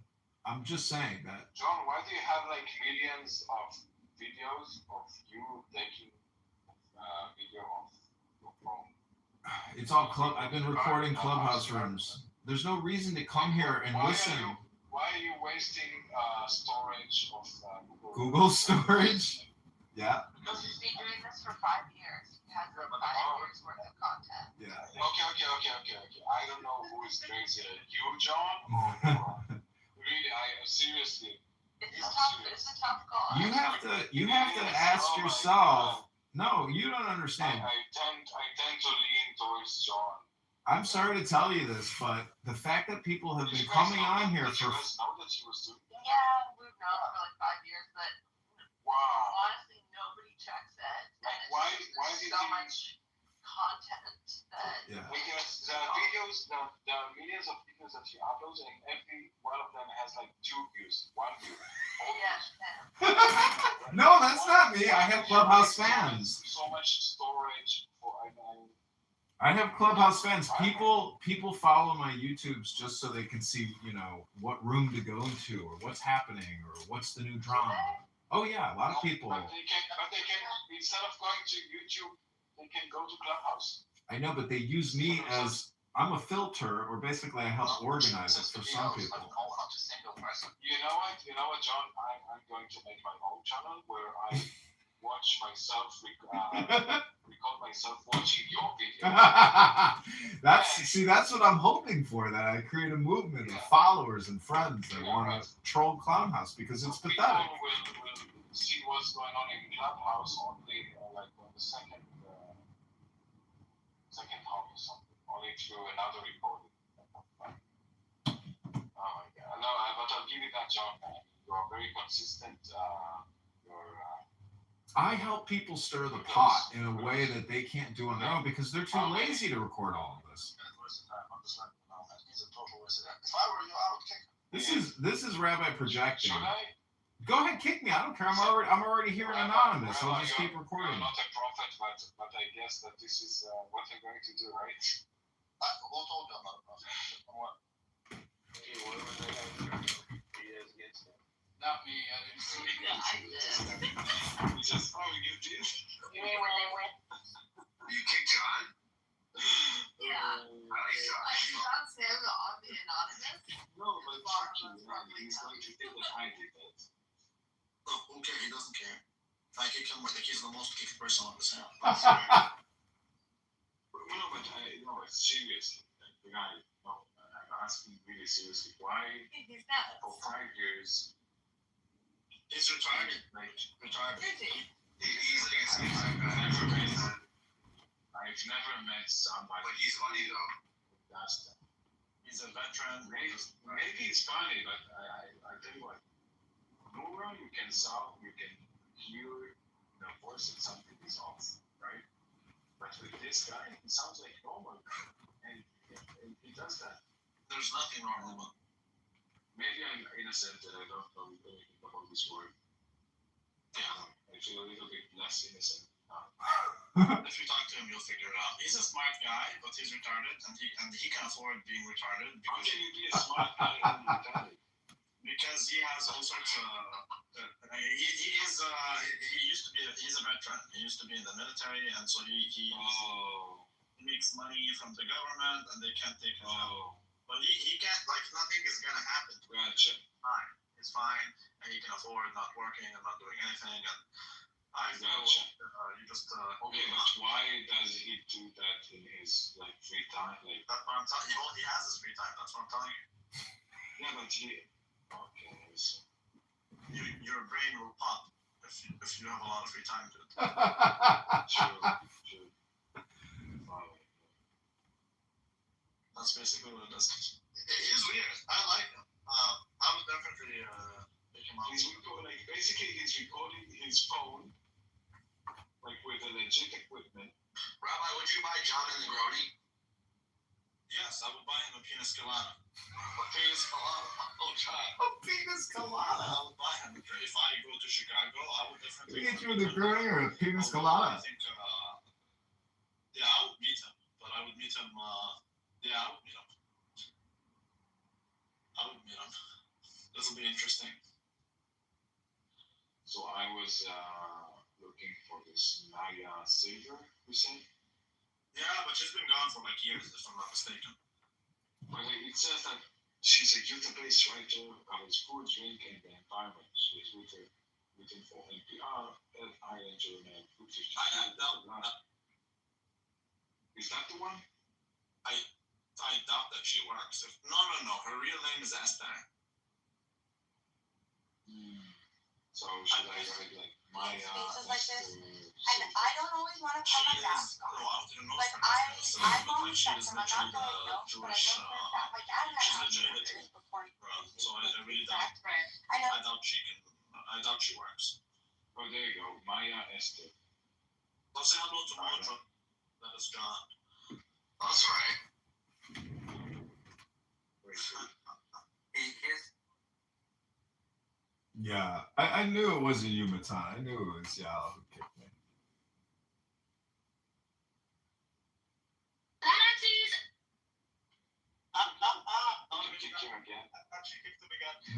I'm just saying that. John, why do you have like millions of videos of you taking video of your phone? It's all club. I've been recording Clubhouse rooms. There's no reason to come here and listen. Why are you wasting storage of Google storage? Yeah. Because he's been doing this for 5 years. He has 5 years worth of content. Yeah. Okay. I don't know who is crazier, you, John, or really, seriously. It's a tough call. You have to ask yourself. No, you don't understand. I tend to lean towards John. I'm sorry to tell you this, but the fact that people have been coming on here for. Yeah, we've known for like 5 years, but honestly, nobody checks it. And it's so much content that. Yeah. Because the videos, the millions of videos that you upload, and every one of them has like 2 views, 1 view. No, that's not me. I have Clubhouse fans. So much storage for I have Clubhouse fans. People follow my YouTubes just so they can see, you know, what room to go into or what's happening or what's the new drama. Oh yeah, a lot of people. But they can instead of going to YouTube, they can go to Clubhouse. I know, but they use me as I'm a filter, or basically I help organize it for some people. You know what, John? I'm going to make my own channel where I watch myself, record myself watching your video. That's what I'm hoping for. That I create a movement of followers and friends that want to troll Clownhouse because it's pathetic. People will see what's going on in Clubhouse only like on the second hub or something, only through another recording. Oh my God! No, but I'll give you that, John. You are very consistent. I help people stir the pot in a way that they can't do on their own because they're too lazy to record all of this. This is Rabbi projecting. Should I? Go ahead, kick me. I don't care. I'm already here and anonymous. I'll just keep recording. You're not a prophet, but I guess that this is what you're going to do, right? Who told you I'm not a prosecutor? What? Okay, what was I going to do? Yes, against him. Not me, I didn't say it. Yeah, I did. We just, you did? You mean when they went? You kicked John? Yeah. I like John. I did not say I was anonymous. No, but Chucky, he's going to think that I did that. Oh, who cares? He doesn't care. I kick him like he's the most kicked person on this app. No, but seriously, like, the guy, no, I'm asking really seriously, why He's not. for 5 years, He's retired. Retired. I've never met somebody. But he's funny though. That's that. He's a veteran. Maybe it's funny, but I tell you what, nowhere you can sound, you can hear the voice that something is off, right? But with this guy, he sounds like normal, and he does that. There's nothing wrong with him. Maybe I'm innocent and I don't know anything about this word. Yeah. I feel a little bit less innocent now. If you talk to him, you'll figure it out. He's a smart guy, but he's retarded, and he can afford being retarded. How can you be a smart guy and retarded? Because he has all sorts of. He used to be. He's a veteran. He used to be in the military, and so he makes money from the government, and they can't take his help. But he can't. Like nothing is gonna happen. Gotcha. Fine. It's fine, and he can afford not working and not doing anything. And I feel you just. Okay, but why does he do that in his like free time? Like that's what I'm telling you. He has his free time. That's what I'm telling you. Yeah, but he. Okay, so. Your brain will pop if you have a lot of free time to it. True. That's basically what it does. It is weird. I like him. I would definitely pick him up. Basically, he's recording his phone, like with a legit equipment. Rabbi, would you buy John and Negroni? Yes, I would buy him a penis colada. A penis colada? Oh, God. A penis colada? I would buy him. If I go to Chicago, I would definitely. We get you a Negroni or a penis colada? I think, yeah, I would meet him. But I would meet him, yeah, I would meet him. This will be interesting. So I was looking for this Maya Silver, you said? Yeah, but she's been gone for like years, if I'm not mistaken. Well, it says that she's a Utah-based writer about food, drink, and the environment. She is written for NPR, LIN Journal, Food 52. Is that the one? I doubt that she works. No. Her real name is Esther. So should I write like Maya? Spaces like this, and I don't always want to call my dad. Like I'm on the spectrum. I'm not going no, but I know for that. My dad had this before. So I really doubt. I know. I doubt she works. Oh, there you go, Maya Esther. Let's say hello to Mojo. That is John. That's right. Yeah, I knew it wasn't you, Matan. I knew it was Yala who kicked me.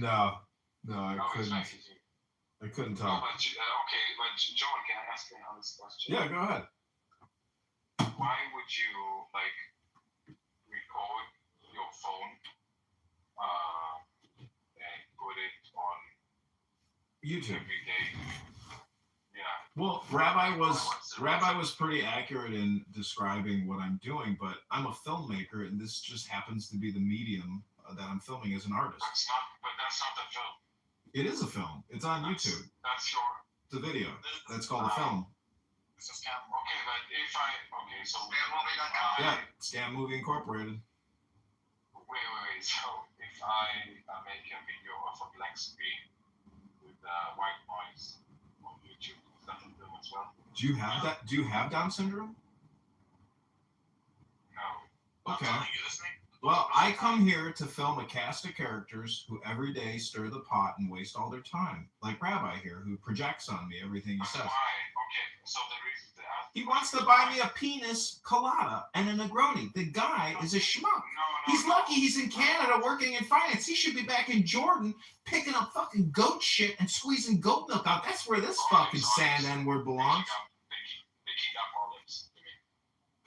No, I couldn't. I couldn't talk. No, but John, can I ask you an honest question? Yeah, go ahead. Why would you record your phone and put it on YouTube every day? Yeah. Well, Rabbi was pretty accurate in describing what I'm doing, but I'm a filmmaker, and this just happens to be the medium that I'm filming as an artist. That's not the film. It is a film. It's on YouTube. That's your. It's a video. That's called a film. It's a scam. Okay, but so yeah, Scam Movie Incorporated. Wait. So if I make a video of a black screen with white noise on YouTube, is that a film as well? Do you have that? Do you have Down syndrome? No. Okay. Well, I come here to film a cast of characters who every day stir the pot and waste all their time, like Rabbi here, who projects on me everything he says. Why? Okay, so the reason He wants to buy me a penis colada and a Negroni. The guy is a schmuck. He's lucky he's in Canada working in finance. He should be back in Jordan picking up fucking goat shit and squeezing goat milk out. That's where this fucking sand N-word belongs.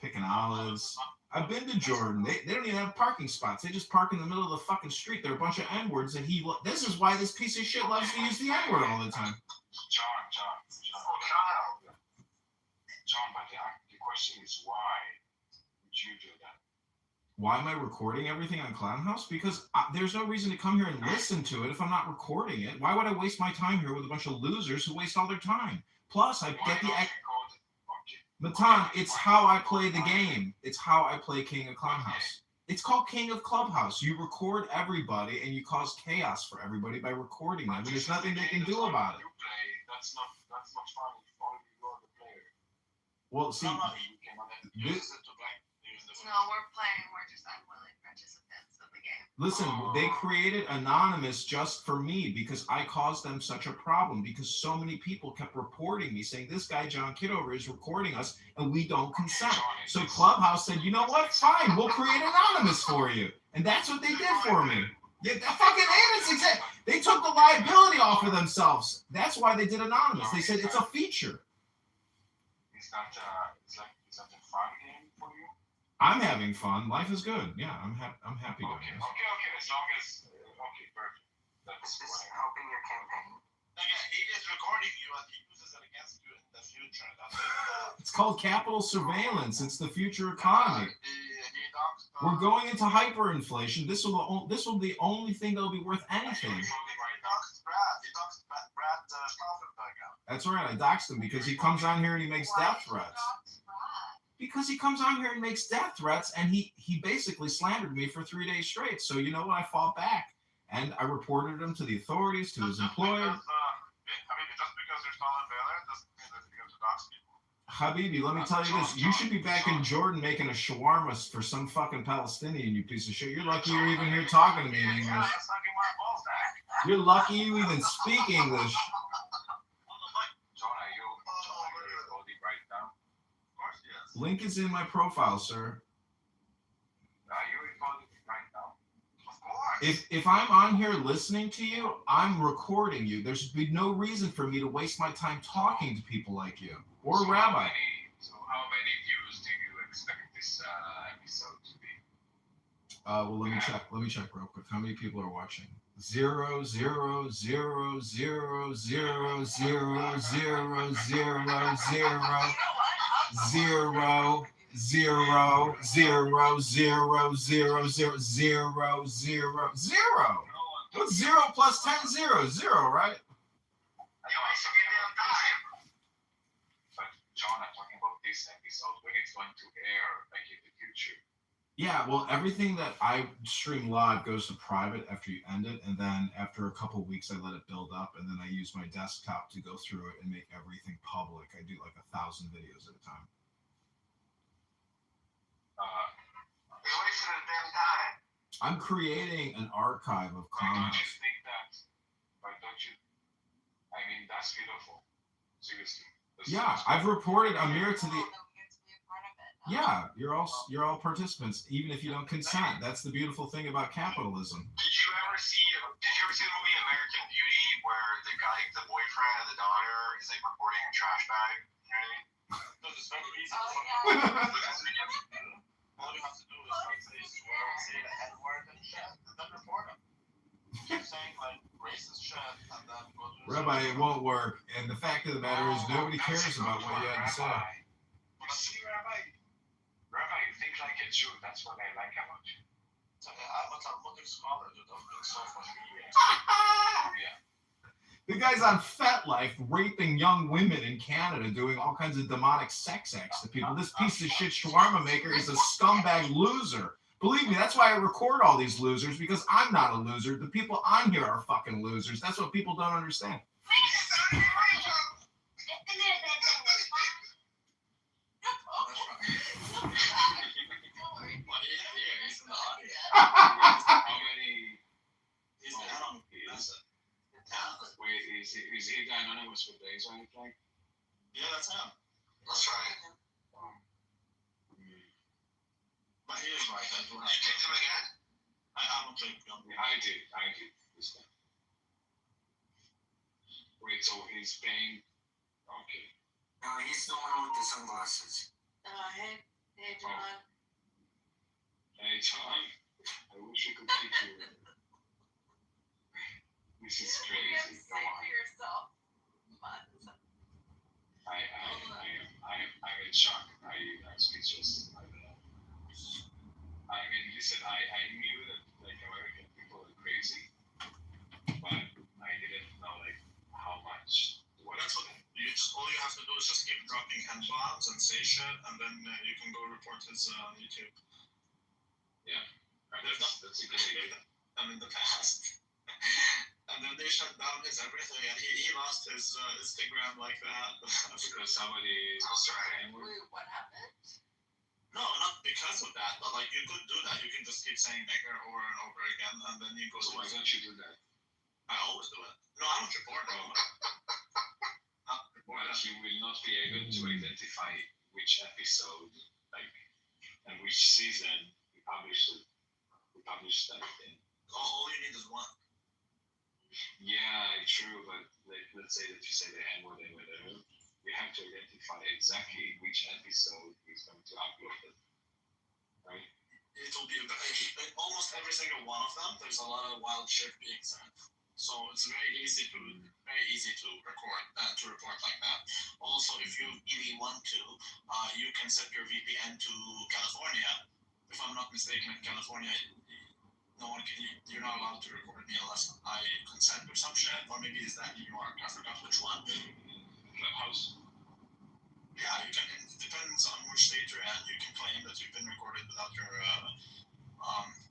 Picking olives. I've been to Jordan. They don't even have parking spots. They just park in the middle of the fucking street. They're a bunch of N-words, and this is why this piece of shit loves to use the N-word all the time. John, but the question is why would you do that? Why am I recording everything on Clown House? Because there's no reason to come here and listen to it if I'm not recording it. Why would I waste my time here with a bunch of losers who waste all their time? Plus, I get the... Matan, it's how I play the game. It's how I play King of Clown House. It's called King of Clubhouse. You record everybody and you cause chaos for everybody by recording them. And there's nothing they can do about it. That's not fun. Only you're the player. Well, see, No, we're playing. We're just unwilling participants of the game. Listen, they created Anonymous just for me because I caused them such a problem because so many people kept reporting me saying this guy, John Kitover, is recording us and we don't consent. So Clubhouse said, you know what? Fine, we'll create Anonymous for you. And that's what they did for me. Yeah, that fucking innocent. They took the liability off of themselves. That's why they did Anonymous. They said it's a feature. Is that a fun game for you? I'm having fun. Life is good. Yeah, I'm happy doing this. Okay. As long as perfect. That's Is this helping your campaign? Again, he is recording you and he uses it against you in the future. It's called capital surveillance. It's the future economy. We're going into hyperinflation. This will be the only thing that'll be worth anything. That's right. I doxed him because he comes on here and he makes death threats. Because he comes on here and makes death threats, and he basically slandered me for 3 days straight. So you know what? I fought back, and I reported him to the authorities, to his employer. Just because there's not a valor doesn't mean that you have to dox people. Habibi, let me tell you this. You should be back in Jordan making a shawarma for some fucking Palestinian, you piece of shit. You're lucky you're even here talking to me in English. You're lucky you even speak English. Link is in my profile, sir. If I'm on here listening to you, I'm recording you. There should be no reason for me to waste my time talking to people like you or a rabbi. So how many views do you expect this episode to be? Well, let me check real quick. How many people are watching? 0, 0, 0, 0, 0, 0, 0, 0, 0, 0, 0, 0, 0, 0, 0, 0, 0. What's 0 plus 10? 0, 0, right? But John, I'm talking about this episode when it's going to air, like in the future. Yeah, well, everything that I stream live goes to private after you end it, and then after a couple of weeks, I let it build up, and then I use my desktop to go through it and make everything public. I do like 1,000 videos at a time. You're wasting a damn time. I'm creating an archive of Why don't comments. you think that? Why don't you? I mean, that's beautiful. Seriously. Yeah, I've reported Amir to the. Yeah, you're all participants, even if you don't consent. That's the beautiful thing about capitalism. Did you ever see the movie American Beauty, where the boyfriend and the daughter is like reporting a trash bag? You know what I mean? Because it's very easy. All you have to do is say the N-word and shit, and then report them. Keep saying like racist shit, and then go to Rabbi, it won't work. And the fact of the matter is, nobody cares about what you had to say. See, Rabbi, you think like a Jew. That's what I like about you. So, I'm a Talmudic scholar, dude. I've been so for years. Yeah. The guy's on FetLife raping young women in Canada, doing all kinds of demonic sex acts to people. This piece of shit shawarma maker is a scumbag loser. Believe me, that's why I record all these losers, because I'm not a loser. The people on here are fucking losers. That's what people don't understand. Wait, is he the anonymous with the Israeli flag? Yeah, that's him. That's right. But he is right. I do have. You kicked him again? I don't think. I did this time. Wait, so he's paying? Okay. No, he's the one with the sunglasses. Hey, John. Hey, John. I wish you could keep you. This is crazy. Come on. yourself. I'm in shock. I'm speechless. I don't know. I mean, listen, I knew that like American people are crazy, but I didn't know like how much. That's what all you have to do is just keep dropping hand bombs and say shit, and then you can go report his YouTube. Yeah, that's a good idea. And in the past. And then they shut down his everything, and he lost his Instagram like that. Because somebody. Wait, what happened? No, not because of that, but like you could do that. You can just keep saying nigger over and over again, and then you go. So why don't you do that? I always do it. No, I don't report it. Well, you will not be able to identify which episode, like, and which season we published that thing. All you need is one. Yeah, true, but let's say that you say the N word and whatever, you have to identify exactly which episode is going to upload it, right? It will be almost every single one of them. There's a lot of wild shit being said, so it's very easy to record to report like that. Also, if you really want to, you can set your VPN to California. If I'm not mistaken, in California, you're not allowed to record me unless I consent or some shit, or maybe it's that New York, I forgot which one. Clubhouse. Yeah, you can, it depends on which state you're in, you can claim that you've been recorded without your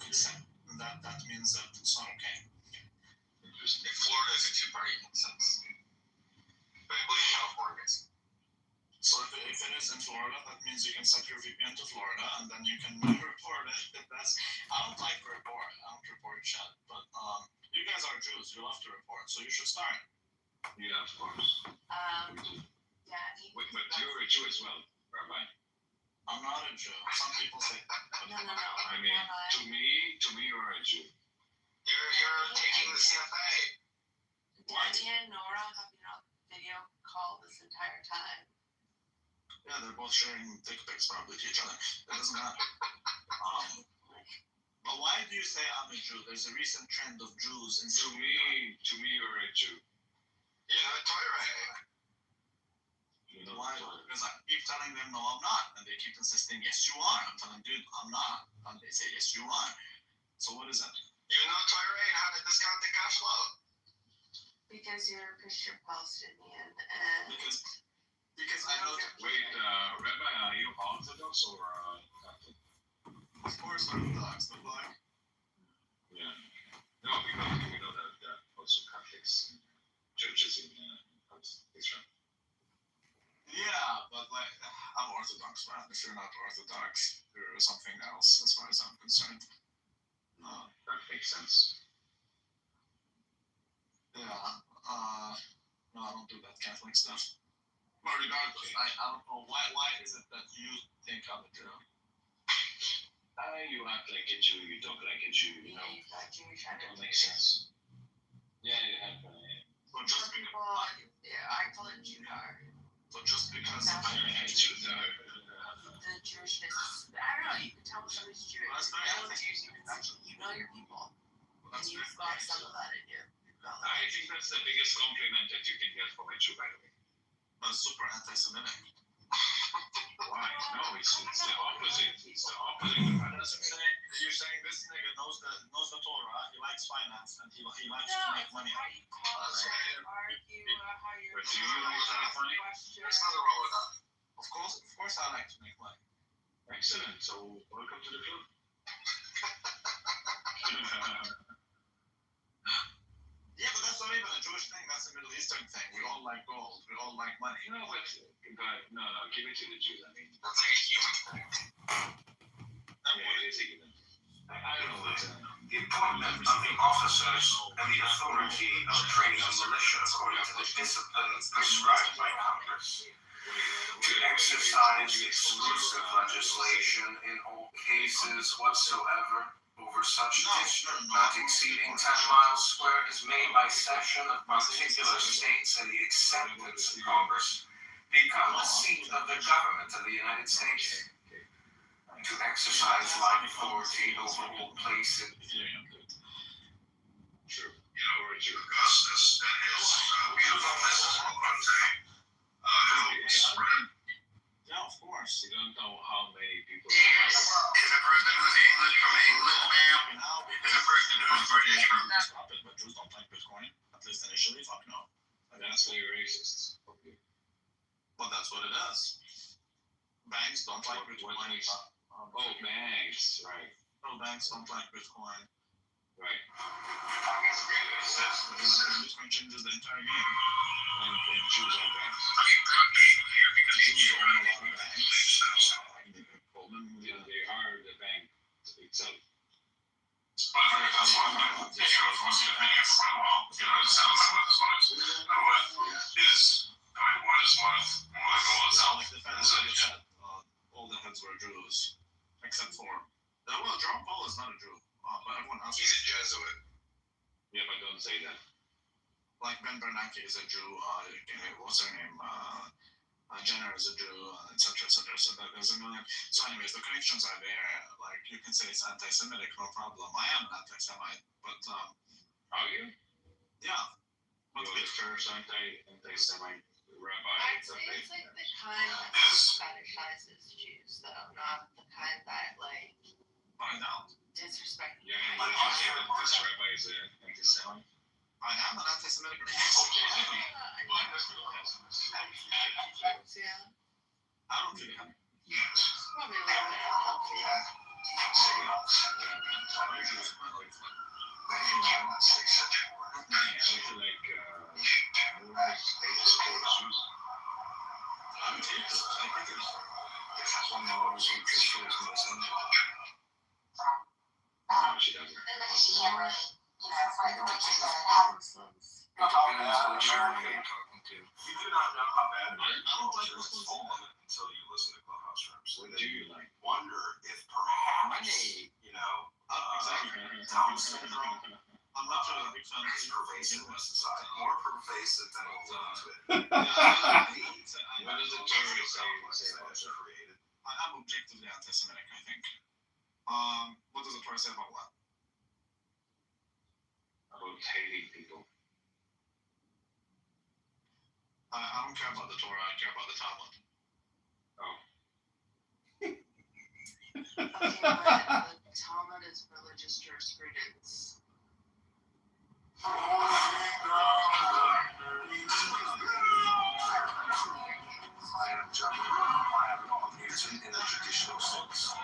consent, and that means that it's not okay. Interesting. Florida is a two-party consent. But I believe California is. So if it is in Florida, that means you can set your VPN to Florida, and then you can report it. I don't like to report. I don't report shit. But you guys are Jews. You love to report, so you should start. Yeah, of course. Yeah. Wait, but you're a Jew as well, Rabbi. I'm not a Jew. Some people say. No. I mean, to me, you're a Jew. You're taking the CFA. Danny and Nora have been on video call this entire time. Yeah, they're both sharing dick pics probably to each other. It doesn't matter. But why do you say I'm a Jew? There's a recent trend of Jews. And to me, you're a Jew. You're not Torah. Why? Because I keep telling them, no, I'm not. And they keep insisting, yes, you are. I'm telling dude, I'm not. And they say, yes, you are. So what is that? You're not Torah, and how did this count the cash flow? Because you're Palestinian, and because I know that. Wait, Rabbi, are you Orthodox or Catholic? Of course, Orthodox, but like. Yeah. No, because we know that there are also Catholics churches in Israel. Yeah, but like, I'm Orthodox, man. If you're not Orthodox, you're something else, as far as I'm concerned. That makes sense. Yeah. No, I don't do that Catholic stuff. But regardless, I don't know why is it that you think I'm a Jew? You act like a Jew, you talk like a Jew, you know. you've got Jewish That makes sense. Yeah, you have. So just because I call it Judar. So just because I hate Judar. The Jewishness, I don't know, you can tell somebody's Jewish. That's very healthy. You know your people. And you've got some of that in you. I think that's the biggest compliment that you can get from a Jew, by the way. That's super anti-Semitic. Why? No, it's the opposite. It's the opposite of anti-Semitic. You're saying this nigga knows the Torah, he likes finance, and he likes to make money. How do you call it? Argue how you're. But do you like to make money? There's nothing wrong with that. Of course I like to make money. Excellent. So welcome to the club. Yeah, but that's not even a Jewish thing. That's a Middle Eastern thing. We all like gold. We all like money. No, but no, give it to the Jews. I mean, that's like a human thing. It is a human thing. I don't know what. The appointment of the officers and the authority of training a militia according to the discipline prescribed by Congress to execute exercise exclusive legislation in all cases whatsoever over such district not exceeding 10 miles square is made by session of particular states and the acceptance of Congress become the seat of the government of the United States. To exercise like authority over all places. True. Augustus and his beautiful Mrs. Malonte helped. Yeah, of course. You don't know how many people. If a person who's English from England, ma'am, if a person who's British from. Stop it, but Jews don't like Bitcoin. At least initially, fuck no. And that's why you're racist. Okay. Well, that's what it is. Banks don't like Bitcoin. Oh, banks, right. No, banks don't like Bitcoin. Right. Bitcoin changes the entire game. And Jews are banks. Jews own a lot of banks. Poland, they are the bank itself. That's what I'm going to if you're a force opinion from, it sounds like what is what is worth, like all itself. Like the fans said, all the heads were Jews, except for, well, Jerome Paul is not a Jew, but everyone else He's a Jesuit. Yeah, but don't say that. Like Ben Bernanke is a Jew, what's her name, Jenner is a Jew, etc., etc., so there's a million. So anyways, the connections are there, like, you can say it's anti-Semitic, no problem. I am an anti-Semite, but, are you? Yeah. But you're the first anti-Semite rabbi. It's like the kind that fetishizes Jews, though, not the kind that, like, I know. disrespect. Yeah, but you say that this rabbi is an anti-Semite? I am an anti-Semitic. Yeah. I don't think I'm. Probably a little bit healthy. You do not know how bad American culture has fallen until you listen to Clubhouse Rooms. What do you like? Wonder if perhaps, Down syndrome I'm not sure a big fan of is pervasive in society, more pervasive than all of it. What does the Torah say about it? I am objectively anti-Semitic, I think. What does the Torah say about what? About hating people. I don't care about the Torah, I care about the Talmud. Oh. Okay, but the Talmud is religious jurisprudence. I am John. I am not Newton in a traditional sense.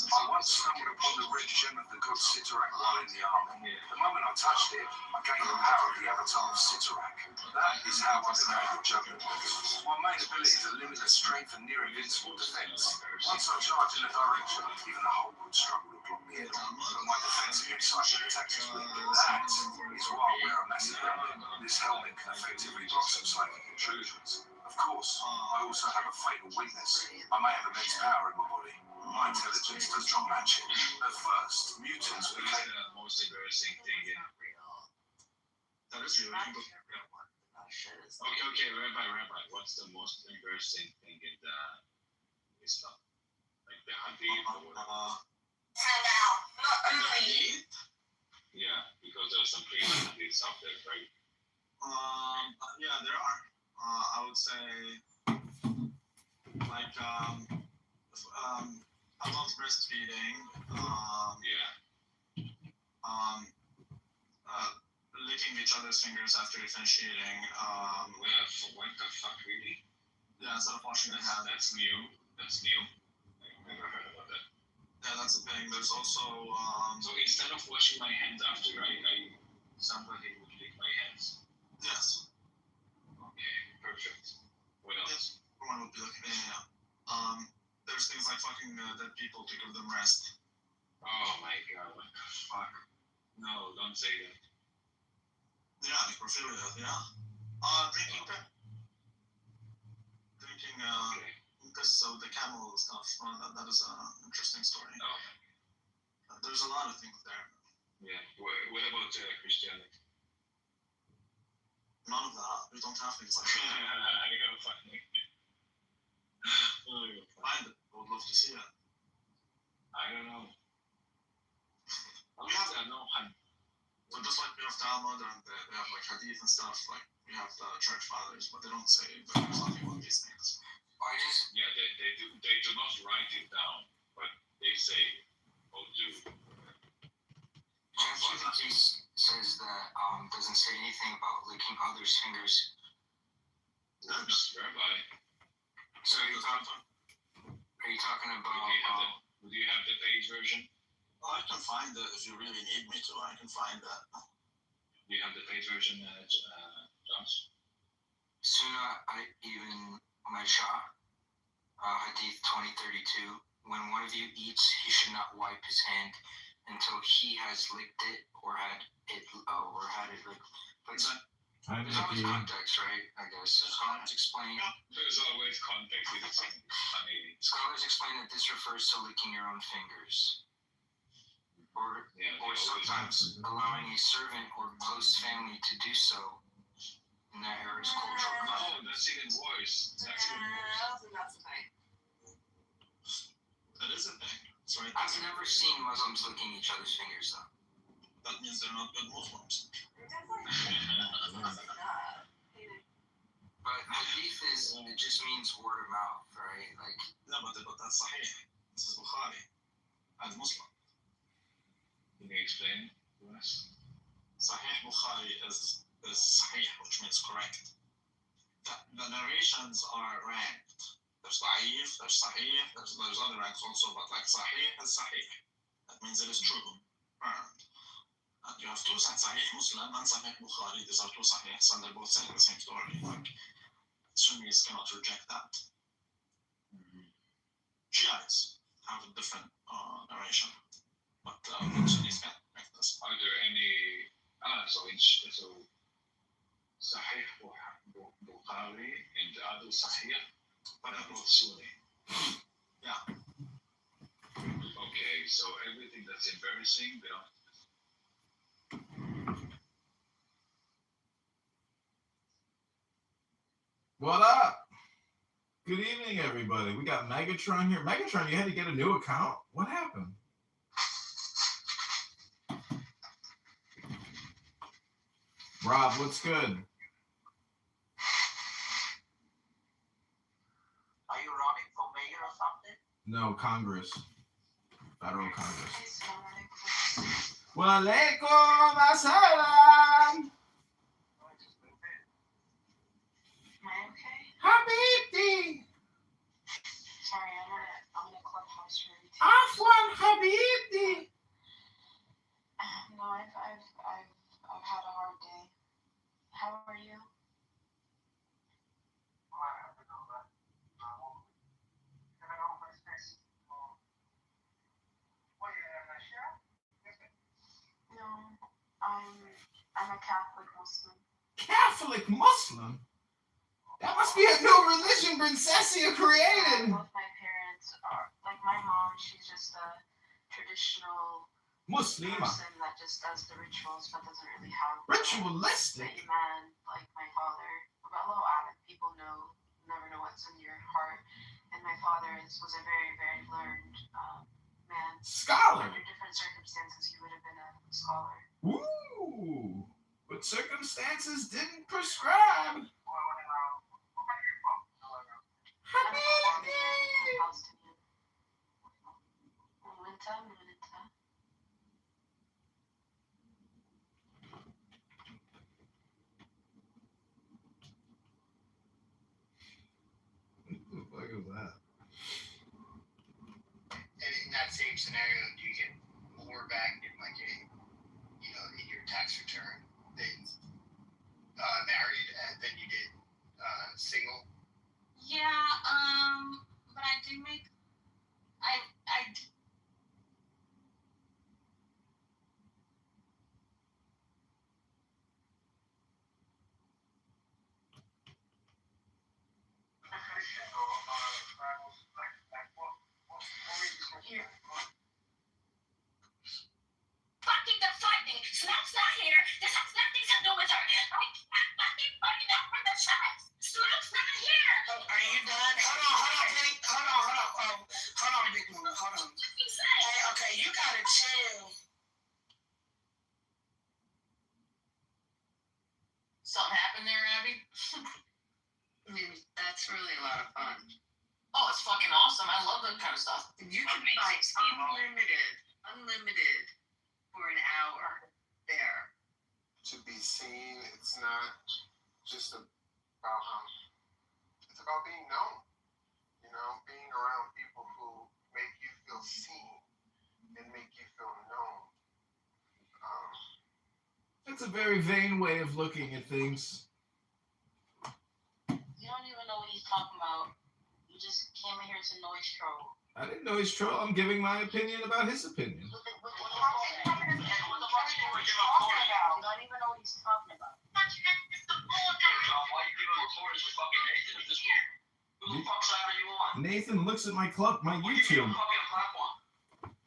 I once stumbled upon the red gem of the god Sitarak while in the army. The moment I touched it, I gained the power of the avatar of Sitarak. That is how I began the juggling. My main ability is a limitless strength and near invincible defense. Once I charge in a direction, even the whole would struggle to block me head on. But my defense against psychic attacks is weak. That is why I wear a massive helmet. This helmet can effectively block some psychic intrusions. Of course, I also have a fatal weakness. I may have immense power in my body. My intelligence does not match it. At first, mutants became the most embarrassing thing in that is really okay, Rabbi, what's the most embarrassing thing in the Islam? Like the hadith or whatever? Yeah, because there's some crazy hadiths out there, right? Yeah, there are. I would say, like, adult breastfeeding, licking each other's fingers after you finish eating. What the fuck, really? Yeah, instead of washing your hands. That's new. I've never heard about that. Yeah, that's a thing. There's also, so instead of washing my hands after somebody would lick my hands. Yes. Okay, perfect. What else? Yes, everyone would be looking at you. There's things like fucking dead people to give them rest. Oh my god, what the fuck? No, don't say that. Yeah, necrophilia, yeah. Drinking stuff. That is an interesting story. There's a lot of things there. Yeah. What about Christianity? None of that. We don't have things like that. I gotta find it. Find it. I would love to see it. I don't know. We have that no hand. So just like we have Talmud and they have like Hadith and stuff, like we have the church fathers, but they don't say very nothing about these things. Yeah, they do not write it down, but they say or do. ChatGPT says that doesn't say anything about licking others' fingers. Oops, Rabbi. So are you talking about? Do you have the paid version? I can find it if you really need me to. I can find it. Do you have the paid version, Josh? Sunnah ibn Majah, Hadith 2032. When one of you eats, he should not wipe his hand until he has licked it or had it licked. There's always context, right? I guess. Scholars explain. There's always context. Scholars explain that this refers to licking your own fingers. Or sometimes allowing a servant or close family to do so in that era's cultural context. Oh, that's even worse. That's even worse. That's a thing. That is a thing. That's right. I've never seen Muslims licking each other's fingers, though. That means they're not good Muslims. But hadith it just means word of mouth, right? Like. No, but that's Sahih. This is Bukhari. As Muslim. Can you explain to us? Sahih Bukhari is Sahih, which means correct. The narrations are ranked. There's Da'if, there's Sahih, there's other ranks also, but like Sahih is Sahih. That means it is true. And you have two Sahih Muslim and Sahih Bukhari. These are two Sahihs and they're both saying the same story. Like, Sunnis cannot reject that. Shiites have a different narration. But Sunnis can't make this. Are there any so Sahih Bukhari and the other Sahih, but are both Sunni? Yeah. Okay, so everything that's embarrassing, they don't. What up? Good evening, everybody. We got Megatron here. Megatron, you had to get a new account? What happened? Rob, what's good? Are you running for mayor or something? No, Congress. Federal Congress. Walaikum assalam. Am I okay? Habibti. Sorry, I'm in a clubhouse room. Afwan Habibti. No, I've had a hard day. How are you? No, I'm a Catholic Muslim. Catholic Muslim? That must be a new religion Princessia created. Both my parents are, like my mom, she's just a traditional Muslima. person that just does the rituals but doesn't really have Ritualistic? the iman like my father. Although people never know what's in your heart. And my father was a very, very learned man. Scholar. Under different circumstances, he would have been a scholar. Ooh. But circumstances didn't prescribe. What is that? And in that same scenario, do you get more back in like in your tax return than married than you did single? Yeah, but I do make It's really a lot of fun. Oh, it's fucking awesome. I love that kind of stuff. You can buy unlimited for an hour there. To be seen, it's not just about it's about being known. You know, being around people who make you feel seen and make you feel known. That's a very vain way of looking at things. You don't even know what he's talking about. You just came in here to know he's troll. I didn't know he's troll. I'm giving my opinion about his opinion. You don't even know what he's talking about. Why you giving reporters to fucking Nathan at this point? Who the fuck's out are you on? Nathan looks at my YouTube. Fucking platform.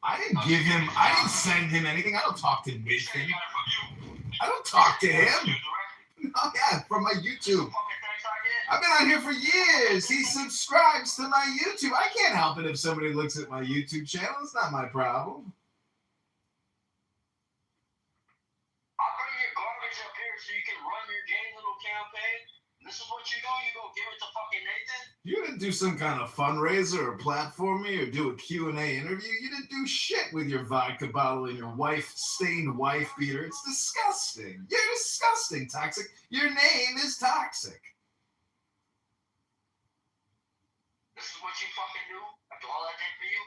I didn't send him anything. I don't talk to Nathan. I don't talk to him. Oh yeah, from my YouTube. I've been on here for years. He subscribes to my YouTube. I can't help it if somebody looks at my YouTube channel. It's not my problem. I'll bring your garbage up here so you can run your gay little campaign. This is what you do. You go give it to fucking Nathan. You didn't do some kind of fundraiser or platform me or do a Q&A interview. You didn't do shit with your vodka bottle and your stained wife beater. It's disgusting. You're disgusting, Toxic. Your name is Toxic. This is what you fucking do after all I did for you.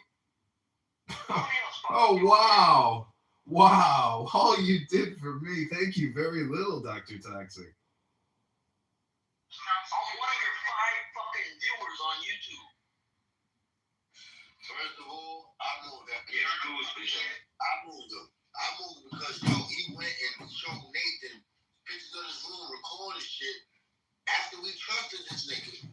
Oh, wow. Wow. All you did for me. Thank you very little, Dr. Toxic. I'm one of your 5 fucking viewers on YouTube. First of all, I moved that. Yeah, do it, bitch. I moved him. I moved him because, he went and showed Nathan pictures of his room, recorded shit after we trusted this nigga.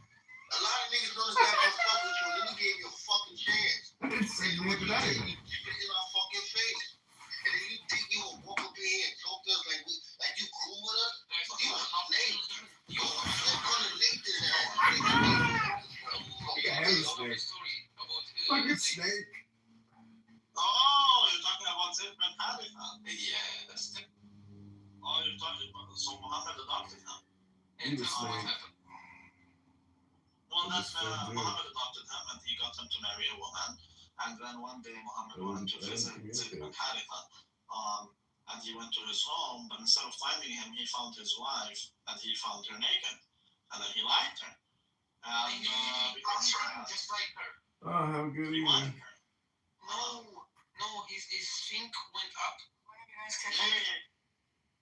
A lot of niggas don't understand how to fuck with you, and then he gave you a fucking chance. I didn't say anything about it. You spit in our fucking face. And then you think you will walk up in here and talk to us like you cool with us? You a snake. You a snake on the Nathan ass. Fucking snake. Oh, you're talking about Zayd bin Haritha. Yeah, that's the... Oh, you're talking about... So Muhammad adopted him. He was snake. Well, that's Muhammad adopted him and he got him to marry a woman. And then one day Muhammad wanted to visit Zayd bin Haritha. And he went to his home, but instead of finding him, he found his wife and he found her naked. And then he liked her. And because just like her. Oh, how good he was. No, his sink went up.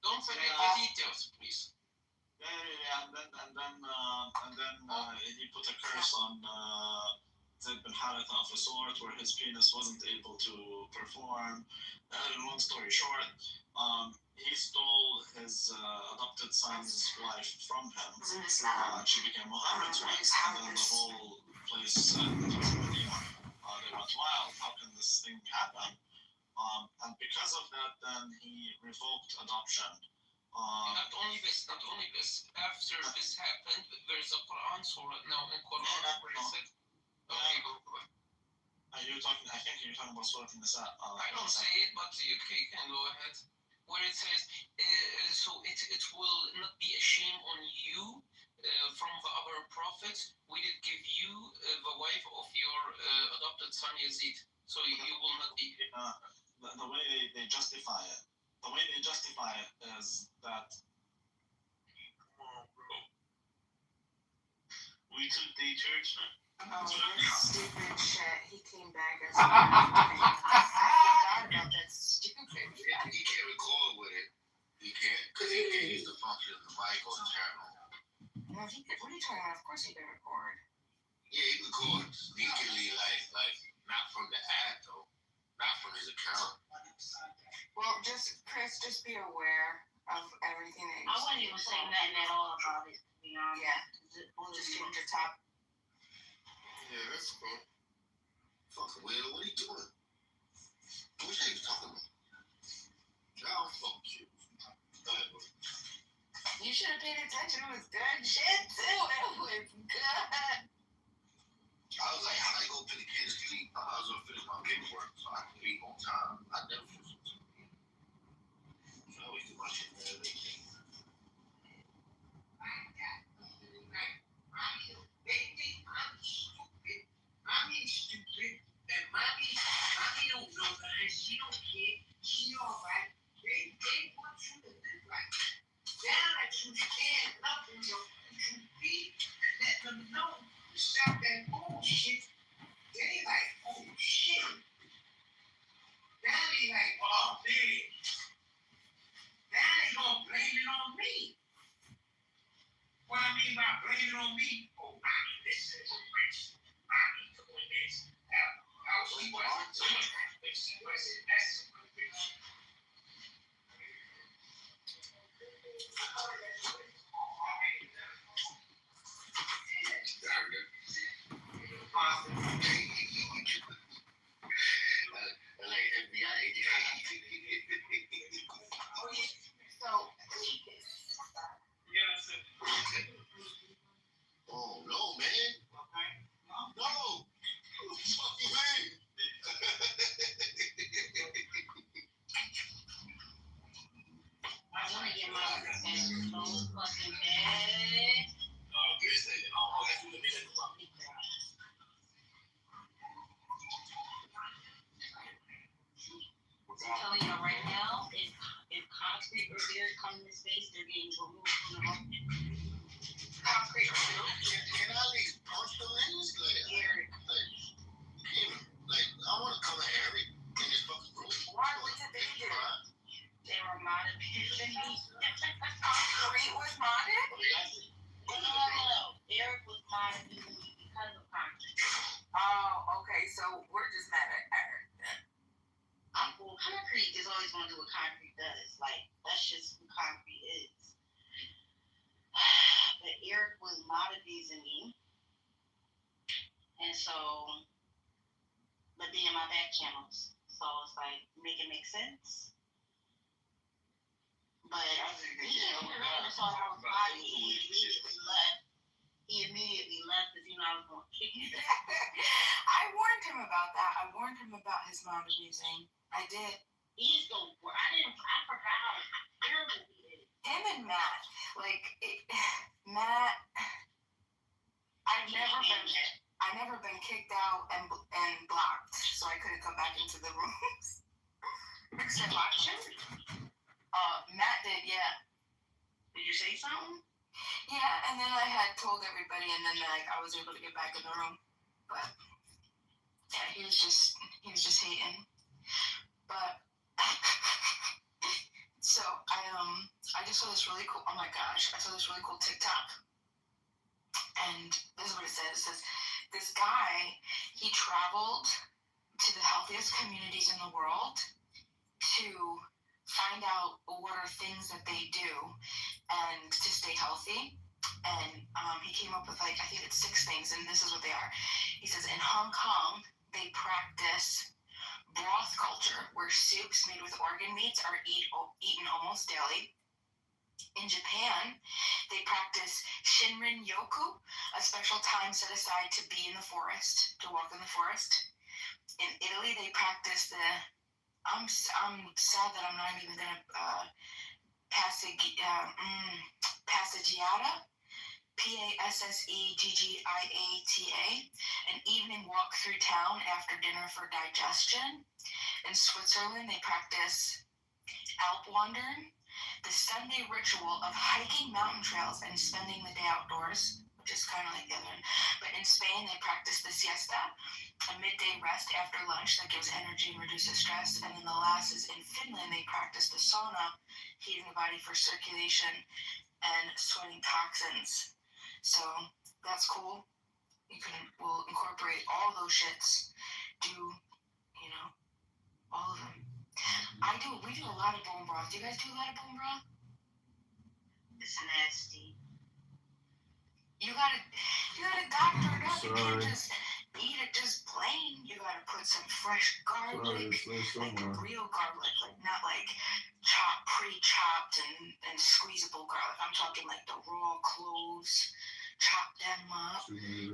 Don't forget the details, please. Yeah, and then he put a curse on Zayd bin Haritha of a sort where his penis wasn't able to perform. Long story short, he stole his adopted son's wife from him. She became Muhammad's wife, and then the whole place they went wild. How can this thing happen? And because of that, then he revoked adoption. Not only this. After this happened, there's a Quran surah now in Quran where it said, okay, go. I think you're talking about Surah An-Nisa. I don't say it, but you can go ahead. Where it says, so it will not be a shame on you from the other prophets. We did give you the wife of your adopted son Yazid. So you will not be... The way they justify it. The way they justify it is that we took the church. Oh, this stupid shit. He came back as I forgot about that stupid shit. He can't record with it. He can't, because he can't use the function of the mic on the channel. No, he could, what are you talking about? Of course he can record. Yeah, he records sneakily, like not from the app though. Not from his account. Well, Chris, just be aware of everything that you're I wasn't even saying nothing at all about it, to be honest. Yeah, we'll just change the top. Yeah, that's cool. Fucking weirdo, what are you doing? What are you talking about? Oh, fuck you. You should have paid attention. It was good shit, too. It was good. I was like, how do I go put the kids to sleep? I was going to finish my paperwork so I can leave on time. I never finish on time. I always do my shit early. stop that bullshit. They like, oh shit. Now they like, oh man. Now they gonna blame it on me. What I mean by blame it on me, oh, I need this is rich. I need doing this. She wasn't doing that, but she wasn't messing with me. Like FBI agent. Oh no, man. No. Fuck you, man. I want to get my revenge so fucking bad. Good thing. Oh, that's what it is. I'm telling you right now, if concrete or beer come in this space, they're getting removed from the room. Concrete or beer? Can I at least punch the lens? Like, I want to come at Harry in this fucking room. Why? What did they do? They were modded because concrete was modded? No. Eric was modded because of concrete. Oh, okay. So we're just mad at Eric then. Well, concrete is always going to do what concrete does. Like, that's just who concrete is. But Eric was modding me. And so, but they in my back channels. So it's like, make it make sense. But he didn't really saw how his body, he immediately left because he knew I was going to kick his ass. I warned him about that. I warned him about his mom abusing. I did. He's going, I forgot how terrible he is. Him and Matt. Matt, I've never been kicked out and blocked, so I couldn't come back into the rooms. Except watching? Matt did, yeah. Did you say something? Yeah, and then I had told everybody, and then I was able to get back in the room. But yeah, he was just hating. But so I just saw this really cool. Oh my gosh, I saw this really cool TikTok, and this is what it says. It says this guy, he traveled to the healthiest communities in the world to find out what are things that they do and to stay healthy. And he came up with I think it's 6 things, and this is what they are. He says in Hong Kong, they practice broth culture, where soups made with organ meats are eaten almost daily. In Japan, they practice Shinrin Yoku, a special time set aside to be in the forest, to walk in the forest. In Italy, they practice the I'm sad that I'm not even gonna passeggiata, Passeggiata, an evening walk through town after dinner for digestion. In Switzerland, they practice Alp wandering, the Sunday ritual of hiking mountain trails and spending the day outdoors, which is kind of like the other one. But in Spain, they practice the siesta, a midday rest after lunch that gives energy and reduces stress. And then the last is in Finland, they practice the sauna, heating the body for circulation and sweating toxins. So that's cool. We'll incorporate all those shits. All of them. We do a lot of bone broth. Do you guys do a lot of bone broth? It's nasty. You gotta doctor it up. You can't just eat it just plain. You gotta put some fresh garlic, real garlic, not pre-chopped and squeezable garlic. I'm talking like the raw cloves. Chop them up.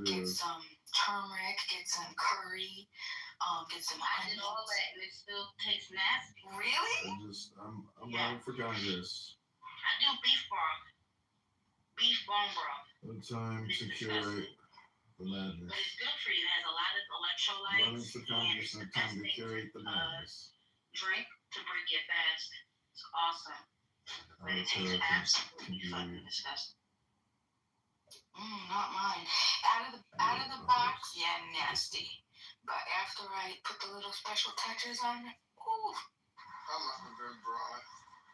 Get some turmeric. Get some curry. Get some onions. I did all that and it still tastes nasty. Really? I'm running for Congress. I do beef broth. Beef bone broth. No time to curate the madness. But it's good for you. It has a lot of electrolytes. Running for Congress, no time to curate the madness. Drink to break your fast. It's awesome. But it tastes absolutely fucking disgusting. Not mine. Out of and nasty. But after I put the little special touches on it, ooh. I must have been broad.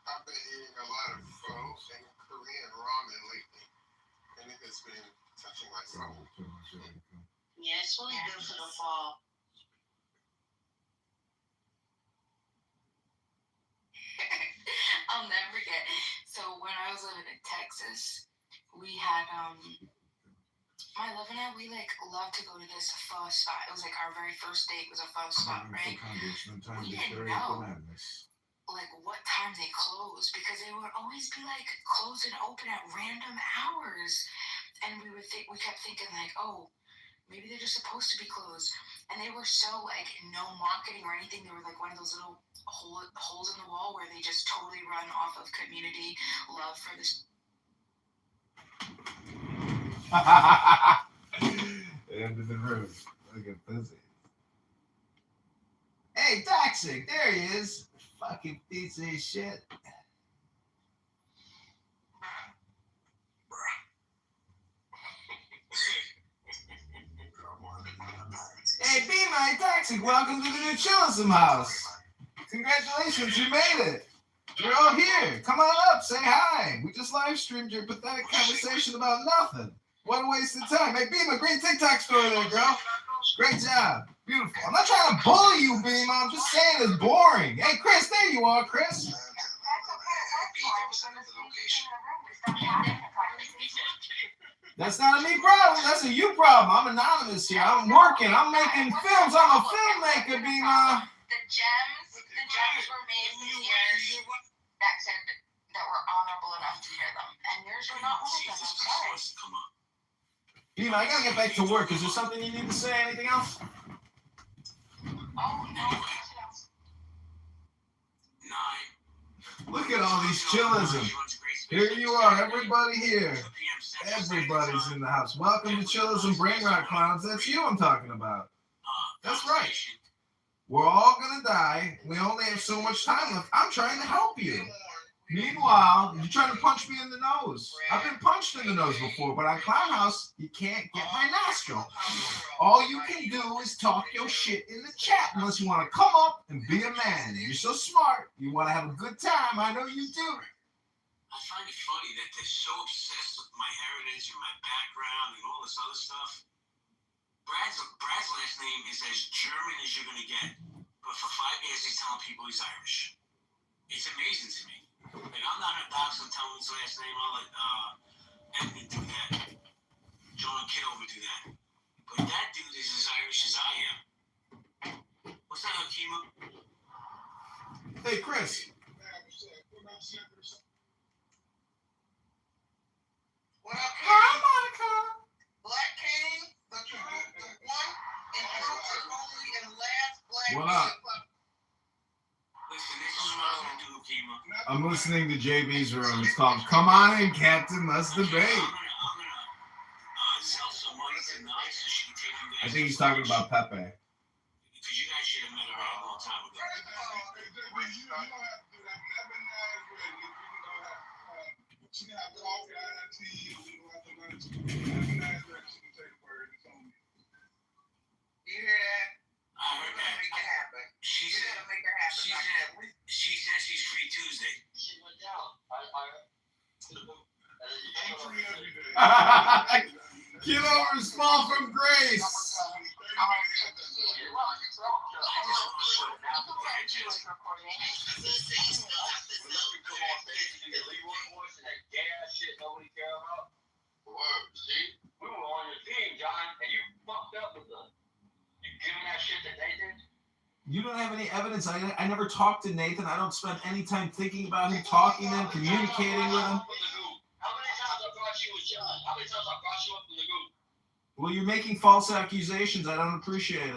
I've been eating a lot of pho and Korean ramen lately, and it has been touching my soul. Yeah, it's really good for the fall. I'll never forget. So when I was living in Texas, we had my love and I, we like love to go to this pho spot. It was like our very first date was a pho spot, right? We didn't know like what time they closed because they would always be like closed and open at random hours, and we kept thinking like, oh, maybe they're just supposed to be closed. And they were so like no marketing or anything. They were like one of those little holes in the wall where they just totally run off of community love for this. End of the room. Look at Pussy. Hey, Toxic, there he is. Fucking piece of shit. Hey, B-My Toxic, welcome to the new Chillism house. Congratulations, you made it. You're all here. Come on up, say hi. We just live streamed your pathetic conversation about nothing. What a waste of time. Hey, Beema, great TikTok story there, girl. Great job. Beautiful. I'm not trying to bully you, Beema. I'm just saying it's boring. Hey, Chris, there you are, Chris. That's not a me problem. That's a you problem. I'm anonymous here. I'm working. I'm making films. I'm a filmmaker, Beema. The gems were made for years that said that were honorable enough to hear them. And yours were not one of them. I'm sorry. Beema, I gotta get back to work. Is there something you need to say? Anything else? Oh, no. Look at all these chillism. Here you are, everybody here. Everybody's in the house. Welcome to Chillism Brain Rot Clowns. That's you I'm talking about. That's right. We're all gonna die. We only have so much time left. I'm trying to help you. Meanwhile, you're trying to punch me in the nose. I've been punched in the nose before, but on Clown House, you can't get my nostril. All you can do is talk your shit in the chat unless you want to come up and be a man. You're so smart. You want to have a good time. I know you do. I find it funny that they're so obsessed with my heritage and my background and all this other stuff. Brad's last name is as German as you're going to get. But for 5 years, he's telling people he's Irish. It's amazing to me. Like, I'm not going to dox him, tell him his last name. I'll let Edmund do that. John Kitover do that. But that dude is as Irish as I am. What's that, Hakima? Hey, Chris. Hi, Monica. Black King, the one and truth only and last black. What up? Listen, this is what I'm going to do, Hakima. I'm listening to JB's room. It's called Come On In, Captain, Let's Debate. I'm gonna sell some money tonight so she can take you guys. I think he's talking about Pepe. Because you guys should have met her a long time ago. You hear that? I heard that. Make it happen. She You said gotta make it happen. she said she's free Tuesday. She went down. Kitovers fall from grace. We were on your team, John, and you fucked up with us. You giving that shit to Nathan? You don't have any evidence. I never talked to Nathan. I don't spend any time thinking about him, talking to him, communicating with him. How many times I brought you with John? How many times I brought you up in the group? Well, you're making false accusations. I don't appreciate it. I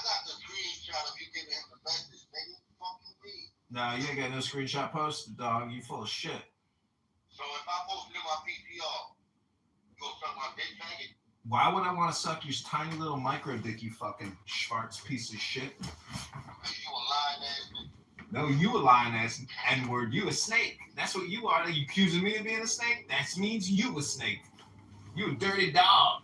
got the screenshot of you giving him the message, nigga. Fuck you mean? No, you ain't got no screenshot posted, dog. You full of shit. So if I post it in my PPR, you gonna suck my dick, faggot? Why would I want to suck your tiny little micro dick, you fucking Schwartz piece of shit? You a lying ass nigga. No, you a lying ass N-word. You a snake. That's what you are. You accusing me of being a snake? That means you a snake. You a dirty dog.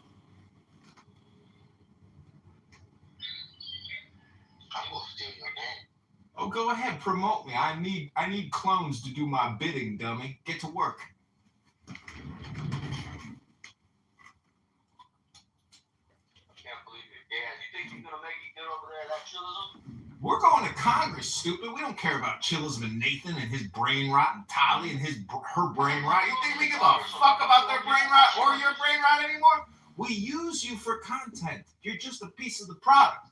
go ahead, promote me. I need clones to do my bidding, dummy. Get to work. I can't believe it. Yeah, you think you're gonna make it good over there at that chillism? We're going to Congress, stupid. We don't care about Chillism and Nathan and his brain rot and Tali and her brain rot. You think we give a fuck about their brain rot or your brain rot anymore? We use you for content. You're just a piece of the product.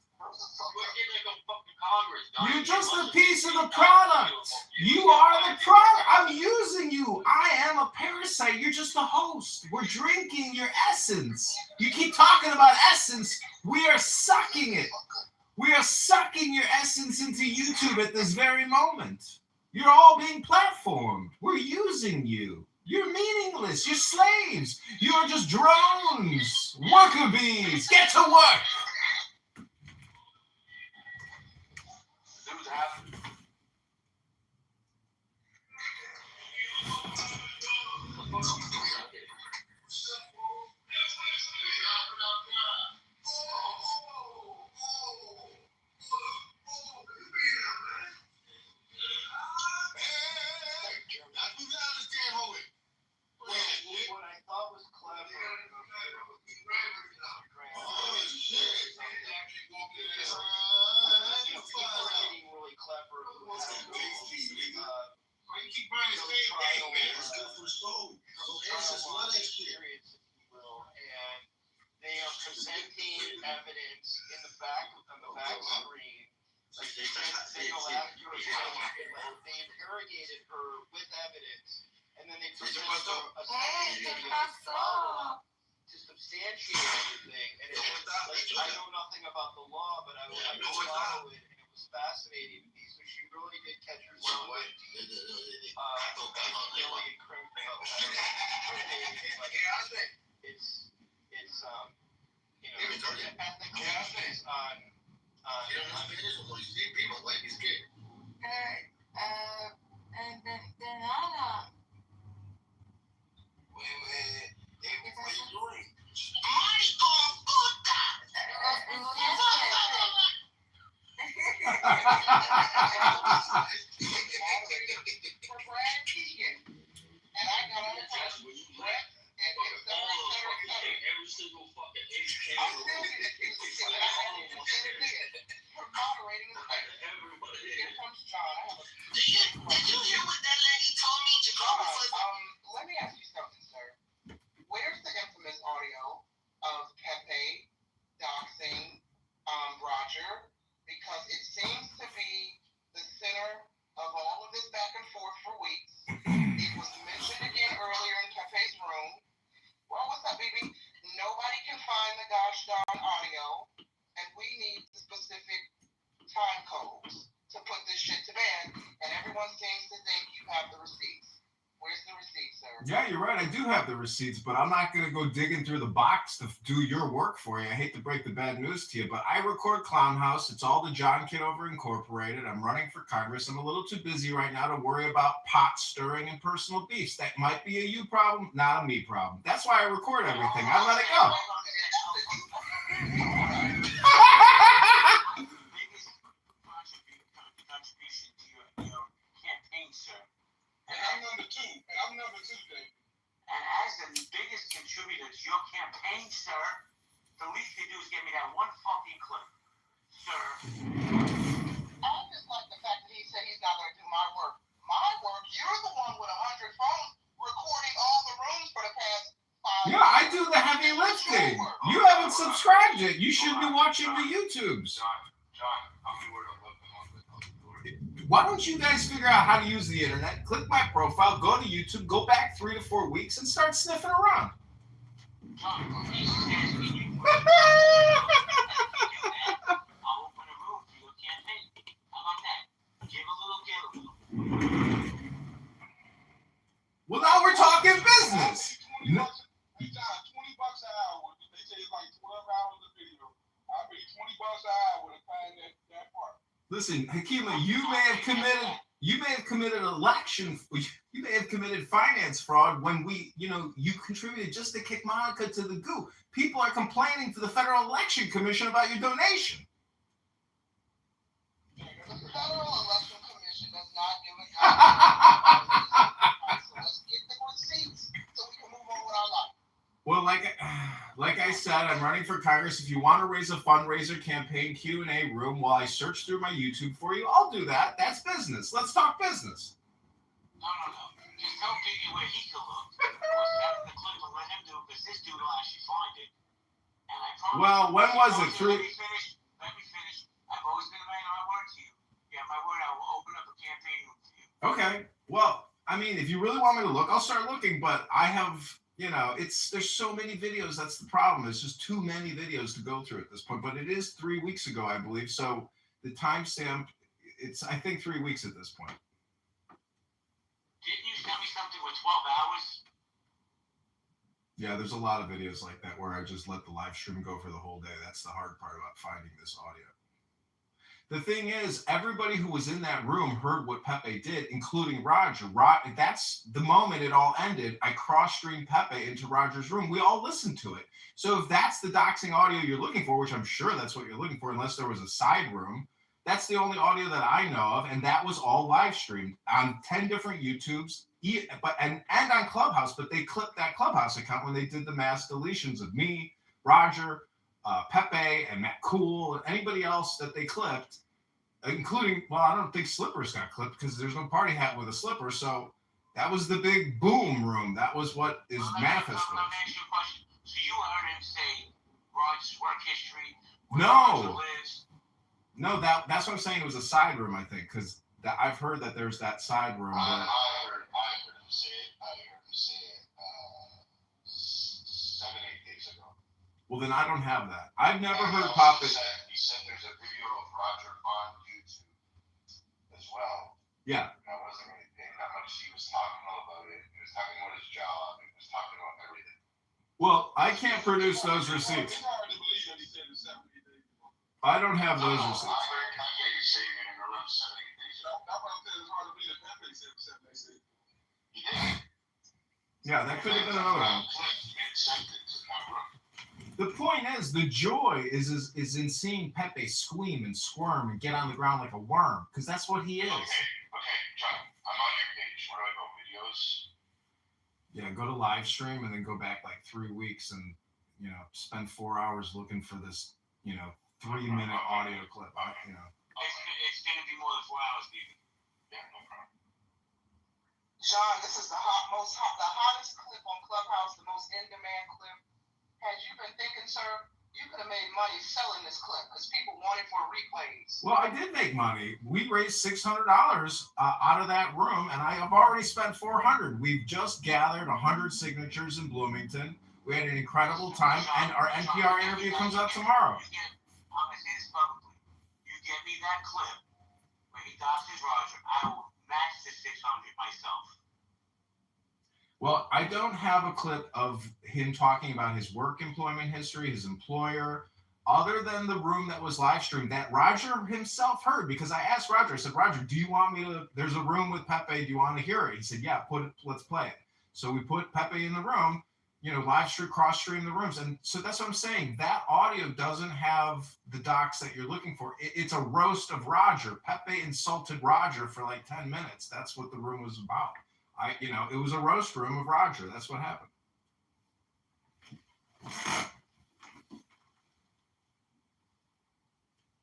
You're just a piece of the product. You are the product. I'm using you. I am a parasite. You're just a host. We're drinking your essence. You keep talking about essence. We are sucking it. We are sucking your essence into YouTube at this very moment. You're all being platformed. We're using you. You're meaningless. You're slaves. You're just drones. Worker bees. Get to work. What I thought was clever. Really clever. You keep buying the same thing, man. It's good for the soul. So experience, if you will, and they are presenting evidence in the back screen. Like they go after her, they interrogated her with evidence, and then they present her a to substantiate everything. And it was like, I know nothing about the law, but I would follow it, and it was fascinating to me. So she really did catch herself really criminal. It's ethics on Let me ask you something, sir. Where's the infamous audio of Pepe doxing Roger? Because it seems to be the center of all of this back and forth for weeks. It was mentioned again earlier in Pepe's room. Well, what's up, BB? Nobody can find the gosh darn audio, and we need the specific time codes to put this shit to bed, and everyone seems to think you have the receipts. Where's the receipts, sir? Yeah, you're right. I do have the receipts, but I'm not going to go digging through the box to do your work for you. I hate to break the bad news to you, but I record Clown House. It's all the John Kitover Incorporated. I'm running for Congress. I'm a little too busy right now to worry about pot stirring and personal beefs. That might be a you problem, not a me problem. That's why I record everything. I let it go. Contribution to your campaign, sir. And I'm number two, Dave. And as the biggest contributor to your campaign, sir, the least you do is give me that one fucking clip, sir. I just like the fact that he said he's not going to do my work. My work? You're the one with 100 phones recording all the rooms for the past 5 years. Yeah, I do the heavy lifting. You haven't subscribed yet. You should be watching the YouTubes. John, I'll be word on what. Why don't you guys figure out how to use the internet? Click my profile, go to YouTube, go back 3 to 4 weeks, and start sniffing around. I'll open a room for your campaign. How about that? Give a little, get a little. Well, now we're talking business. $20 an hour. They say it's like 12 hours of video. I'll be $20 an hour to find that part. Listen, Hakima, you may have committed finance fraud when you contributed just to kick Monica to the goo. People are complaining to the Federal Election Commission about your donation. The Federal Election not giving content. So let's get the receipts so we can move on with our life. Well, like I said, I'm running for Congress. If you want to raise a fundraiser campaign Q&A room while I search through my YouTube for you, I'll do that. That's business. Let's talk business. No. Just tell Biggie where he can look. Or send the clip and let him do it, because this dude will actually find it. And I promise. Well, when was it? Let me finish. I've always been a man of my word to you. Yeah, my word, I will open up a campaign room for you. Okay. Well, I mean, if you really want me to look, I'll start looking. But I have, there's so many videos. That's the problem. There's just too many videos to go through at this point. But it is 3 weeks ago, I believe. So the timestamp, it's, I think, 3 weeks at this point. Didn't you send me something with 12 hours? Yeah, there's a lot of videos like that where I just let the live stream go for the whole day. That's the hard part about finding this audio. The thing is, everybody who was in that room heard what Pepe did, including Roger. That's the moment it all ended. I cross-streamed Pepe into Roger's room. We all listened to it. So if that's the doxing audio you're looking for, which I'm sure that's what you're looking for, unless there was a side room, that's the only audio that I know of, and that was all live streamed on 10 different YouTubes, and on Clubhouse. But they clipped that Clubhouse account when they did the mass deletions of me, Roger, Pepe, and Matt Cool, and anybody else that they clipped, including, well, I don't think Slippers got clipped because there's no party hat with a slipper. So that was the big boom room. That was what is manifest. Let me ask you a question. So you heard him say Roger's work history? No, that's what I'm saying. It was a side room, I think, because I've heard that there's that side room. I heard him say it 7-8 days ago. Well, then I don't have that. I've never heard Papa. He said there's a video of Roger on YouTube as well. Yeah. I wasn't really paying that much. He was talking about it. He was talking about his job. He was talking about everything. Well, I can't produce those receipts. I don't have those receipts. Yeah, that could have been another one. The point is, the joy is in seeing Pepe scream and squirm and get on the ground like a worm, because that's what he is. Okay, John, I'm on your page. Where do I go? Videos? Yeah, go to live stream and then go back like 3 weeks and, spend 4 hours looking for this, 3-minute audio clip. It's going to be more than 4 hours, baby. Yeah, no problem. John, this is the hottest clip on Clubhouse, the most in-demand clip. Had you been thinking, sir, you could have made money selling this clip because people want it for replays. Well, I did make money. We raised $600 out of that room, and I have already spent $400. We've just gathered 100 signatures in Bloomington. We had an incredible time, and our NPR interview comes out tomorrow. I'm going to say this publicly. You get me that clip where he doxes Roger, I will match the 600 myself. Well, I don't have a clip of him talking about his work employment history, his employer, other than the room that was live streamed that Roger himself heard, because I asked Roger, I said, Roger, do you want me to, there's a room with Pepe, do you want to hear it? He said, yeah, let's play it. So we put Pepe in the room, live stream, cross stream the rooms. And so that's what I'm saying. That audio doesn't have the docs that you're looking for. It's a roast of Roger. Pepe insulted Roger for like 10 minutes. That's what the room was about. It was a roast room of Roger. That's what happened.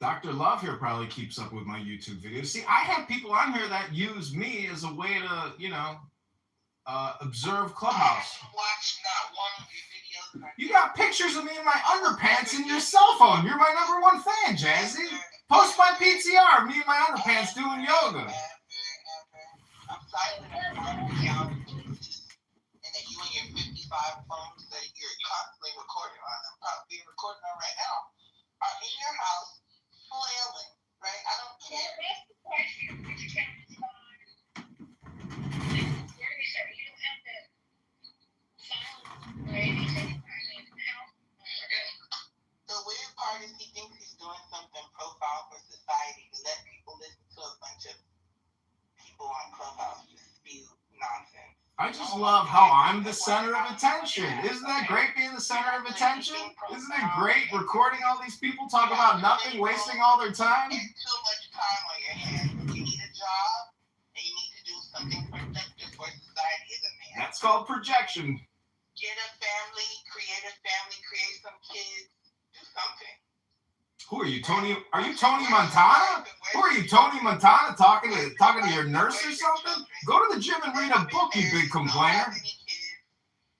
Dr. Love here probably keeps up with my YouTube videos. See, I have people on here that use me as a way to, observe Clubhouse. You got pictures of me in my underpants in your cell phone. You're my #1 fan, Jazzy. Post my PTR, me in my underpants doing yoga. I'm silent and that you and your 55 phones that you're constantly recording on, being recorded on right now, are in your house flailing, right? I don't care. That's the question. Would you tell me fine? You don't have to silence or anything. The weird part is he thinks he's doing something profound for society to let people listen to a bunch of people on Clubhouse just spew nonsense. I just love how I'm the center of attention. Isn't that great being the center of attention? Isn't it great recording all these people talk about nothing, wasting all their time? Too much time on your hands. You need a job. That's called projection. Get a family, create some kids, do something. Who are you, Tony? Are you Tony Montana? Who are you, Tony Montana, talking to your nurse or something? Go to the gym and read a book, you big complainer.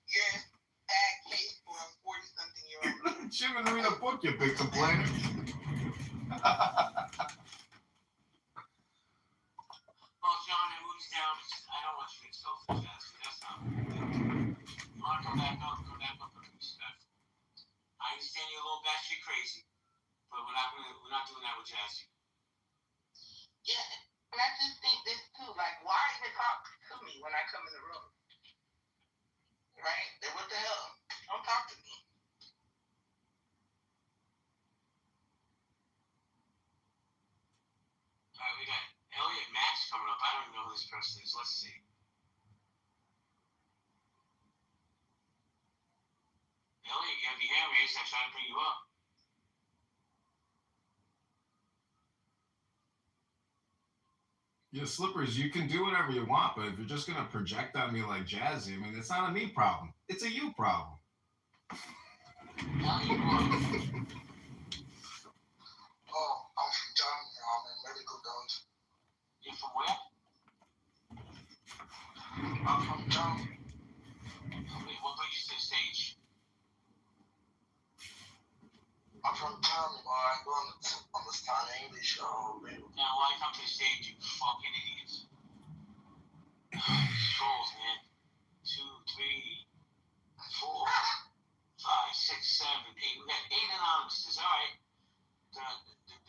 You're a bad case for a 40-something-year-old. Go to the gym and read a book, you big complainer. Well, John, it moves down. I don't want you to get selfish. That's not good. You want to come back up with respect. I understand you're a little batshit crazy, but we're not doing that with Jazzy. Yeah, and I just think this too. Like, why even talk to me when I come in the room? Right? Then what the hell? Don't talk to me. All right, we got Elliot Max coming up. I don't even know who this person is. Let's see. Elliot, you have your hand raised. I'm trying to bring you up. Yeah, Slippers, you can do whatever you want, but if you're just going to project on me like Jazzy, I mean, it's not a me problem. It's a you problem. Now you are. Oh, I'm from Germany. I'm in medical ground. You're from where? I'm from Germany. Okay, what brought you to the stage? I'm from Germany, but I don't understand English. Man. Now, why come to the stage, you fucking idiots? Trolls, man. 2, 3, 4, 5, 6, 7, 8. We got 8 anonymouses. All right. The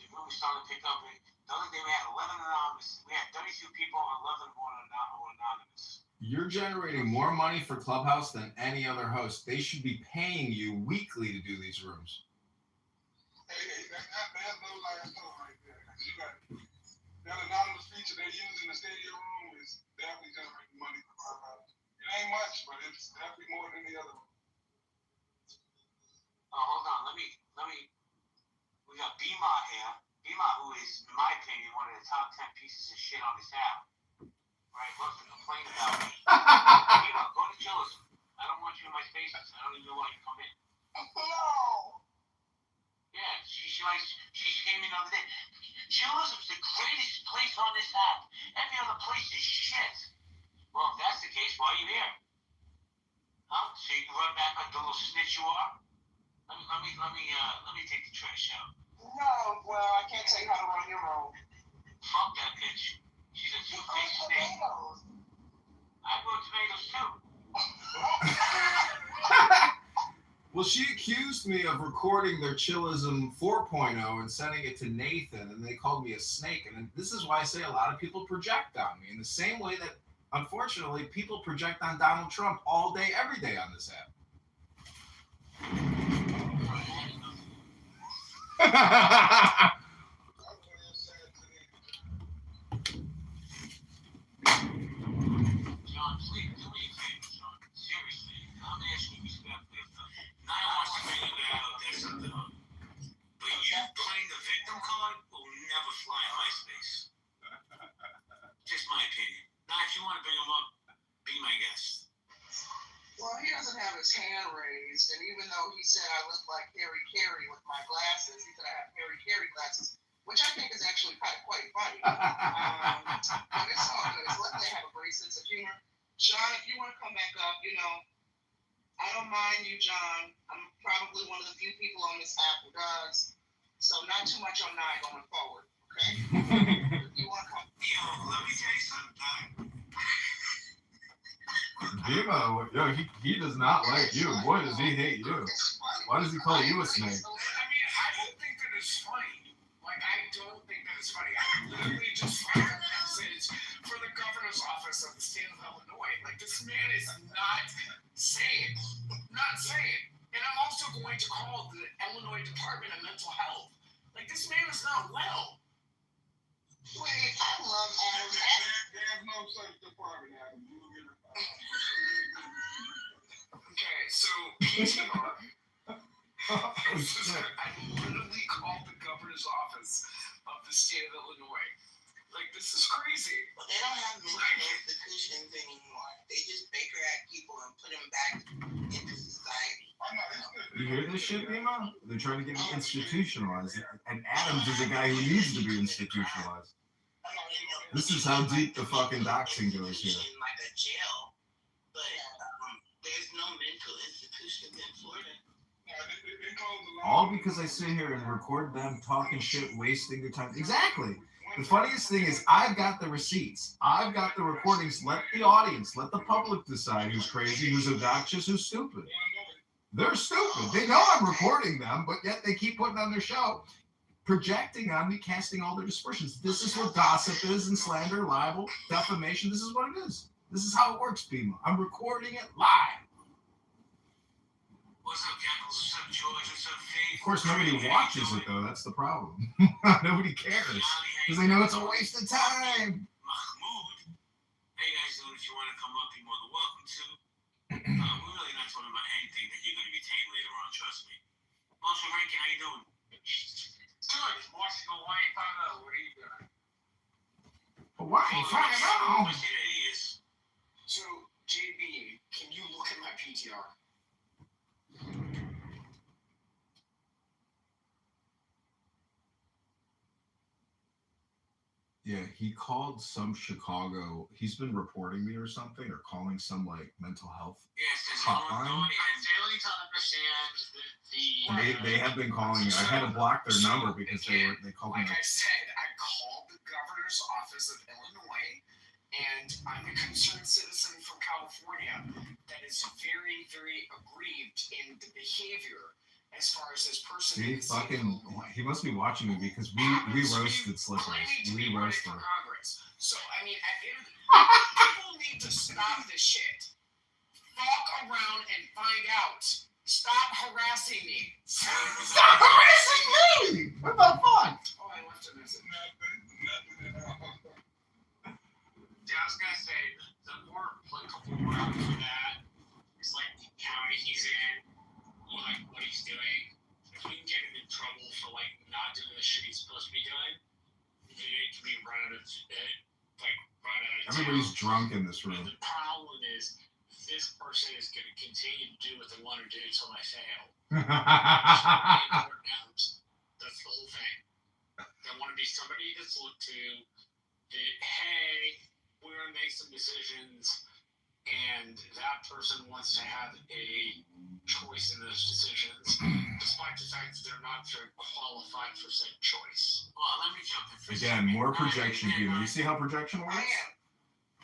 room is starting to pick up. The other day we had 11 anonymous. We had 32 people and 11 more anonymous. You're generating more money for Clubhouse than any other host. They should be paying you weekly to do these rooms. Hey, there's no last thought right there. You got that anonymous feature they're using in the stadium room is definitely generating money for Clubhouse. It ain't much, but it's definitely more than the other one. Oh, hold on. Let me. We got Bima here. Bima, who is, in my opinion, one of the top 10 pieces of shit on this app. Right? Loves to complain about me. Bima, go to Chillism. I don't want you in my spaces. I don't even know why you come in. No. Yeah, she came in the other day. Chillism's the greatest place on this app. Every other place is shit. Well, if that's the case, why are you here? Huh? So you can run back like the little snitch you are? Let me take the trash out. No, well, I can't tell you how to run your room. Fuck that bitch. She's a two-faced snake. I grow tomatoes too. Well, she accused me of recording their Chillism 4.0 and sending it to Nathan, and they called me a snake. And this is why I say a lot of people project on me in the same way that, unfortunately, people project on Donald Trump all day, every day on this app. John, please do me a favor, John. Seriously, I'm asking you respectfully. And I don't want to bring you out there something on. But you playing the victim card will never fly in my space. Just my opinion. Now, if you want to bring him up, be my guest. Well, he doesn't have his hand raised, and even though he said I look like Harry Carey with my glasses, he said I have Harry Carey glasses, which I think is actually quite funny. But it's all good. It's lucky they have a great sense of humor. John, if you want to come back up, I don't mind you, John. I'm probably one of the few people on this app who does. So not too much on Nye going forward, okay? If you want to come. Yo, let me tell you something. Bima, yo, he does not like you. Boy, does he hate you. Why does he call you a snake? I mean, I don't think that it's funny. Like, I don't think that it's funny. I literally just filed a message for the governor's office of the state of Illinois. Like, this man is not sane. Not sane. And I'm also going to call the Illinois Department of Mental Health. Like, this man is not well. Wait, I love Adam. There's no such department, Adam. Okay, so PTR. I literally called the governor's office of the state of Illinois. Like, this is crazy. Well, they don't have mental institutions anymore. They just Baker Act people and put them back into society. You hear this shit, Bima? They're trying to get me institutionalized. And Adams is a guy who needs to be institutionalized. This is how deep the fucking doxing goes here. Like a jail, but there's no mental institutions in Florida. All because I sit here and record them talking shit, wasting their time. Exactly. The funniest thing is I've got the receipts. I've got the recordings. Let the audience, let the public decide who's crazy, who's obnoxious, who's stupid. They're stupid. They know I'm recording them, but yet they keep putting on their show, projecting on me, casting all their dispersions. This is what gossip is and slander, libel, defamation. This is what it is. This is how it works, Bima. I'm recording it live. What's up, Cackles? What's up, George? What's up, Faith? Of course, nobody watches it, though. That's the problem. Nobody cares. Because they know it's a waste of time. Mahmoud. Hey, guys, if you want to come up, you're more than welcome to. We're really not talking about anything that you're going to be taking later on, trust me. Marshall Rankin, how you doing? Good. Marshall, why ain't found out? What are you doing? Why ain't found out? So, JB, can you look at my PTR? Yeah, he called some Chicago. He's been reporting me or something, or calling some like mental health hotline. I'm failing to understand They have been calling me. I had to block their number because they called me. Like I said, I called the governor's office of Illinois, and I'm a concerned citizen from California that is very, very aggrieved in the behavior as far as this person. See, fucking, he must be watching me because we roasted Slippers. We roasted her. So, I mean, people need to stop this shit. Fuck around and find out. Stop harassing me. Stop harassing me! What the fuck? Oh, I left a message. Yeah, I was gonna say, the more applicable route for that is like the county he's in, or like what he's doing. If we can get him in trouble for like not doing the shit he's supposed to be doing, then it can be run out of Everybody's drunk in this room. The problem is, this person is going to continue to do what they want to do until I fail. That's the whole thing. They want to be somebody that's looked to that, hey, we're going to make some decisions, and that person wants to have a choice in those decisions, despite the fact that they're not very qualified for said choice. Well, let me jump in. Again, more projection, Bima. You see how projection works?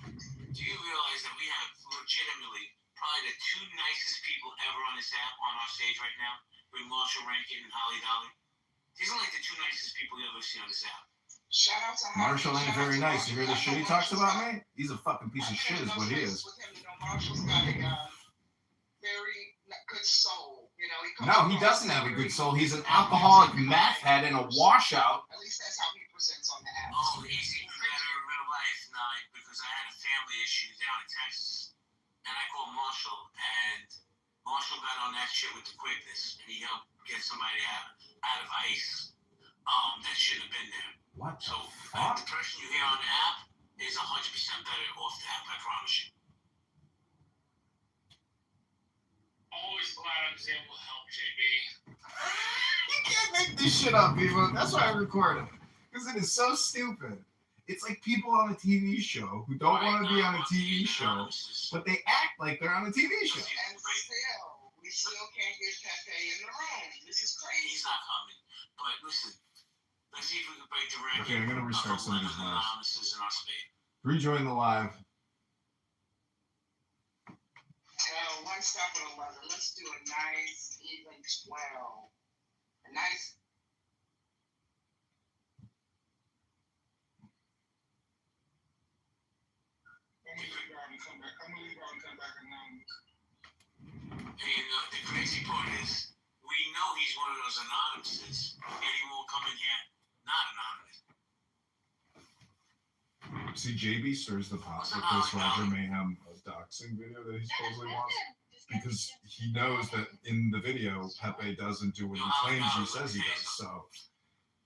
Do you realize that we have legitimately probably the two nicest people ever on this app on our stage right now? With Marshall Rankin and Holly Dolly. These are like the two nicest people you ever see on this app. Shout out to Marshall ain't very nice. You hear the shit he talks about me? He's a fucking piece of shit is what he is. Marshall's got a very good soul. You know, No, he doesn't have a good soul. He's an alcoholic meth head and a washout. At least that's how he presents on the app. Oh, he's even better in real life now because I had a family issue down in Texas. And I called Marshall, and Marshall got on that shit with the quickness, and he helped get somebody out of ice that shouldn't have been there. What? So the person you hear on the app is 100% better off the app, I promise you. Always glad I was able to help, JB. You can't make this shit up, Bima. That's why I record it. Because it is so stupid. It's like people on a TV show who don't want to be on a TV show, but they act like they're on a TV show. And still, we still can't get Pepe in the room. This is crazy. He's not coming. But listen, let's see if we can break the record. Okay, I'm going to restart some of these lives. In our state. Rejoin the live. One step with 11. Let's do a nice, even 12. A nice. I'm gonna leave out and come back anonymous. And the crazy part is, we know he's one of those anonymouses, and he won't come in here not anonymous. See, JB stirs the pot with this Roger Mayhem doxing video that he supposedly wants. Because he knows that in the video, Pepe doesn't do what he claims he says he does. So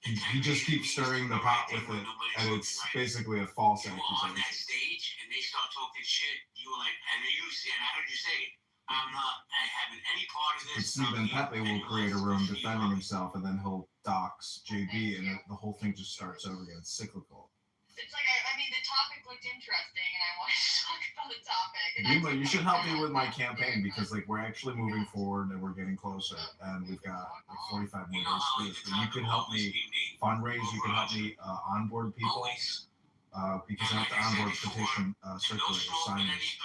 He just keeps stirring the pot with it, and it's basically a false on that accusation. stage and they start talking shit, you were like, and I heard you say it. I'm not having any part of But this. see, then Pepe will create a room defending himself, and then he'll dox JB, and the whole thing just starts over again. It's cyclical. It's like, I mean, the topic looked interesting, and I wanted to talk about the topic. Yuma, you should help me with my campaign because, like, we're actually moving forward and we're getting closer, and we've got like 45 more days to do this. But you can help me fundraise. You can help me onboard people because I have to onboard petition circulators, signers.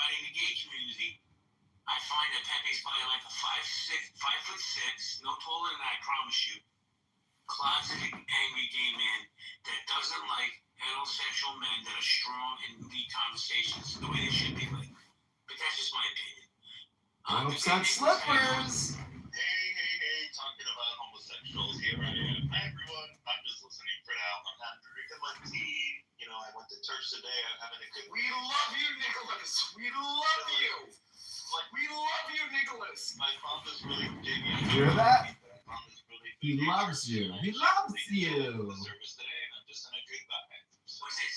I find that Pepe's probably like a 5'6", no taller than I promise you. Closeted, angry gay man that doesn't like heterosexual men that are strong and lead conversations the way they should be like. But that's just my opinion. Don't upset slippers. Hey, talking about homosexuals, here I am. Hi everyone, I'm just listening for now. I'm not drinking my tea. You know, I went to church today. I'm having a good We love you, Nicholas. We love you. Like, we love you, Nicholas. My father's really digging. You hear that? He loves you. He loves you. Service today, and I'm just in a good vibe. Was it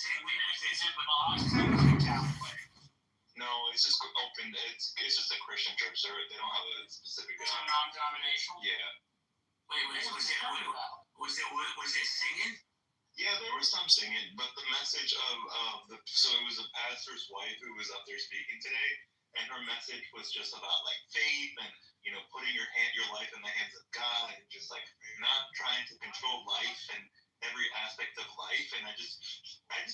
No, it's just open. It's just a Christian church. They don't have a specific. It's a non-denominational. Yeah. Wait, was it singing? Yeah, there was some singing, but the message of so it was a pastor's wife who was up there speaking today, and her message was just about like faith and putting your life in the hands of God and just like not trying to control life and every aspect of life. And I just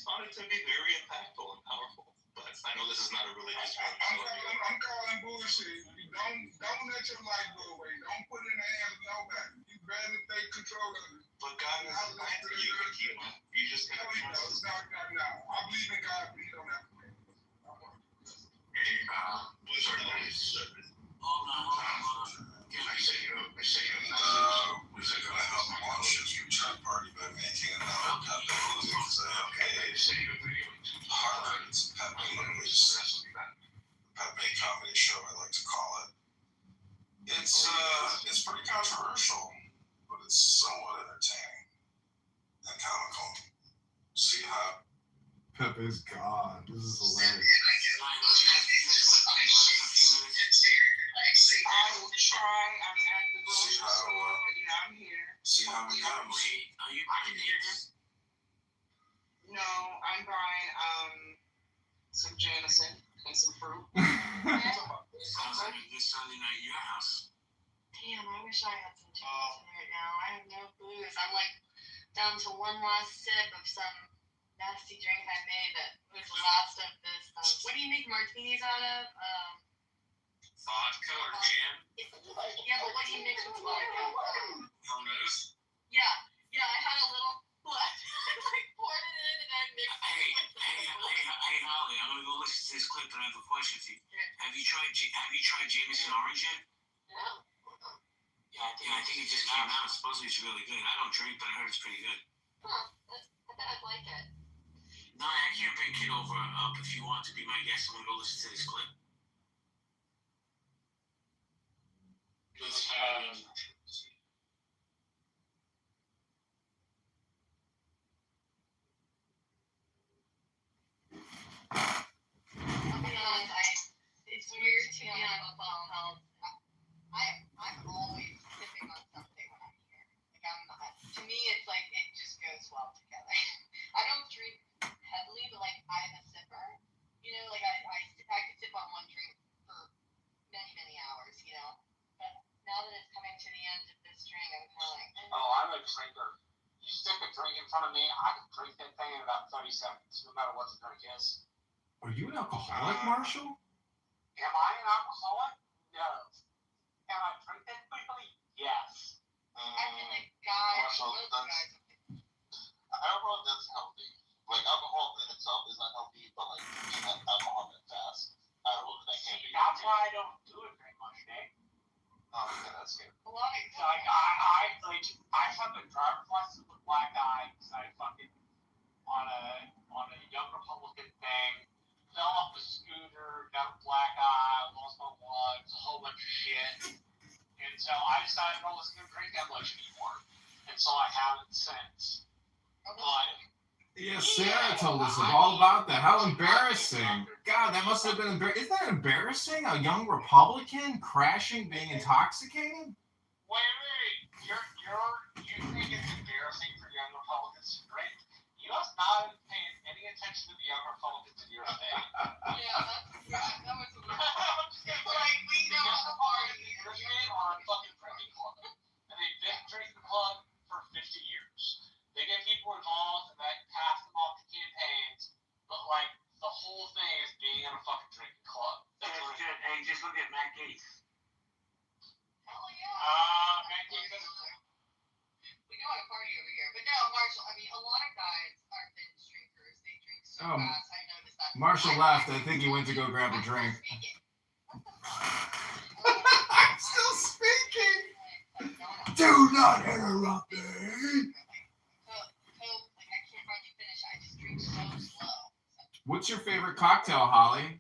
found it to be very impactful and powerful. But I know this is not a religious room. I'm calling bullshit. Don't let your life go away. Don't put it in the hands of nobody. You better take control of it. But God has a plan for you, Akima. You just gotta trust. No. I believe in God, but He don't have to. Pepe comedy show, I like to call it. It's pretty controversial, but it's somewhat entertaining and comical. See how Pepe's God. This is hilarious. I will try. I'm at the grocery store, but I'm here. See how it comes. Are you buying this? No, I'm buying some Jameson and some fruit. Sounds like a good Sunday night at your house. Damn, I wish I had some Jameson right now. I have no booze. I'm like down to one last sip of some nasty drink I made that was the last of this. What do you make martinis out of? Vodka or jam? Yeah, but what do you mix with vodka? Hermes? Yeah, I had a little left. I like poured it in and I mixed it. Hey, Holly, I'm gonna go listen to this clip, but I have a question for you. Have you tried Jameson Orange yet? No. Yeah, I think it just came out. Supposedly it's really good. I don't drink, but I heard it's pretty good. Huh. I bet I'd like it. No, I can't bring Kitover up. If you want to be my guest, I'm gonna go listen to this clip. I'll be honest, it's weird to me on the phone health. I'm always sipping on something when I'm here. Like to me, it's like it just goes well together. I don't drink heavily, but like I'm a sipper. Like I could sip on one drink for many, many hours. But now that it's coming to the end of this drink, I'm kind of like. Oh, I'm a drinker. You stick a drink in front of me, I can drink that thing in about 30 seconds, no matter what the drink is. Are you an alcoholic, Marshall? Am I an alcoholic? No. Can I drink that quickly? Yes. I feel like guys, most guys. I don't know if that's healthy. Like, alcohol in itself is not healthy, but like drinking that alcohol that fast, I don't know if that can be. That's why I don't do it very much, Nick. Oh, yeah, that's good. A lot of like I have a driver's license with black eye because I fucking on a young Republican thing, fell off the scooter, got a black eye, lost my lungs, a whole bunch of shit. And so I decided, well, let's not drink that much anymore. and so I haven't since. But Yeah, Sarah told us all about that. How embarrassing. God, that must have been embarrassing. Isn't that embarrassing? A young Republican crashing, being intoxicated? wait, you think it's embarrassing for young Republicans, right? You must not have paid any attention to the young Republicans in your state. That was Like, we know the party on fucking drinking club. And they've been drinking club for 50 years. They get people involved and that pass them off to campaigns, but like the whole thing is being in a fucking drinking club. That's what it is. Hey, just look at Matt Gaetz. Hell yeah. Matt Gaetz. We know how to party over here. But no, Marshall, I mean, a lot of guys are binge drinkers. They drink so fast. I noticed that. Marshall left. I think he went to go grab a drink. I'm still speaking. Do not interrupt me. What's your favorite cocktail, Holly? Holly,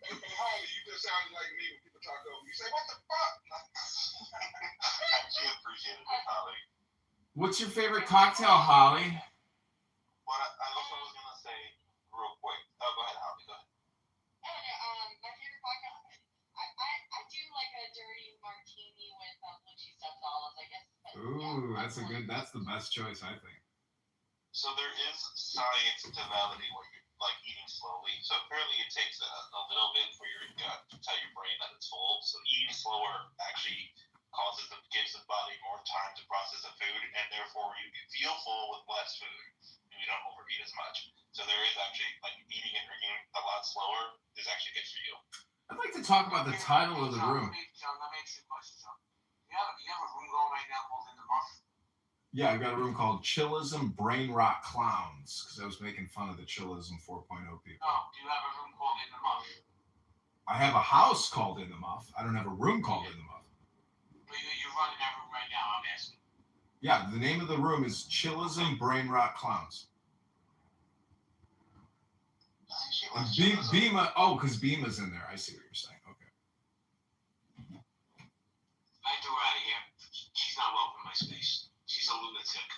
you just sounded like me when people talk over you. Say, what the fuck? She appreciated it, Holly. What's your favorite cocktail, Holly? What I also was gonna say real quick. Oh, go ahead, Holly. Go ahead. My favorite cocktail, I do like a dirty martini with blue cheese stuffed olives, I guess. Ooh, that's the best choice, I think. So there is science to validate what you're like eating slowly. So apparently it takes a little bit for your gut to tell your brain that it's full. So eating slower actually gives the body more time to process the food, and therefore you can feel full with less food, and you don't overeat as much. So there is actually like eating and drinking a lot slower is actually good for you. I'd like to talk about the title of the room. John, let me ask you a question, John. You have a room going right now called In the Muff? Yeah, I've got a room called Chillism Brain Rot Clowns, because I was making fun of the Chillism 4.0 people. No, do you have a room called In the Muff? I have a house called In the Muff. I don't have a room called In the Muff. But you're running that room right now, I'm asking. Yeah, the name of the room is Chillism Brain Rot Clowns. And Bima, because Bima's in there. I see what you're saying. Okay. I threw her out of here. She's not welcome in my space. She's a lunatic.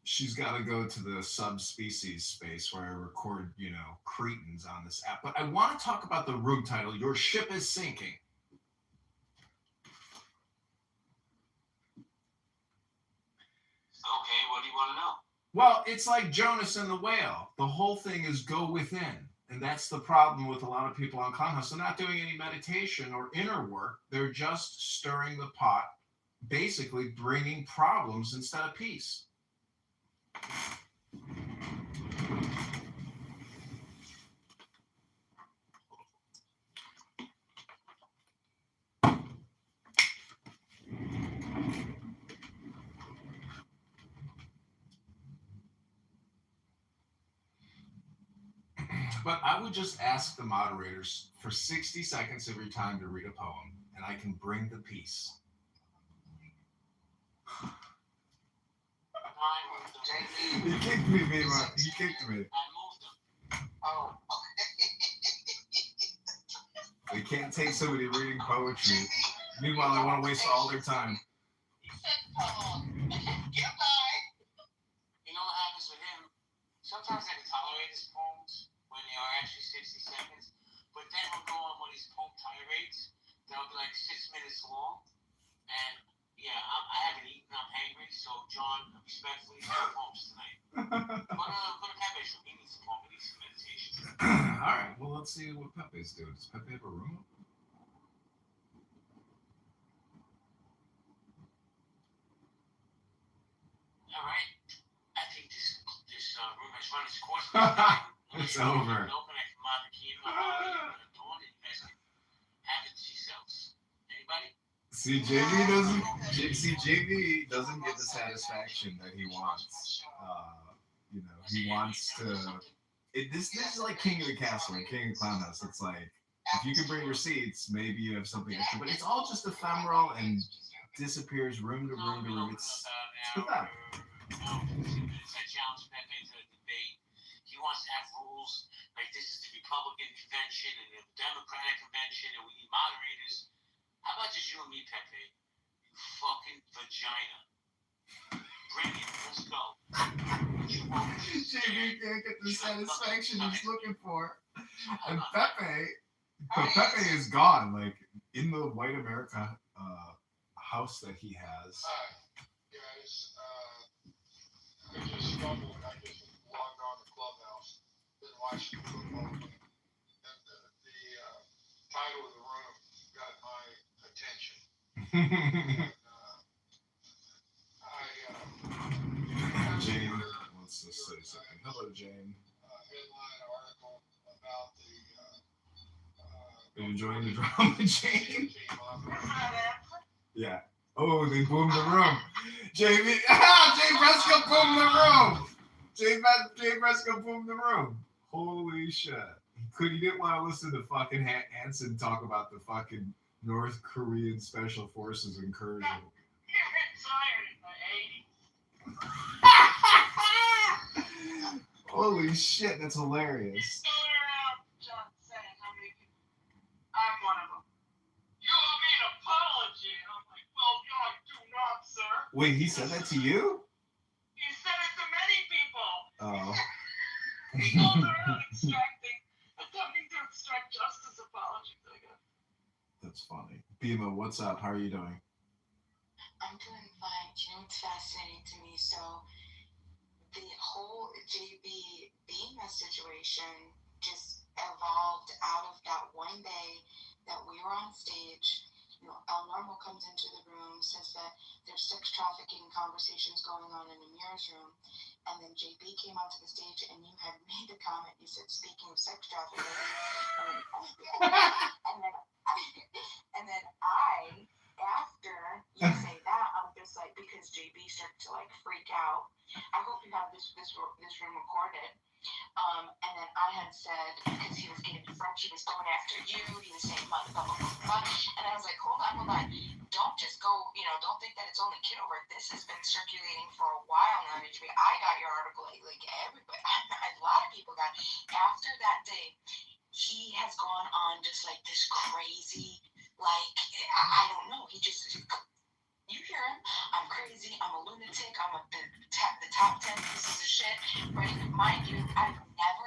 She's got to go to the subspecies space where I record, cretins on this app. But I want to talk about the room title, Your Ship is Sinking. Okay, what do you want to know? Well, it's like Jonas and the whale. The whole thing is go within. And that's the problem with a lot of people on Clubhouse. They're not doing any meditation or inner work. They're just stirring the pot, basically bringing problems instead of peace. But I would just ask the moderators for 60 seconds every time to read a poem, and I can bring the peace. You kicked me, Bima. You kicked me. Oh. They can't take somebody reading poetry. Meanwhile, they want to waste all their time. You know what happens with him? Sometimes I can tolerate his poems when they are actually 60 seconds, but then he'll go on one of his poem tirades. They'll be like 6 minutes long, and yeah, I haven't eaten, I'm hangry, so John, respectfully, no poems tonight. But Pepe should he needs some poem, he needs some meditation. All right, well, let's see what Pepe's doing. Does Pepe have a room? All right, I think this room has run its course. It's over. See, JV doesn't get the satisfaction that he wants. He wants to. This is like King of the Castle and King of Clown House. It's like, if you can bring receipts, maybe you have something extra. But it's all just ephemeral and disappears room to room to room. It's pathetic. I challenge Pepe to a debate. He wants to have rules like this is the Republican convention and the Democratic convention, and we need moderators. How about just you and me, Pepe? You fucking vagina. brilliant. Let's go. JB can't get the satisfaction he's looking for. And Pepe is gone. Like in the white America house that he has. Guys, I just stumbled. I just logged on to Clubhouse. Been watching the football game. And the title of the room got my attention. And Jane wants to say something. Hello, Jane. Headline article about the. Are you enjoying the drama, Jane? Yeah. Oh, they boomed the room. Jay Bresco boomed the room. Jay Bresco boomed the room. Holy shit. He didn't want to listen to fucking Hansen talk about the fucking North Korean Special Forces incursion. You're retired in the 80s. Holy shit, that's hilarious. Going around John saying how many people. I'm one of them. You owe me an apology. And I'm like, well, no, I do not, sir. Wait, he said that to you? He said it to many people. Oh. He goes around attempting to extract justice apologies, I guess. That's funny. Bima, what's up? How are you doing? I'm doing fine. You know, it's fascinating to me. So, the whole JB Bima situation just evolved out of that one day that we were on stage. You know, El Normo comes into the room, says that there's sex trafficking conversations going on in Amir's room, and then JB came onto the stage and you had made the comment, you said, speaking of sex trafficking, and then I, after you say that, I'm just like, because JB started to like freak out. I hope you have this room recorded. And then I had said, because he was getting French, he was going after you, he was saying blah, blah, blah, blah, blah. And I was like, hold on. Don't just go, don't think that it's only Kitover. This has been circulating for a while now. I got your article, like everybody, a lot of people got. After that day, he has gone on just like this crazy, like, I don't know, he just, you hear him, I'm crazy, I'm a lunatic, I'm the top 10 pieces of shit, right? Mind you, I've never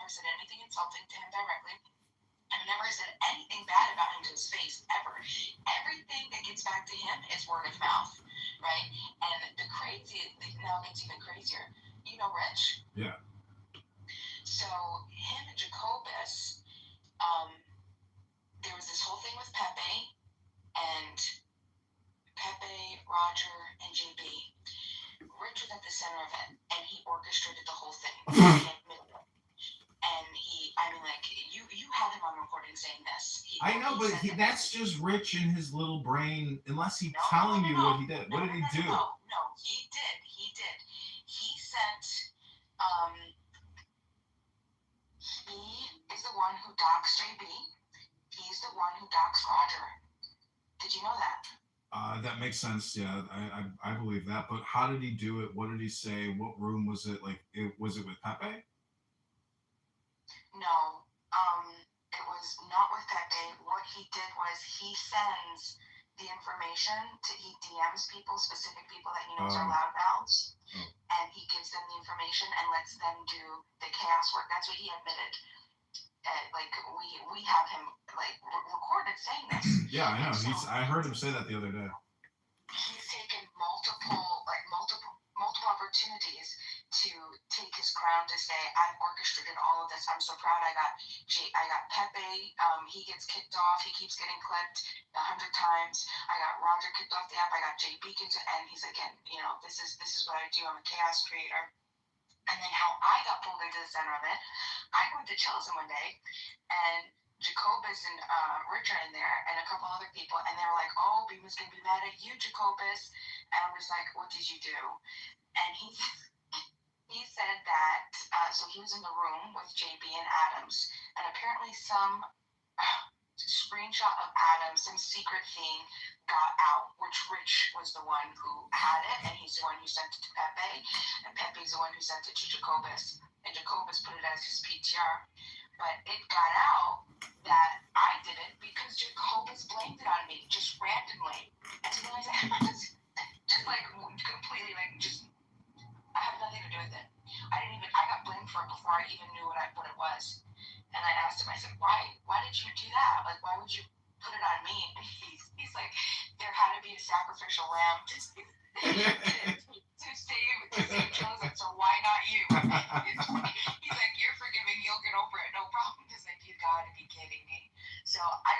said anything insulting to him directly. I've never said anything bad about him to his face, ever. Everything that gets back to him is word of mouth, right? And now it gets even crazier. You know Rich? Yeah. So, him and Jacobus, there was this whole thing with Pepe, and Pepe, Roger, and JB. Rich was at the center of it, and he orchestrated the whole thing. And you had him on recording saying this. I know, but that's just Rich in his little brain, unless he's telling you what he did. What did he do? No, he did. He sent, he is the one who doxed JB. He's the one who doxed Roger. Did you know that? That makes sense. Yeah, I believe that. But how did he do it? What did he say? What room was it? Like, was it with Pepe? No, it was not with Pepe. What he did was he sends the information he DMs people, specific people that he knows are loudmouths, and he gives them the information and lets them do the chaos work. That's what he admitted. We have him recorded saying this. Yeah, I know. I heard him say that the other day. He's taken multiple opportunities to take his crown to say, I've orchestrated all of this. I'm so proud. I got Pepe. He gets kicked off. He keeps getting clipped 100 times. I got Roger kicked off the app. I got JB kicked, and he's like, this is what I do. I'm a chaos creator. And then how I got pulled into the center of it, I went to Chelsea one day, and Jacobus and Rich are in there, and a couple other people, and they were like, oh, Bima's going to be mad at you, Jacobus. And I was like, what did you do? And he said that, so he was in the room with JB and Adams, and apparently some screenshot of Adams, some secret thing got out, which Rich was the one who had it, and he's the one who sent it to Pepe, and Pepe's the one who sent it to Jacobus, and Jacobus put it as his PTR. But it got out that I did it because Jacobus blamed it on me, just randomly. And so then I said, just like completely like just. I had nothing to do with it. I got blamed for it before I even knew what it was. And I asked him, I said, why did you do that? Like, why would you put it on me? And he's like, there had to be a sacrificial lamb to save Joseph, so why not you? He's like, you're forgiving, you'll get over it, no problem. He's like, you gotta be kidding me. So I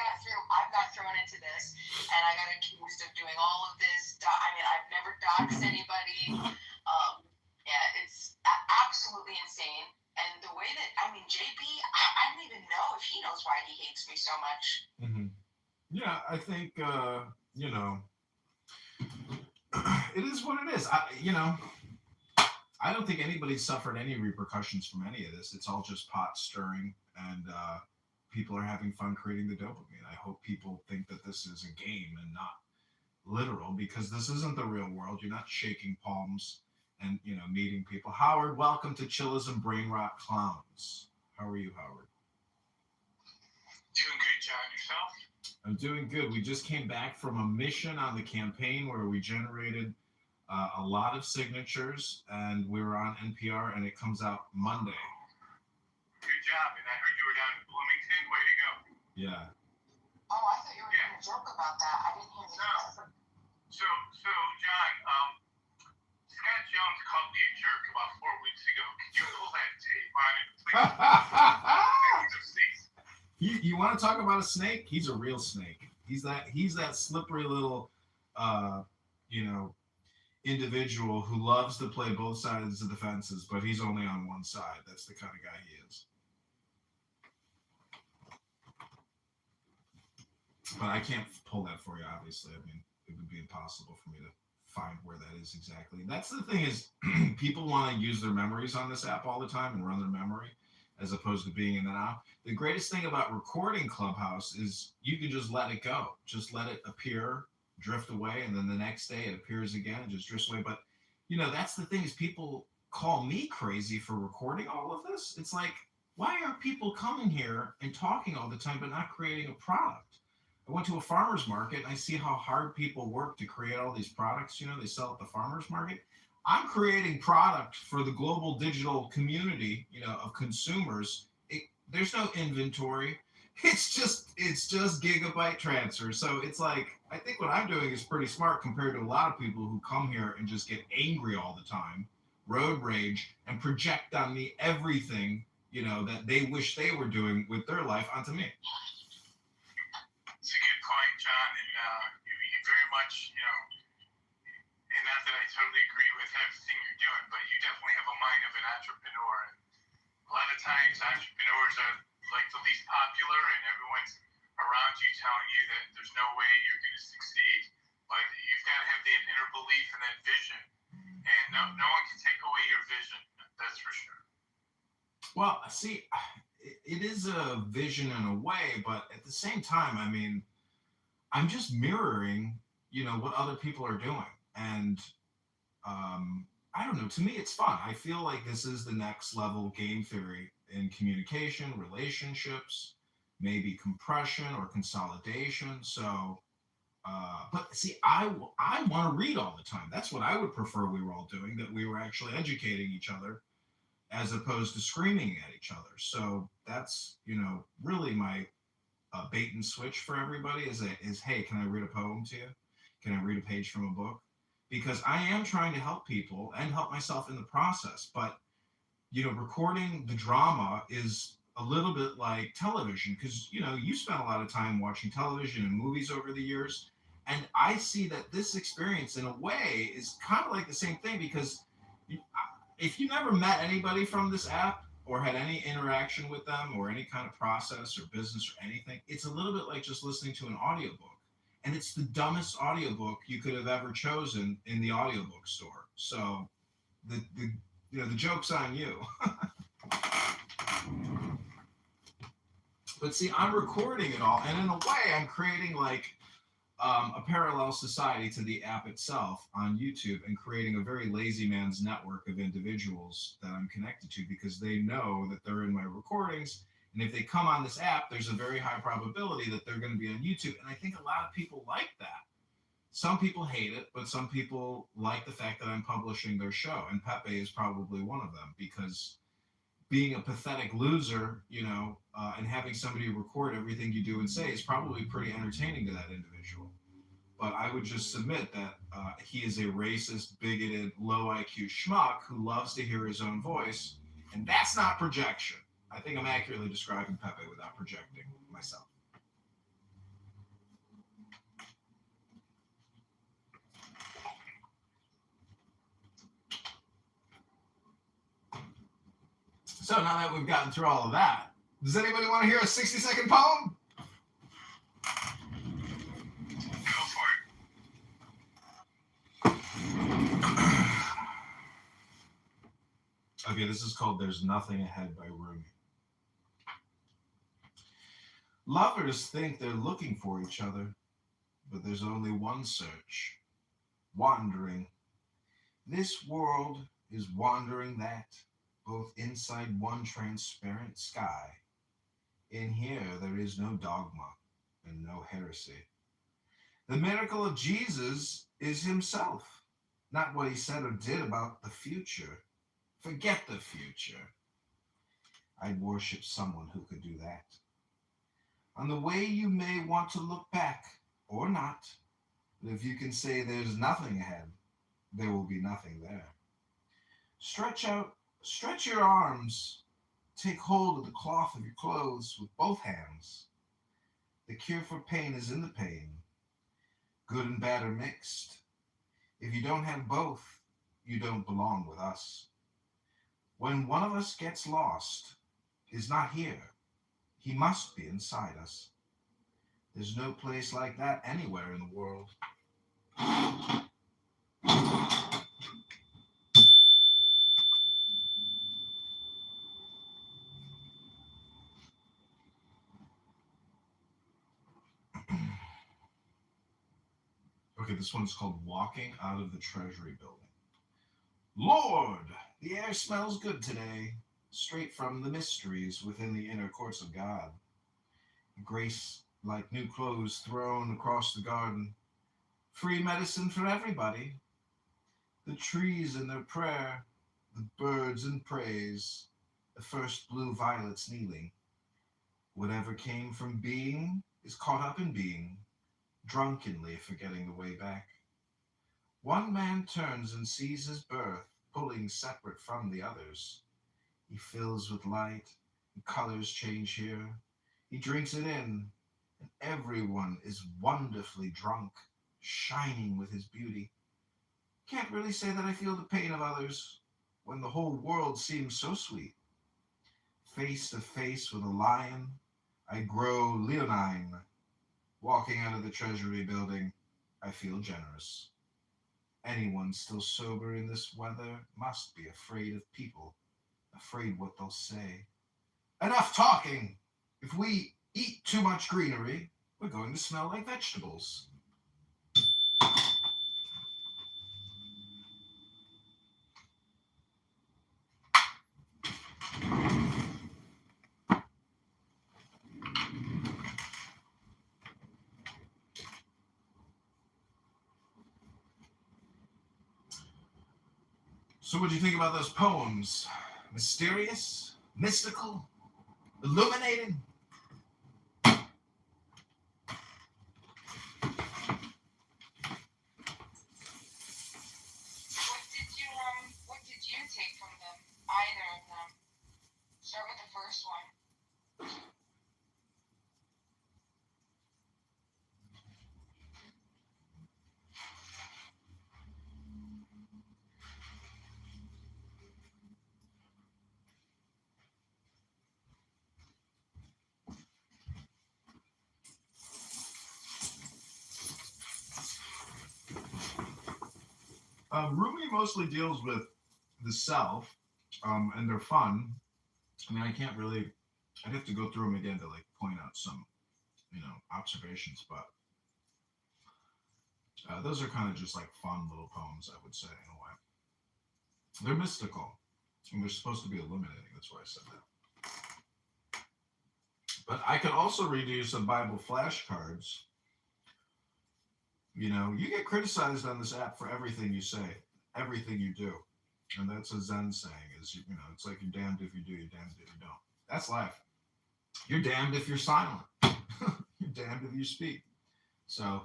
got thrown into this, and I got accused of doing all of this. I mean, I've never doxed anybody. Yeah, it's absolutely insane. And the way that, I mean, JB, I don't even know if he knows why he hates me so much. Mm-hmm. Yeah, I think, you know, it is what it is. I don't think anybody suffered any repercussions from any of this. It's all just pot stirring, and people are having fun creating the dopamine. I hope people think that this is a game and not literal, because this isn't the real world. You're not shaking palms and, you know, meeting people. Howard, welcome to Chillism Brain Rot Clowns. How are you, Howard? Doing good, John. Yourself? I'm doing good. We just came back from a mission on the campaign where we generated a lot of signatures, and we were on NPR, and it comes out Monday. Good job. And I heard you were down in Bloomington. Way to go. Yeah. Oh, I thought you were going to joke about that. I didn't hear that. So, John, Scott Jones called me a jerk about 4 weeks ago. Can you pull that tape on it, please? You want to talk about a snake? He's a real snake. He's that slippery little, you know, individual who loves to play both sides of the fences, but he's only on one side. That's the kind of guy he is. But I can't pull that for you, obviously. I mean, it would be impossible for me to find where that is exactly. That's the thing is, people want to use their memories on this app all the time and run their memory, as opposed to being in the now. The greatest thing about recording Clubhouse is you can just let it go. Just let it appear, drift away, and then the next day it appears again and just drifts away. But, you know, that's the thing is people call me crazy for recording all of this. It's like, why are people coming here and talking all the time but not creating a product? I went to a farmer's market and I see how hard people work to create all these products, you know, they sell at the farmer's market. I'm creating product for the global digital community, you know, of consumers. There's no inventory. It's just gigabyte transfer. So it's like, I think what I'm doing is pretty smart compared to a lot of people who come here and just get angry all the time, road rage, and project on me everything, you know, that they wish they were doing with their life onto me. It's a good point, John, and you very much, you know, and not that I totally agree with everything you're doing, but you definitely have a mind of an entrepreneur. And a lot of times entrepreneurs are like the least popular, and everyone's around you telling you that there's no way you're going to succeed, but you've got to have the inner belief and that vision, and no one can take away your vision, that's for sure. Well, see, it is a vision in a way, but at the same time, I mean, I'm just mirroring, you know, what other people are doing. And I don't know, to me, it's fun. I feel like this is the next level game theory in communication, relationships, maybe compression or consolidation. So, but see, I want to read all the time. That's what I would prefer we were all doing, that we were actually educating each other as opposed to screaming at each other. So that's, you know, really my bait and switch for everybody is, hey, can I read a poem to you? Can I read a page from a book? Because I am trying to help people and help myself in the process. But, you know, recording the drama is a little bit like television because, you know, you spent a lot of time watching television and movies over the years. And I see that this experience in a way is kind of like the same thing because if you never met anybody from this app or had any interaction with them or any kind of process or business or anything, it's a little bit like just listening to an audiobook. And it's the dumbest audiobook you could have ever chosen in the audiobook store. So the you know, the joke's on you. But see, I'm recording it all, and in a way, I'm creating like a parallel society to the app itself on YouTube and creating a very lazy man's network of individuals that I'm connected to because they know that they're in my recordings. And if they come on this app, there's a very high probability that they're going to be on YouTube. And I think a lot of people like that. Some people hate it, but some people like the fact that I'm publishing their show, and Pepe is probably one of them, because being a pathetic loser, and having somebody record everything you do and say is probably pretty entertaining to that individual. But I would just submit that he is a racist, bigoted, low IQ schmuck who loves to hear his own voice, and that's not projection. I think I'm accurately describing Pepe without projecting myself. So now that we've gotten through all of that, does anybody want to hear a 60-second poem? Go for it. Okay, this is called There's Nothing Ahead by Rumi. Lovers think they're looking for each other, but there's only one search. Wandering. This world is wandering that, both inside one transparent sky. In here there is no dogma and no heresy. The miracle of Jesus is himself, not what he said or did about the future. Forget the future. I'd worship someone who could do that. On the way you may want to look back, or not, but if you can say there's nothing ahead, there will be nothing there. Stretch your arms, take hold of the cloth of your clothes with both hands. The cure for pain is in the pain. Good and bad are mixed. If you don't have both, you don't belong with us. When one of us gets lost, he's not here. He must be inside us. There's no place like that anywhere in the world. Okay, this one's called Walking Out of the Treasury Building. Lord, the air smells good today, straight from the mysteries within the inner courts of God. Grace like new clothes thrown across the garden. Free medicine for everybody. The trees in their prayer, the birds in praise, the first blue violets kneeling. Whatever came from being is caught up in being, drunkenly forgetting the way back. One man turns and sees his birth, pulling separate from the others. He fills with light, and colors change here. He drinks it in, and everyone is wonderfully drunk, shining with his beauty. Can't really say that I feel the pain of others, when the whole world seems so sweet. Face to face with a lion, I grow leonine. Walking out of the Treasury Building, I feel generous. Anyone still sober in this weather must be afraid of people, afraid what they'll say. Enough talking! If we eat too much greenery, we're going to smell like vegetables. So what do you think about those poems? Mysterious? Mystical? Illuminating? What did you take from them? Either of them. Start with the first one. Rumi mostly deals with the self, and they're fun. I mean, I'd have to go through them again to point out some, observations, but those are kind of just fun little poems, I would say, in a way. They're mystical, and they're supposed to be illuminating. That's why I said that. But I could also read you some Bible flashcards. You know, you get criticized on this app for everything you say, everything you do. And that's a Zen saying is, you know, it's like you're damned if you do, you're damned if you don't. That's life. You're damned if you're silent. You're damned if you speak. So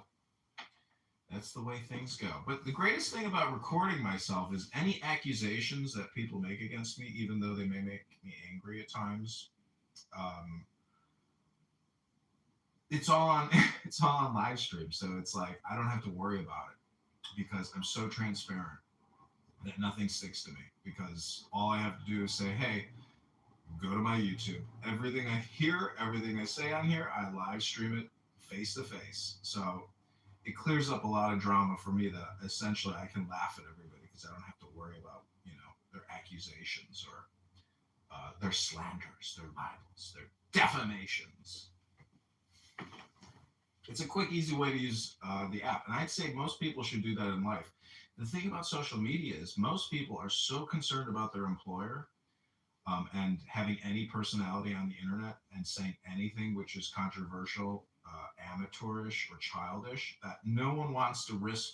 that's the way things go. But the greatest thing about recording myself is any accusations that people make against me, even though they may make me angry at times, it's all on it's all on live stream. So it's like I don't have to worry about it because I'm so transparent that nothing sticks to me. Because all I have to do is say, hey, go to my YouTube. Everything I hear, everything I say on here, I live stream it face to face. So it clears up a lot of drama for me that essentially I can laugh at everybody because I don't have to worry about, you know, their accusations or their slanders, their libels, their defamations. It's a quick, easy way to use the app. And I'd say most people should do that in life. The thing about social media is most people are so concerned about their employer and having any personality on the internet and saying anything which is controversial, amateurish, or childish, that no one wants to risk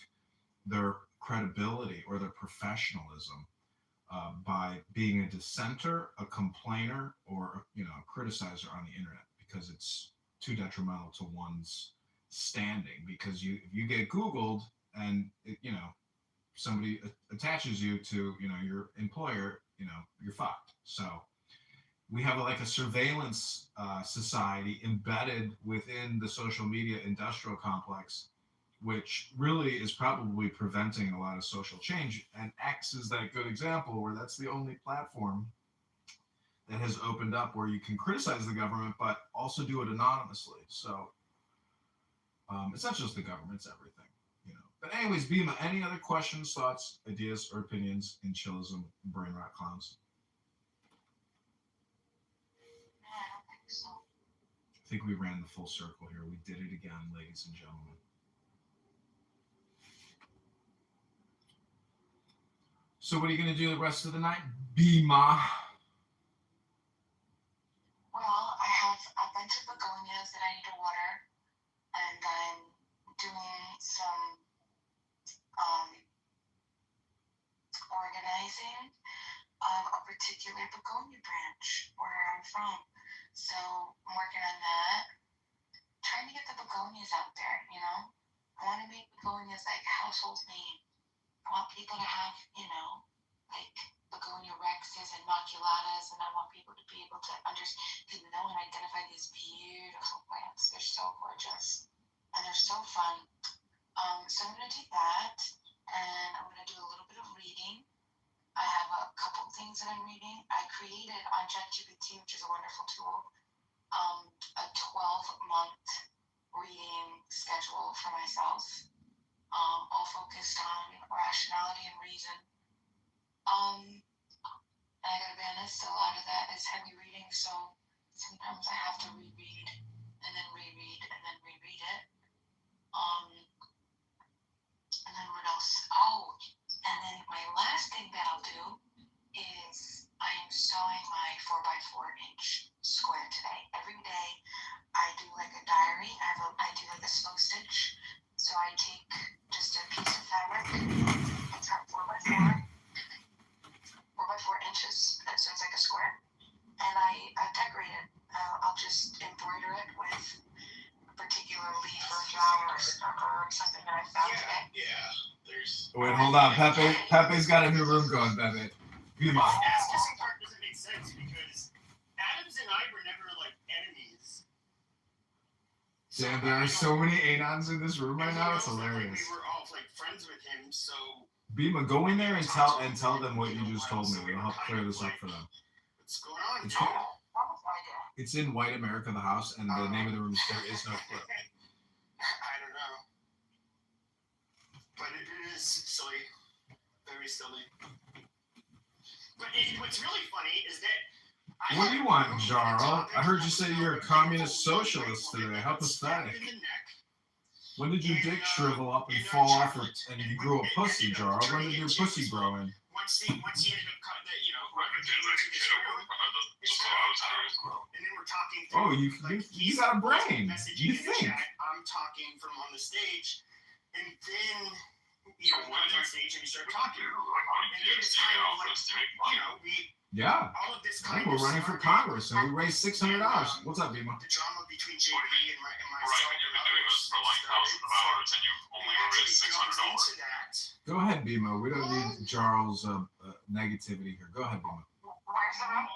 their credibility or their professionalism by being a dissenter, a complainer, or you know, a criticizer on the internet because it's too detrimental to one's standing. Because if you get Googled and you know somebody attaches you to you know your employer, you know you're fucked. So we have like a surveillance society embedded within the social media industrial complex, which really is probably preventing a lot of social change. And X is that good example where that's the only platform that has opened up where you can criticize the government, but also do it anonymously. So it's not just the government, it's everything, you know. But anyways, Bima, any other questions, thoughts, ideas, or opinions in chillism, brain rot clowns? So. I think we ran the full circle here. We did it again, ladies and gentlemen. So what are you going to do the rest of the night, Bima? Well, I have a bunch of begonias that I need to water, and I'm doing some organizing of a particular begonia branch where I'm from. So I'm working on that, trying to get the begonias out there, you know. I want to make begonias like household name. I want people to have, you know, like begonia rexes and maculatas, and I want people to be able to understand, know and identify these beautiful plants. They're so gorgeous, and they're so fun. So I'm going to do that, and I'm going to do a little bit of reading. I have a couple things that I'm reading. I created on ChatGPT, which is a wonderful tool, a 12-month reading schedule for myself, all focused on rationality and reason. And I gotta be honest, a lot of that is heavy reading, so sometimes I have to reread and then reread and then reread it. And then what else? Oh, and then my last thing that I'll do is I am sewing my 4x4-inch square today. Every day I do like a diary. I do like a slow stitch. So I take just a piece of fabric, it's got 4x4 inches, so it's like a square, and I decorate it. I'll just embroider it with a particular leaf or flower or something that I found today. Yeah, there's... Wait, hold on. Pepe's got a new room going, Pepe. Bima. That's just the part doesn't make sense because Adams and I were never like enemies. Damn, there are so many Anons in this room right now. It's hilarious. We were all like friends with him, so... Bima, go in there and tell them what you just told me. It'll help clear this up for them. What's going on? It's in White America, the house, and the name of the room is There Is No Clue. I don't know. But it is silly. Very silly. But what's really funny is that... What do you want, Jarl? I heard you say you're a communist socialist today. How pathetic. When did your dick shrivel up and fall off and you grew a pussy, Jarl? When did your pussy grow in? Once he ended up cutting it, you know, and then we're talking through, Oh, you got a brain. You think. I'm talking from on the stage, and then you know, comes on stage and we start talking. And then it's kind of like, you know, all of this kind we're of running for Congress and we raised $600. What's up, Bima? The drama between JB and myself. Right, you've been doing this for like thousands of hours and you've only raised $600. Go ahead, Bima. We don't need Charles' negativity here. Go ahead, Bima. Where's the room?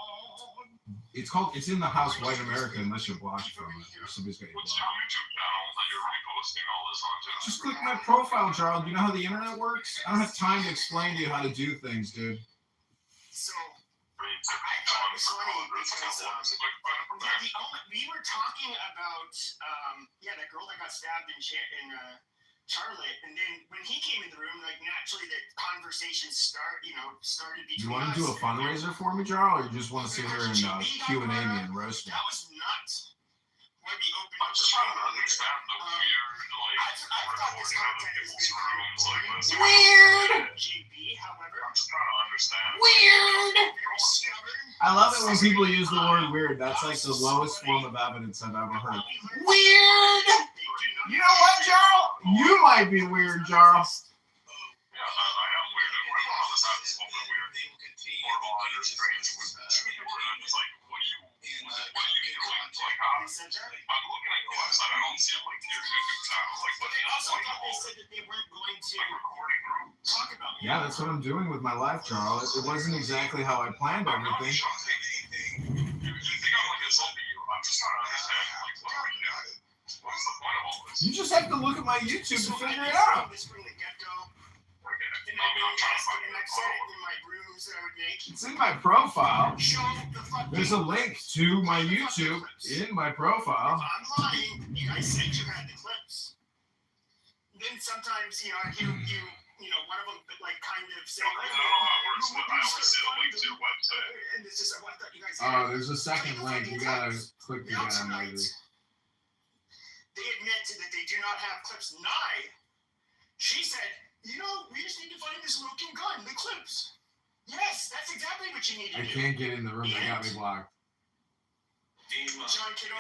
It's in the house White America unless you're blocked from it. Or somebody's got you What's blocked. your YouTube channel that you're reposting all this onto? Just click my profile, Charles. Do you know how the internet works? I don't have time to explain to you how to do things, dude. So I thought it was funny because we were talking about that girl that got stabbed in Charlotte, and then when he came in the room, like naturally the conversation started between You want to us. do a fundraiser for me, Charles, or you just want to sit here and Q&A me and roast me? That was nuts. When we opened I'm just trying to understand the weird, like, recording other people's rooms like this. Weird. JB, however, I'm just trying to understand. Weird. I love it when people use the word weird. That's like the lowest form of evidence I've ever heard. Weird. You know what, Jarl? You might be weird, Jarl. Yeah, I am weird. Everyone on this app is a little bit weird. Or odd or strange. I'm just like, what are you doing? Like, I'm looking at your website. I don't see a link to your YouTube channel. Like, But they also thought they said that they weren't going to recording rooms. talk about it. Yeah, that's what I'm doing with my life, Charles. It wasn't exactly how I planned everything. You think I'm like insulting you? I'm just trying to understand. Like, what are you doing? What is the point of all this? You just have to look at my YouTube to figure it out. It's in my profile. There's a link to my YouTube in my profile. I'm lying. You guys said you had the clips. Then sometimes, you know, one of them like kind of say, I don't know how it works. I only see the link to your website. And it's just, I thought you guys had Oh, there's a second link. You gotta click Now again, tonight, maybe. they admit that they do not have clips. Nye, she said, you know, we just need to find this looking gun, the clips. Yes, that's exactly what you need to I do. can't get in the room. They got me blocked. John Kitover.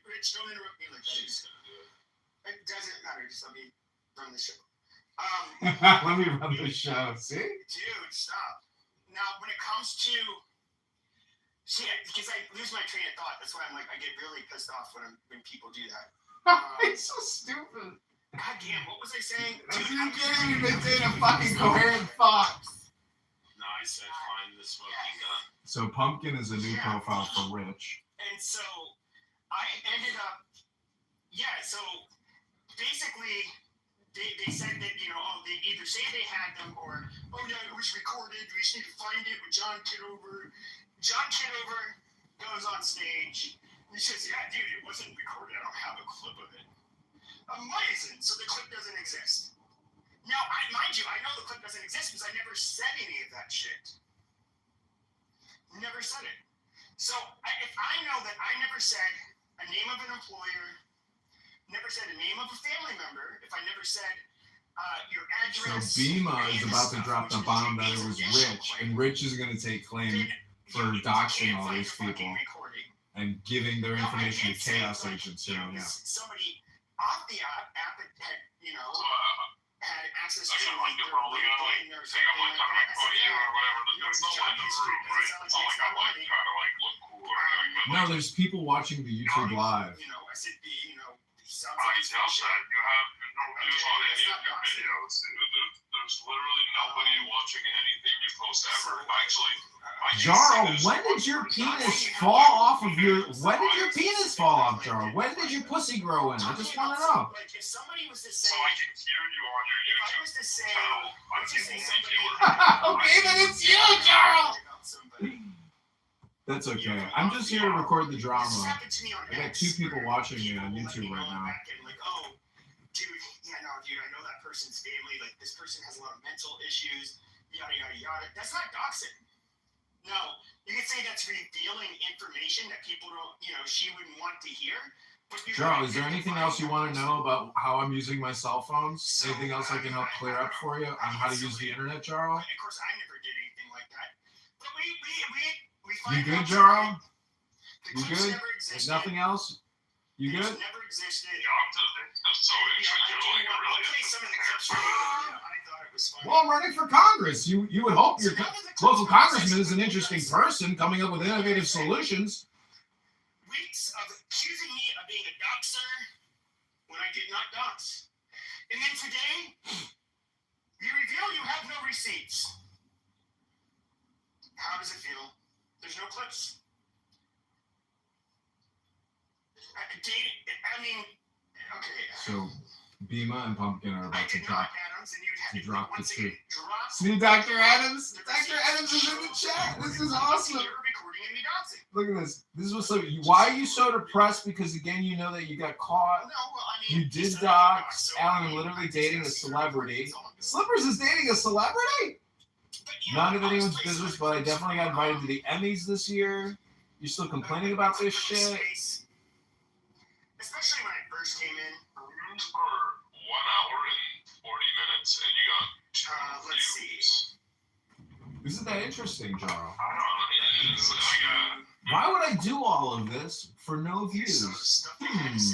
Rich, don't interrupt me like that. It doesn't matter. Just let me run the show. Let me run the show. See? Dude, stop. Now, when it comes to because I lose my train of thought. That's why I get really pissed off when people do that. It's so stupid. God damn, what was I saying? You can't even maintain a fucking coherent thought. No, I said find the smoking gun. So Pumpkin is a new profile for Rich. And so I ended up, so basically they said that, they either say they had them or, it was recorded, we just need to find it with John Kitover. John Kitover goes on stage, and he says, yeah, dude, it wasn't recorded, I don't have a clip of it. Why isn't? So the clip doesn't exist. Now, mind you, I know the clip doesn't exist because I never said any of that shit. Never said it. So if I know that I never said a name of an employer, never said a name of a family member, if I never said your address. So Bima is about to drop the bomb that it was Rich, and Rich is going to take claim for doxing all these people and giving their information to chaos agents here and now. Somebody off the app had, had access to their LinkedIn or something like that. No, there's people watching the YouTube live. I said, I tell that you have no views on any of your videos. There's literally nobody watching anything you post ever. Actually, Jarl, when did your penis fall off of your? When did your penis fall off, Jarl? When did your pussy grow in? I just want to know. Like if somebody was to say, so I can hear you on your if I YouTube was to say, channel, I let's just can say think somebody. Okay, then it's you, Jarl. Somebody. That's okay. I'm just here to record the drama. This happened to me on I got X, 2 people where watching me people on will let YouTube me right know now. back and like, oh, dude, I know that person's family. Like, this person has a lot of mental issues. Yada yada yada. That's not doxing. No, you could say that's revealing information that people don't, she wouldn't want to hear. Jarl, is there anything else you want to know about how I'm using my cell phones? Anything else I can help clear up for you on how to use the internet, Jarl? Of course, I never did anything like that. But we You find good, out Jarl? the You clips good? never There's existed. nothing else? You good? It's never existed. Yeah, I'm so interested. I'll play some of the clips for you. I thought it was funny. Well, I'm running for Congress. You would hope your local congressman is an interesting person coming up with innovative solutions. Weeks of accusing me of being a doxer when I did not dox. And then today, you reveal you have no receipts. How does it feel? There's no clips. I mean, okay. So, Bima and Pumpkin are about to drop the truth. See, Dr. Adams? Dr. Adams is in the chat. This is awesome. Look at this. This was so. Why are you so depressed? Because again, you know that you got caught. You did dox. Alan literally dating a celebrity. Slippers is dating a celebrity? None of anyone's business, but I definitely got invited to the Emmys this year. You're still complaining about this shit? Especially when I first came in. Rooms for 1 hour and 40 minutes, and you got let's see. Isn't that interesting, Jarl? I don't know. It's like, why would I do all of this for no views? I feel like it's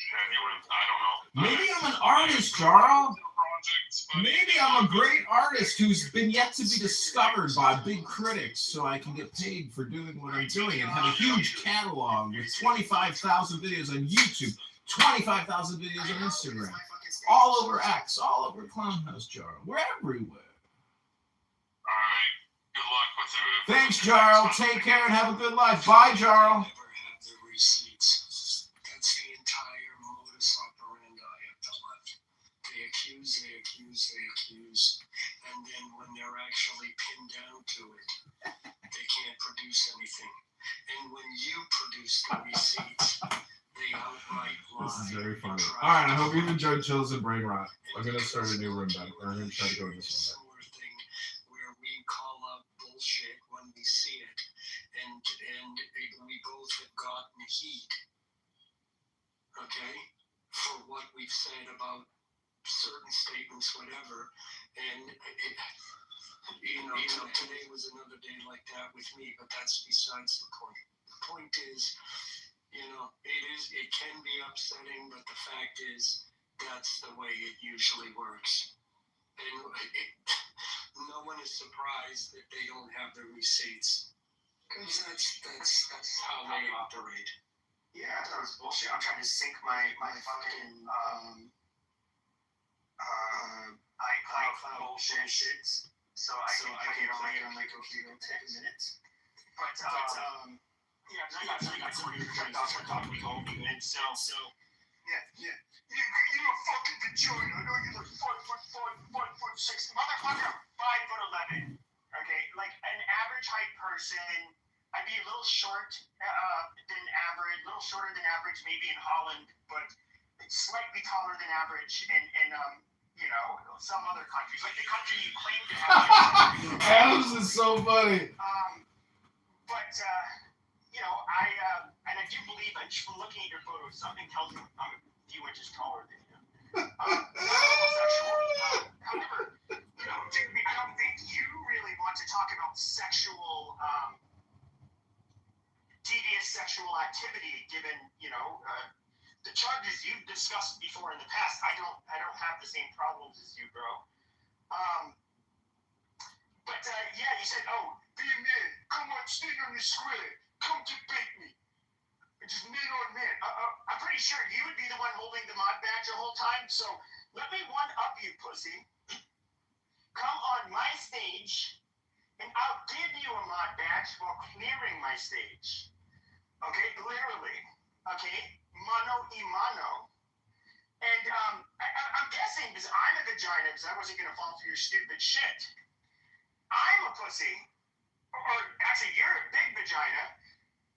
genuine. I don't know. Maybe I'm an artist, Jarl. Maybe I'm a great artist who's been yet to be discovered by big critics, so I can get paid for doing what I'm doing and have a huge catalog with 25,000 videos on YouTube, 25,000 videos on Instagram, all over X, all over Clownhouse, Jarl. We're everywhere. Alright, good luck with it. Thanks, Jarl. Take care and have a good life. Bye, Jarl. That's the entire modus operandi of the left. They accuse, and then when they're actually pinned down to it, they can't produce anything. And when you produce the receipts, they outright lie. This is very funny. All right, I hope you've enjoyed Chills and Brain Rot. I'm going to start a new room back. I'm going to try to go to this one back. Similar thing where we call out bullshit when we see it, and we both have gotten heat, okay, for what we've said about certain statements, whatever, and today was another day like that with me, but that's besides the point. The point is, it can be upsetting, but the fact is, that's the way it usually works. And no one is surprised that they don't have the receipts, because that's how they operate. Yeah, I thought it was bullshit. I'm trying to sync my fucking iCloud bullshit so I can play it on my computer in 10 minutes. But yeah, I got somebody who's trying to talk me home, and so yeah. You're a fucking vagina. I know you're like 5'6", motherfucker, 5'11". Okay, like an average height person. I'd be a little short than average, a little shorter than average, maybe in Holland, but slightly taller than average in some other countries, like the country you claim to have. Adams is so funny. But I do believe that just from looking at your photos, something tells me I'm a few inches taller than you. However, I don't think you really want to talk about sexual, devious sexual activity, given the charges you've discussed before in the past. I don't have the same problems as you, bro. But yeah, you said, oh, be a man, come on, stand on the square, come debate me. Just man on man. I'm pretty sure you would be the one holding the mod badge the whole time, so let me one up you, pussy. Come on my stage, and I'll give you a mod badge for clearing my stage. Okay, literally. Okay, mano y mano. And I'm guessing, because I'm a vagina, because I wasn't going to fall for your stupid shit. I'm a pussy. Or actually, you're a big vagina.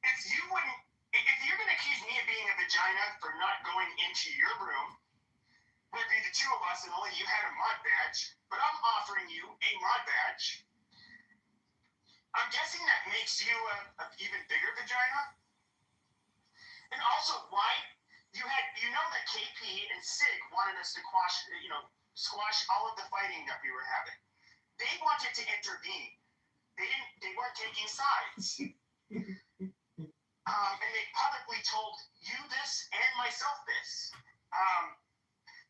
If you're going to accuse me of being a vagina for not going into your room, would be the two of us, and only you had a mod badge, but I'm offering you a mod badge. I'm guessing that makes you an even bigger vagina. And also, why you know that KP and Sig wanted us to squash all of the fighting that we were having. They wanted to intervene. They weren't taking sides. And they publicly told you this and myself this.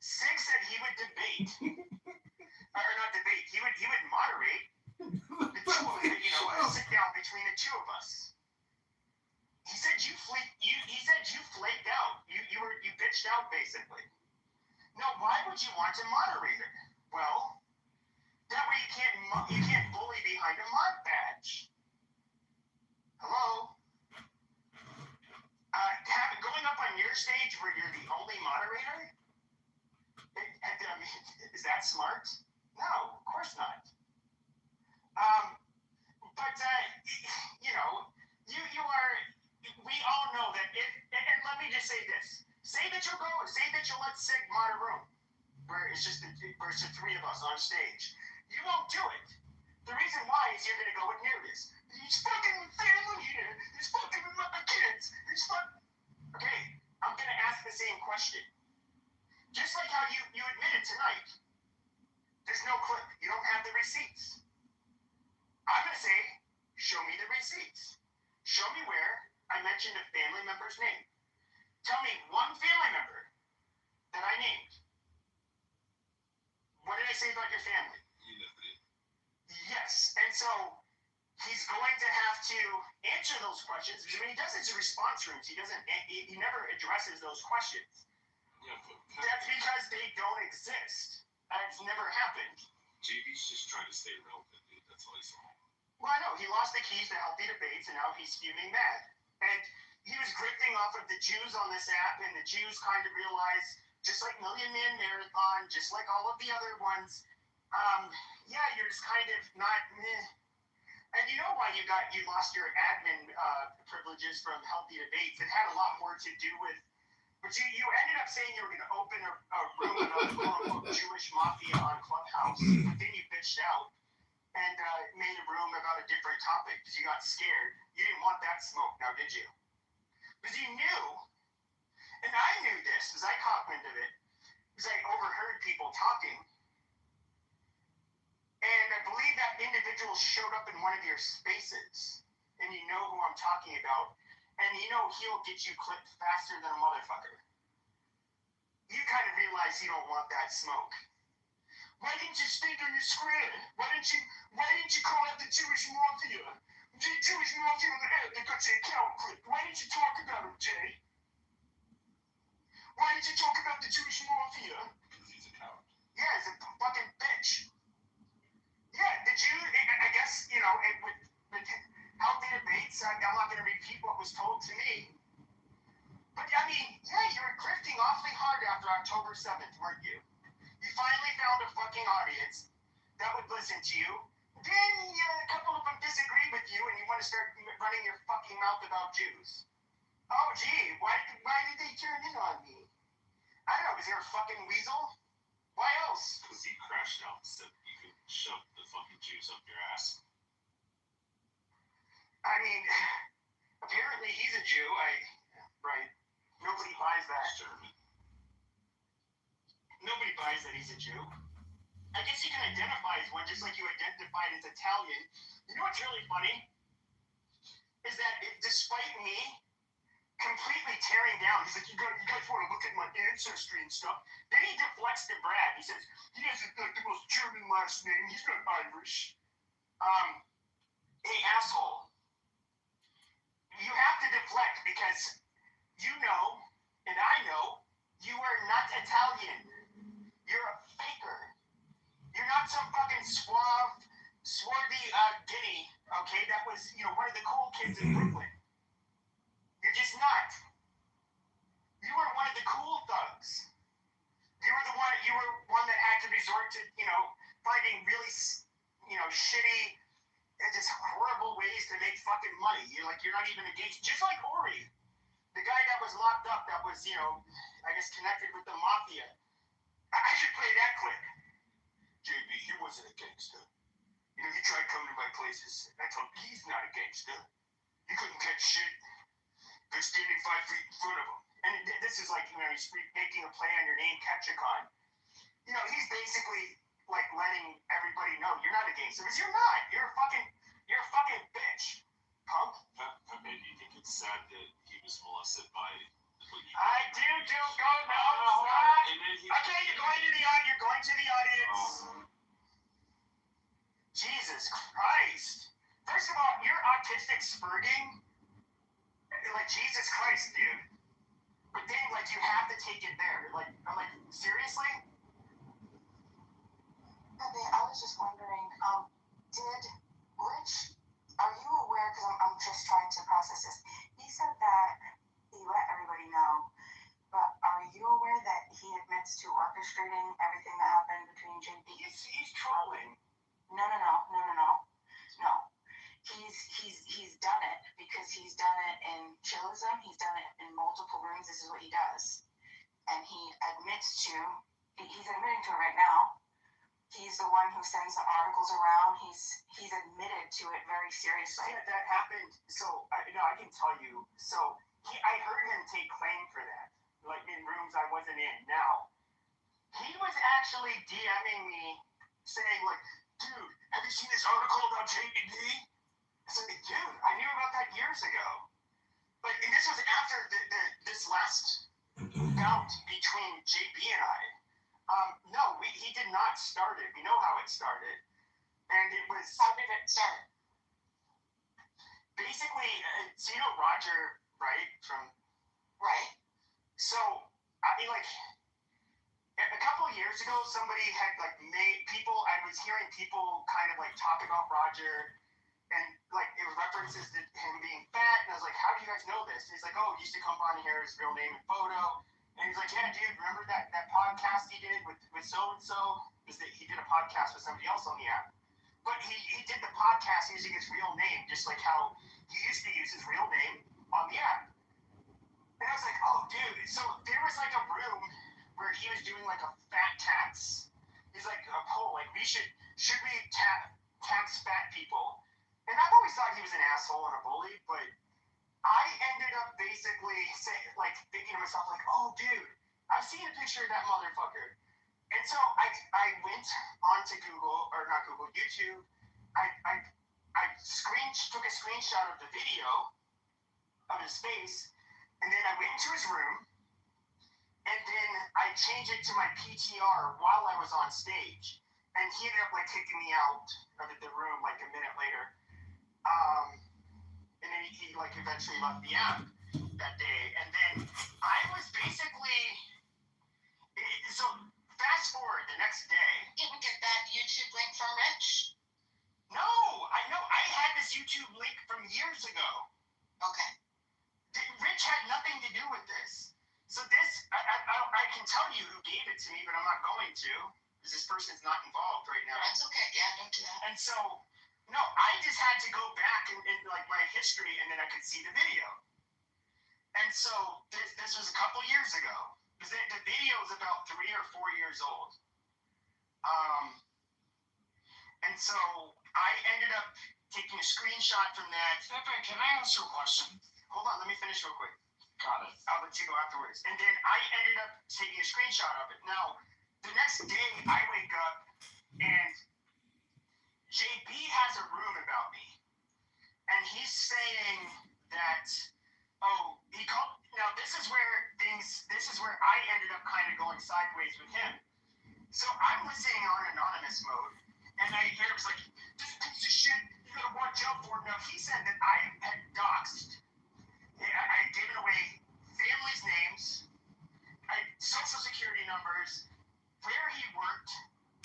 Sig said he would debate, or not debate. He would moderate the two of you know, a sit down between the two of us. He said you flaked out. You bitched out basically. Now, why would you want a moderator? Well, that way you can't bully behind a mod badge. Hello. Going up on your stage where you're the only moderator? I mean, is that smart? No, of course not. But you know, you are. We all know that if. And let me just say this: say that you'll go. Say that you'll let Sig mod a room where it's just the three of us on stage. You won't do it. The reason why is you're gonna go with Nearness. He's fucking with family here. He's fucking with my kids. He's fucking. Okay, I'm gonna ask the same question. Just like how you admitted tonight. There's no clip. You don't have the receipts. I'm gonna say, show me the receipts. Show me where I mentioned a family member's name. Tell me one family member that I named. What did I say about your family? You never did. Yes, and so he's going to have to answer those questions. Because when he does his response rooms, he never addresses those questions. Yeah, but That's because they don't exist. It's never happened. JB's just trying to stay relevant, dude. That's all he's saying. Well, I know. He lost the keys to healthy debates, and now he's fuming mad. And he was grifting off of the Jews on this app, and the Jews kind of realized, just like Million Man Marathon, just like all of the other ones, yeah, you're just kind of not meh. And you know why you lost your admin privileges from healthy debates? It had a lot more to do with, but you ended up saying you were going to open a room about the quote-unquote Jewish mafia on Clubhouse, but then you bitched out and made a room about a different topic because you got scared. You didn't want that smoke, now did you? Because you knew, and I knew this because I caught wind of it, because I overheard people talking. And I believe that individual showed up in one of your spaces, and you know who I'm talking about, and you know he'll get you clipped faster than a motherfucker. You kind of realize you don't want that smoke. Why didn't you speak on your square? Why didn't you call out the Jewish mafia? The Jewish mafia on the air, they got your account clipped. Why didn't you talk about him, Jay? Why didn't you talk about the Jewish mafia? Because he's a coward. Yeah, he's a fucking bitch. Yeah, the Jew, I guess, you know, with healthy debates, I'm not going to repeat what was told to me. But, I mean, yeah, you were grifting awfully hard after October 7th, weren't you? You finally found a fucking audience that would listen to you. Then, a couple of them disagree with you, and you want to start running your fucking mouth about Jews. Oh, gee, why did they turn in on me? I don't know, was there a fucking weasel? Why else? Because he crashed out and said you could shove the fucking Jews up your ass. I mean, apparently he's a Jew. Right. Nobody buys that. German. Nobody buys that he's a Jew. I guess you can identify as one just like you identified as Italian. You know what's really funny? Is that despite me completely tearing down, he's like, you guys want to look at my ancestry and stuff? Then he deflects to Brad. He says, he has like the most German last name. He's not Irish. Hey, asshole. You have to deflect because you know, and I know, you are not Italian. You're a faker. You're not some fucking swarthy guinea, okay? That was, one of the cool kids in Brooklyn. You're just not. You were one of the cool thugs. You were one that had to resort to, finding really, shitty and just horrible ways to make fucking money. You're not even engaged. Just like Ori, the guy that was locked up that was, I guess connected with the mafia. I should play that clip. JB, he wasn't a gangster. He tried coming to my places. I told him he's not a gangster. You couldn't catch shit. They're standing 5 feet in front of him. And this is like, he's making a play on your name, Ketchikon. He's basically like letting everybody know you're not a gangster. Because you're not. You're a fucking bitch. punk. Maybe you think it's sad that he was molested by. I do go no. And then he, Okay, you're going to the audience. Jesus Christ. First of all, you're autistic spurging. Like, Jesus Christ, dude. But then, like, you have to take it there. Like, seriously? Pepe, I was just wondering, did Rich, are you aware, because I'm just trying to process this, he said that he let everybody know, but are you aware that he admits to orchestrating everything that happened between JP? He's trolling. No. He's done it because he's done it in chillism. He's done it in multiple rooms. This is what he does, and he admits to. He's admitting to it right now. He's the one who sends the articles around. He's admitted to it very seriously. Yeah, that happened. So I can tell you. So I heard him take claim for that, like in rooms I wasn't in. Now he was actually DMing me saying like, "Dude, have you seen this article about JPD?" I said, "Dude, I knew about that years ago." Like, and this was after this last bout between JB and I. No, he did not start it. We know how it started, and it was. How did it start? Basically, so you know Roger, right? Right. So I mean, like, a couple of years ago, somebody had like made people. I was hearing people kind of like talk about Roger, and like it was references to him being fat, and I was like, "How do you guys know this?" And he's like, "Oh, he used to come on here, his real name and photo." And he's like, "Yeah, dude, remember that podcast he did with so and so? Is that he did a podcast with somebody else on the app? But he did the podcast using his real name, just like how he used to use his real name on the app." And I was like, "Oh, dude." So there was like a room where he was doing like a fat tax. He's like, "Oh, like we should we tax fat people?" And I've always thought he was an asshole and a bully, but I ended up basically thinking to myself like, "Oh, dude, I've seen a picture of that motherfucker." And so I went onto YouTube. I took a screenshot of the video of his face, and then I went into his room, and then I changed it to my PTR while I was on stage, and he ended up like kicking me out of the room like a minute later. And then he like eventually left the app that day, and then I was basically so fast forward the next day. Didn't get that YouTube link from Rich? No, I had this YouTube link from years ago. Okay. Rich had nothing to do with this. So this, I can tell you who gave it to me, but I'm not going to, because this person's not involved right now. That's okay. Yeah, don't do that. And so, no, I just had to go back in like my history, and then I could see the video. And so this was a couple years ago, because the video is about 3 or 4 years old. And so I ended up taking a screenshot from that. Pepe, can I ask you a question? Hold on, let me finish real quick. Got it. I'll let you go afterwards. And then I ended up taking a screenshot of it. Now, the next day I wake up and JB has a room about me. And he's saying that, now this is where I ended up kind of going sideways with him. So I'm listening on anonymous mode, and I hear it was like, "This piece of shit, you gotta watch out for him." Now, he said that I had doxed. I had given away families' names, social security numbers, where he worked,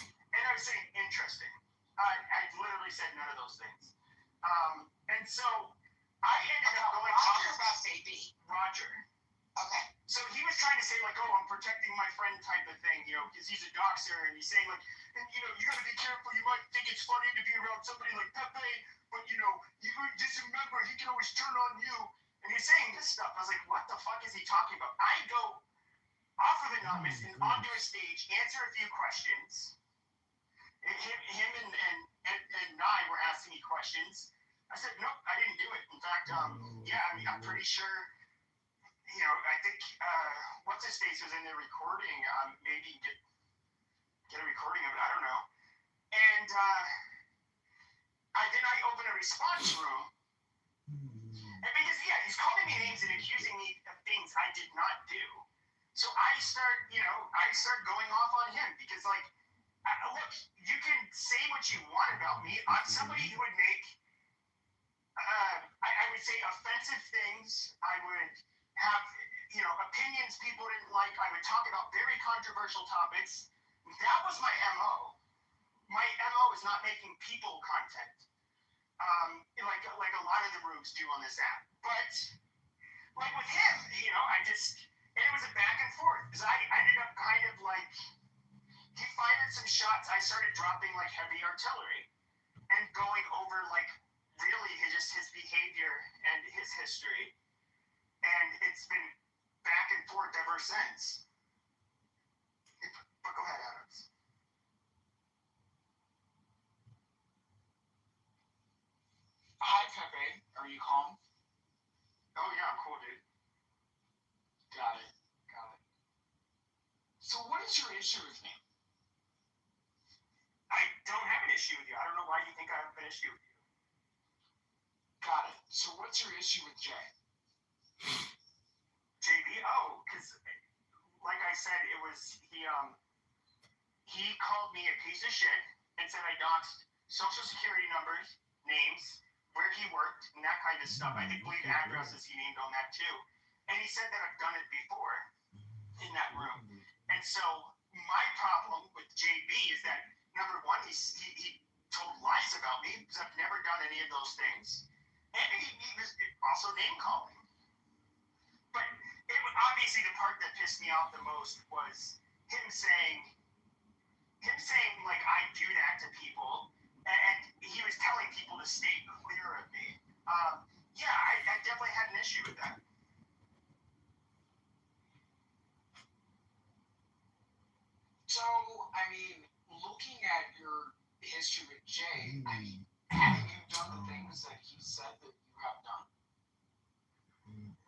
and I was saying, interesting. I literally said none of those things. And so I ended up going Roger about JB. Roger. Okay. So he was trying to say like, "Oh, I'm protecting my friend" type of thing, because he's a doxer, and he's saying like, "And you gotta be careful. You might think it's funny to be around somebody like Pepe, but you just remember he can always turn on you." And he's saying this stuff. I was like, "What the fuck is he talking about?" I go off of anonymous and onto a stage, answer a few questions. Him and Nye were asking me questions. I said, "Nope, I didn't do it. In fact, I'm pretty sure." I think what's his face was in the recording. Maybe get a recording of it. I don't know. And then I open a response room, yeah, he's calling me names and accusing me of things I did not do. So I start going off on him because, like, look, you can say what you want about me. I'm somebody who would make, I would say, offensive things. I would have, opinions people didn't like. I would talk about very controversial topics. That was my MO. My MO is not making people content, like a lot of the rubes do on this app. But like with him, and it was a back and forth because I ended up kind of like, he fired some shots. I started dropping like heavy artillery and going over like really his behavior and his history, and it's been back and forth ever since. But go ahead, Adams. Hi, Pepe. Are you calm? Oh yeah, I'm cool, dude. Got it. So what is your issue with me? I don't have an issue with you. I don't know why you think I have an issue with you. Got it. So what's your issue with Jay? JB? Oh, because like I said, it was he called me a piece of shit and said I doxed social security numbers, names, where he worked, and that kind of stuff. I believe addresses he named on that too. And he said that I've done it before in that room. And so my problem with JB is that, number one, he told lies about me because I've never done any of those things. And he was also name calling. But obviously the part that pissed me off the most was him saying like I do that to people, and he was telling people to stay clear of me. Yeah, I definitely had an issue with that. So, I mean, looking at your history with Jay, I mean, have you done the things that he said that you have done?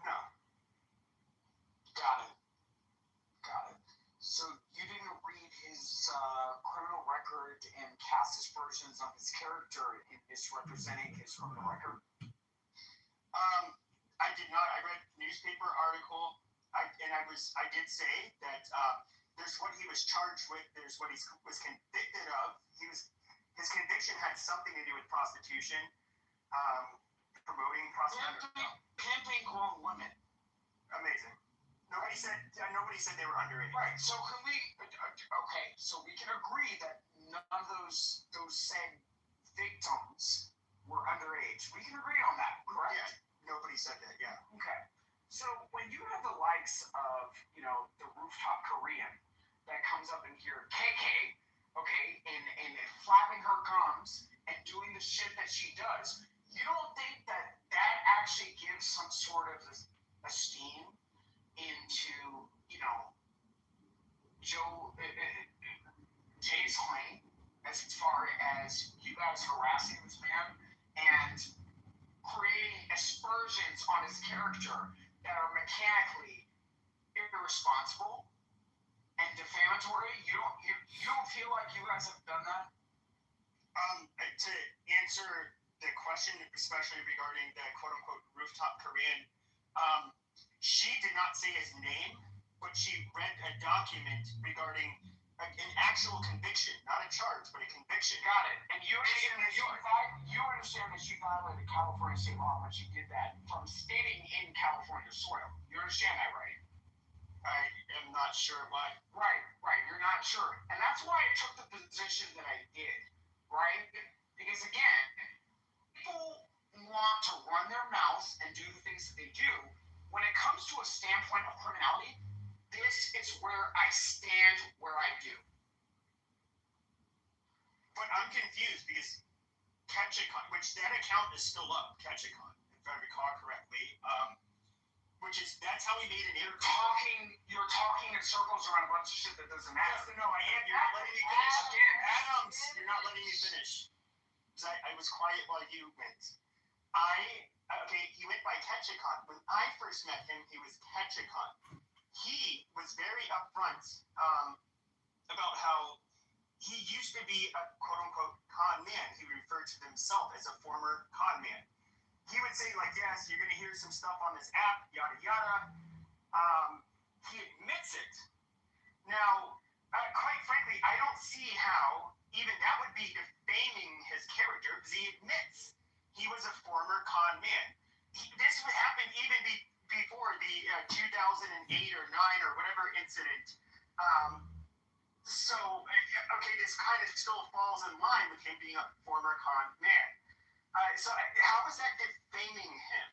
No. Got it. So you didn't read his criminal record and cast aspersions on his character in misrepresenting his criminal record? I did not. I read newspaper article. I did say that there's what he was charged with. There's what he was convicted of. His conviction had something to do with prostitution, promoting prostitution. Pimping grown women. Amazing. Nobody said they were underage. Right. So can we? Okay. So we can agree that none of those said victims were underage. We can agree on that, correct? Yeah. Nobody said that. Yeah. Okay. So when you have the likes of the rooftop Korean that comes up in here, KK, okay, and flapping her gums and doing the shit that she does, you don't think that actually gives some sort of esteem into Jay's claim as far as you guys harassing this man and creating aspersions on his character that are mechanically irresponsible and defamatory? You don't feel like you guys have done that? To answer the question, especially regarding the quote-unquote rooftop Korean, she did not say his name, but she read a document regarding an actual conviction, not a charge, but a conviction. Got it. And you understand that she violated California state law when she did that from standing in California soil. You understand that, right? I am not sure why. Right. You're not sure. And that's why I took the position that I did, right? Because again, people want to run their mouths and do the things that they do. When it comes to a standpoint of criminality, this is where I stand where I do. But I'm confused because Ketchicon, which that account is still up, Ketchicon, if I recall correctly, that's how we made an interview. You're talking in circles around a bunch of shit that doesn't matter. No, you're not letting me finish. Adams, you're not letting me finish. Because I was quiet while you went. He went by Ketchicon. When I first met him, he was Ketchicon. He was very upfront about how he used to be a quote-unquote con man. He referred to himself as a former con man. he would say, like, yes, you're going to hear some stuff on this app, yada, yada. He admits it. Now, quite frankly, I don't see how even that would be defaming his character, because he admits he was a former con man. This would happen even before the 2008 or 9 or whatever incident. So, okay, this kind of still falls in line with him being a former con man. So how is that defaming him?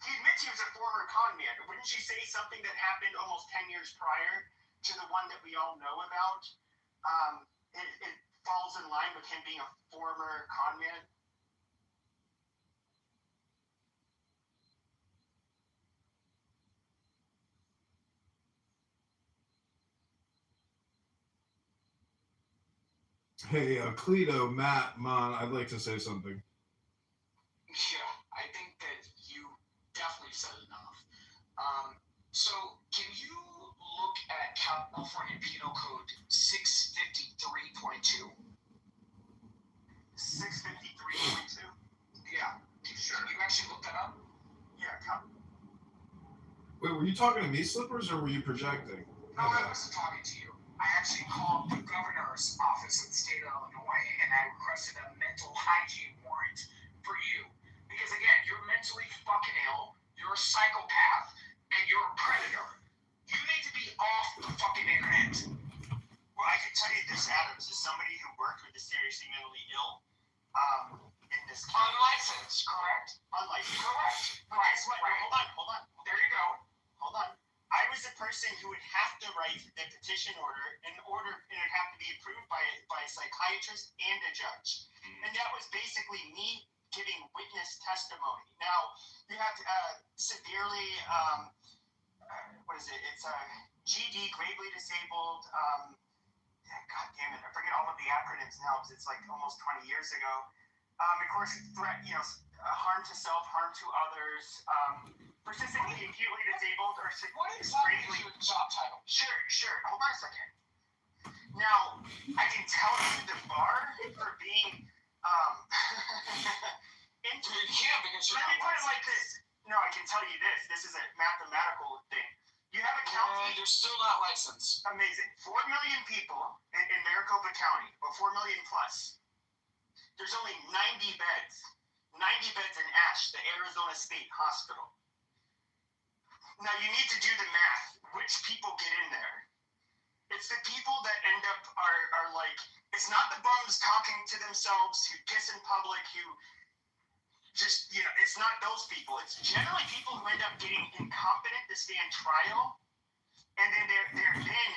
He admits he was a former con man. Wouldn't you say something that happened almost 10 years prior to the one that we all know about? It falls in line with him being a former con man? Hey, Cleto, Matt, Mon, I'd like to say something. Yeah, I think that you definitely said enough. So, can you look at California Penal Code 653.2? 653.2? Yeah, sure. You actually looked that up? Yeah, Wait, were you talking to me, Slippers, or were you projecting? No, I wasn't talking to you. I actually called the governor's office of the state of Illinois and I requested a mental hygiene warrant for you. Because again, you're mentally fucking ill, you're a psychopath, and you're a predator. You need to be off the fucking internet. Well, I can tell you this, Adams, as somebody who worked with the seriously mentally ill, in this county. Unlicensed, correct? Unlicensed. Correct. But guess what? Right. Hold on. There you go. Hold on. I was the person who would have to write the petition order, and it would have to be approved by a psychiatrist and a judge. And that was basically me giving witness testimony. Now, you have severely, what is it? It's GD, gravely disabled. God damn it, I forget all of the acronyms now because it's like almost 20 years ago. Of course, threat, harm to self, harm to others. Persistently acutely disabled or what exactly is your job title? Sure. Hold on a second. Now, I can tell you the bar for being into because let me put it like this. No, I can tell you this. This is a mathematical thing. You have a county. You're still not licensed. Amazing. 4 million people in Maricopa County, or 4 million plus. There's only 90 beds. 90 beds in Ash, the Arizona State Hospital. Now you need to do the math. Which people get in there? It's the people that end up are like, it's not the bums talking to themselves who piss in public, who just, it's not those people. It's generally people who end up getting incompetent to stand trial, and then they're then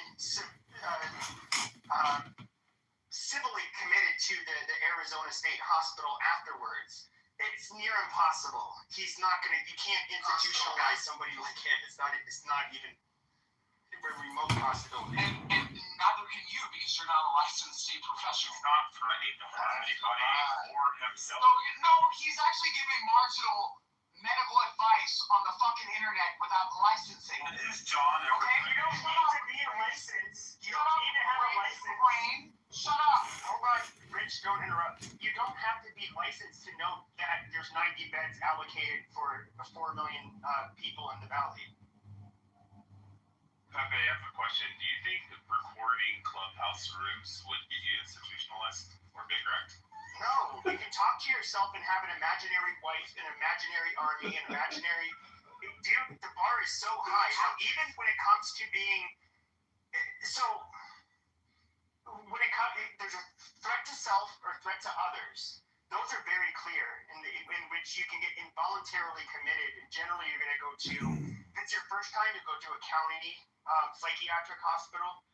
civilly committed to the Arizona State Hospital afterwards. It's near impossible. He's not gonna. You can't institutionalize somebody like him. It's not even a remote possibility. And neither can you because you're not a licensed state professional. He's not threatening to harm anybody or himself. No, he's actually giving marginal medical advice on the fucking internet without licensing. It is John. Okay, You don't need to be a license. You don't need to have a license. Brain, shut up. Hold on, Rich, don't interrupt. You don't have to be licensed to know that there's 90 beds allocated for 4 million people in the valley. Pepe, I have a question. Do you think that recording clubhouse rooms would get you institutionalized or big wrecked? No, you can talk to yourself and have an imaginary wife, an imaginary army, an imaginary... Dude, the bar is so high. Now, even when it comes to being... So, when it comes... There's a threat to self or threat to others. Those are very clear, in which you can get involuntarily committed. And generally, you're going to go to... If it's your first time, you go to a county psychiatric hospital.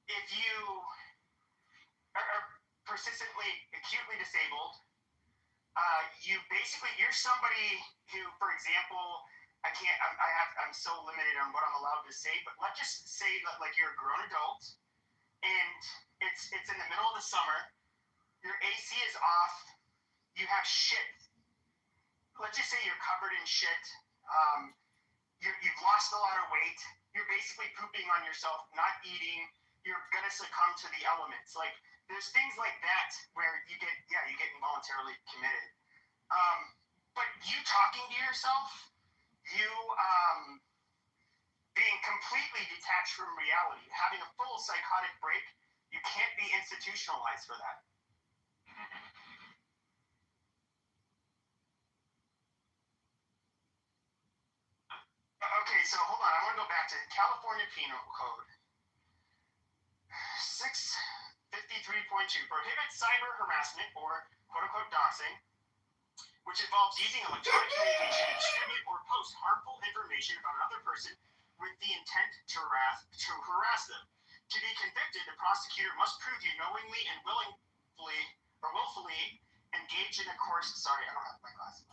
If you are persistently acutely disabled, you're somebody who, for example, I'm so limited on what I'm allowed to say, but let's just say that like you're a grown adult and it's in the middle of the summer, your AC is off, you have shit. Let's just say you're covered in shit, you've lost a lot of weight, you're basically pooping on yourself, not eating, you're gonna succumb to the elements. Like, there's things like that where you get involuntarily committed. But you talking to yourself, you being completely detached from reality, having a full psychotic break, you can't be institutionalized for that. Okay, so hold on. I want to go back to California Penal Code 653.2 prohibits cyber harassment or quote-unquote doxing, which involves using electronic communication to distribute or post harmful information about another person with the intent to harass them. To be convicted, the prosecutor must prove you knowingly and willfully engage in a course. Sorry, I don't have my glasses.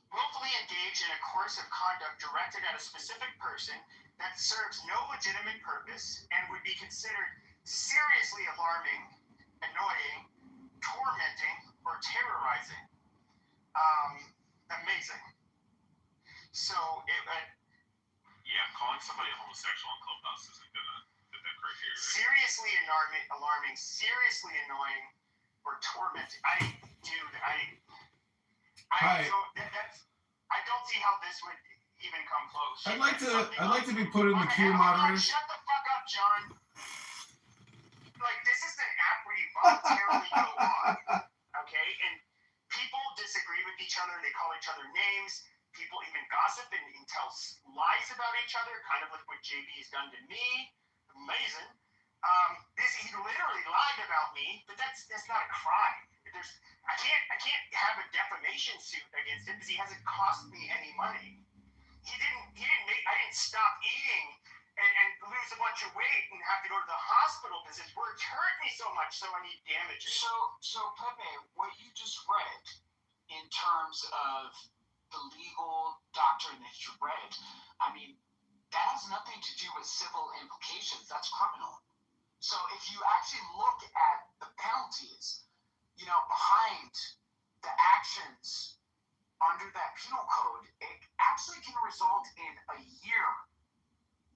Willfully engage in a course of conduct directed at a specific person that serves no legitimate purpose and would be considered seriously alarming, annoying, tormenting, or terrorizing. Amazing. So yeah, calling somebody homosexual on Clubhouse isn't gonna fit that criteria. Seriously alarming, seriously annoying, or tormenting. I don't see how this would even come close. I'd like to be put in the queue, moderators. Shut the fuck up, John. Like, this is an app where you voluntarily go on, okay? And people disagree with each other. They call each other names. People even gossip and tell lies about each other, kind of like what JB has done to me. Amazing. He literally lied about me, but that's not a crime. I can't have a defamation suit against him because he hasn't cost me any money. I didn't stop eating and lose a bunch of weight and have to go to the hospital because his words hurt me so much, so I need damages. So Pepe, what you just read in terms of the legal doctrine that you read, I mean, that has nothing to do with civil implications. That's criminal. So if you actually look at the penalties, behind the actions under that penal code, it actually can result in a year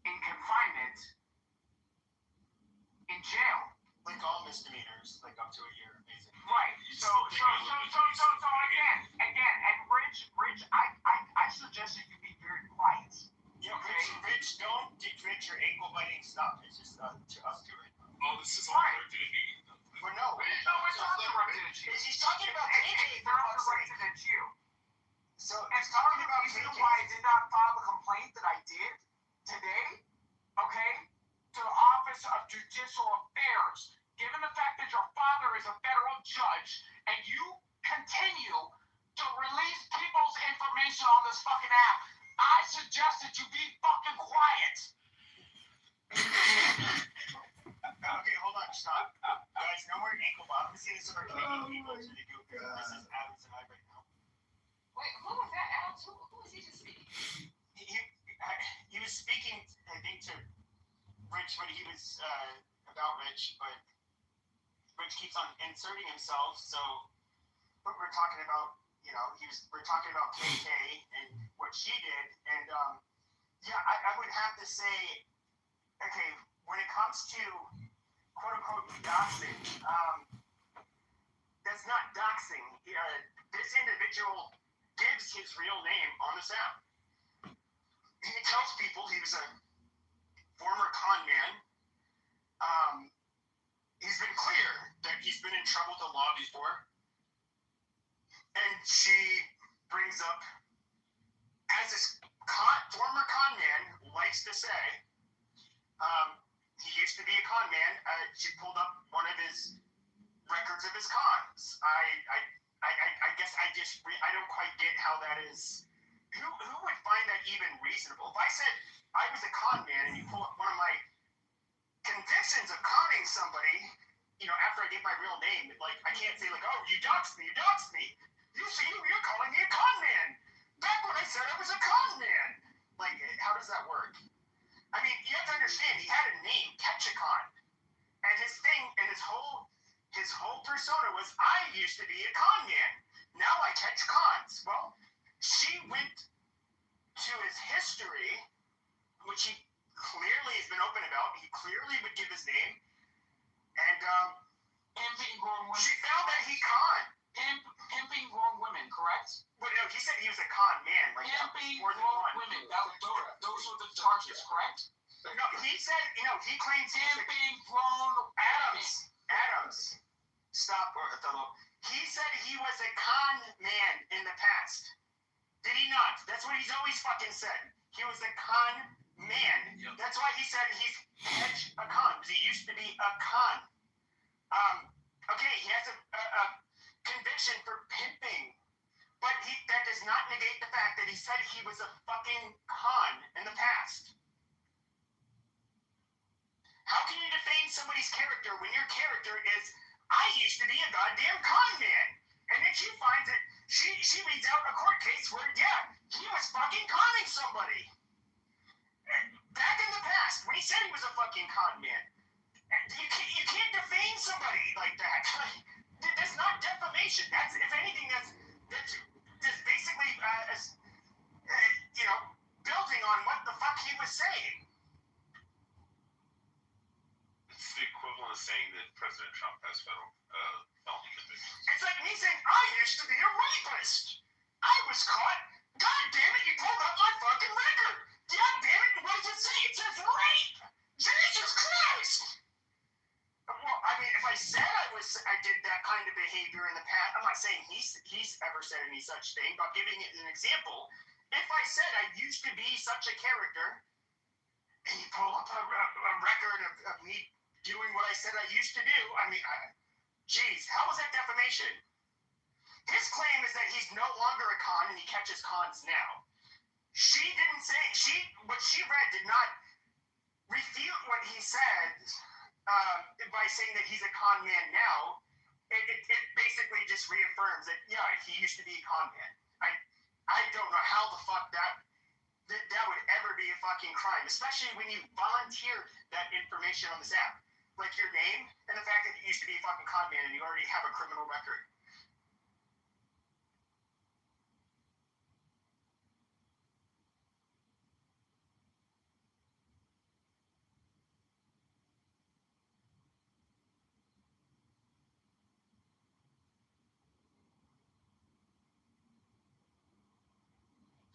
in confinement in jail. Like all misdemeanors, like up to a year, amazing. Right. So again, and Rich, I suggest that you be very quiet. Yeah, Rich, don't decrypt your ankle-biting stuff. It's just to us two right now. Oh, this is all directed at me. Well, no. It's not directed at you. He's talking about It's not directed at you. So it's talking about the reason why I did not file the complaint that I did today, okay, to the Office of Judicial Affairs. Given the fact that your father is a federal judge and you continue to release people's information on this fucking app, I suggest that you be fucking quiet. Okay, hold on, stop. Guys, no more ankle bottom. I'm seeing this over Canadian people. So they do. This is Alex and I right now. Wait, who was that, Alex? Who was he just speaking? He was speaking, I think, to Rich, but he was about Rich, but Rich keeps on inserting himself, so what we're talking about, we're talking about KK and what she did, and I would have to say, okay, when it comes to quote-unquote doxing, that's not doxing. This individual gives his real name on this app. He tells people he was a former con man. He's been clear that he's been in trouble with the law before. And she brings up, as this former con man likes to say, he used to be a con man. She pulled up one of his records of his cons. I guess I don't quite get how that is. Who would find that even reasonable? If I said I was a con man and you pull up one of my convictions of conning somebody, after I gave my real name, like I can't say like, oh, you doxed me. You're calling me a con man. Back when I said I was a con man. Like, how does that work? I mean, you have to understand, he had a name, Ketchicon. And his thing, and his whole persona was, I used to be a con man. Now I catch cons. Well, she went to his history, which he clearly has been open about. He clearly would give his name. And she found that he conned. Pimping grown women, correct? But no, he said he was a con man. Like Pimping more than grown one. women. Those were the charges, correct? No, he said, he claims Pimping grown Adams. Stop, Othello. He said he was a con man in the past. Did he not? That's what he's always fucking said. He was a con man. Yep. That's why he said he's a con. Because he used to be a con. Okay, he has a conviction for pimping. But that does not negate the fact that he said he was a fucking con in the past. How can you defame somebody's character when your character is, I used to be a goddamn con man? And then she finds it, she reads out a court case where, yeah, he was fucking conning somebody. Back in the past, when he said he was a fucking con man, you can't defame somebody like that. That's not defamation. That's, if anything, that's basically, building on what the fuck he was saying. It's the equivalent of saying that President Trump has federal felony convictions. It's like me saying, I used to be a rapist. I was caught. God damn it, you pulled up my fucking record. God damn it, what does it say? It says rape. Jesus Christ. Well, I mean, if I said I did that kind of behavior in the past, I'm not saying he's ever said any such thing, but giving it an example. If I said I used to be such a character, and you pull up a record of me doing what I said I used to do, I mean, geez, how was that defamation? His claim is that he's no longer a con and he catches cons now. She didn't say, what she read did not refute what he said by saying that he's a con man now. It basically just reaffirms that, yeah, he used to be a con man. I don't know how the fuck that would ever be a fucking crime, especially when you volunteer that information on this app. Like your name and the fact that you used to be a fucking con man and you already have a criminal record.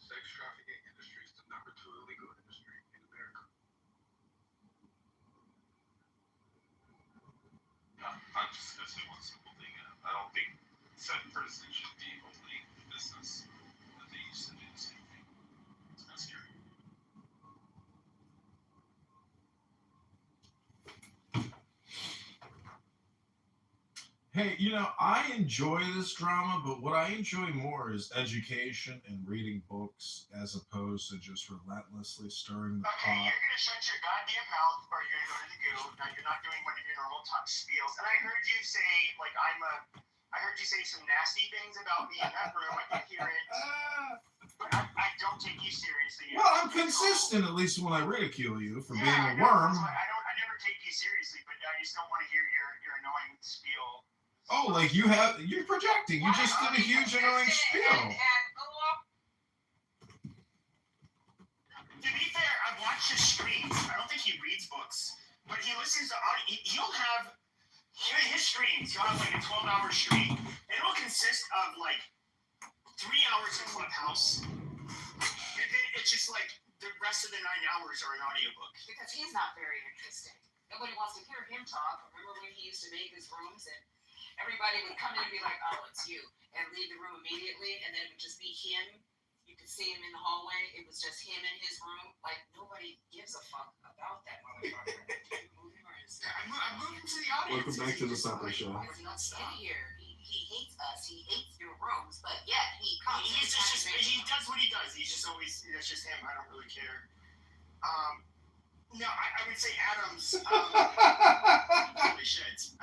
Sex trafficking industry is the number 2 illegal industry in America. I'm just going to say one simple thing. I don't think said person should be only business that they used to do the same thing. It's kind of scary. Hey, I enjoy this drama, but what I enjoy more is education and reading books as opposed to just relentlessly stirring the Okay, pot. you're going to shut your goddamn mouth or you're going to go to the goo. Now, you're not doing one of your normal talk spiels. And I heard you say, like, I heard you say some nasty things about me in that room. I can hear it. But I don't take you seriously. Well, I'm consistent, at least when I ridicule you for being a I worm. I never take you seriously, but I just don't want to hear your annoying spiel. Oh, like you're projecting. You just did a huge annoying spiel. To be fair, I've watched his streams. I don't think he reads books, but he listens to audio. He'll have his streams. He'll have like a 12-hour stream. It'll consist of like 3 hours in Clubhouse. And then it's just like the rest of the 9 hours are an audiobook. Because he's not very interesting. Nobody wants to hear him talk. Remember when he used to make his rooms and everybody would come in and be like, oh, it's you, and leave the room immediately, and then it would just be him. You could see him in the hallway. It was just him in his room. Like, nobody gives a fuck about that motherfucker. Did you move him or is I'm moving to the audience. Welcome back to the Supper Show. Why is he not in here? He hates us. He hates your rooms, but yet he comes. He does what he does. He's just always, that's just him. I don't really care. No, I would say Adams. Holy shit.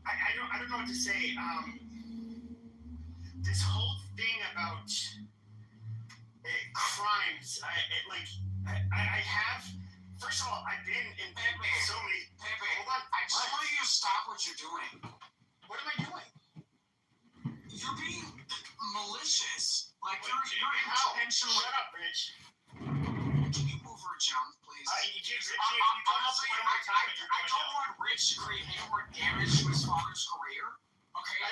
I don't know what to say. This whole thing about crimes, I have. First of all, I've been in so many. Hold on. I just want you to stop what you're doing. What am I doing? You're being malicious. Like, you're How? intentionally. Shut up, bitch. Can you move her junk, please? Honestly, I don't want Rich to create any more damage to his father's career. Okay? No.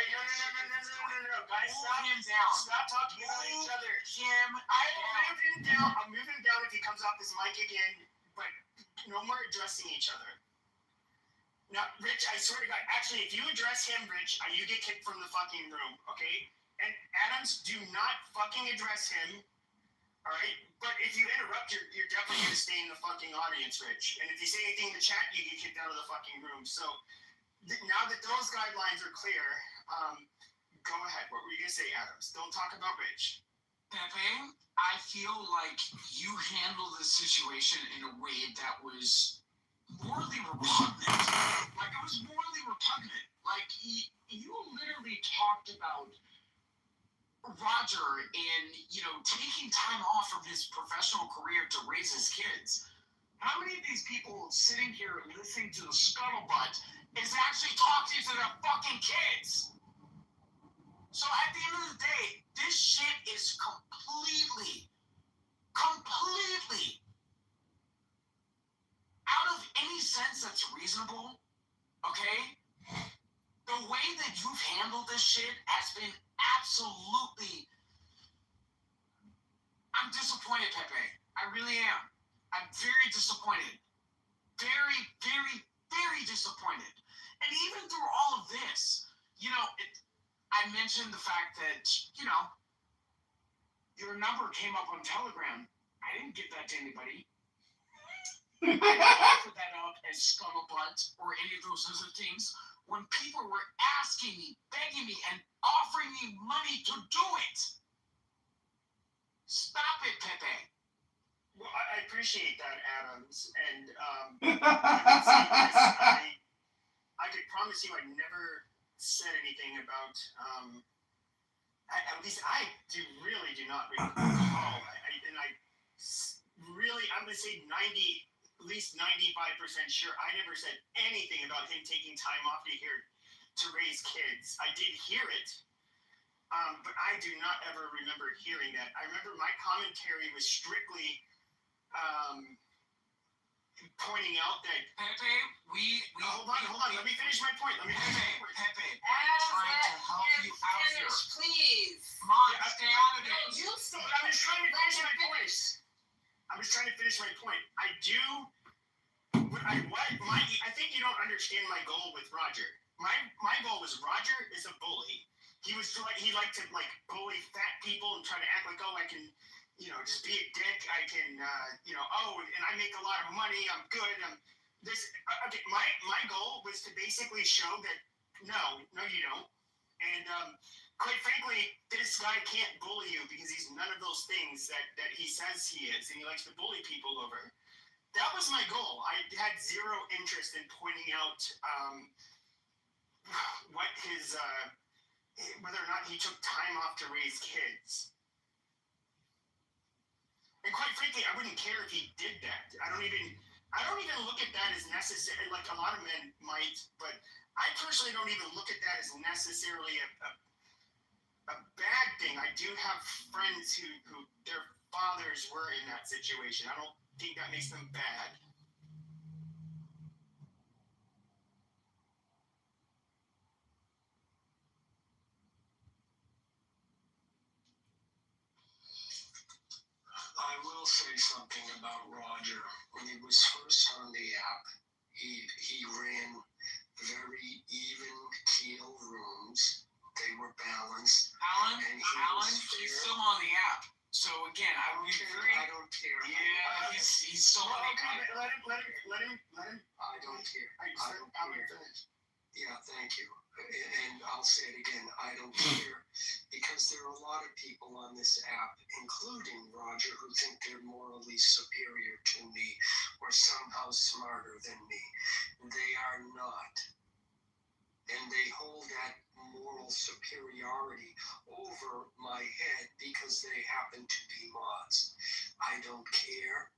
Guys, stop him down. Stop talking about each other. I'll move him down if he comes off his mic again, but no more addressing each other. Now, Rich, I swear to God, actually, if you address him, Rich, you get kicked from the fucking room, okay? And Adams, do not fucking address him, all right? But if you interrupt, you're definitely going to stay in the fucking audience, Rich. And if you say anything in the chat, you get kicked out of the fucking room. So now that those guidelines are clear, go ahead. What were you going to say, Adams? Don't talk about Rich. Pepe, I feel like you handled the situation in a way that was morally repugnant. Like, it was morally repugnant. Like, you literally talked about Roger and, taking time off from his professional career to raise his kids. How many of these people sitting here listening to the scuttlebutt is actually talking to their fucking kids? So at the end of the day, this shit is completely out of any sense that's reasonable, okay? The way that you've handled this shit has been absolutely... I'm disappointed, Pepe. I really am. I'm very disappointed. Very, very, very disappointed. And even through all of this, I mentioned the fact that, your number came up on Telegram. I didn't give that to anybody. I didn't offer that up as scuttlebutt or any of those other things when people were asking me, begging me, and offering me money to do it. Stop it, Pepe. Well, I appreciate that, Adams. And I could promise you I never said anything about, at least I really do not recall. I would say at least 95% sure I never said anything about him taking time off to raise kids. I did hear it. But I do not ever remember hearing that. I remember my commentary was strictly pointing out that Pepe, hold on. Let me finish my point. Pepe, I'm trying to help you out here. Please. Mom, stay out of it. You stay. I'm just trying to finish my point. I think you don't understand my goal with Roger. My goal was Roger is a bully. He liked to bully fat people and try to act like, I can, just be a dick. I can, and I make a lot of money. I'm good. Okay. My goal was to basically show that no, you don't. And quite frankly, this guy can't bully you because he's none of those things that he says he is, and he likes to bully people over. That was my goal. I had zero interest in pointing out what his. Whether or not he took time off to raise kids. And quite frankly, I wouldn't care if he did that. I don't even look at that as necessary, like a lot of men might, but I personally don't even look at that as necessarily a bad thing. I do have friends who their fathers were in that situation. I don't think that makes them bad. I will say something about Roger. When he was first on the app, he ran very even keel rooms. They were balanced. Alan, he's still on the app. So again, I don't care. Yeah, he's still on the app. Let him. I don't care. Yeah, thank you. And I'll say it again, I don't care. Because there are a lot of people on this app, including Roger, who think they're morally superior to me or somehow smarter than me. They are not. And they hold that moral superiority over my head because they happen to be mods. I don't care.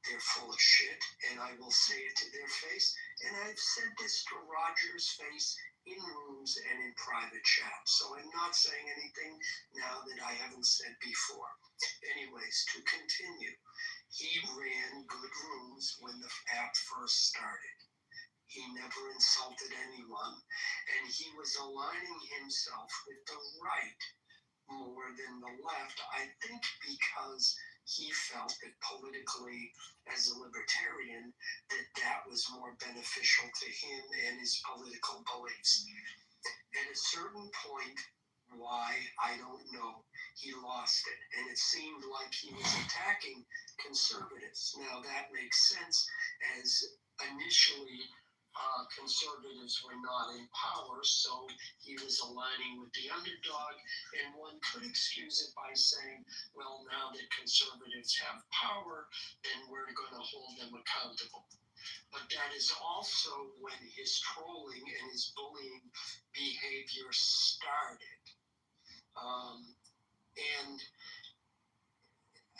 They're full of shit, and I will say it to their face. And I've said this to Roger's face in rooms and in private chat. So I'm not saying anything now that I haven't said before. Anyways, to continue, he ran good rooms when the anyone, and he was aligning himself with the right more than the left, I think because he felt that politically, as a libertarian, that was more beneficial to him and his political beliefs. At a certain point, why, I don't know, he lost it. And it seemed like he was attacking conservatives. Now, that makes sense, as initially conservatives were not in power, so he was aligning with the underdog, and one could excuse it by saying, well, now that conservatives have power, then we're going to hold them accountable. But that is also when his trolling and his bullying behavior started. And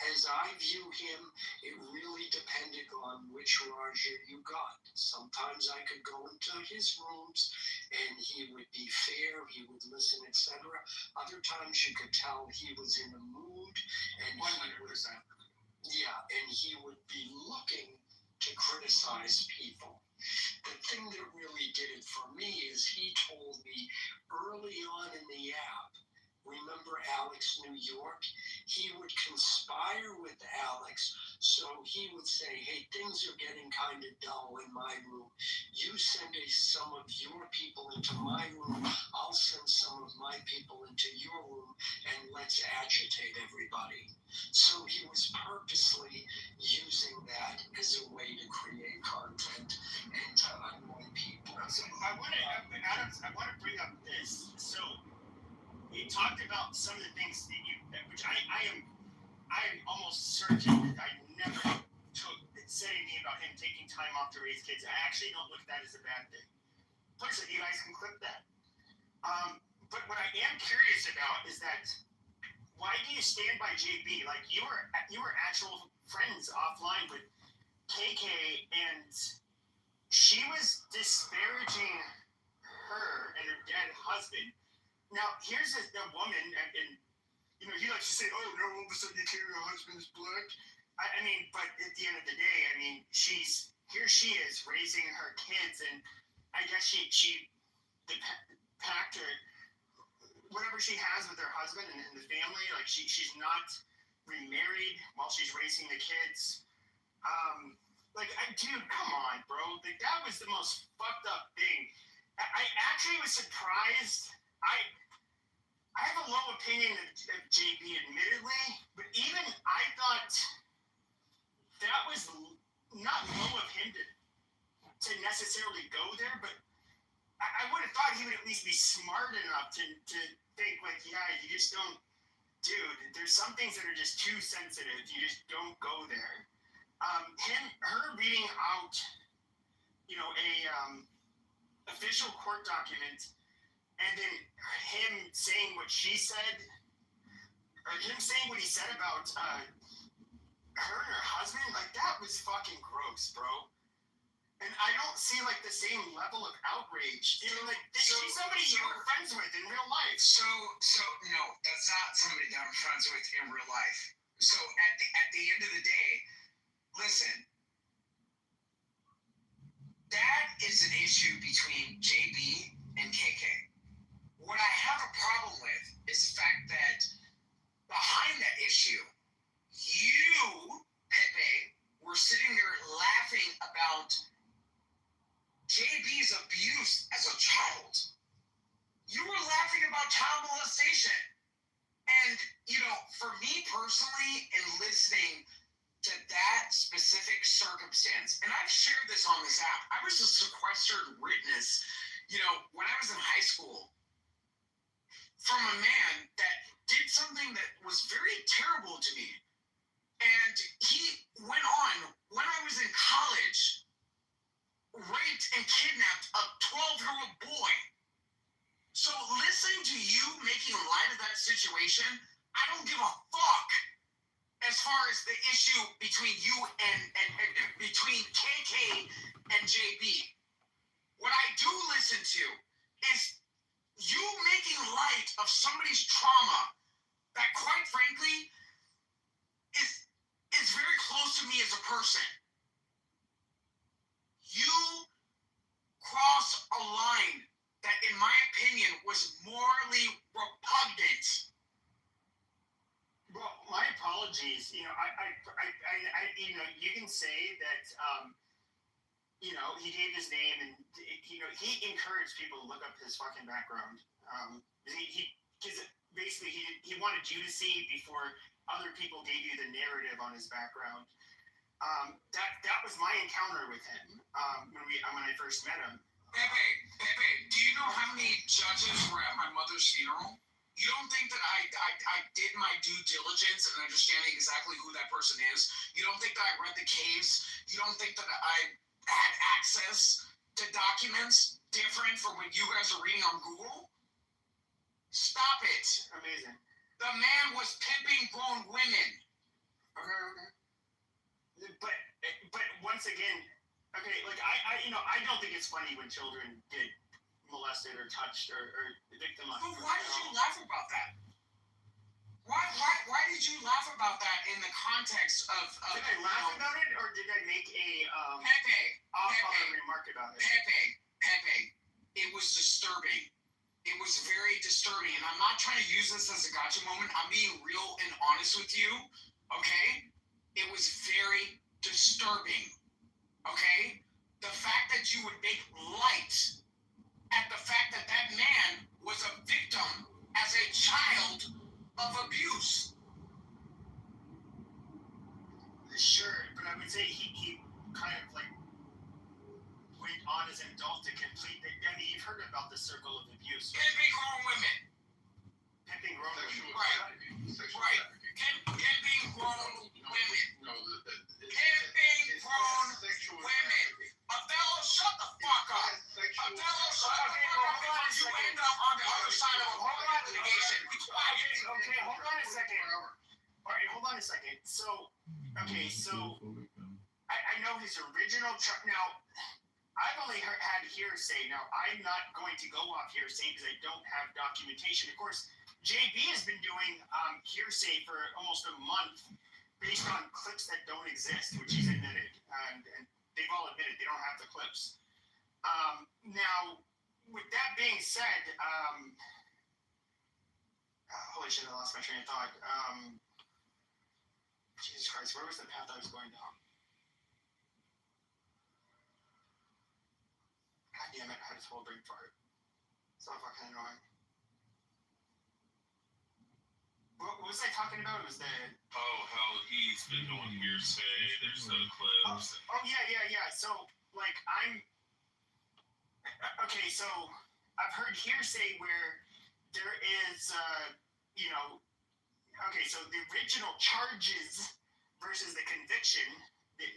as I view him, it really depended on which Roger you got. Sometimes I could go into his rooms and he would be fair, he would listen, etc. Other times you could tell he was in a mood, and 100%. And he would be looking to criticize people. The thing that really did it for me is he told me early on in the app, remember Alex New York? He would conspire with Alex, so he would say, hey, things are getting kind of dull in my room. You send some of your people into my room, I'll send some of my people into your room, and let's agitate everybody. So he was purposely using that as a way to create content and to annoy people. So I want to bring up this. So you talked about some of the things which I am almost certain that I never said anything about him taking time off to raise kids. I actually don't look at that as a bad thing. Plus, you guys can clip that. But what I am curious about is that why do you stand by JB? Like you were actual friends offline with KK, and she was disparaging her and her dead husband. Now, here's the woman, and you know, he likes to say, "Oh, no, all of a sudden you hear your husband's black." I mean, but at the end of the day, I mean, she is raising her kids, and I guess she packed her whatever she has with her husband and the family. Like she's not remarried while she's raising the kids. Dude, come on, bro. Like that was the most fucked up thing. I actually was surprised. I have a low opinion of JB, admittedly, but even I thought that was not low of him to necessarily go there, but I would have thought he would at least be smart enough to think, like, yeah, you just don't, dude, there's some things that are just too sensitive. You just don't go there. Her reading out, you know, a official court document, and then him saying what she said, or him saying what he said about her and her husband, like, that was fucking gross, bro. And I don't see, like, the same level of outrage. You know, like, she's somebody you were friends with in real life. So no, that's not somebody that I'm friends with in real life. So at the end of the day, listen, that is an issue between JB and KK. What I have a problem with is the fact that behind that issue, you, Pepe, were sitting there laughing about JB's abuse as a child. You were laughing about child molestation. And, you know, for me personally, in listening to that specific circumstance, and I've shared this on this app, I was a sequestered witness, you know, when I was in high school, from a man that did something that was very terrible to me. And he went on, when I was in college, raped and kidnapped a 12-year-old boy. So listening to you making light of that situation, I don't give a fuck as far as the issue between you and between KK and JB. What I do listen to is you making light of somebody's trauma that, quite frankly, is very close to me as a person. You cross a line geez, you know, I you know, you can say that, you know, he gave his name and, you know, he encouraged people to look up his fucking background. Because basically he wanted you to see before other people gave you the narrative on his background. That was my encounter with him when I first met him. Pepe, do you know how many judges were at my mother's funeral? You don't think that I did my due diligence in understanding exactly who that person is? You don't think that I read the case? You don't think that I had access to documents different from what you guys are reading on Google? Stop it. Amazing. The man was pimping grown women. Okay. But once again, okay, like I you know, I don't think it's funny when children get molested or touched or victimized. But why did you laugh about that? Why did you laugh about that in the context of did I laugh about it, or did I make a Pepe remark about it? Pepe, it was disturbing. It was very disturbing, and I'm not trying to use this as a gotcha moment. I'm being real and honest with you, okay? It was very disturbing, okay? The fact that you would make light at the fact that that man was a victim as a child of abuse. Sure, but I would say he kind of like went on as an adult to complete the, I mean, you've heard about the circle of abuse. Pimping grown women. Pimping grown women. Right. Pimping grown women. Pimping grown women. Othello, shut the fuck up. Othello, shut the fuck up because you end up on the other side of a litigation. Be quiet. Okay, hold on a second. All right, hold on a second. So, okay, so I know his original now, I've only had hearsay. Now, I'm not going to go off hearsay because I don't have documentation. Of course, JB has been doing hearsay for almost a month based on clips that don't exist, which he's admitted. And they've all admitted they don't have the clips. Now, with that being said, holy shit, I lost my train of thought. Jesus Christ, where was the path I was going down? God damn it, I had this whole brain fart. So fucking annoying. What was I talking about? It was the... Oh, how he's been doing hearsay, there's no clips. Oh, yeah. So, like, okay, so I've heard hearsay where there is, you know, okay, so the original charges versus the conviction, the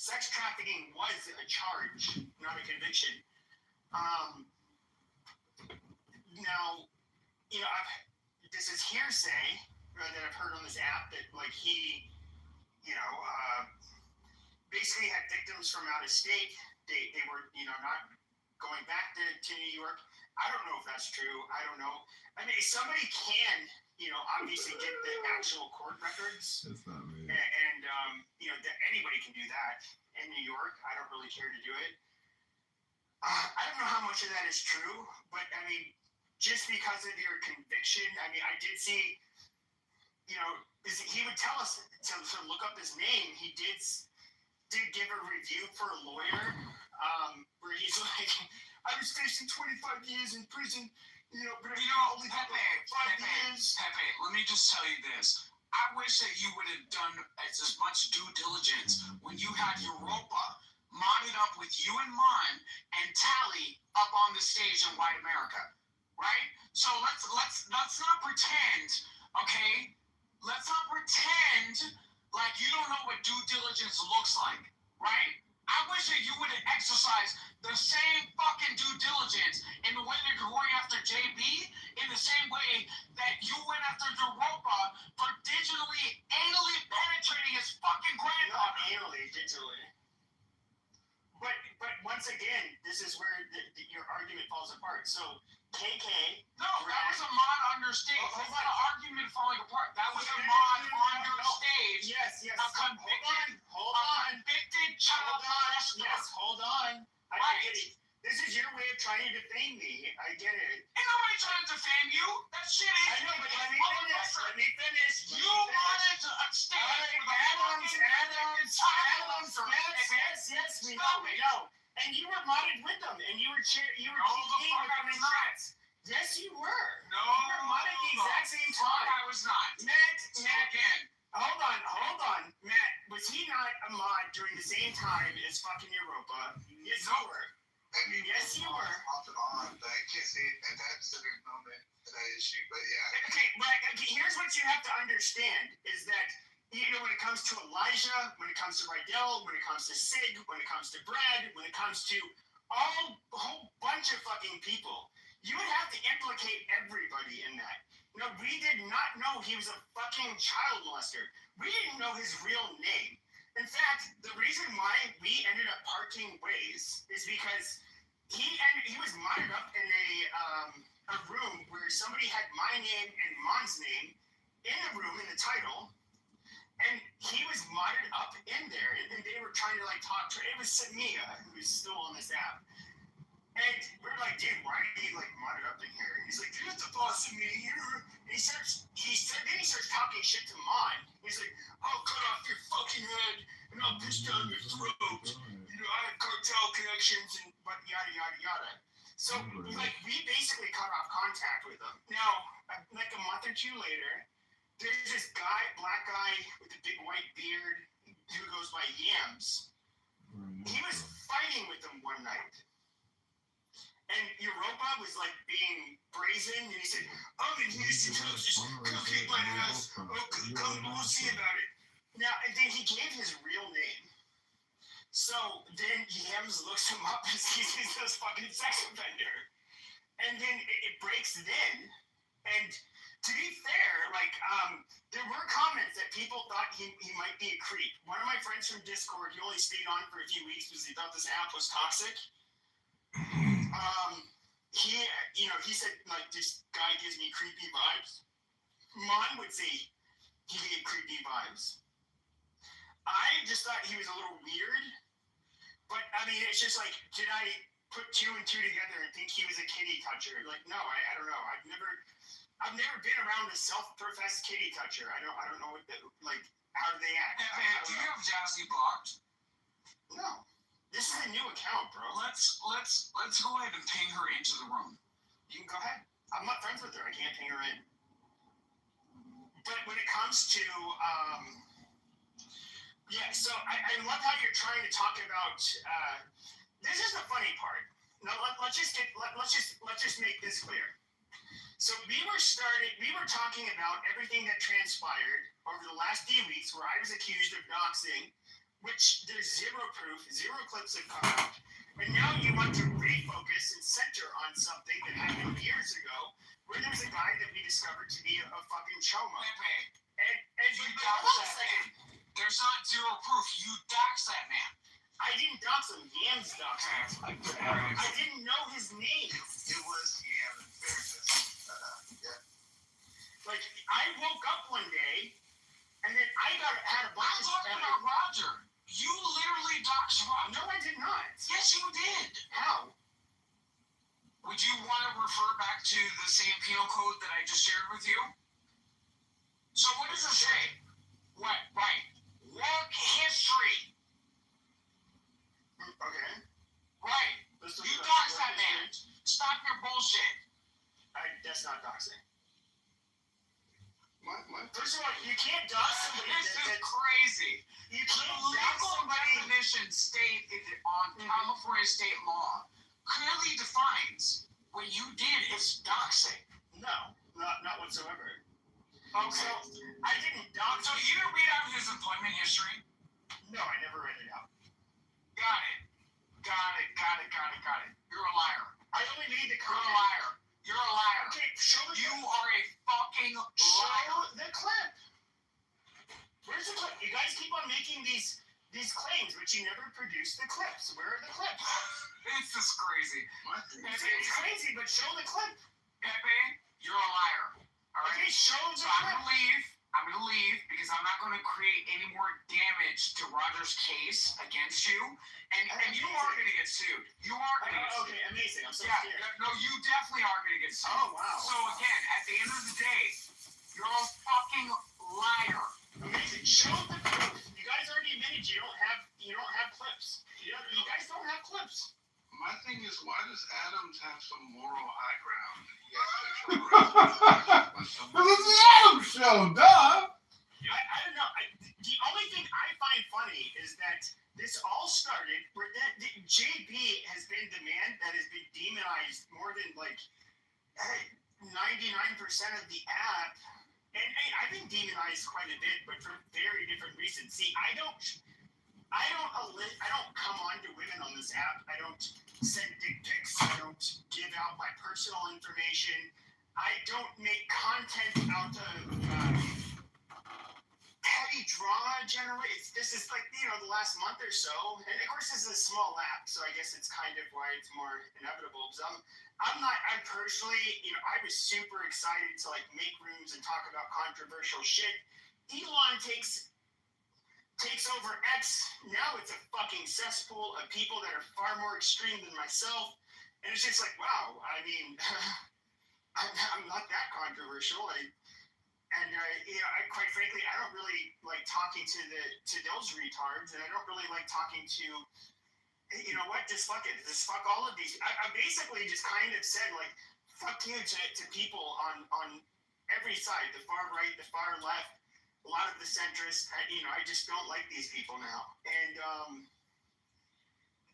sex trafficking was a charge, not a conviction. Now, you know, this is hearsay that I've heard on this app that, like, he, you know, basically had victims from out of state. They were, you know, not going back to New York. I don't know if that's true. I don't know. I mean, somebody can, you know, obviously get the actual court records. That's not me. And you know, anybody can do that in New York. I don't really care to do it. I don't know how much of that is true, but I mean, just because of your conviction, I mean, I did see, you know, he would tell us to look up his name. He did give a review for a lawyer, where he's like, I was facing 25 years in prison, you know, but only Pepe, 5 years. Pepe, let me just tell you this. I wish that you would have done as much due diligence when you had Europa modded up with you and Mon and Tally up on the stage in White America, right? So let's not pretend, okay? Let's not pretend like you don't know what due diligence looks like, right? I wish that you would have exercised the same fucking due diligence in the way that you're going after JB, in the same way that you went after Europa for digitally, anally penetrating his fucking granddaughter. Not anally, digitally. But once again, this is where your argument falls apart. So KK. No, that was a mod on your stage. That's not an argument falling apart. That was a mod on your stage. Yes. A convicted child molester. Yes, hold on. I get it. This is your way of like trying to defame me. I get it. Ain't nobody trying to defame you. That shit is. I know, but let me finish. Let me finish. You wanted to abstain from Yes, we know. And you were modded with them, and you were teaming with them in chats. Yes, you were. No, you were modded at the exact same time. I was not. Matt, again. Hold on. Matt, was he not a mod during the same time as fucking Europa? Yes, you were. I mean, yes, you were. Off and on, but I can't say at that specific moment that issue, but yeah. Okay, but here's what you have to understand is that, when it comes to Elijah, when it comes to Rydell, when it comes to Sig, when it comes to Brad, when it comes to a whole bunch of fucking people, you would have to implicate everybody in that. We did not know he was a fucking child molester. We didn't know his real name. In fact, the reason why we ended up parting ways is because he was modded up in a room where somebody had my name and Mon's name in the room in the title, and he was modded up in there, and they were trying to talk to. It was Samia who was still on this app. And we're like, dude, why are you modded up in here? And he's like, you're the boss of me here. And he starts talking shit to Mon. He's like, I'll cut off your fucking head and I'll push down your throat. I have cartel connections and yada yada yada. So we basically cut off contact with him. Now, like a month or two later, there's this guy, black guy with a big white beard who goes by Yams. He was fighting with them one night. And Europa was being brazen, and he said, I'm in Houston, just come kick my ass. Come, we'll see about it. Now, and then he gave his real name. So then Yams looks him up and sees he's this fucking sex offender. And then it breaks then. And to be fair, there were comments that people thought he might be a creep. One of my friends from Discord, he only stayed on for a few weeks because he thought this app was toxic. He said, this guy gives me creepy vibes. Mon would say he gave creepy vibes. I just thought he was a little weird. But, it's just did I put two and two together and think he was a kitty toucher? No, I don't know. I've never been around a self-professed kitty toucher. I don't know what how do they act? Do you have Jazzy blocked? No. This is a new account, bro. Let's go ahead and ping her into the room. You can go ahead. I'm not friends with her. I can't ping her in. But when it comes to so I love how you're trying to talk about this is the funny part. No, let's just make this clear. So we were talking about everything that transpired over the last few weeks where I was accused of doxing, which there's zero proof, zero clips have come out. And now you want to refocus and center on something that happened years ago where there was a guy that we discovered to be a fucking choma. And you dox that man. There's not zero proof. You dox that man. I didn't dox him. Yams doxed him. I didn't know his name. It was Yams. I woke up one day and then I had a bunch of talking about Roger. You literally doxed Roger. No, I did not. Yes, you did. How? Would you want to refer back to the same penal code that I just shared with you? So what does it say? What? Right. Work history. Okay. Right. You doxed that man. Stop your bullshit. That's not doxing. First of all, you can't dox somebody. This is crazy. You can't legal definition stated on California state law clearly defines what you did is doxing. No, not whatsoever. Okay. So I didn't dox. So you didn't read out his employment history? No, I never read it out. Got it. You're a liar. I only made the comment. You're a liar. Okay, show the You are a fucking liar. Show the clip. Where's the clip? You guys keep on making these claims, but you never produce the clips. Where are the clips? It's just crazy. What? It's crazy, but show the clip. Pepe, you're a liar. All right? Okay, show the so clip. I believe I'm going to leave because I'm not going to create any more damage to Roger's case against you. And you are going to get sued. You are going to get sued. Okay, amazing. I'm so Yeah, scared. no, you definitely are going to get sued. Oh, wow. So again, at the end of the day, you're a fucking liar. Amazing. Show the proof. You guys already admitted you don't have clips. You guys don't have clips. My thing is, why does Adams have some moral high ground? Because it's the Adam Show, duh! I don't know. The only thing I find funny is that this all started where JB has been the man that has been demonized more than 99% of the app. And I've been demonized quite a bit, but for very different reasons. See, I don't come on to women on this app. I don't send dick pics. I don't give out my personal information. I don't make content out of petty drama generally. This is the last month or so. And of course, this is a small app, so I guess it's kind of why it's more inevitable. So I personally, I was super excited to make rooms and talk about controversial shit. Elon takes over X. Now it's a fucking cesspool of people that are far more extreme than myself. And it's just wow, I mean, I'm not that controversial. Quite frankly, I don't really like talking to those retards, and I don't really like talking to, just fuck it. Just fuck all of these. I basically just kind of said, fuck you to people on every side, the far right, the far left, a lot of the centrists. I just don't like these people now. And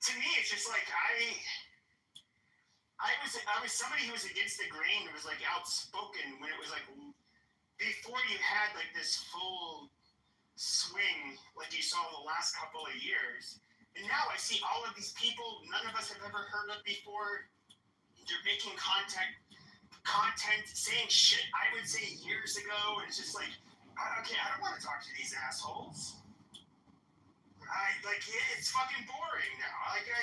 to me, it's just I was somebody who was against the grain, who was outspoken when it was before you had this full swing like you saw the last couple of years. And now I see all of these people none of us have ever heard of before. They're making content saying shit I would say years ago, and it's just okay, I don't want to talk to these assholes. It's fucking boring now. I guess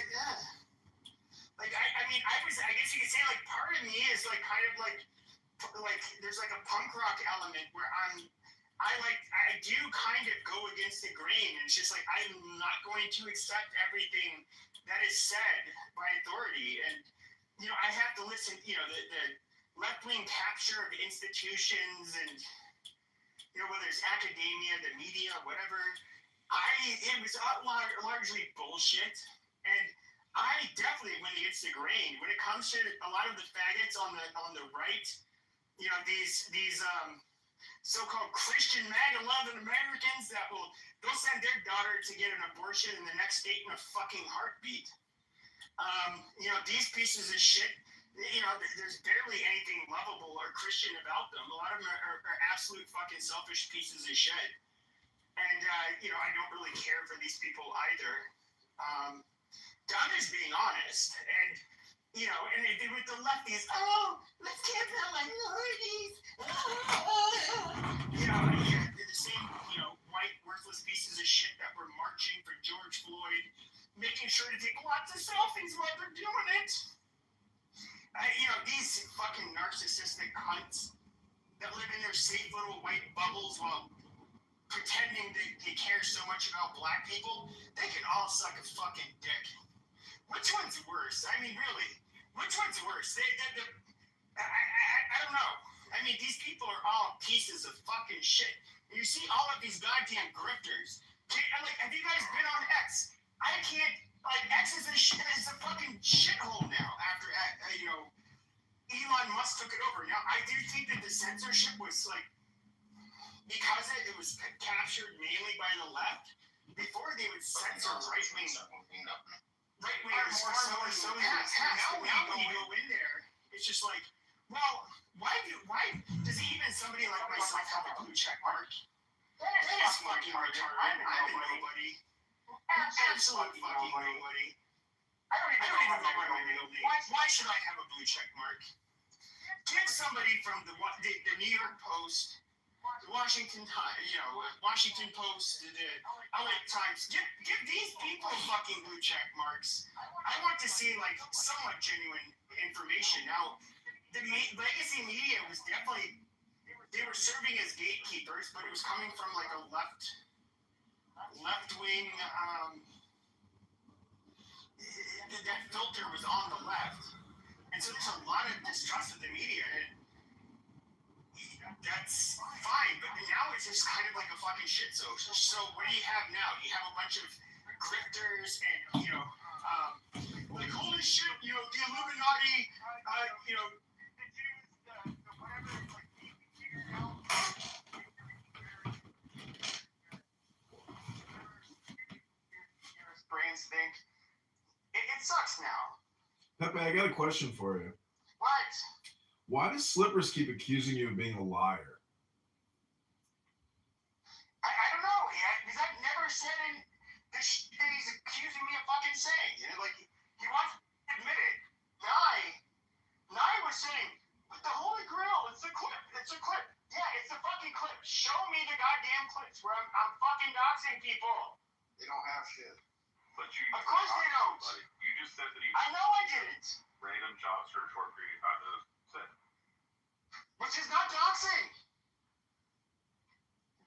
you could say part of me is kind of there's a punk rock element where I do kind of go against the grain, and it's just I'm not going to accept everything that is said by authority. And I have to listen, the left-wing capture of institutions, and whether it's academia, the media, whatever, it was largely bullshit. And I definitely went against the grain when it comes to a lot of the faggots on the right. These so-called Christian MAGA-loving Americans they'll send their daughter to get an abortion in the next state in a fucking heartbeat. These pieces of shit, there's barely anything lovable or Christian about them. A lot of them are absolute fucking selfish pieces of shit. And, I don't really care for these people either. Done is being honest. And, and with the lefties, let's care about minorities. They're the same, white, worthless pieces of shit that were marching for George Floyd, making sure to take lots of selfies while they're doing it. These fucking narcissistic cunts that live in their safe little white bubbles while pretending they care so much about black people, they can all suck a fucking dick. Which one's worse? I mean, really, which one's worse? I don't know. I mean, these people are all pieces of fucking shit. And you see all of these goddamn grifters. Have you guys been on X? I can't. X is a fucking shithole now after Elon Musk took it over. Now, I do think that the censorship was because it was captured mainly by the left. Before they would censor right-wing. Right-wingers more so. Now when you go in there, it's just well, why does even somebody like myself have a blue check mark? That is fucking retarded. I'm a nobody. Absolute fucking nobody. I don't even know my real name. Why should I have a blue check mark? Get somebody from the New York Post, the Washington Post, the LA Times. Give these people fucking blue check marks. I want to see somewhat genuine information. Now, the legacy media was definitely they were serving as gatekeepers, but it was coming from like a left wing. That filter was on the left, and so there's a lot of distrust of the media. And that's fine, but now it's just kind of like a fucking shit show. So what do you have now? You have a bunch of grifters and like holy shit, the Illuminati, the Jews, the whatever, like figured out. Your brains think it sucks now. Pepe, I got a question for you. What? Why does Slippers keep accusing you of being a liar? I don't know, because I've never said that he's accusing me of fucking saying. Like, he wants to admit it. Nye was saying, but the Holy Grail, it's a clip. Yeah, it's a fucking clip. Show me the goddamn clips where I'm fucking doxing people. They don't have shit. But you Of course they don't. Buddy. You just said that he I know I didn't. random jobs for a short period of time. Which is not doxing.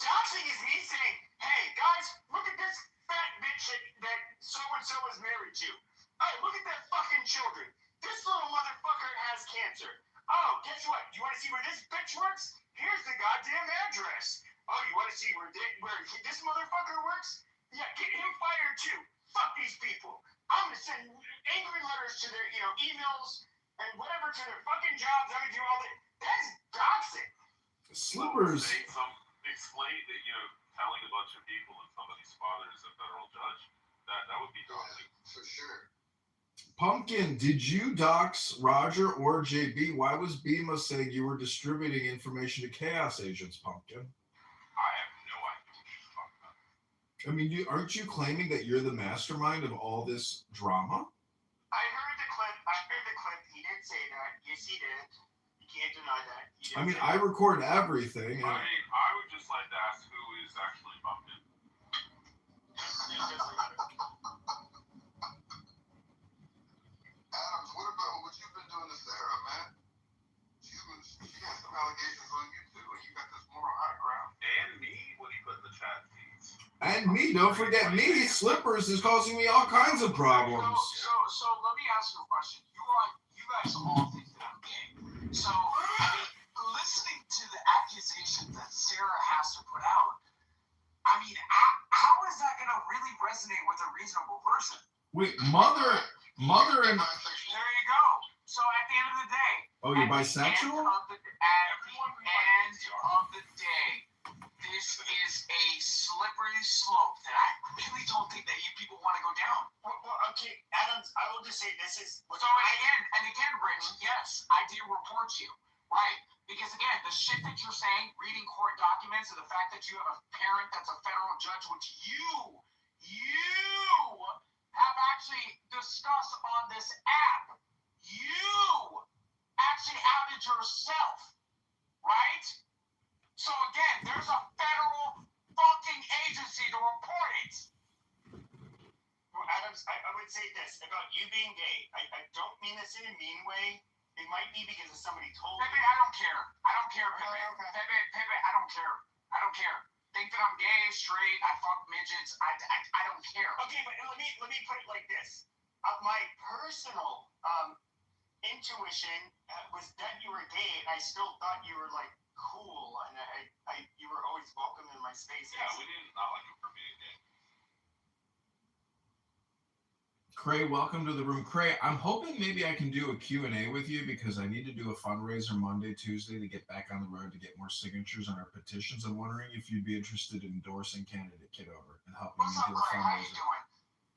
Doxing is me saying, hey, guys, look at this fat bitch that so-and-so is married to. Hey, look at that fucking children. This little motherfucker has cancer. Oh, guess what? You want to see where this bitch works? Here's the goddamn address. Oh, you want to see where this motherfucker works? Yeah, get him fired too. Fuck these people. I'm going to send angry letters to their, emails and whatever to their fucking jobs. I'm going to do all that. That's doxing. Slippers. Explain that, telling a bunch of people that somebody's father is a federal judge. That would be doxing. For sure. Pumpkin, did you dox Roger or JB? Why was Bima saying you were distributing information to Chaos Agents, Pumpkin? I have no idea what you're talking about. I mean, aren't you claiming that you're the mastermind of all this drama? I heard the clip. He did say that. Yes, he did. You can't deny that. I mean, I record everything. And I would just like to ask who is actually Pumpkin. Adams, what about what you've been doing to Sarah, man? She has some allegations on you too, and you got this moral high ground. And me? What do you put in the chat feeds? And me, don't forget me. Slippers is causing me all kinds of problems. So let me ask you a question. You guys all think that I'm gay. So, listening to the accusations that Sarah has to put out, how is that going to really resonate with a reasonable person? Wait, mother and... There you go. So at the end of the day... Oh, you're bisexual? At the end of the day, this is a slippery slope that I really don't think that you people want to go down. Well, okay, Adams, I will just say this is... So again, Rich, yes, I did report you. Right. Because again, the shit that you're saying, reading court documents, and the fact that you have a parent that's a federal judge, which you have actually discussed on this app. You actually outed yourself. Right? So again, there's a federal fucking agency to report it. Well, Adams, I would say this about you being gay. I don't mean this in a mean way. It might be because of somebody told Pepe, you. I don't care. Pepe. Okay. Pepe, I don't care. Think that I'm gay, straight, I fuck midgets. I don't care. Okay, but let me put it like this. My personal intuition was that you were gay, and I still thought you were like cool, and you were always welcome in my space. Yeah, we did not like him for being gay. Cray, welcome to the room. Cray, I'm hoping maybe I can do a Q&A with you because I need to do a fundraiser Monday, Tuesday to get back on the road to get more signatures on our petitions. I'm wondering if you'd be interested in endorsing candidate Kitover and helping me do a Cray? How you fundraiser. doing?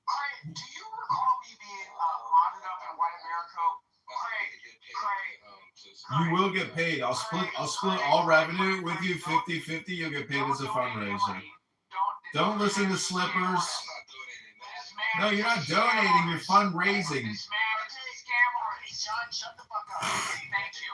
Cray, do you recall me being modded up in White America? Cray. You will get paid. I'll split all revenue with you 50-50. You'll get paid as a fundraiser. Don't listen to Slippers. No, you're not donating. You're fundraising. This man is a scam artist. John, shut the fuck up. Thank you.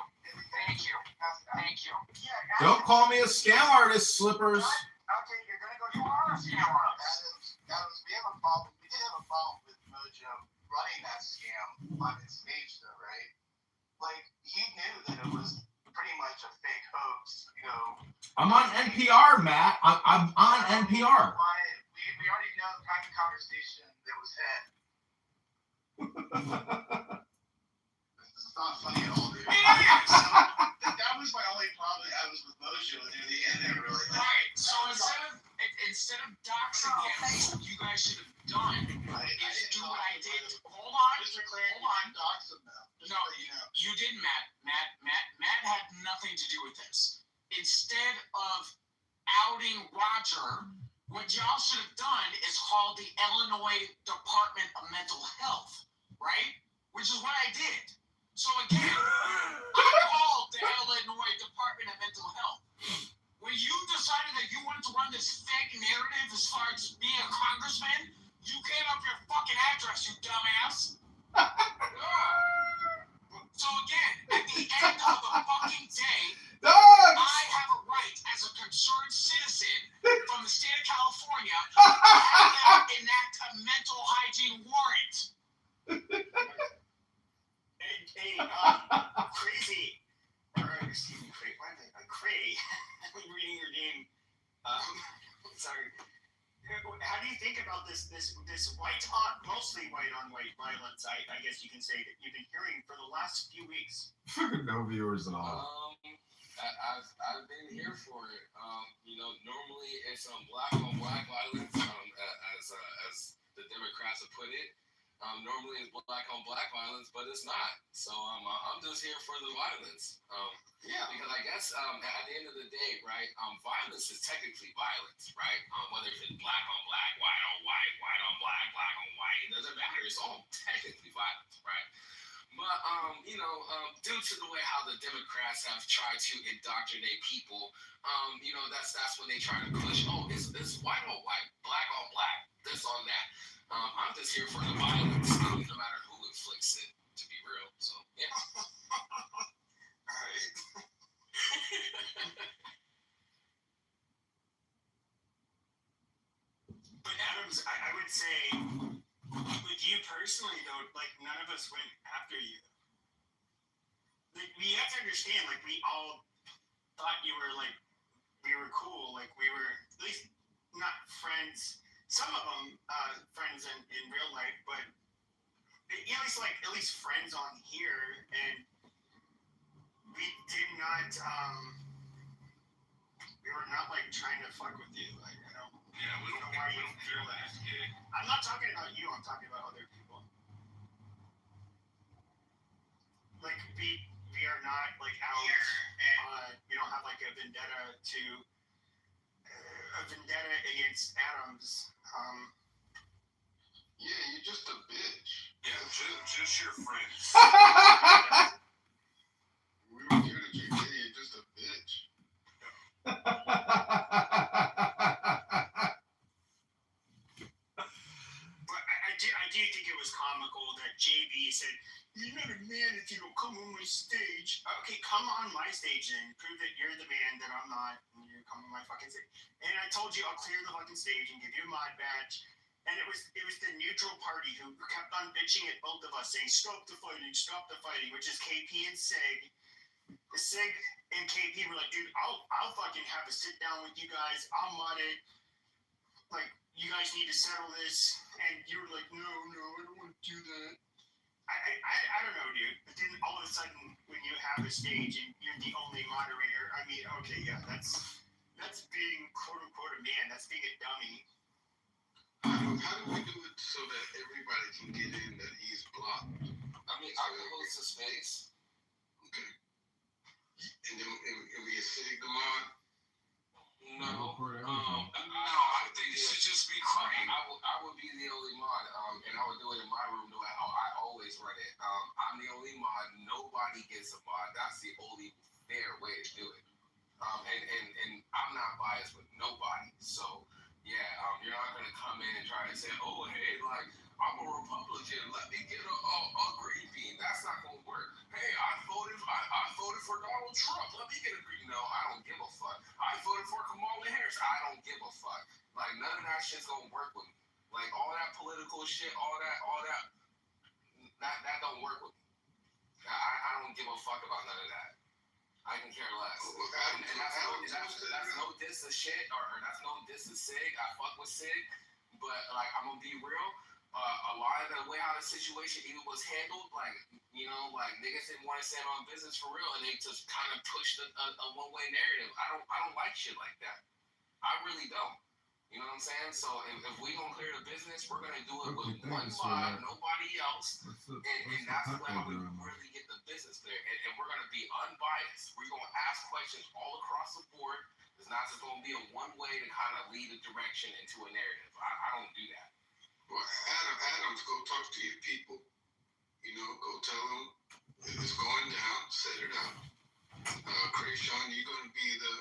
Don't call me a scam artist, Slippers. Okay, you're gonna go. You are a scam artist. Adams, we have a problem. We did have a problem with Mojo running that scam on its stage, though, right? Like, he knew that it was pretty much a fake hoax, Matt. I'm on NPR. We already know the private conversation that was had. This is not funny at all, dude. That was my only problem I was with Mojo near the end there, really. Right. So instead of doxing him, you guys should have done is do what I did. Hold on. Mr. Clinton, Hold on. dox him now. No, you didn't, Matt had nothing to do with this. Instead of outing Roger, what y'all should have done is called the Illinois Department of Mental Health, right? Which is what I did. So again, I called the Illinois Department of Mental Health. When you decided that you wanted to run this fake narrative as far as being a congressman, you gave up your fucking address, you dumbass. So again, at the end of the fucking day, I have a right as a concerned citizen from the state of California to have them enact a mental hygiene warrant. Hey, Crazy. Excuse me, Cray. Why am I Cray? I'm reading your name. Sorry. How do you think about this white on, mostly white on white violence? I guess you can say that you've been hearing for the last few weeks. No viewers at all. I've been here for it. Normally it's black on black violence, as the Democrats have put it. Normally it's black on black violence, but it's not. So I'm just here for the violence. Because I guess at the end of the day, right, violence is technically violence, right? Whether it's black on black, white on white, white on black, black on white, it doesn't matter. It's all technically violence, right? But due to the way how the Democrats have tried to indoctrinate people, that's when they try to push, it's white on white, black on black, this on that. I'm just here for the violence, no matter who inflicts it, to be real. So yeah. All right. But Adams, I would say, with you personally though, like none of us went after you. Like we have to understand, like we all thought you were like we were cool, like we were at least not friends. Some of them friends in real life, but at least friends on here, and we did not. We were not like trying to fuck with you. Like I don't. Yeah, we don't know why you feel that. I'm not talking about you. I'm talking about other people. Like we are not like out. We don't have like a vendetta against Adams. Yeah, you're just a bitch. Yeah, just your friends. We were here to you. Yeah, you're just a bitch. But I do think it was comical that JB said, "You're not a man if you don't come on my stage." Okay, come on my stage and prove that you're the man that I'm not, and you come on my fucking stage. And I told you I'll clear the fucking stage and give you a mod badge. And it was the neutral party who kept on bitching at both of us, saying stop the fighting, which is KP and Sig. Sig and KP were like, dude, I'll fucking have a sit down with you guys. I'll mod it. Like, you guys need to settle this. And you were like, no, I don't want to do that. I don't know, dude. But then all of a sudden, when you have a stage and you're the only moderator, I mean, okay, yeah, that's being quote unquote a man. That's being a dummy. How do we do it so that everybody can get in that he's blocked? I mean, I can host a space. Okay. And then if we get Sig the mod? No, I think it should just be quiet. I would be the only mod, and I would do it in my room the way how I always run it. I'm the only mod. Nobody gets a mod. That's the only fair way to do it. And I'm not biased with nobody. So yeah, you're not gonna come in and try to say, oh hey, like I'm a Republican. Let me get a green bean. That's not gonna work. Hey, I voted for Donald Trump. Let me get a green. No, I don't give a fuck. I voted for Kamala Harris. I don't give a fuck. Like none of that shit's gonna work with me. Like all that political shit, all that don't work with me. I don't give a fuck about none of that. I can care less. And that's no diss of shit, or that's no diss of Sig. I fuck with Sig, but like I'm gonna be real. A lot of the way how the situation even was handled, like like niggas didn't want to stand on business for real, and they just kind of pushed a one-way narrative. I don't like shit like that. I really don't. You know what I'm saying? So if we gonna clear the business, we're gonna do it with one mob, nobody else, and that's how we really get the business there. And we're gonna be unbiased. We're gonna ask questions all across the board. It's not just gonna be a one way to kind of lead a direction into a narrative. I don't do that. Well, Adams, go talk to your people. Go tell them it's going down. Set it up. Krayshawn, you're gonna be the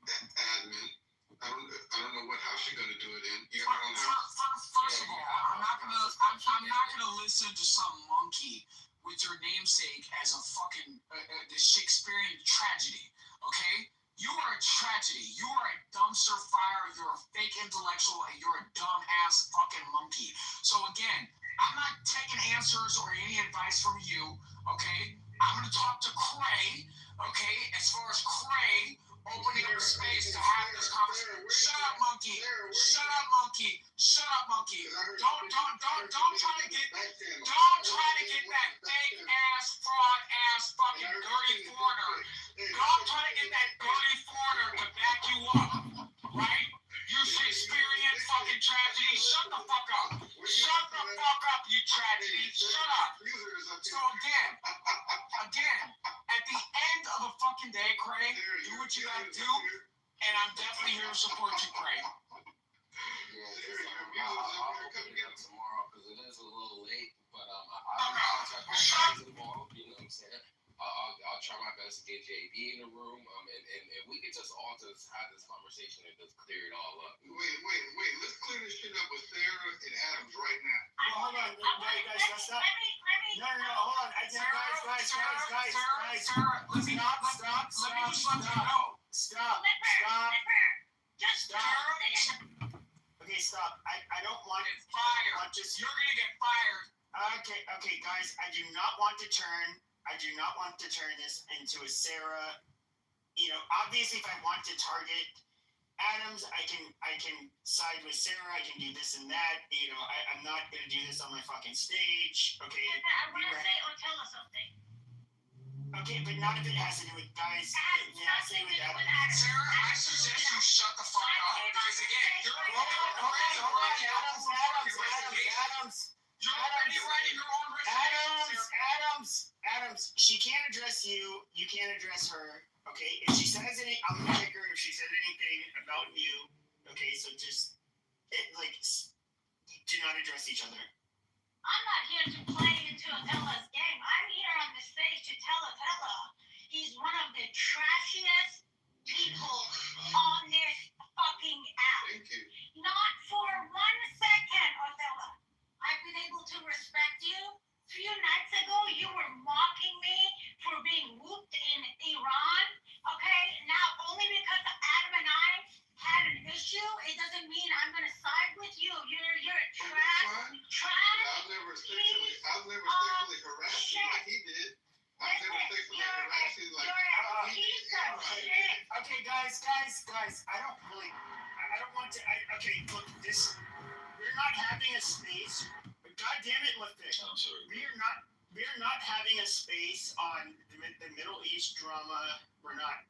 admin. I don't know what house you're gonna do it in. You have your own house. First of all, I'm not gonna listen to some monkey with your namesake as a fucking the Shakespearean tragedy. Okay, you are a tragedy. You are a dumpster fire. You're a fake intellectual, and you're a dumb ass fucking monkey. So again, I'm not taking answers or any advice from you. Okay, I'm gonna talk to Cray. Okay, as far as Cray opening up a space to have this conversation. Shut up, monkey. Shut up, monkey. Shut up, monkey. Don't try to get that fake ass, fraud ass, fucking dirty foreigner. Don't try to get that dirty foreigner to back you up, right? You Shakespearean fucking tragedy. Shut the fuck up. Shut the fuck up, you tragedy. Shut up. So again, at the end of the fucking day, Craig, do what you gotta do, and I'm definitely here to support you, Craig. I'll open it up tomorrow because it is a little late, but I'll contact my friends involved. You know what I'm saying? I'll try my best to get JB in the room, and we can just all just have this conversation and just clear it all up. Wait. Let's clear this shit up with Sarah and Adams right now. Hold on, guys, that's not. No, hold on. Guys. Stop. Okay, stop. I don't want to fire. You're gonna get fired. Okay, guys. I do not want to turn this into a Sarah. Obviously, if I want to target Adams, I can side with Sarah. I can do this and that. I'm not gonna do this on my fucking stage. Okay. I want to say or tell us something. Okay, but not if it has to do with guys. It has to do with Adams. Sarah, I suggest you shut the fuck up because again, you're Adams. You're already writing your own resignation. Adams. She can't address you. You can't address her. Okay. If she says anything, I'm gonna kick her. If she said anything about you, okay. So just do not address each other. I'm not here to play into Tella's game. I'm here on the stage to tell Tella he's one of the trashiest people on this fucking app. Thank you. Not for 1 second, Othello. I've been able to respect you. A few nights ago, you were mocking me for being whooped in Iran. Okay, now only because Adam and I had an issue, it doesn't mean I'm gonna side with you. You're a trash. I've never sexually harassed you like he did. I've never sexually harassed you like he did. Okay, guys. I don't want to. Okay, look, we're not having a space. But God damn it, look this. I'm sorry. We're not having a space on the Middle East drama. We're not.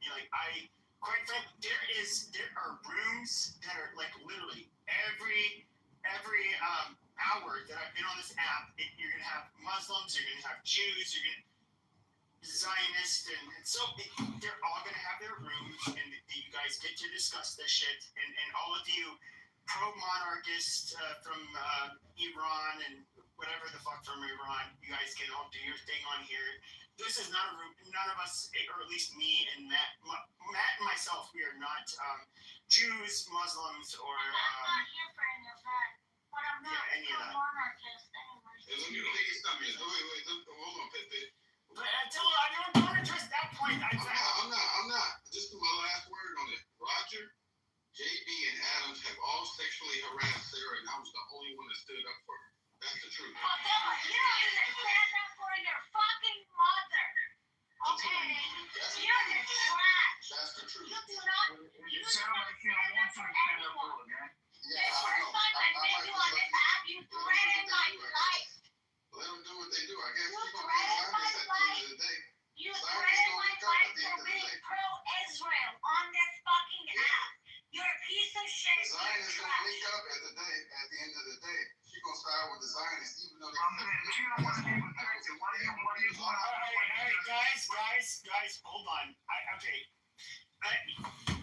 Quite frankly, there are rooms that are like literally every hour that I've been on this app. You're gonna have Muslims, you're gonna have Jews, you're gonna Zionists, and so they're all gonna have their rooms, and you guys get to discuss this shit. And all of you pro-monarchists from Iran and whatever the fuck from Iran, you guys can all do your thing on here. This is not a room. None of us, or at least me and Matt and myself, we are not Jews, Muslims, or. I'm not here for any of that. But I'm not a monarchist anyways. Let me tell you something. Wait. Hold on, Pepe. But until I don't want to address that point. I'm not. This is my last word on it. Roger, JB, and Adams have all sexually harassed Sarah, and I was the only one that stood up for her. That's the truth. Well, Bella, you don't even stand up for your fucking mother. Okay? You're the You threatened my life. You threatened my life for being pro-Israel on this fucking app. You're a piece of shit. The Zionists gonna link up at the end of the day. She gonna side with the Zionists, even though they. Guys, hold on.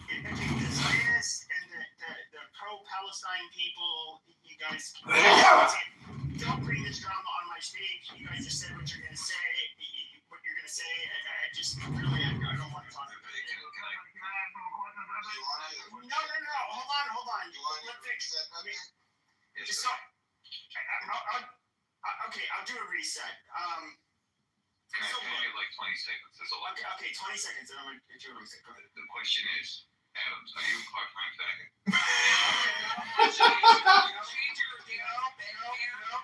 The Zionists and the pro-Palestine people, you guys don't bring this drama on my stage. You guys just said what you're gonna say. I just really, I don't want to talk about it. No. Hold on. Let's fix it. I'll do a reset. Can I get like 20 seconds? That's all. Okay, 20 seconds, and I'm gonna do a reset. Go ahead. The question is, Adams, are you a part-time faggot?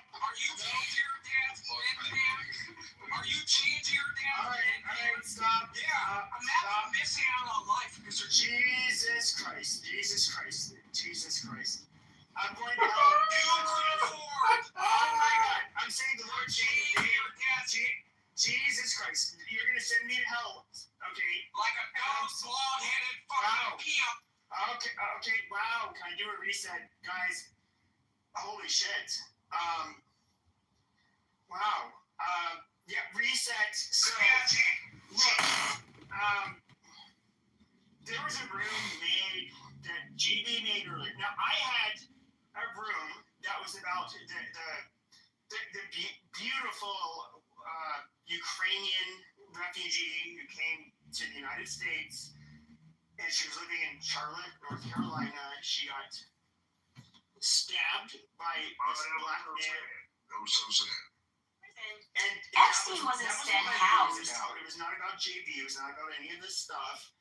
Are you changing your dad's Alright, stop. Yeah, imagine missing out on life because you're Jesus Christ. I'm going to help. Oh my God. I'm saying the Lord changed Jesus Christ. You're going to send me to hell. Okay. Like a blonde-headed fucking pimp. Okay. Wow. Can I do a reset? Guys, holy shit. Wow. Yeah, reset. So, look, there was a room made that GB made earlier. Now, I had a room that was about the beautiful Ukrainian refugee who came to the United States, and she was living in Charlotte, North Carolina. She got stabbed by this black man. That was so sad. And Epstein was instead housed. It was not about JB. It was not about any of this stuff.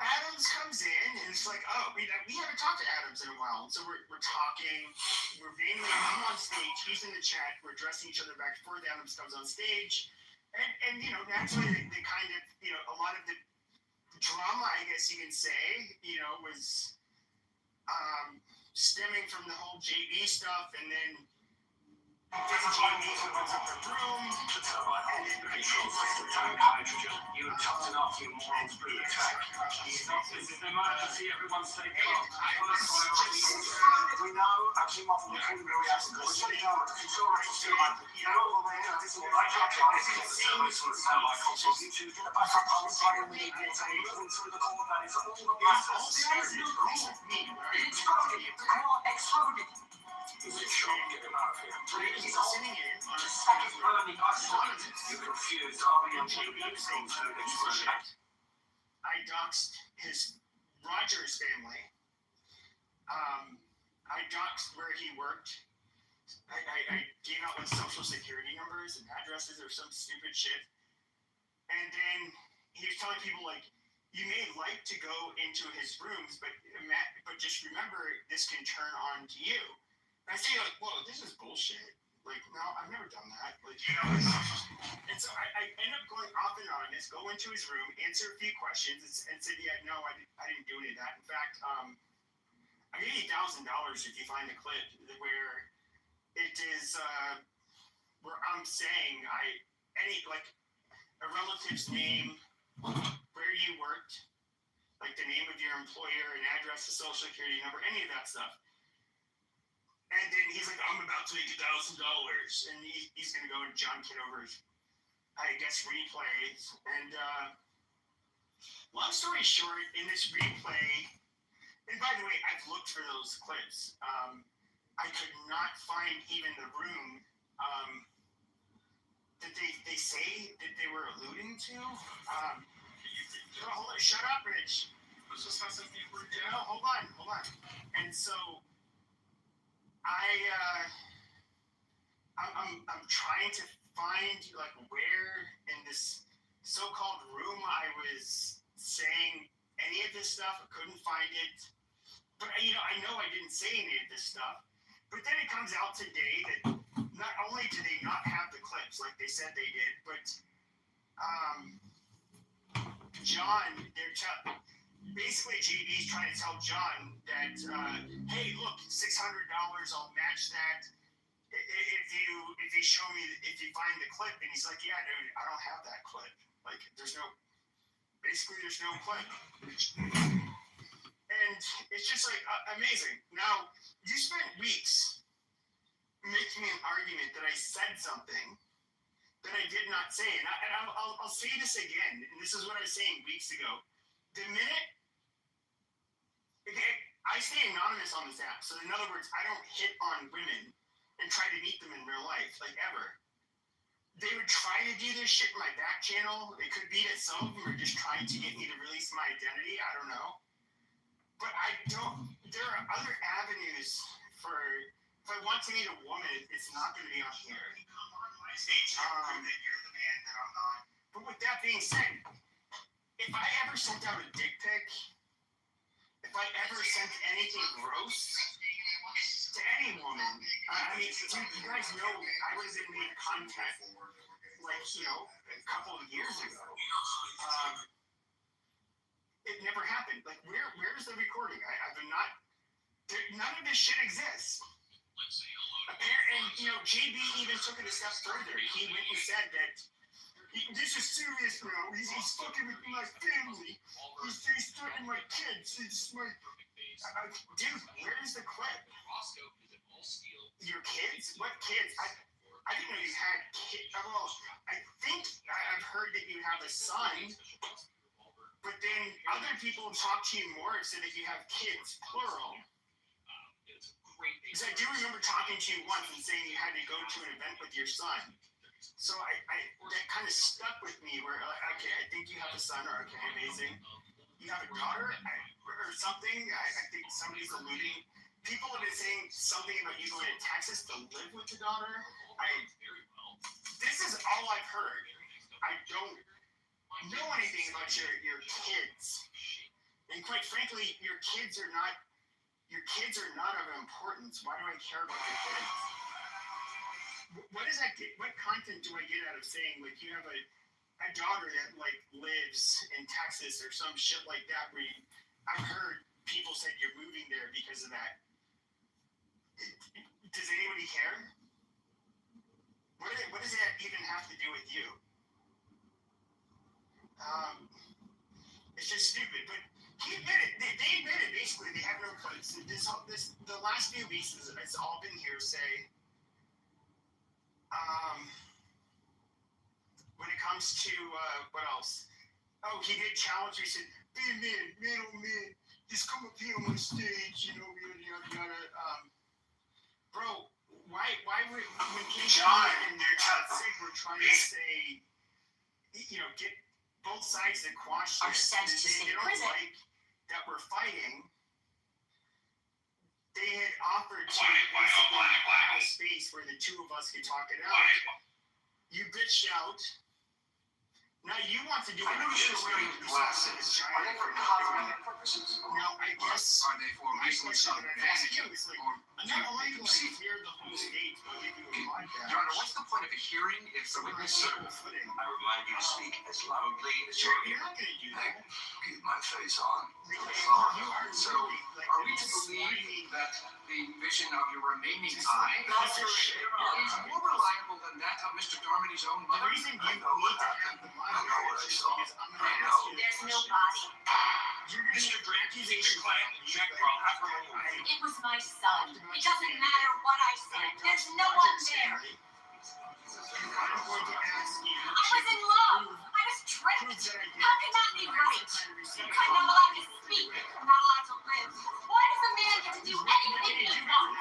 Adams comes in, and it's like, oh, we haven't talked to Adams in a while. And so we're talking. I'm on stage. He's in the chat. We're addressing each other back and forth. Adams comes on stage. And naturally, they kind of, a lot of the drama, I guess you can say, was stemming from the whole JB stuff. And then JB opens up the room. And then You topped it off, you morons, through the attack. This is the emergency, everyone stay calm. We know, actually, Martin, we couldn't really ask the question. It's all right, it's all right. This is like the service will sound like consoles. You two get the back up on the side of the media, moving through the core, that is all that matters. It's exploded. The core exploded. He's a shot, get him out of here. He's sitting in on a stack of burning ice. You confused RBM I doxed Roger's family. I doxed where he worked. I gave out his social security numbers and addresses or some stupid shit. And then he was telling people, like, you may like to go into his rooms, but just remember, this can turn on to you. And I say, like, whoa, this is bullshit. Like, no, I've never done that. Like, and so I end up going off and on this, go into his room, answer a few questions, and said, yeah, no, I didn't do any of that. In fact, I give you $1,000 if you find a clip where it is, where I'm saying a relative's name, where you worked, like the name of your employer, an address, a social security number, any of that stuff. And then he's like, I'm about to make $1,000. And he's going to go to John Kitover's, I guess, replay. And long story short, in this replay, and by the way, I've looked for those clips. I could not find even the room that they say that they were alluding to. Shut up, Rich. Let's just have some people. No, hold on. And so I'm trying to find like where in this so-called room I was saying any of this stuff. I couldn't find it, but I know I didn't say any of this stuff. But then it comes out today that not only do they not have the clips like they said they did, but John, basically JB's trying to tell John that, hey, look, $600, I'll match that. if you show me, if you find the clip, and he's like, yeah, dude, I don't have that clip. Like, there's no clip. And it's just like amazing. Now, you spent weeks making an argument that I said something that I did not say. And I'll say this again, and this is what I was saying weeks ago. The minute, I stay anonymous on this app. So in other words, I don't hit on women and try to meet them in real life, like ever. They would try to do this shit in my back channel. It could be that some of them are just trying to get me to release my identity. I don't know. But there are other avenues for, if I want to meet a woman, it's not going to be on here. That you're the man that I'm not. But with that being said, if I ever sent out a dick pic, if I ever sent anything gross to any woman, I mean, you guys know I was in made contact, like, a couple of years ago. It never happened. Like, where's the recording? I've been not. None of this shit exists. And JB even took it a step further. He went and said that this is serious, bro. He's fucking with my family. He's threatening my kids. It's my dude. Where's the clip? Your kids? What kids? I didn't know you had kids. Well, I think I've heard that you have a son. But then other people talk to you more and say that you have kids, plural. Because I do remember talking to you once and saying you had to go to an event with your son. So that kind of stuck with me where, okay, I think you have a son, or okay, amazing. You have a daughter or something. I think somebody's alluding. People have been saying something about you going to Texas to live with your daughter. This is all I've heard. I don't know anything about your kids. And quite frankly, your kids are not of importance. Why do I care about your kids? What does that get? What content do I get out of saying like you have a daughter that like lives in Texas or some shit like that? Where I've heard people said you're moving there because of that. Does anybody care? What does that even have to do with you? It's just stupid. But he admitted. They admitted basically they have no clips. The last few weeks it's all been hearsay. When it comes to what else? Oh, he did challenge. He said, "Be a man, oh man, just come up here on my stage, yada yada yada." Bro, why would when John and Sig were trying to say, get both sides to quash this, they don't like that we're fighting. They had offered to basically have a space where the two of us could talk it out. You bitched out. Now you want to do it. I noticed you're wearing glasses. Are they for cosmetic purposes? Now, I guess are they for reasons of vanity? I'm not only going to hear the whole state, but give you a podcast. Your Honor, what's the point of a hearing if the witness... I remind you to speak as loudly as you're not going to do that. Keep my face on. So, are we to believe that the vision of your remaining eye is more reliable than that of Mr. Darmony's own mother? The reason you need to have the monitor is because I'm going to ask you. There's no body. You're going to make accusations about me. It was my son. It doesn't matter what I said. There's no one there. I'm going to ask you. I was in love. I was tricked. How can that be right? I'm not allowed to speak. I'm not allowed to live. Why does a man get to do anything he wants?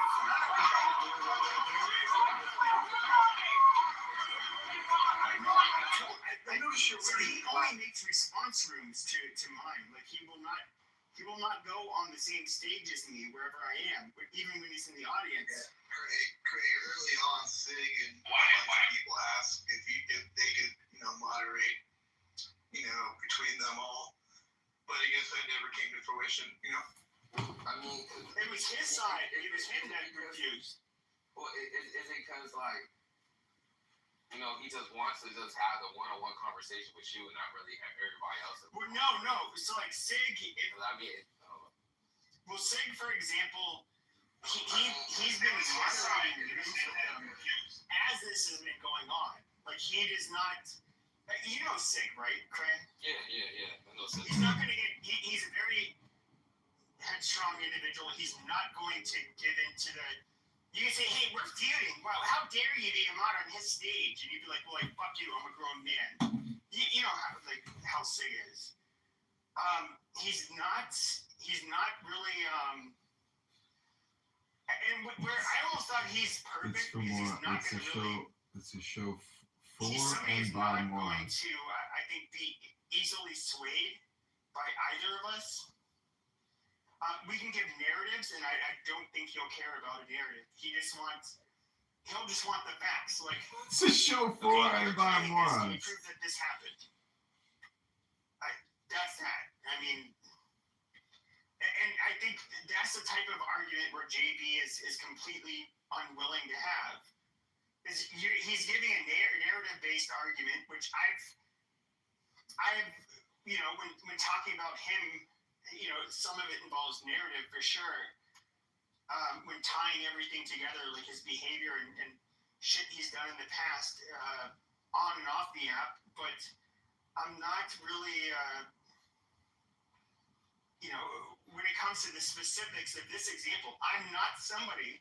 I notice you're wearing. He only makes response rooms to mine. Like he will not go on the same stage as me wherever I am, but even when he's in the audience. Craig, early on, Sig and a bunch of people asked if they could, moderate, between them all. But I guess that never came to fruition, I mean, it was his side. It was him that refused. Well, is it because he just wants to just have the one-on-one conversation with you and not really have everybody else? Well, no. So like Sig, Sig, for example, he's been moderating meetings with them as this has been going on. Like he does not. You know Sig, right, Cran? Yeah. I know Sig. He's not going to get. He's a very headstrong individual. He's not going to give into the. You can say, "Hey, we're feuding. Wow, how dare you be a mod on his stage?" And you'd be like, "Well, like fuck you. I'm a grown man." You know how Sig is. He's not really. And where I almost thought he's perfect It's for because he's more. not It's a going to show. really. It's a show for Somebody and is by not going morons. to, I think, be easily swayed by either of us. We can give narratives, and I don't think he'll care about a narrative. He'll just want the facts. Like It's a show for and by Can you morons. prove that this happened? That's that. I mean, and I think that's the type of argument where JB is completely unwilling to have. He's giving a narrative-based argument, which I've when talking about him, some of it involves narrative for sure. When tying everything together, like his behavior and shit he's done in the past, on and off the app, but I'm not really, when it comes to the specifics of this example, I'm not somebody.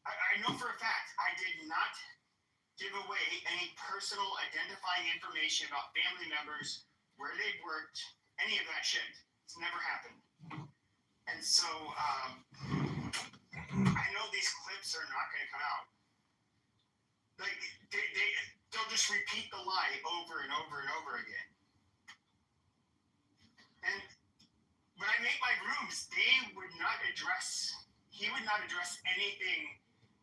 I know for a fact I did not give away any personal identifying information about family members, where they worked, any of that shit. It's never happened. And so I know these clips are not going to come out. Like they'll just repeat the lie over and over and over again. And when I make my rooms, he would not address anything,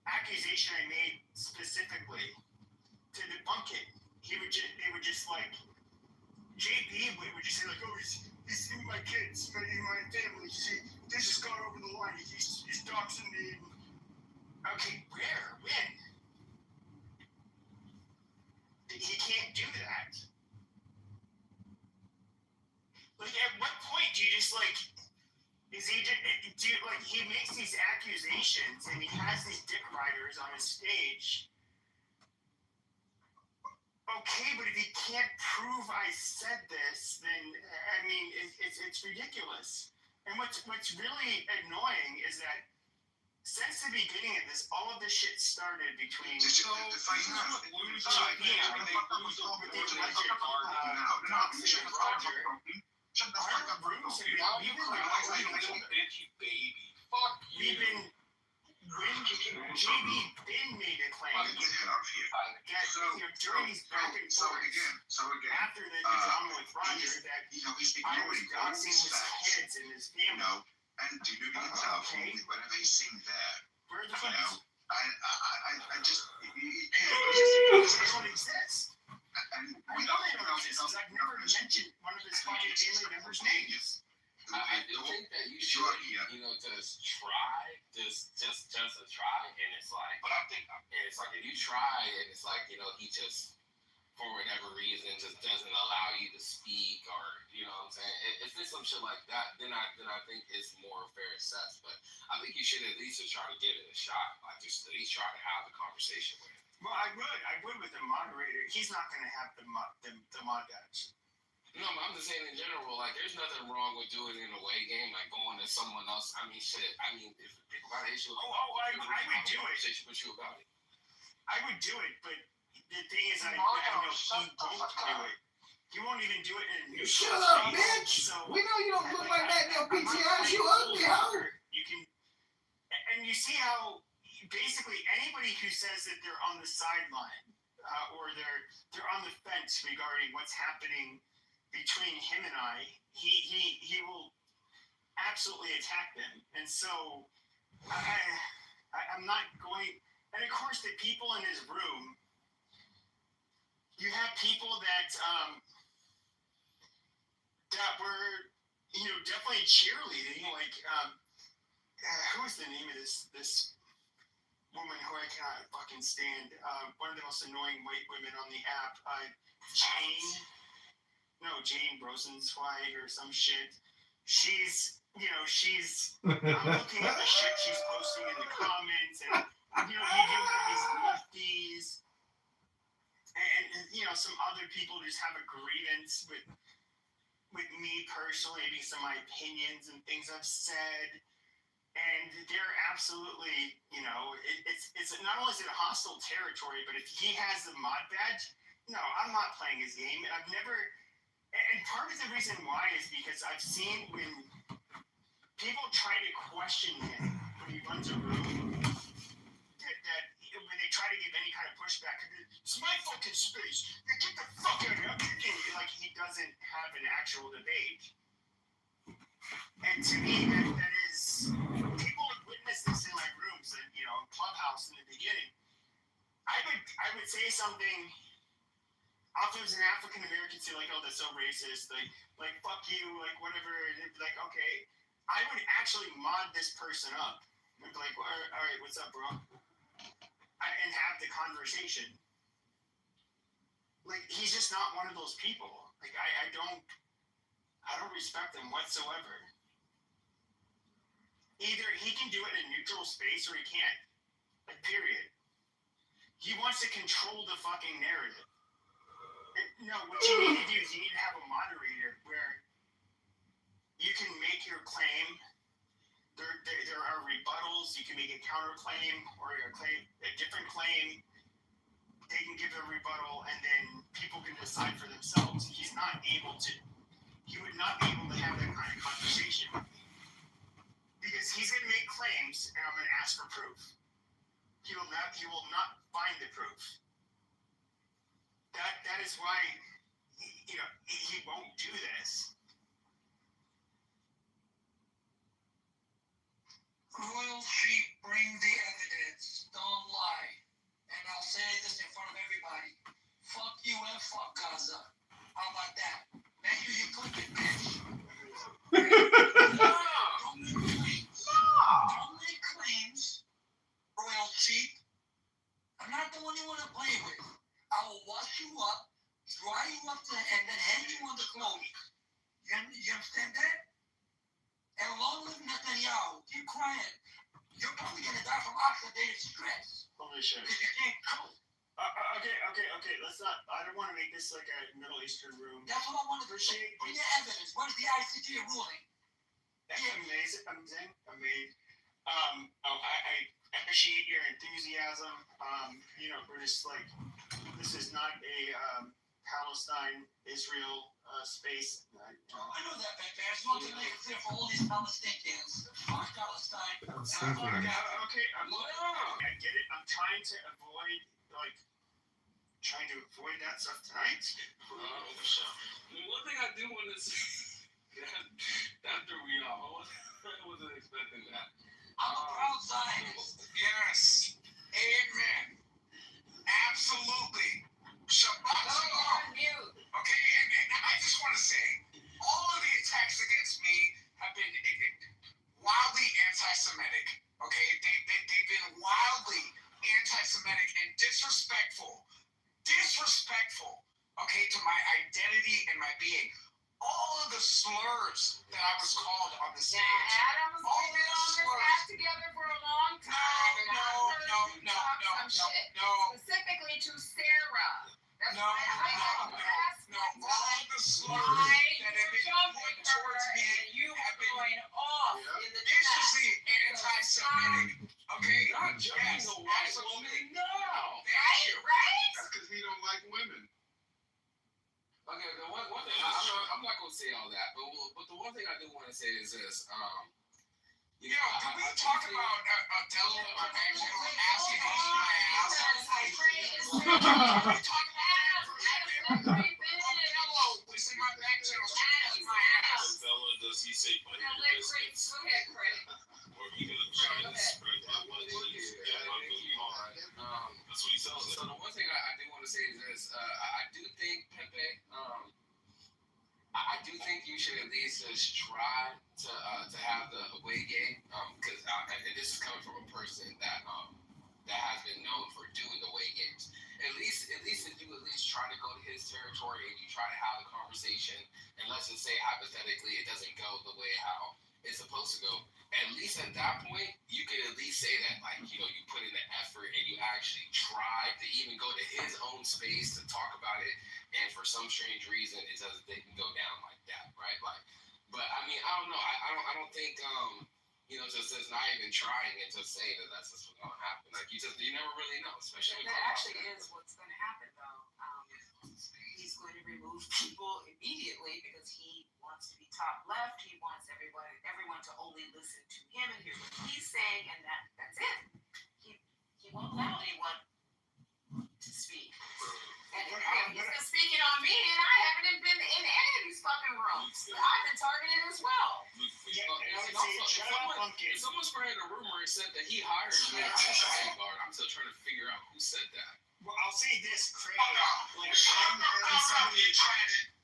accusation I made specifically to debunk it. They would just like, JP would just say like, oh, he's in my kids, in my family. This just gone over the line. He's doxing me. Okay, where? When? He can't do that. Like, at what point do you just like? He makes these accusations and he has these dick riders on his stage. Okay, but if he can't prove I said this, then I mean it's ridiculous. And what's really annoying is that since the beginning of this, all of this shit started between JB then made a claim that during these back and forth after the drama with Roger that I was doxing his kids and his family. And to do himself whenever he seen that, I just they don't exist. And I know they don't exist because I've never mentioned one of his fucking family members' names. I do think that you should, just try, just a try, and it's like, if you try, and it's like, he just, for whatever reason, just doesn't allow you to speak, or, you know what I'm saying? If it's some shit like that, then I think it's more fair assessed, but I think you should at least try to give it a shot, like, just at least try to have the conversation with him. Well, I would with the moderator. He's not going to have the mod badge. No, I'm just saying in general, like, there's nothing wrong with doing it in a away game, like going to someone else. I mean, shit. I mean, if people got an issue, I would do it. With you about it. I would do it, but the thing is, I know he won't do it. He won't even do it in a neutral Shut up, bitch! So, we know you don't look like that in your PTRs, you ugly hoe! You can, and you see how basically anybody who says that they're on the sideline or they're on the fence regarding what's happening between him and I, he will absolutely attack them. And so I'm not going. And of course, the people in his room, you have people that were definitely cheerleading. Like who is the name of this woman who I cannot fucking stand? One of the most annoying white women on the app, Jane Rosenzweig or some shit. she's, I'm looking at the shit she's posting in the comments, and you do have these lefties, and some other people just have a grievance with me personally, because of my opinions and things I've said, and they're absolutely, it's not only is it a hostile territory, but if he has the mod badge, no, I'm not playing his game, and I've never. And part of the reason why is because I've seen when people try to question him when he runs a room, that when they try to give any kind of pushback, it's my fucking space. Get the fuck out of here. I'm thinking like he doesn't have an actual debate. And to me, that is, people have witnessed this in my rooms, and Clubhouse in the beginning. I would say something. Often as an African American, say like, "Oh, that's so racist," like "fuck you," like whatever, and it'd be like, okay, I would actually mod this person up and be like, all right, what's up, bro? And have the conversation. Like, he's just not one of those people. Like, I don't respect him whatsoever. Either he can do it in a neutral space or he can't. Like, period. He wants to control the fucking narrative. No, what you need to do is you need to have a moderator where you can make your claim. There are rebuttals. You can make a counterclaim or a different claim. They can give a rebuttal, and then people can decide for themselves. He would not be able to have that kind of conversation with me, because he's going to make claims, and I'm going to ask for proof. He will not find the proof. That is why he won't do this. Royal sheep, bring the evidence. Don't lie. And I'll say this in front of everybody. Fuck you and fuck Gaza. How about that? Make sure you click it, bitch. Don't make claims. Royal sheep. I'm not the one you want to play with. I will wash you up, dry you up, and then hang you on the clothes. You understand that? And long live Netanyahu. Keep crying. You're probably going to die from oxidative stress. Holy shit. Because you can't cope. Okay. Let's not. I don't want to make this like a Middle Eastern room. That's what I wanted to say. Bring your evidence. Where's the ICJ ruling? That's amazing. I appreciate your enthusiasm. We're just like, this is not a Palestine-Israel space. I know that, Pepe. I just want to make it clear for all these Palestinians. Fuck Palestine. Okay, I get it. I'm trying to avoid that stuff tonight. One thing I do want to say, that threw me off. I wasn't expecting that. I'm a proud Zionist. Yes. Amen. Absolutely. Shabbat shalom. Okay, and I just want to say, all of the attacks against me have been wildly anti-Semitic. Okay, they've been wildly anti-Semitic and disrespectful. Okay, to my identity and my being. All of the slurs that I was called on the stage. Adam's been on this app together for a long time. No. Specifically to Sarah. That's why I all of the slurs that have been put towards me have been going off in the viciously anti-Semitic. Okay? Not just a white woman. No. Right? That's because he don't like women. Okay, the one thing I'm not gonna say all that, but the one thing I do want to say is this. Did we talk about Adele or Angela asking me my ass? Did we talk about that? Othello was in my back channel asking my ass. Bella, does he say funny Go ahead, Craig. or he gonna try to spread my money? That's what he sounds like. So the one thing I do want to say is this. I do think, Pepe, I do think you should at least just try to have the away game, because this is coming from a person that has been known for doing away games. At least if you at least try to go to his his territory and you try to have a conversation, and let's just say hypothetically it doesn't go the way how it's supposed to go, at least at that point, you can at least say that, like, you know, you put in the effort and you actually tried to even go to his own space to talk about it, and for some strange reason, it didn't go down like that, right? Like, but I mean, I don't know. I don't think, you know, just not even trying and just saying that that's just what's gonna happen. Like, you never really know, especially. That actually is what's going to happen, though. He's going to remove people immediately because he wants to be top left. He wants everyone to only listen to him and hear what he's saying, and that's it. He won't allow anyone to speak. And he's been speaking on me, and I haven't been in any of these fucking rooms. I've been targeted as well. If someone spread a rumor and said that he hired me as a bodyguard, I'm still trying to figure out who said that. Well, I'll say this, Craig. Like, I'm somebody,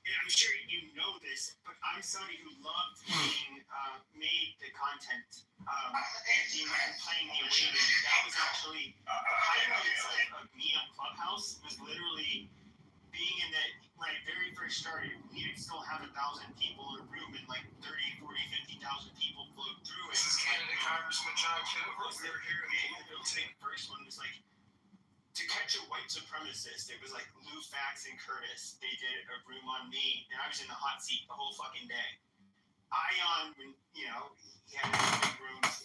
and I'm sure you know this, but I'm somebody who loved being made the content and playing the away. That was actually the highlight of me on Clubhouse was literally being in the, when I very first started, we didn't still have 1,000 people in a room, and like 30, 40, 50,000 people flowed through it. This is Kennedy Congressman John Kitover. We were here at the first one was like, to catch a white supremacist, it was like Lou Fax and Curtis. They did a room on me, and I was in the hot seat the whole fucking day. Ion, when, you know, he had big rooms,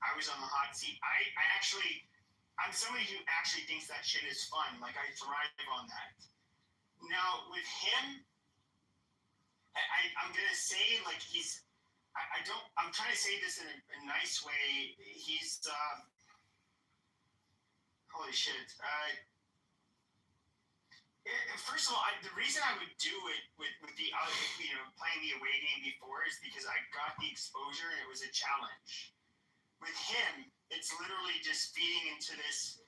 I was on the hot seat. I'm somebody who actually thinks that shit is fun. Like, I thrive on that. Now, with him, I'm gonna say, like, I'm trying to say this in a nice way. He's, holy shit. First of all, the reason I would do it with the playing the away game before is because I got the exposure and it was a challenge. With him, it's literally just feeding into this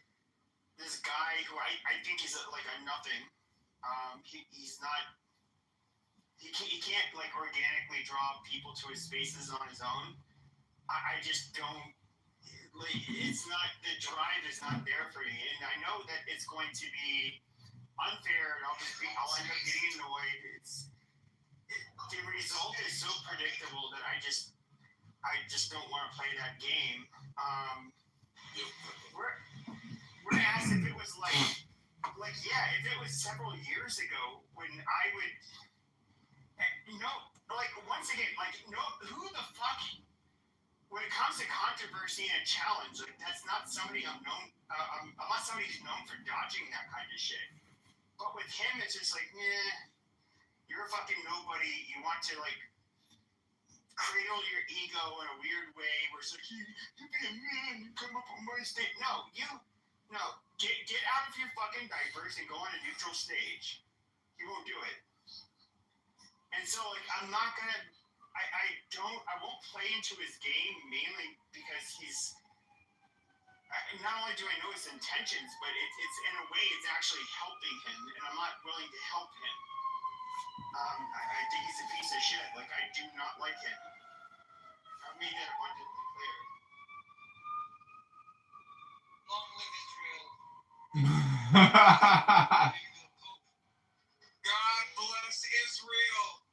guy who I think is like a nothing. He's not. He can't like organically draw people to his spaces on his own. I just don't. It's not, the drive is not there for me, and I know that it's going to be unfair, and I'll end up getting annoyed. The result is so predictable that I just don't want to play that game. We're asked if it was if it was several years ago when I would, once again, who the fuck. When it comes to controversy and a challenge, like, that's not somebody I'm not somebody who's known for dodging that kind of shit. But with him, it's just like, you're a fucking nobody. You want to, like, cradle your ego in a weird way where it's like, you be a man, you come up on my stage. No, get out of your fucking diapers and go on a neutral stage. He won't do it. And so, like, I'm not gonna, I won't play into his game mainly because he's, not only do I know his intentions, but it's in a way it's actually helping him, and I'm not willing to help him. I think he's a piece of shit. Like, I do not like him. I've made that abundantly clear. Long live Israel. God bless Israel.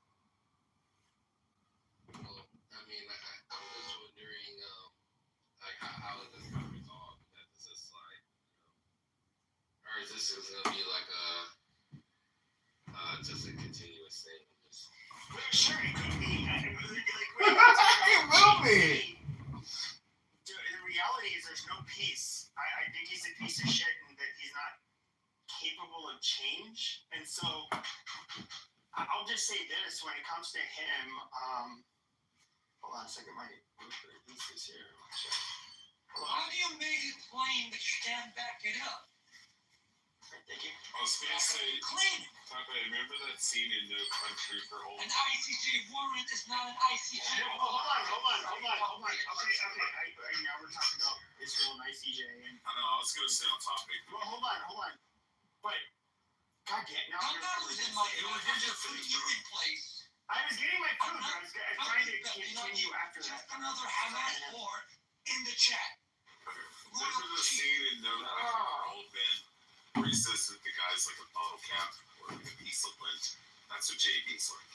Well, I mean, I'm just wondering, like, how is this going to resolve? That this is like, or is this just going to be like just a continuous thing? Sure, it could be. It will be. The reality is there's no peace. I think he's a piece of shit and that he's not capable of change. And so I'll just say this, when it comes to him, hold on a second, my piece is here. How do you make it plain that you can't back it up? Thank you. I was gonna say, Clean. remember that scene in No Country for Old An Men? ICJ warrant is not an ICJ. Hold on. Okay. Now we're talking about Israel and ICJ. And, I know, I was gonna stay on topic. well, hold on. But, goddamn, now I'm not losing my food in place. I was getting my food, but I was trying to continue after that. Another Hamas war in the chat. Remember the scene in No Country for Old Men where he says that the guy's like a bottle cap or like a piece of lint. That's what JB's like.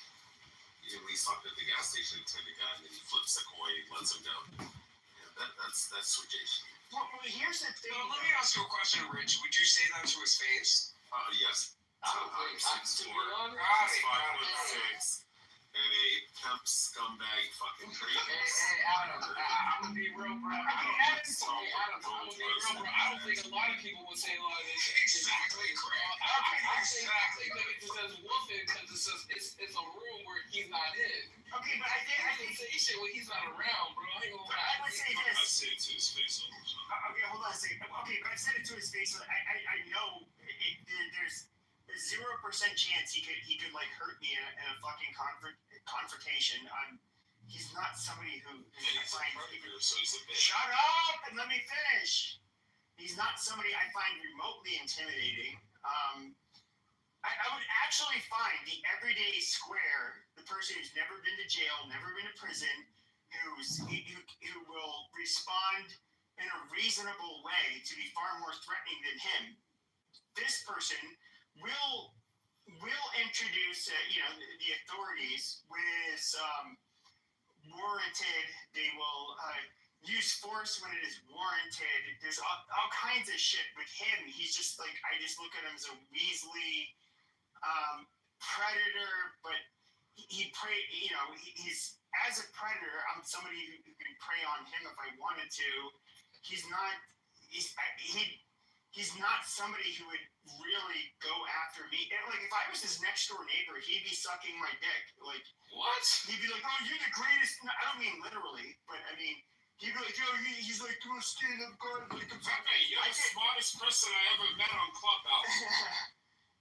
He's talking at the gas station attendant guy, and then he flips the coin, lets him go. Yeah, that's switchation. Well, here's the thing. Let me ask you a question, Rich. Would you say that to his face? Yes. I'm 6'4", 5'6", and a pimp scumbag fucking tree. Hey, Adam, I'm gonna be real, bro. I don't think a lot of people would say a lot of this. Exactly correct. I think that it says woofing because it says it's a room where he's not in. Okay, but I think say shit when he's not around, bro. I ain't gonna lie. I would say this. I say it to his face all the time. Okay, hold on a second. Okay, but I said it to his face. So I know there's a 0% chance he could like hurt me in a fucking confrontation. He's not somebody who shut up and let me finish. He's not somebody I find remotely intimidating. I would actually find the everyday square, the person who's never been to jail, never been to prison, who will respond in a reasonable way to be far more threatening than him. This person will introduce the authorities with warranted. They will use force when it is warranted. There's all kinds of shit with him. He's just like, I just look at him as a Weasley predator, but he's as a predator. I'm somebody who can prey on him if I wanted to. He's not somebody who would really go after me. And like, if I was his next door neighbor, he'd be sucking my dick. Like, what? He'd be like, "Oh, you're the greatest." No, I don't mean literally, but I mean, he'd be like, "Yo, he's like, you stand up guard." Like, Pepe, you're the smartest person I ever met on Clubhouse.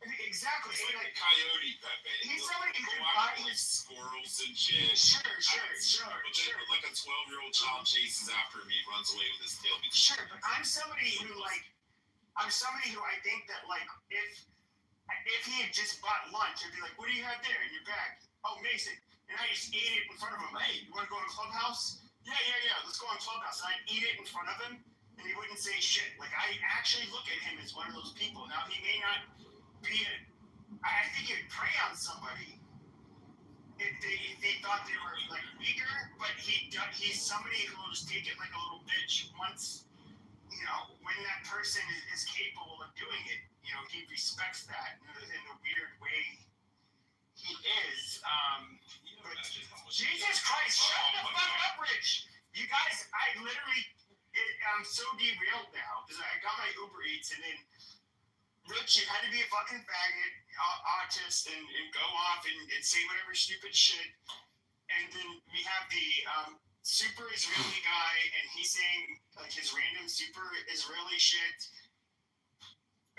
Exactly. He's like a coyote, Pepe. He's somebody who can buy buy his squirrels and shit. Sure. But then like a 12-year-old child chases after him, he runs away with his tail. Sure, but I'm somebody who I think that like if he had just bought lunch, I'd be like, "What do you have there in your bag?" "Oh, Mason." And I just ate it in front of him. "Hey, you want to go to Clubhouse?" Yeah. Let's go on Clubhouse. And I'd eat it in front of him, and he wouldn't say shit. Like, I actually look at him as one of those people. Now, he may not be. I think he'd prey on somebody if they thought they were like weaker. But he's somebody who will just take it like a little bitch once. When that person is capable of doing it, he respects that in the weird way he is. But Jesus Christ, shut the fuck up, Rich. You guys, I'm so derailed now because I got my Uber Eats, and then Rich, you had to be a fucking faggot, autist, and go off and say whatever stupid shit. And then we have the super Israeli guy, and he's saying like his random super Israeli shit.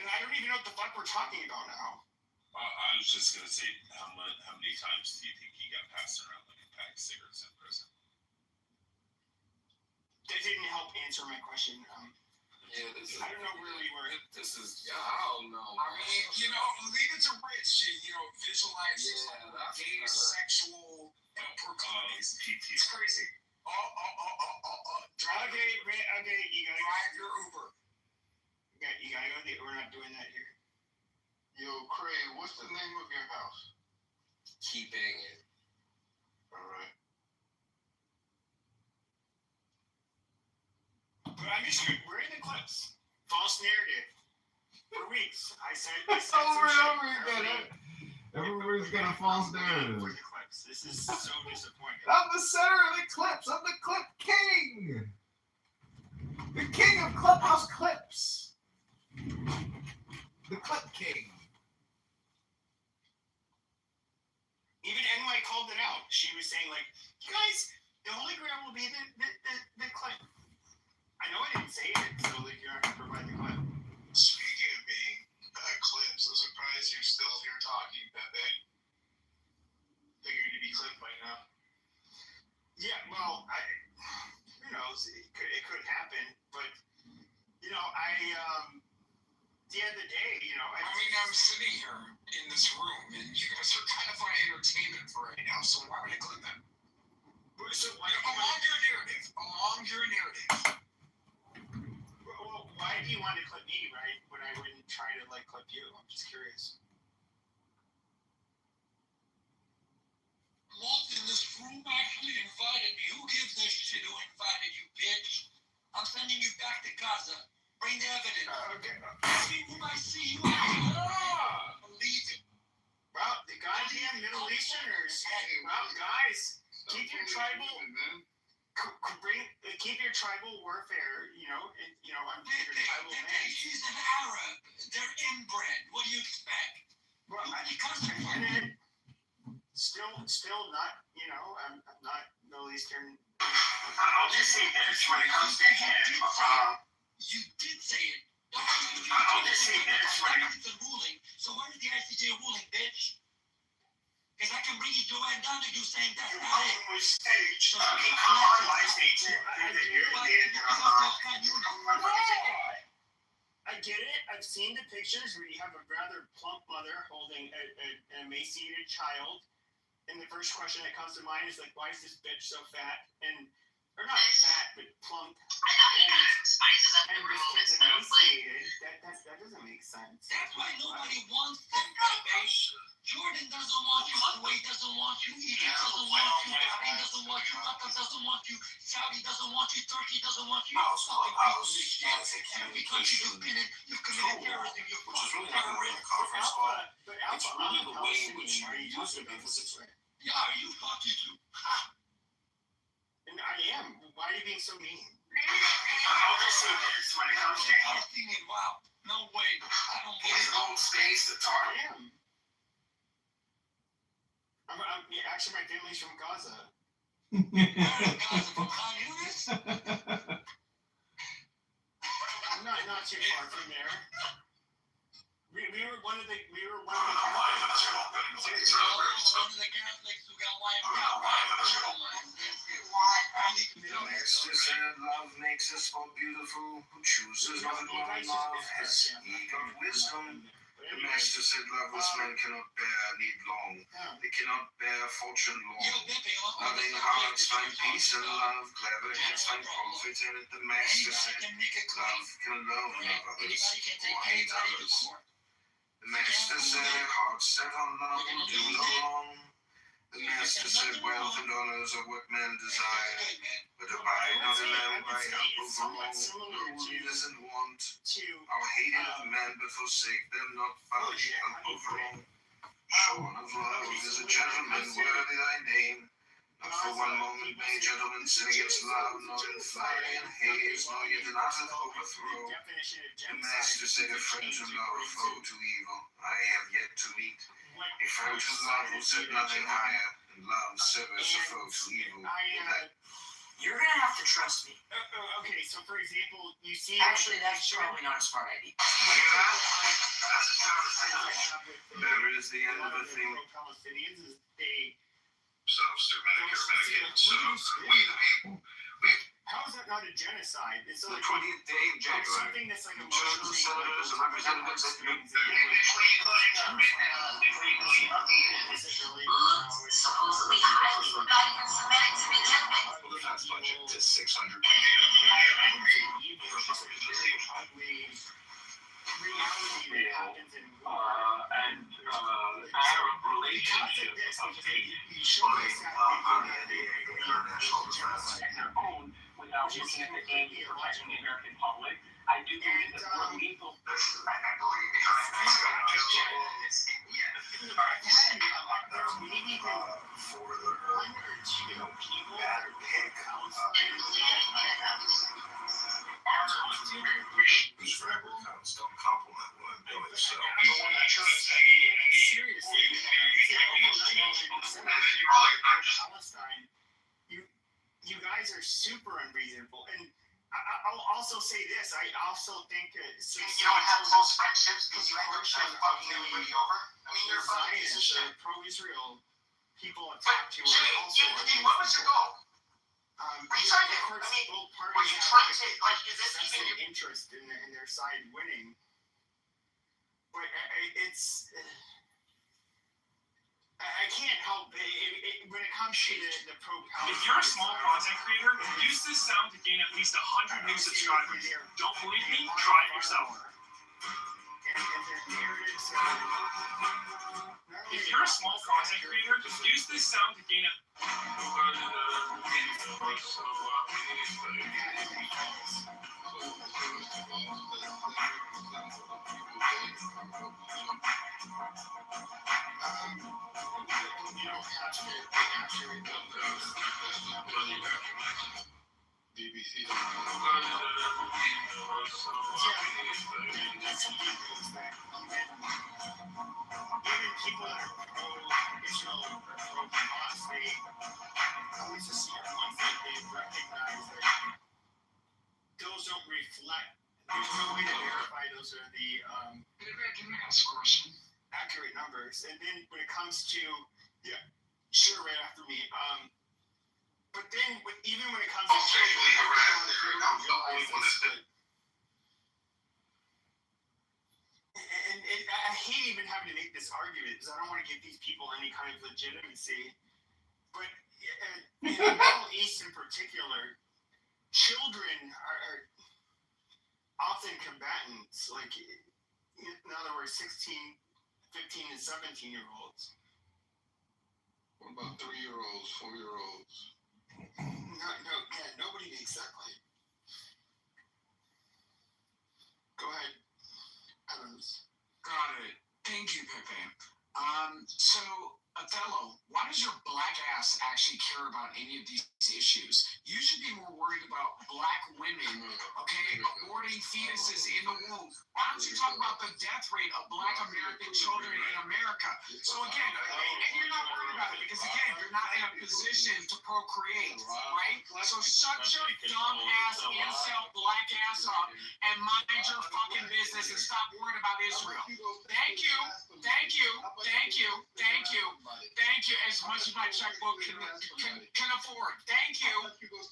And I don't even know what the fuck we're talking about now. I was just gonna say, how many times do you think he got passed around like a pack of cigarettes in prison? That didn't help answer my question. I don't know where we were. I don't know. I mean, leave it to Rich to, visualize his gay sexual proclivities. It's crazy. Okay, you gotta drive your Uber. You gotta go. We're not doing that here. Yo, Craig, what's the name of your house? Keep banging. All right. But I'm just we're in the clips. False narrative. For weeks, I said Everybody's got a false narrative. For the clips. This is so disappointing. I'm the center of the clips. I'm the clip king. The king of Clubhouse clips. The clip king. Even NY called it out. She was saying, like, you guys, the Holy Grail will be the clip. I know I didn't say it, so like you're not gonna provide the clip. Speaking of being clips, I'm surprised you're still here talking, Pepe. Figured you'd be clipped by now. Yeah, well, who knows? It could happen, but at the end of the day, I'm sitting here in this room, and you guys are kind of my entertainment for right now. So why would I clip them? So along your narrative. Well, why do you want to clip me, right? When I wouldn't try to like clip you? I'm just curious. Love in this room actually invited me. Who gives a shit who invited you, bitch? I'm sending you back to Gaza. Bring the evidence. Okay. See who I see you. Believe it. Well, the goddamn Middle Easterners. Well, guys, keep your tribal. Keep your tribal warfare. I'm your tribal man. She's an Arab. They're inbred. What do you expect? Well, still not. I'm not Middle Eastern. I'll just say this when it comes to him. You did say it. I'll just say this when it comes to ruling. So where is the ICJ ruling, bitch? Because I can bring you Joanne down to you saying that's not it. my stage. Come on my stage. I get it. I've seen the pictures where you have a rather plump mother holding an emaciated child. And the first question that comes to mind is like, why is this bitch so fat? Or not fat, but plump. I know you got spices up And this kid's emaciated. That doesn't make sense. That's why nobody wants them, baby. Jordan doesn't want you. Kuwait doesn't want you. Egypt doesn't want you. Bahrain doesn't want you. Qatar doesn't want you. Saudi doesn't want you. Turkey doesn't want you. Every country you've been in, you've committed terrorism. You've fought terrorism. But Alpha, I'm a Palestinian. Are you talking about this way? Yeah, are you fucking you? And I am. Why are you being so mean? I'll just say this when it comes to him. Wow. No way. I don't His own space, the tar. I am. Actually, my family's from Gaza. Gaza from Khan Yunis? Not too far from there. We were one of the Catholics. Who got wiped out. The master said love makes us all beautiful. Who chooses not to love has need of wisdom. The master said loveless men cannot bear need long. They cannot bear fortune long. Loving hearts find peace and love. Clever heads find profit in it. The master said love can alone love others or hate others. The master said hearts set on love will do no wrong. The master said wealth and honors are what men desire, but abide not in them by help of wrong. No leaders in want are hated of men, but forsake them not by help of wrong. Shorn of love is a gentleman worthy thy name. Not for one moment may gentlemen sin against love, nor in fire and haze, nor yet in utter overthrow. The master said a friend to love, a foe to evil, I have yet to meet. A friend to love will set nothing higher, and love severs a foe to evil. You're gonna have to trust me. Okay, so for example, you see. Actually, that's probably not a smart idea. There is the end of a thing. Palestinians is they. Self-Semitic so we the people. How is that not a genocide? It's The 20th day of January. Something that's like Church senators and representatives at your supposedly highly regarded and Semitic to begin with. the defense budget to 600 reality that happens in war. And Arab relationships of people on the NDA, international defense. their own without looking at the end of protecting the American public. I do believe that more lethal. Whose record counts don't compliment what I'm doing, so. Seriously, Palestine, you guys are super unreasonable. And I'll also say this, I also think You don't have close friendships because you end up trying to fuck everybody over? I mean, you're fucking piece of shit. pro-Israel people have talked to are also What was your goal? What are you trying to do? I mean, were you trying to, like, is this even your interest in their side winning? But it's, I can't help it. When it comes to the pro-Palestine. If you're a small content creator, use this sound to gain at least 100 new subscribers. Don't believe me? Try it yourself. If you're a small content creator, use this sound to gain a... BBC. Even people that are pro-Israel or pro-Hamas, at least the smart ones, they recognize that those don't reflect. There's no way to verify those are the accurate numbers. And then when it comes to, sure, right after me. But then even when it comes to and I hate even having to make this argument because I don't want to give these people any kind of legitimacy. But in the Middle East in particular, children are often combatants, like, in other words, 16, 15, and 17-year-olds. What about 3-year-olds, 4-year-olds? Nobody makes that claim. Go ahead, Adams. Got it. Thank you, Pepe. So, Othello, why does your black ass actually care about any of these issues? You should be more worried about black women, okay, aborting fetuses in the womb. Why don't you talk about the death rate of black American children in America? So again, and you're not worried about it because again, you're not in a position to procreate, right? So shut your dumb ass incel black ass up and mind your fucking business and stop worrying about Israel. Thank you, thank you, thank you, thank you. Thank you, as much as my checkbook can afford. Thank you,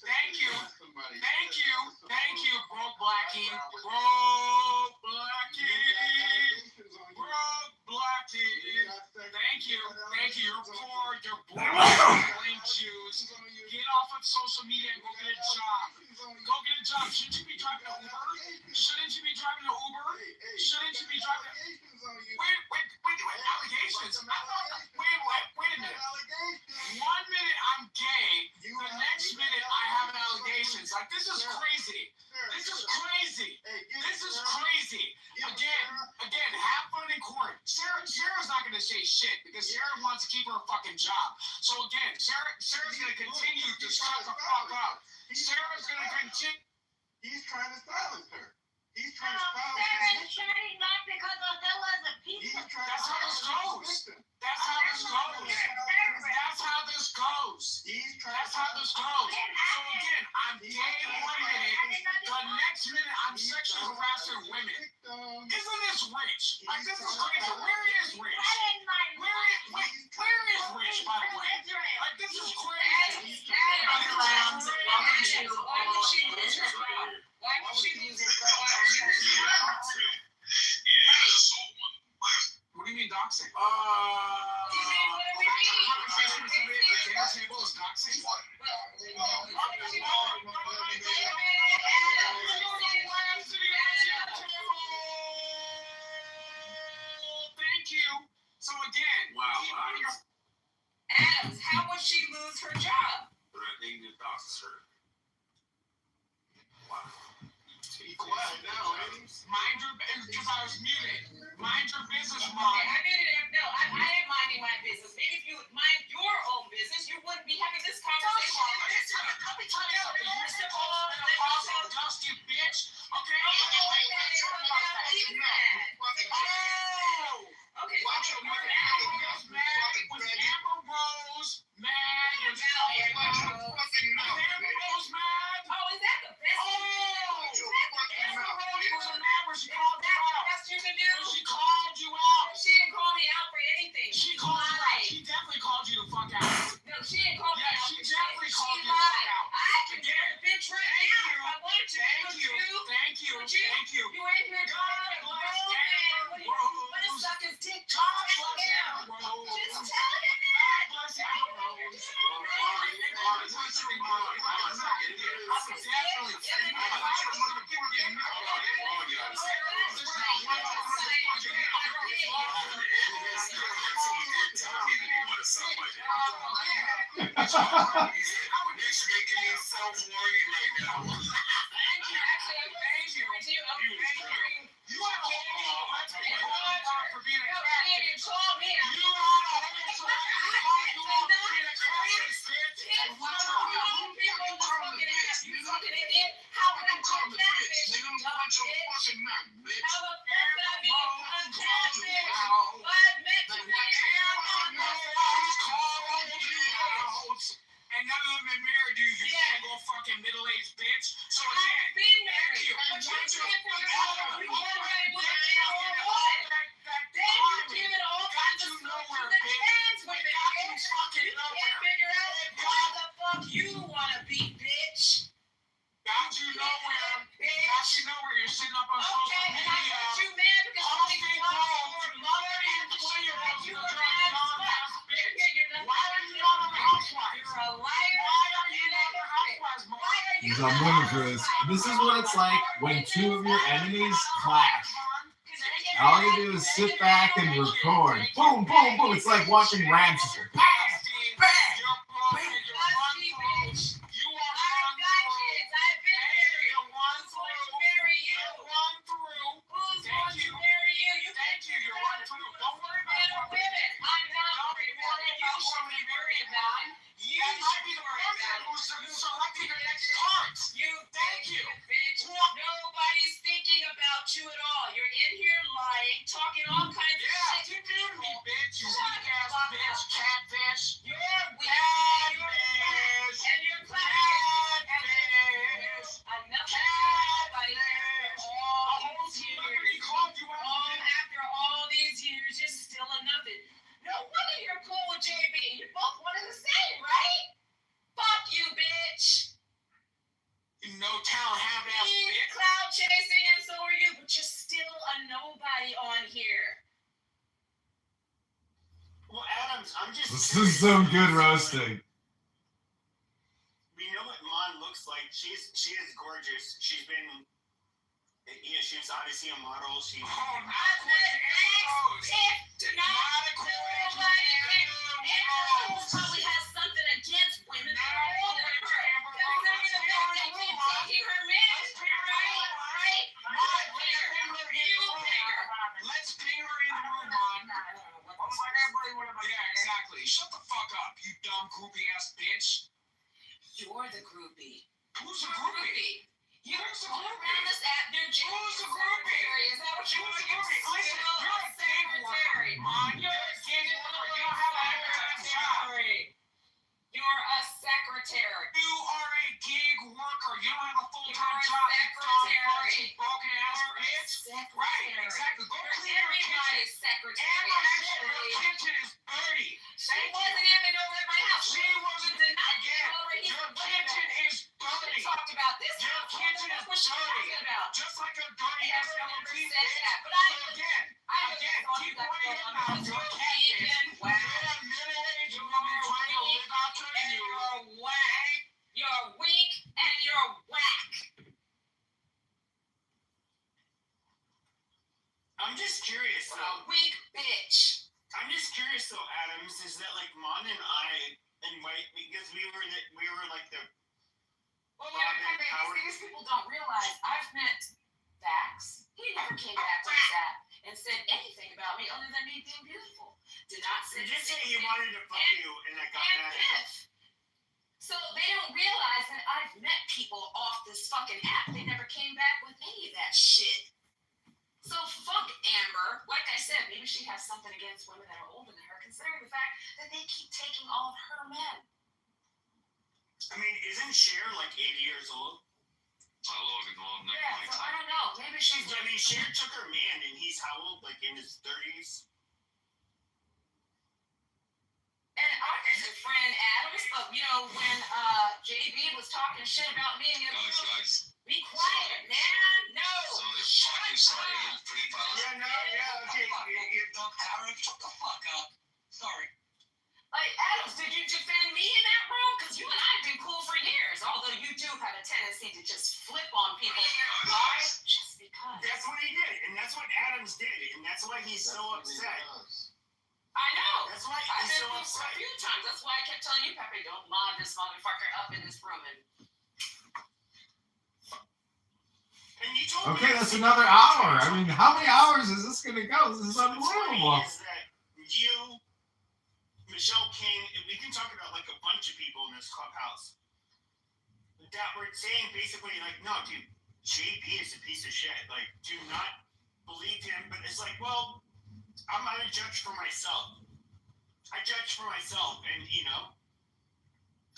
thank you, thank you, thank you, broke blackie, broke blackie, broke blackie. Thank you, you're poor, you're blame Jews. Get off of social media and go get a job. Go get a job. Shouldn't you be driving an Uber? Shouldn't you be driving an Uber? Shouldn't you be driving? Wait, allegations. Wait a minute. 1 minute I'm gay, the next minute I have allegations. Like, this is crazy. This is crazy. This is crazy. Again, have fun in court. Sarah's not going to say shit because Sarah wants to keep her fucking job. So again, Sarah's going to continue to shut the fuck up. Sarah's going to continue. He's trying to silence her. He's trying No, to silence Sarah her. is shutting up because Othello is a piece of That's how this goes. That's how this goes. That's how this goes. That's how this goes. So again, I'm gay 1 minute, the next minute I'm sexually harassing women. Isn't this rich? Like, this is crazy. Where is Rich? Where is Rich, by the way? Like, this is crazy. Why would she lose her job? What do you mean doxing? Thank you. So again, Adams, how would she lose her job? Threatening to dox her. Quiet now, Adams. Mind your business, because I was muted. Mind your business, Mom. Okay, I muted him. No, I am minding my business. Maybe if you would mind your own business, you wouldn't be having this conversation. Let me tell you something. You're still calling me a fossil dust, you bitch. Okay? Okay, Watch your mother. Was Amber Rose mad? Was Amber Rose mad? Oh, is that the best? Amber Rose was mad when she called you out. Best you can do? When she called you out. She didn't call me out for anything. She called you out. She definitely called you the fuck out. No, she didn't call me out. She definitely called you the lied. fuck out. I can get the bitch right now. I want to. Thank you. You ain't here. God bless Amber Rose. Want to suck his dick? God bless Amber Nick's making me so horny right now. Thank you. Actually, I'm thank you. You have a whole for being a You told me. You are a whole How would I call that bitch? Nigga, watch your fucking mouth, bitch. How the fuck could I be a catfish? I've met too many and none of them been married to you, you single fucking middle-aged bitch. So I've again, been married. thank you. But you Watch your can't figure fucking out mouth. if you want right with a man or a woman. Then you're giving all kinds of stuff to the trans women, bitch. You can't figure out what the fuck you wanna be, bitch. Got you nowhere. Got you nowhere. You're sitting up on social Okay, and I media. got you mad because somebody talks for mother and shit. You were mad as fuck. Why are you not on the Housewives? You're a liar. Why are you not on the Housewives, Mark? Why are you I'm living for this. This is what it's like when two of your enemies clash. All you do is sit back and record. Boom, boom, boom. It's like watching Ramses. Bang, bang, bang. You are wrong through. I've been married. You're wrong Who's going to marry you? You're wrong through. Who's going to marry you? You Thank you. You're wrong through. Don't worry men or about it. women. I'm not worried about it. You should be worried about it. You That might be should the worry president about it. who's selecting your next cards. You Thank you. bitch. Nobody's thinking about you at all. You're in here lying, talking all kinds of shit to people. Bitch. You Shut weak the ass fuck bitch. up. Catfish. You're weak. Catfish. And you're clapping. Catfish. Enough of everybody. All these years. After all these years, you're still enough. No wonder you're cool with JB. You're both one and the same, right? Fuck you, bitch. You no talent, half-ass He's bitch. cloud chasing, and so are you, but you're still a nobody on here. Well, Adams, I'm just. This is some good roasting. You know what Mon looks like? She is gorgeous. She's been. Yeah, she was obviously a model. She. Oh, not a Everyone probably has something against women. Let's ping her in the room, Mon. Yeah, exactly. Shut the fuck up, you dumb groupie ass bitch. You're the groupie. Who's the groupie? You're all around this app. You're just Who's the groupie? Is that what you're Who's the groupie? Listen, you're a gig worker. You're a gig worker. You don't have a advertising job. You're a secretary. You are a gig worker. You don't have a full-time You're a job. secretary. Broken ass bitch. Right, exactly. Go clean your kitchen. Everybody's secretary. And your kitchen is dirty. She wasn't even over at my house. She wasn't. Again, your kitchen is dirty. We talked about this. Your kitchen is dirty. Just like a dirty ass LMP bitch. But I again, keep running your mouth. You're a catfish. You're a middle-aged woman trying to live out your youth. You're whack. You're weak and you're whack. I'm just curious A though. weak bitch. I'm just curious though, Adams, is that like Mon and I and White because we were like the. Well, these people don't realize I've met Dax. He never came back to this app and said anything about me other than me being beautiful. Did not say. You just say he wanted to fuck you and I got mad at you. So they don't realize that I've met people off this fucking app. They never came back with any of that shit. So fuck Amber. Like I said, maybe she has something against women that are older than her, considering the fact that they keep taking all of her men. I mean, isn't Cher like 80 years old? Yeah, so I don't know. Maybe she's. I mean, Cher took her man and he's how old? Like in his 30s? And I'm just a friend, Adams, but you know, when JB was talking shit about me and your group, be quiet, man. No. Yeah, no, yeah, okay. Shut the fuck up. Sorry. Like, Adams, did you defend me in that room? Because you and I have been cool for years, although you do have a tendency to just flip on people. Why? Just because. That's what he did, and that's what Adams did, and that's why he's so upset. I know. That's why I've he's been so a few times. That's why I kept telling you, Pepe, don't mod this motherfucker up in this room. And you told Okay, me that's another hour. I mean, how many hours is this gonna go? This is so what's funny unbelievable. is that you, Michelle King, and we can talk about like a bunch of people in this clubhouse that were saying basically like, no, dude, JB is a piece of shit. Like, do not believe him. But it's like, well, I'm not a judge for myself. I judge for myself, and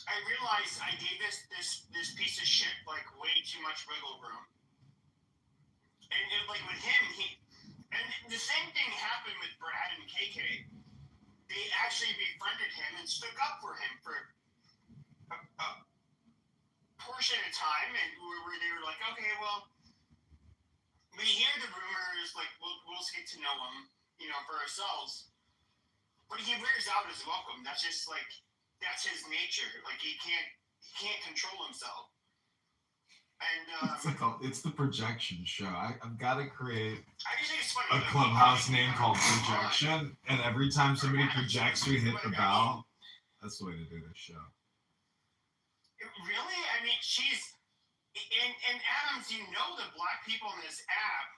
I realized I gave this piece of shit like way too much wiggle room. And like with him, and the same thing happened with Brad and KK. They actually befriended him and stood up for him for a portion of time, and where they were like, okay, well, we hear the rumors, like we'll get to know him, for ourselves. But he wears out his welcome. That's just like that's his nature. Like he can't control himself. And It's the projection show. I've got to create I just think it's funny. a clubhouse name called Projection, and every time somebody projects, we hit the bell. That's the way to do this show. Really? I mean, she's and Adams. The black people in this app,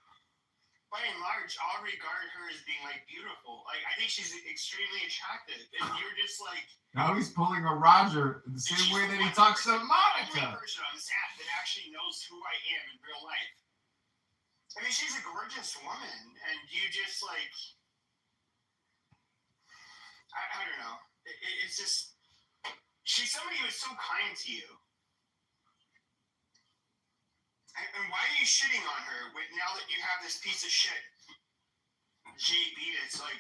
by and large, all regard her as being like beautiful. Like I think she's extremely attractive, and you're just like. Now he's pulling a Roger in the same way that he talks to The Monica. only person on this app that actually knows who I am in real life. I mean, she's a gorgeous woman, and you just like, I don't know. It's just, she's somebody who is so kind to you. And why are you shitting on her now that you have this piece of shit, JB, that's like,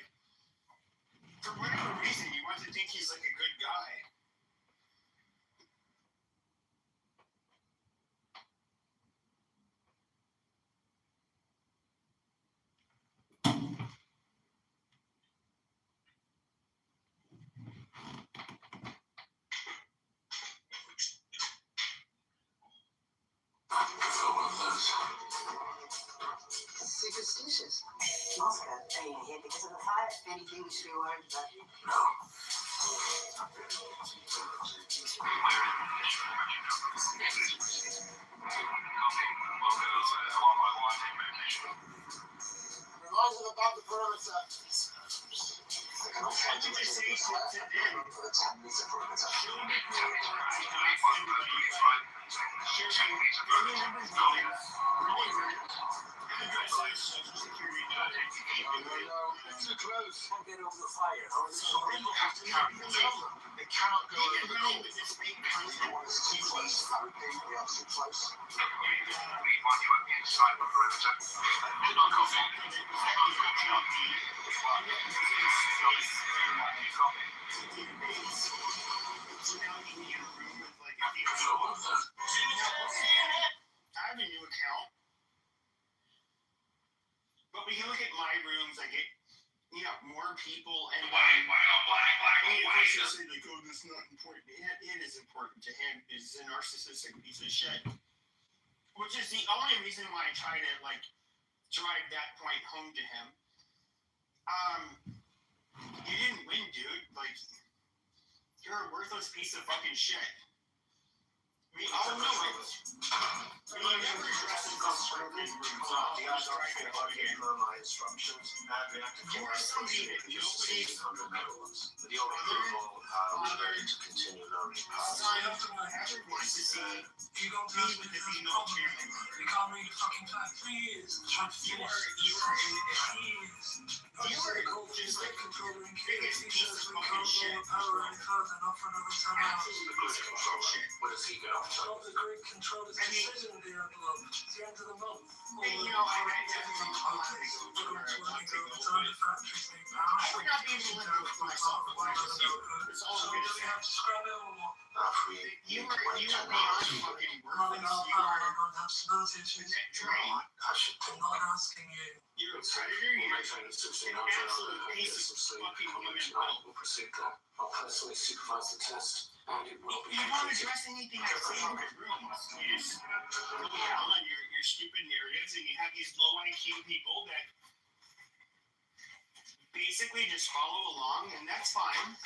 for whatever reason, you want to think he's like a good guy. Superstitious. Most got paid here because of the fire. Anything we should be worried about? No. Reminds me about the perimeter. I want you to say shit to them. Show me numbers, social security Too close. Can't get over the fire. So people have to carry the load. They cannot go over the cold. Too close. I repeat, we are too close. We want you at the inside of the perimeter. Do not copy. I have a new account. But we can look at my rooms, I get more people and black. Say like, oh, that's not important. It is important to him. He's a narcissistic piece of shit. Which is the only reason why I try to like drive that point home to him. You didn't win, dude. Like, you're a worthless piece of fucking shit. We all know it. You never address it in certain rooms. My instructions and reacted You are somebody that nobody's the approval to continue learning son ever wants to see me with the female chairman. They call me the fucking class. Please. You are just like the biggest piece of fucking shit. Absolutely control shit. What does he get off to? The great control is decision there, it's the end of the month. And I definitely I would not be able to live with myself if I was you. It's all good. You are beyond fucking worthless. You are the net drain. I'm not asking you. You're a predator. You're an absolute piece of fucking human will. I'll personally supervise the test. You don't address anything I say in my rooms. You just go down on your stupid narratives, and you have these low IQ people that basically just follow along, and that's fine.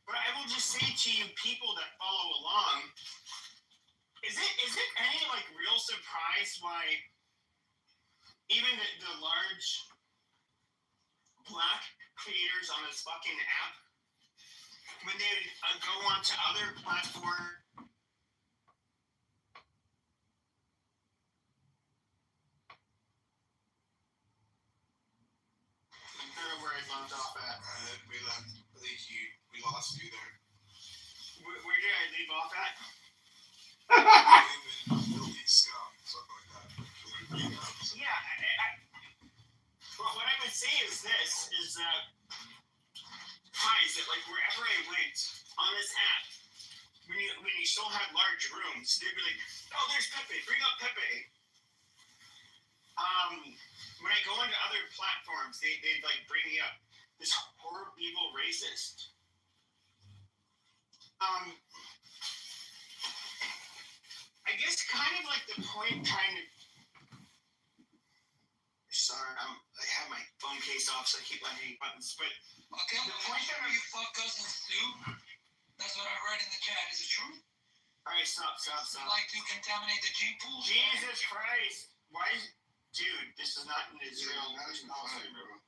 But I will just say to you, people that follow along, is it any like real surprise why even the large black creators on this fucking app, when they go on to other platforms? I don't know where I left off at. We lost you there. Where did I leave off at? Filthy scum, something like that. Yeah, what I would say is this, is that, guys, that like wherever I went on this app, when you still had large rooms, they'd be like, oh, there's Pepe, bring up Pepe. When I go into other platforms, they'd like bring me up, this horrible, evil racist. I guess kind of like the point kind of, sorry, I have my phone case off, so I keep my hate buttons, but okay, the point that you fuck cousins too, that's what I read in the chat, is it true? Alright, stop. You like to contaminate the gene pool? Jesus Christ! Why is, dude, this is not in Israel. That is not funny, bro.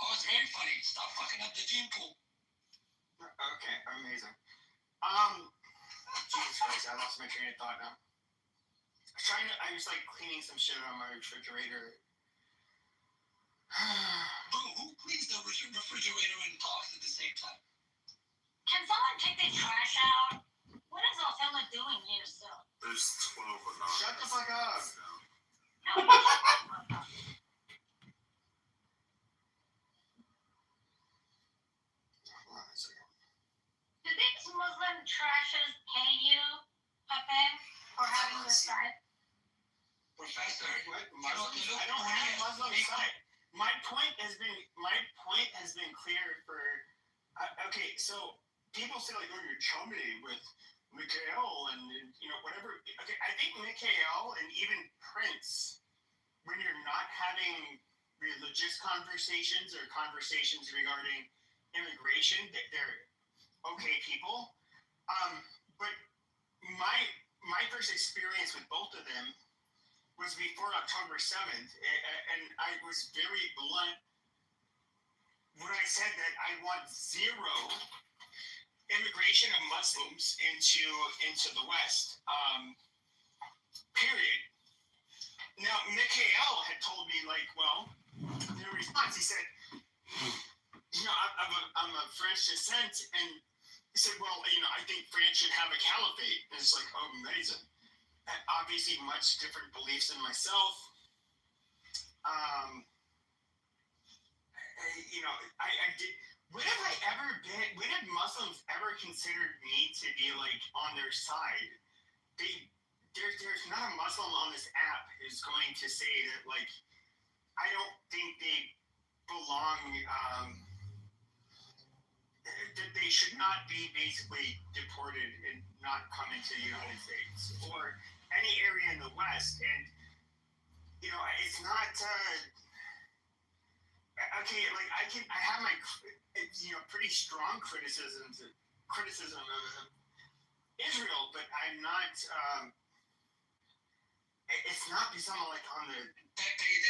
Oh, it's very funny. Stop fucking up the gene pool. Okay, amazing. Jesus Christ, I lost my train of thought now. I was like cleaning some shit on my refrigerator. Bro, who cleans the refrigerator and talks at the same time? Can someone take the trash out? What is Othello doing here still? There's 12 or not. Shut the fuck up. No, you shut the fuck up. Hold on a second. Do these Muslim trashes pay you, Pepe, for having this side? Professor, what? Muslims? I don't have a Muslim side. My point has been clear for. Okay, so people say like, oh, you're chummy with Mikhail and whatever. Okay, I think Mikhail and even Prince, when you're not having religious conversations or conversations regarding immigration, they're okay people. But my first experience with both of them was before October 7th, and I was very blunt when I said that I want zero immigration of Muslims into the West. Period. Now, Mikhail had told me, like, well, in response, he said, I'm of French descent, and he said, well, I think France should have a caliphate. And it's like, oh, amazing. Obviously, much different beliefs than myself. I did. When have I ever been? When have Muslims ever considered me to be like on their side? There's not a Muslim on this app who's going to say that like I don't think they belong. That they should not be basically deported and not come into the United States or any area in the West. And it's not. Okay, like I have my pretty strong criticism of Israel, but I'm not. It's not someone like on the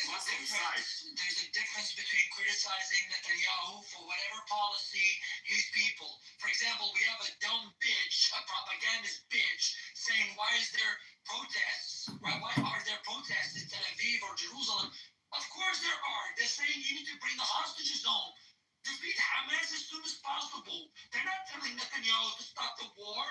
Muslim side. There's a difference between criticizing Netanyahu for whatever policy his people. For example, we have a dumb bitch, a propagandist bitch, saying why is there protests? Why are there protests in Tel Aviv or Jerusalem? Of course there are. They're saying you need to bring the hostages home. Defeat Hamas as soon as possible. They're not telling Netanyahu to stop the war.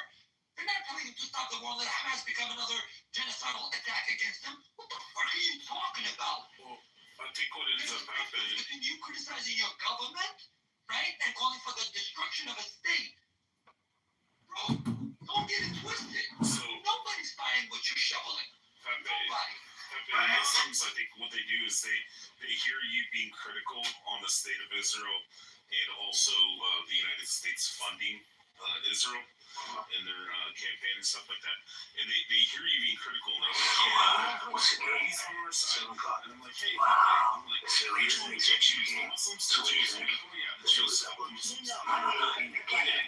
They're not telling him to stop the war and let Hamas become another genocidal attack against them. What the fuck are you talking about? Well, I think what ends up happening. Between you criticizing your government, right, and calling for the destruction of a state. Bro, don't get it twisted. So nobody's buying what you're shoveling. Nobody. Muslims, I think what they do is they hear you being critical on the state of Israel and also the United States funding Israel in their campaign and stuff like that, and they hear you being critical, and they're like, yeah, he's on our side. And I'm like, hey, I'm like, which one would you choose, the Muslims or the Jews? And they're like, oh yeah, the Jews.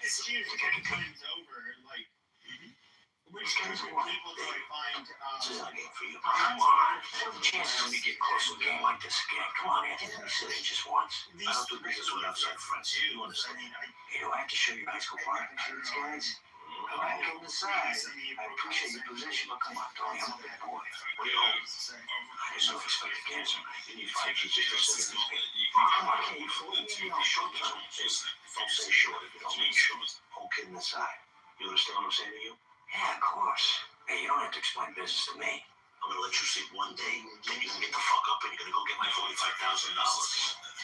This Jews comes over, like, which group of people do I find, Chances of me getting close to a game like this again. Come on, Anthony, let me sit in just once. I don't do business with outside friends. You understand? Hey, do I have to show you high school parking to these guys? I'm right on the side. I appreciate your position, but come on, Tony, I'm a big boy. What do you hope? There's no respect against him. You need 5 kids just to sit in this game. Come on, can you fool me? No, short term. Don't say short if you don't mean short. Whole kidding aside. You understand what I'm saying to you? Yeah, of course. Hey, you don't have to explain business to me. I'm gonna let you sleep one day, then you're gonna get the fuck up and you're gonna go get my $45,000.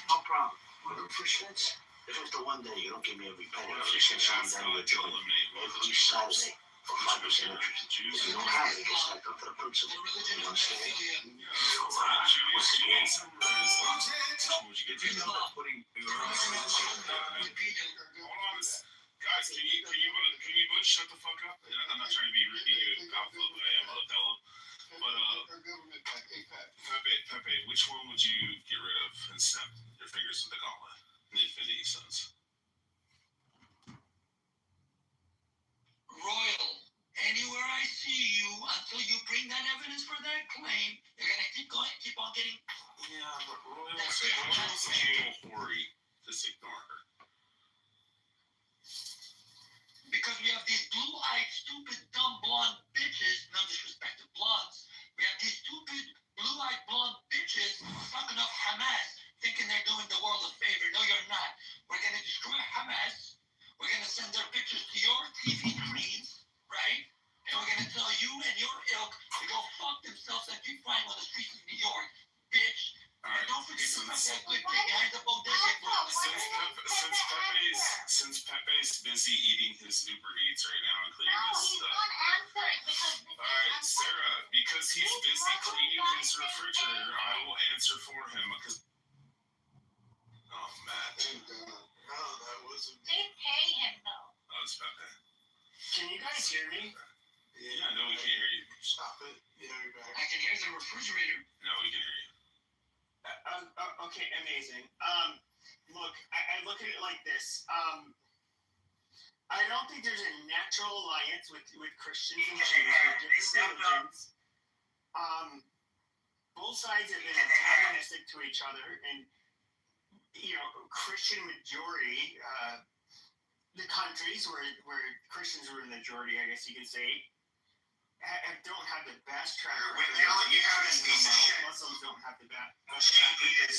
No problem. Whatever for shits. If it's the one day you don't give me every penny, I'll just send someone down to the joint every Saturday for 5% interest. If you don't have it, it gets back up to the principal. You understand? So, what's the game? Guys, can you both shut the fuck up? I'm not trying to be rude, but I am Othello. But Pepe, which one would you get rid of and snap your fingers with the gauntlet in the Infinity Stones? Royal, anywhere I see you, until you bring that evidence for that claim, you're gonna keep on getting. Yeah, but Royal's Camel Hori. Just ignore her. Because we have these blue-eyed, stupid, dumb, blonde bitches, no disrespect to blondes, we have these stupid, blue-eyed, blonde bitches fucking up Hamas, thinking they're doing the world a favor. No, you're not. We're gonna destroy Hamas. We're gonna send their pictures to your TV screens, right? And we're gonna tell you and your ilk to go fuck themselves and keep flying on the streets of New York, bitch. And don't forget to suck that good dick behind the bodega. Since Pepe's busy eating his Uber Eats right now and cleaning his stuff. Alright, Sarah, because he's busy cleaning his refrigerator, I will answer for him because. Oh, Matt. That wasn't. They pay him though. That was Pepe. Can you guys hear me? Yeah, no, we can't hear you. Stop it. Yeah, you're back. I can hear the refrigerator. No, we can hear you. Okay, amazing. Look, I look at it like this. I don't think there's a natural alliance with Christians and Jews, with different religions. Both sides have been antagonistic to each other, and Christian majority, the countries where Christians were in the majority, I guess you could say, don't have the best track record. Muslims don't have the best track record.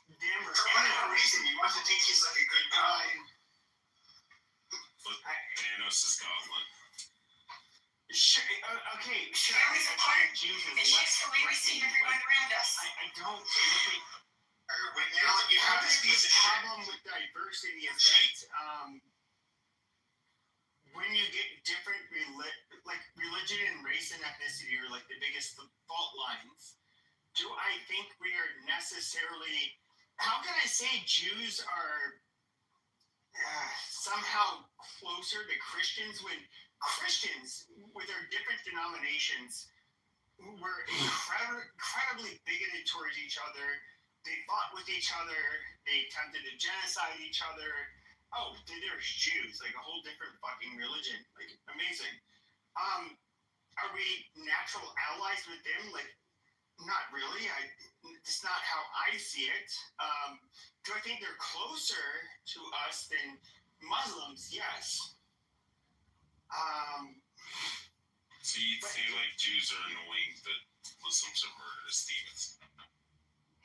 Them or any reason you must think he's like a good guy. Thanos is Goblin. Sure, okay, sure. I find Jews as less threatening, but I don't really. Now you have this problem with diversity is that when you get different religion and race and ethnicity are like the biggest fault lines. Do I think we are necessarily? How can I say Jews are somehow closer to Christians when Christians, with their different denominations, were incredibly bigoted towards each other? They fought with each other. They attempted to genocide each other. Oh, there's Jews, like a whole different fucking religion. Like, amazing. Are we natural allies with them? Like, not really. It's not how I see it. Do I think they're closer to us than Muslims? Yes. So you'd say like Jews are annoying, but Muslims are murderous demons.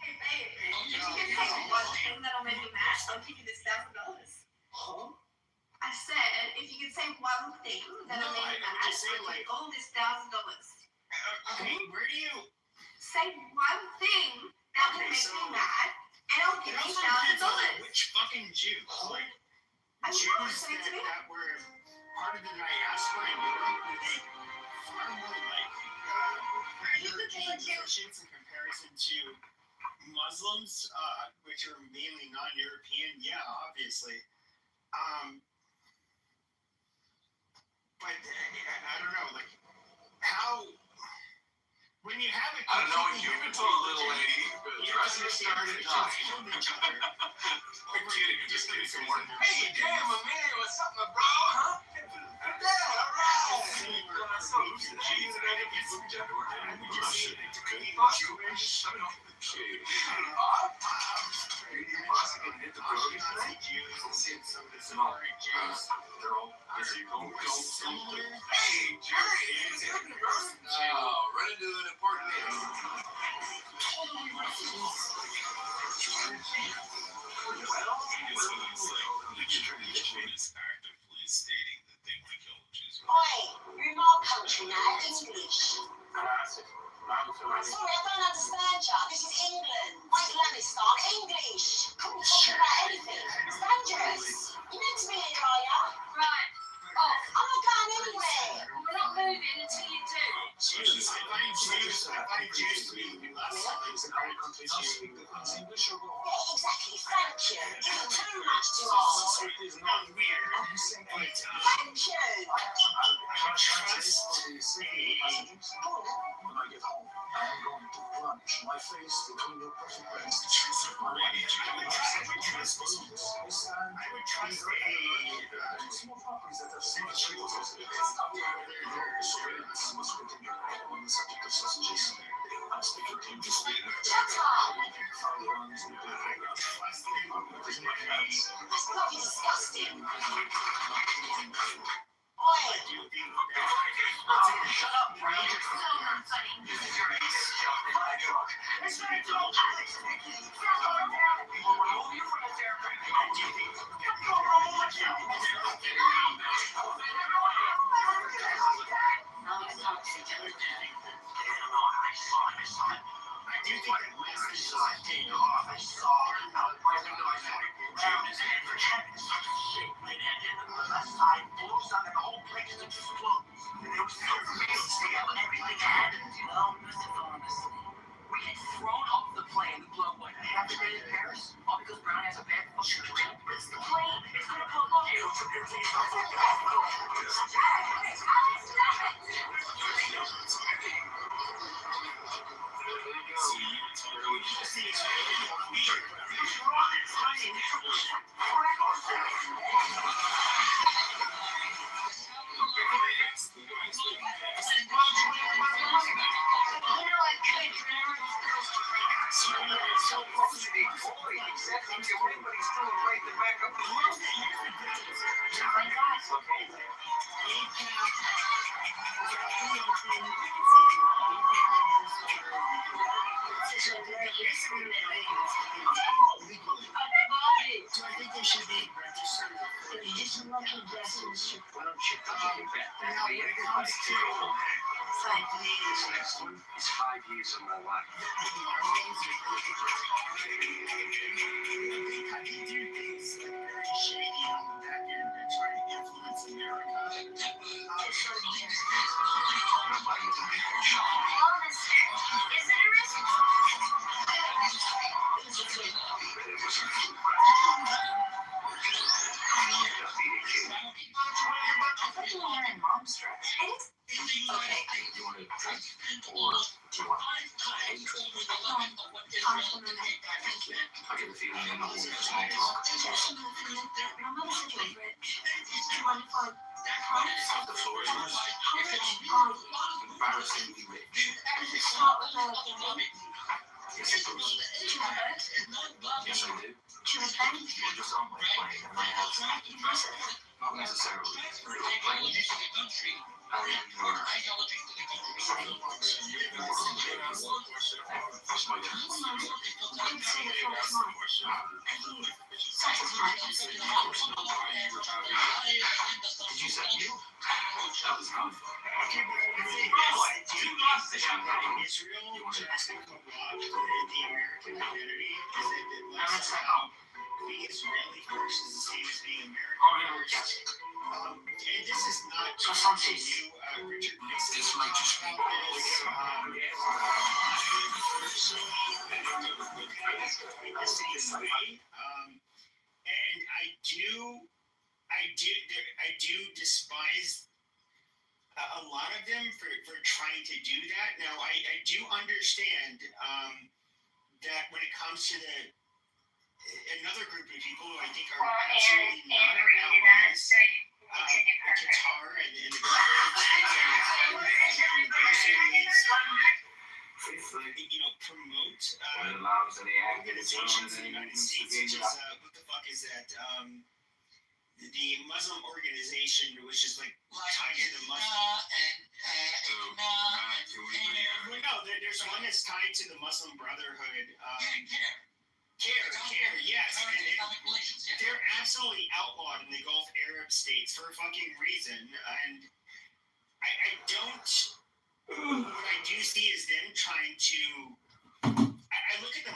Hey, babe, if you can say one thing that'll make you mad, I'll give you this $1,000. Huh? I said, if you could say one thing that'll make you mad, I'll give you all this $1,000. Okay, where do you... Say one thing that will make me mad, and I'll give you $1,000. Which fucking Jew? Like, I know, Jews that were part of the diaspora in Europe would be far more like European Christians in comparison to Muslims, which are mainly non-European. Yeah, obviously. But I don't know, like how when you have it. I don't know. You've been told, little lady, dressing started dying. I'm kidding. I'm just kidding. Some more. Hey, damn, Amelia, what's up, my bro? Huh? Yeah, all right. So, she's an enemy. Hey, Jerry, it's happening, bro. Run into an important meeting. Actively stating that they want to kill Jews. Oi, you're in our country now, English. Sorry, I don't understand you. This is England. Afghanistan, English. Couldn't talk about anything. It's dangerous. You meant to be here, are you? Right. Oh, I'm not going anywhere. We're not moving until you do. Yeah, exactly. Thank you. You're too much to ask. Thank you. When I get home, I am going to plunge my face between your perfect breasts. My small properties that have small shingles. Surveillance was continued on the subject of sausages. I'm speaking to you this week. Shut up. That's bloody disgusting. Oi. Shut up, bro. So not funny. It's very cool. We get thrown off the plane. The blow what? Half a day in Paris? All because Brown has a bad fucking trip. It's the plane. It's gonna come on you. Next one is 5 years of my life. Embarrassingly rich. Yes, it was. Yes, I did. You're just on my plane, and I have not necessarily real plane. Did you say you? That was not fun. Israel just to co-opt the American identity is that that's how being Israeli versus the same as being American. And this is not something new. Richard Nixon This might just be and I do despise a lot of them for trying to do that. Now, I do understand that when it comes to another group of people who I think are absolutely not our allies, Qatar and the universities, promote organizations in the United States, such as what the fuck is that? The Muslim organization, which is like tied to the Muslim. Well, no, there's one that's tied to the Muslim Brotherhood. CARE, yes. And they're absolutely outlawed in the Gulf Arab states for a fucking reason. And I don't. What I do see is them trying to. I look at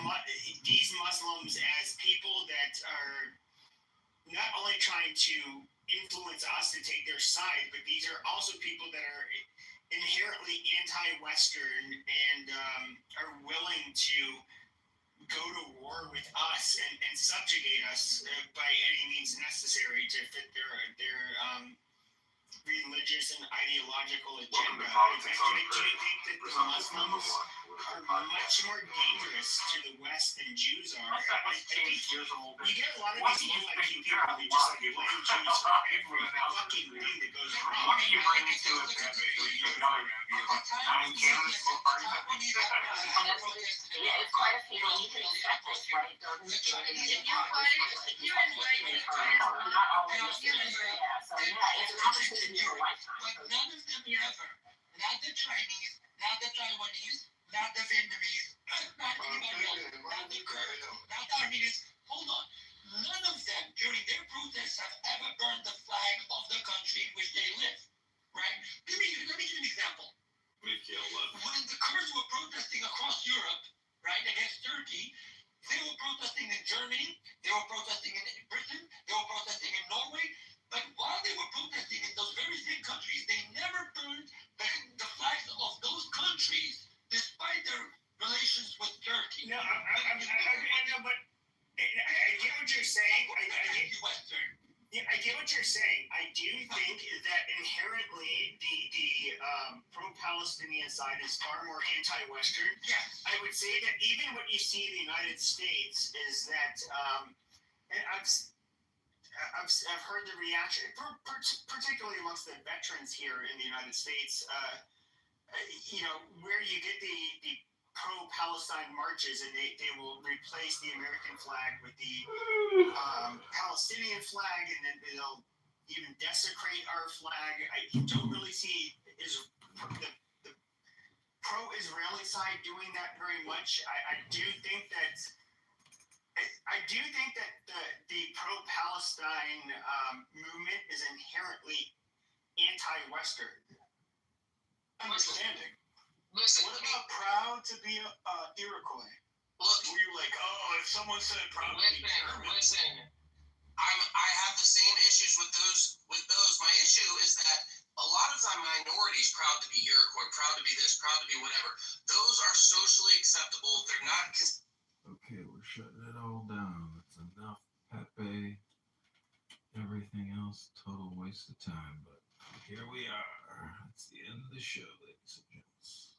these Muslims as people that are not only trying to influence us to take their side, but these are also people that are inherently anti-Western and are willing to go to war with us and subjugate us by any means necessary to fit their religious and ideological agenda. I do think that the Muslims are much more dangerous to the West than Jews are. I think you get a lot of these UIQ people who just like blame Jews for every fucking thing that goes wrong. What do you bring into it, Yeah, it's quite a few. You can expect this, right? But none of them ever, not the Chinese, not the Taiwanese, not the Vietnamese, not anybody else, not the Kurds, not the Armenians. Hold on. None of them during their protests have ever burned the flag of the country in which they live. Right? Let me give you an example. When the Kurds were protesting across Europe, right, against Turkey, they were protesting in Germany, they were protesting in Britain, they were protesting in Norway. But while they were protesting in those very same countries, they never burned the flags of those countries, despite their relations with Turkey. No, I know, but I get what you're saying. I get what you're saying. I do think that inherently the pro-Palestinian side is far more anti-Western. Yes. I would say that even what you see in the United States is that, and I've heard the reaction, particularly amongst the veterans here in the United States. Where you get the pro-Palestine marches, and they will replace the American flag with the Palestinian flag, and then they'll even desecrate our flag. I don't really see the pro-Israeli side doing that very much. I do think that the pro-Palestine movement is inherently anti-Western. Understanding. Listen, What about proud to be Iroquois? Look, were you like, oh, if someone said proud to be German? Listen. I have the same issues with those. My issue is that a lot of time minorities proud to be Iroquois, proud to be this, proud to be whatever. Those are socially acceptable. They're not. Okay, we're shutting it all down. That's enough, Pepe. Everything else, total waste of time. But here we are. It's the end of the show, ladies and gents.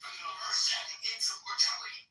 From the Earth-setting infant mortality.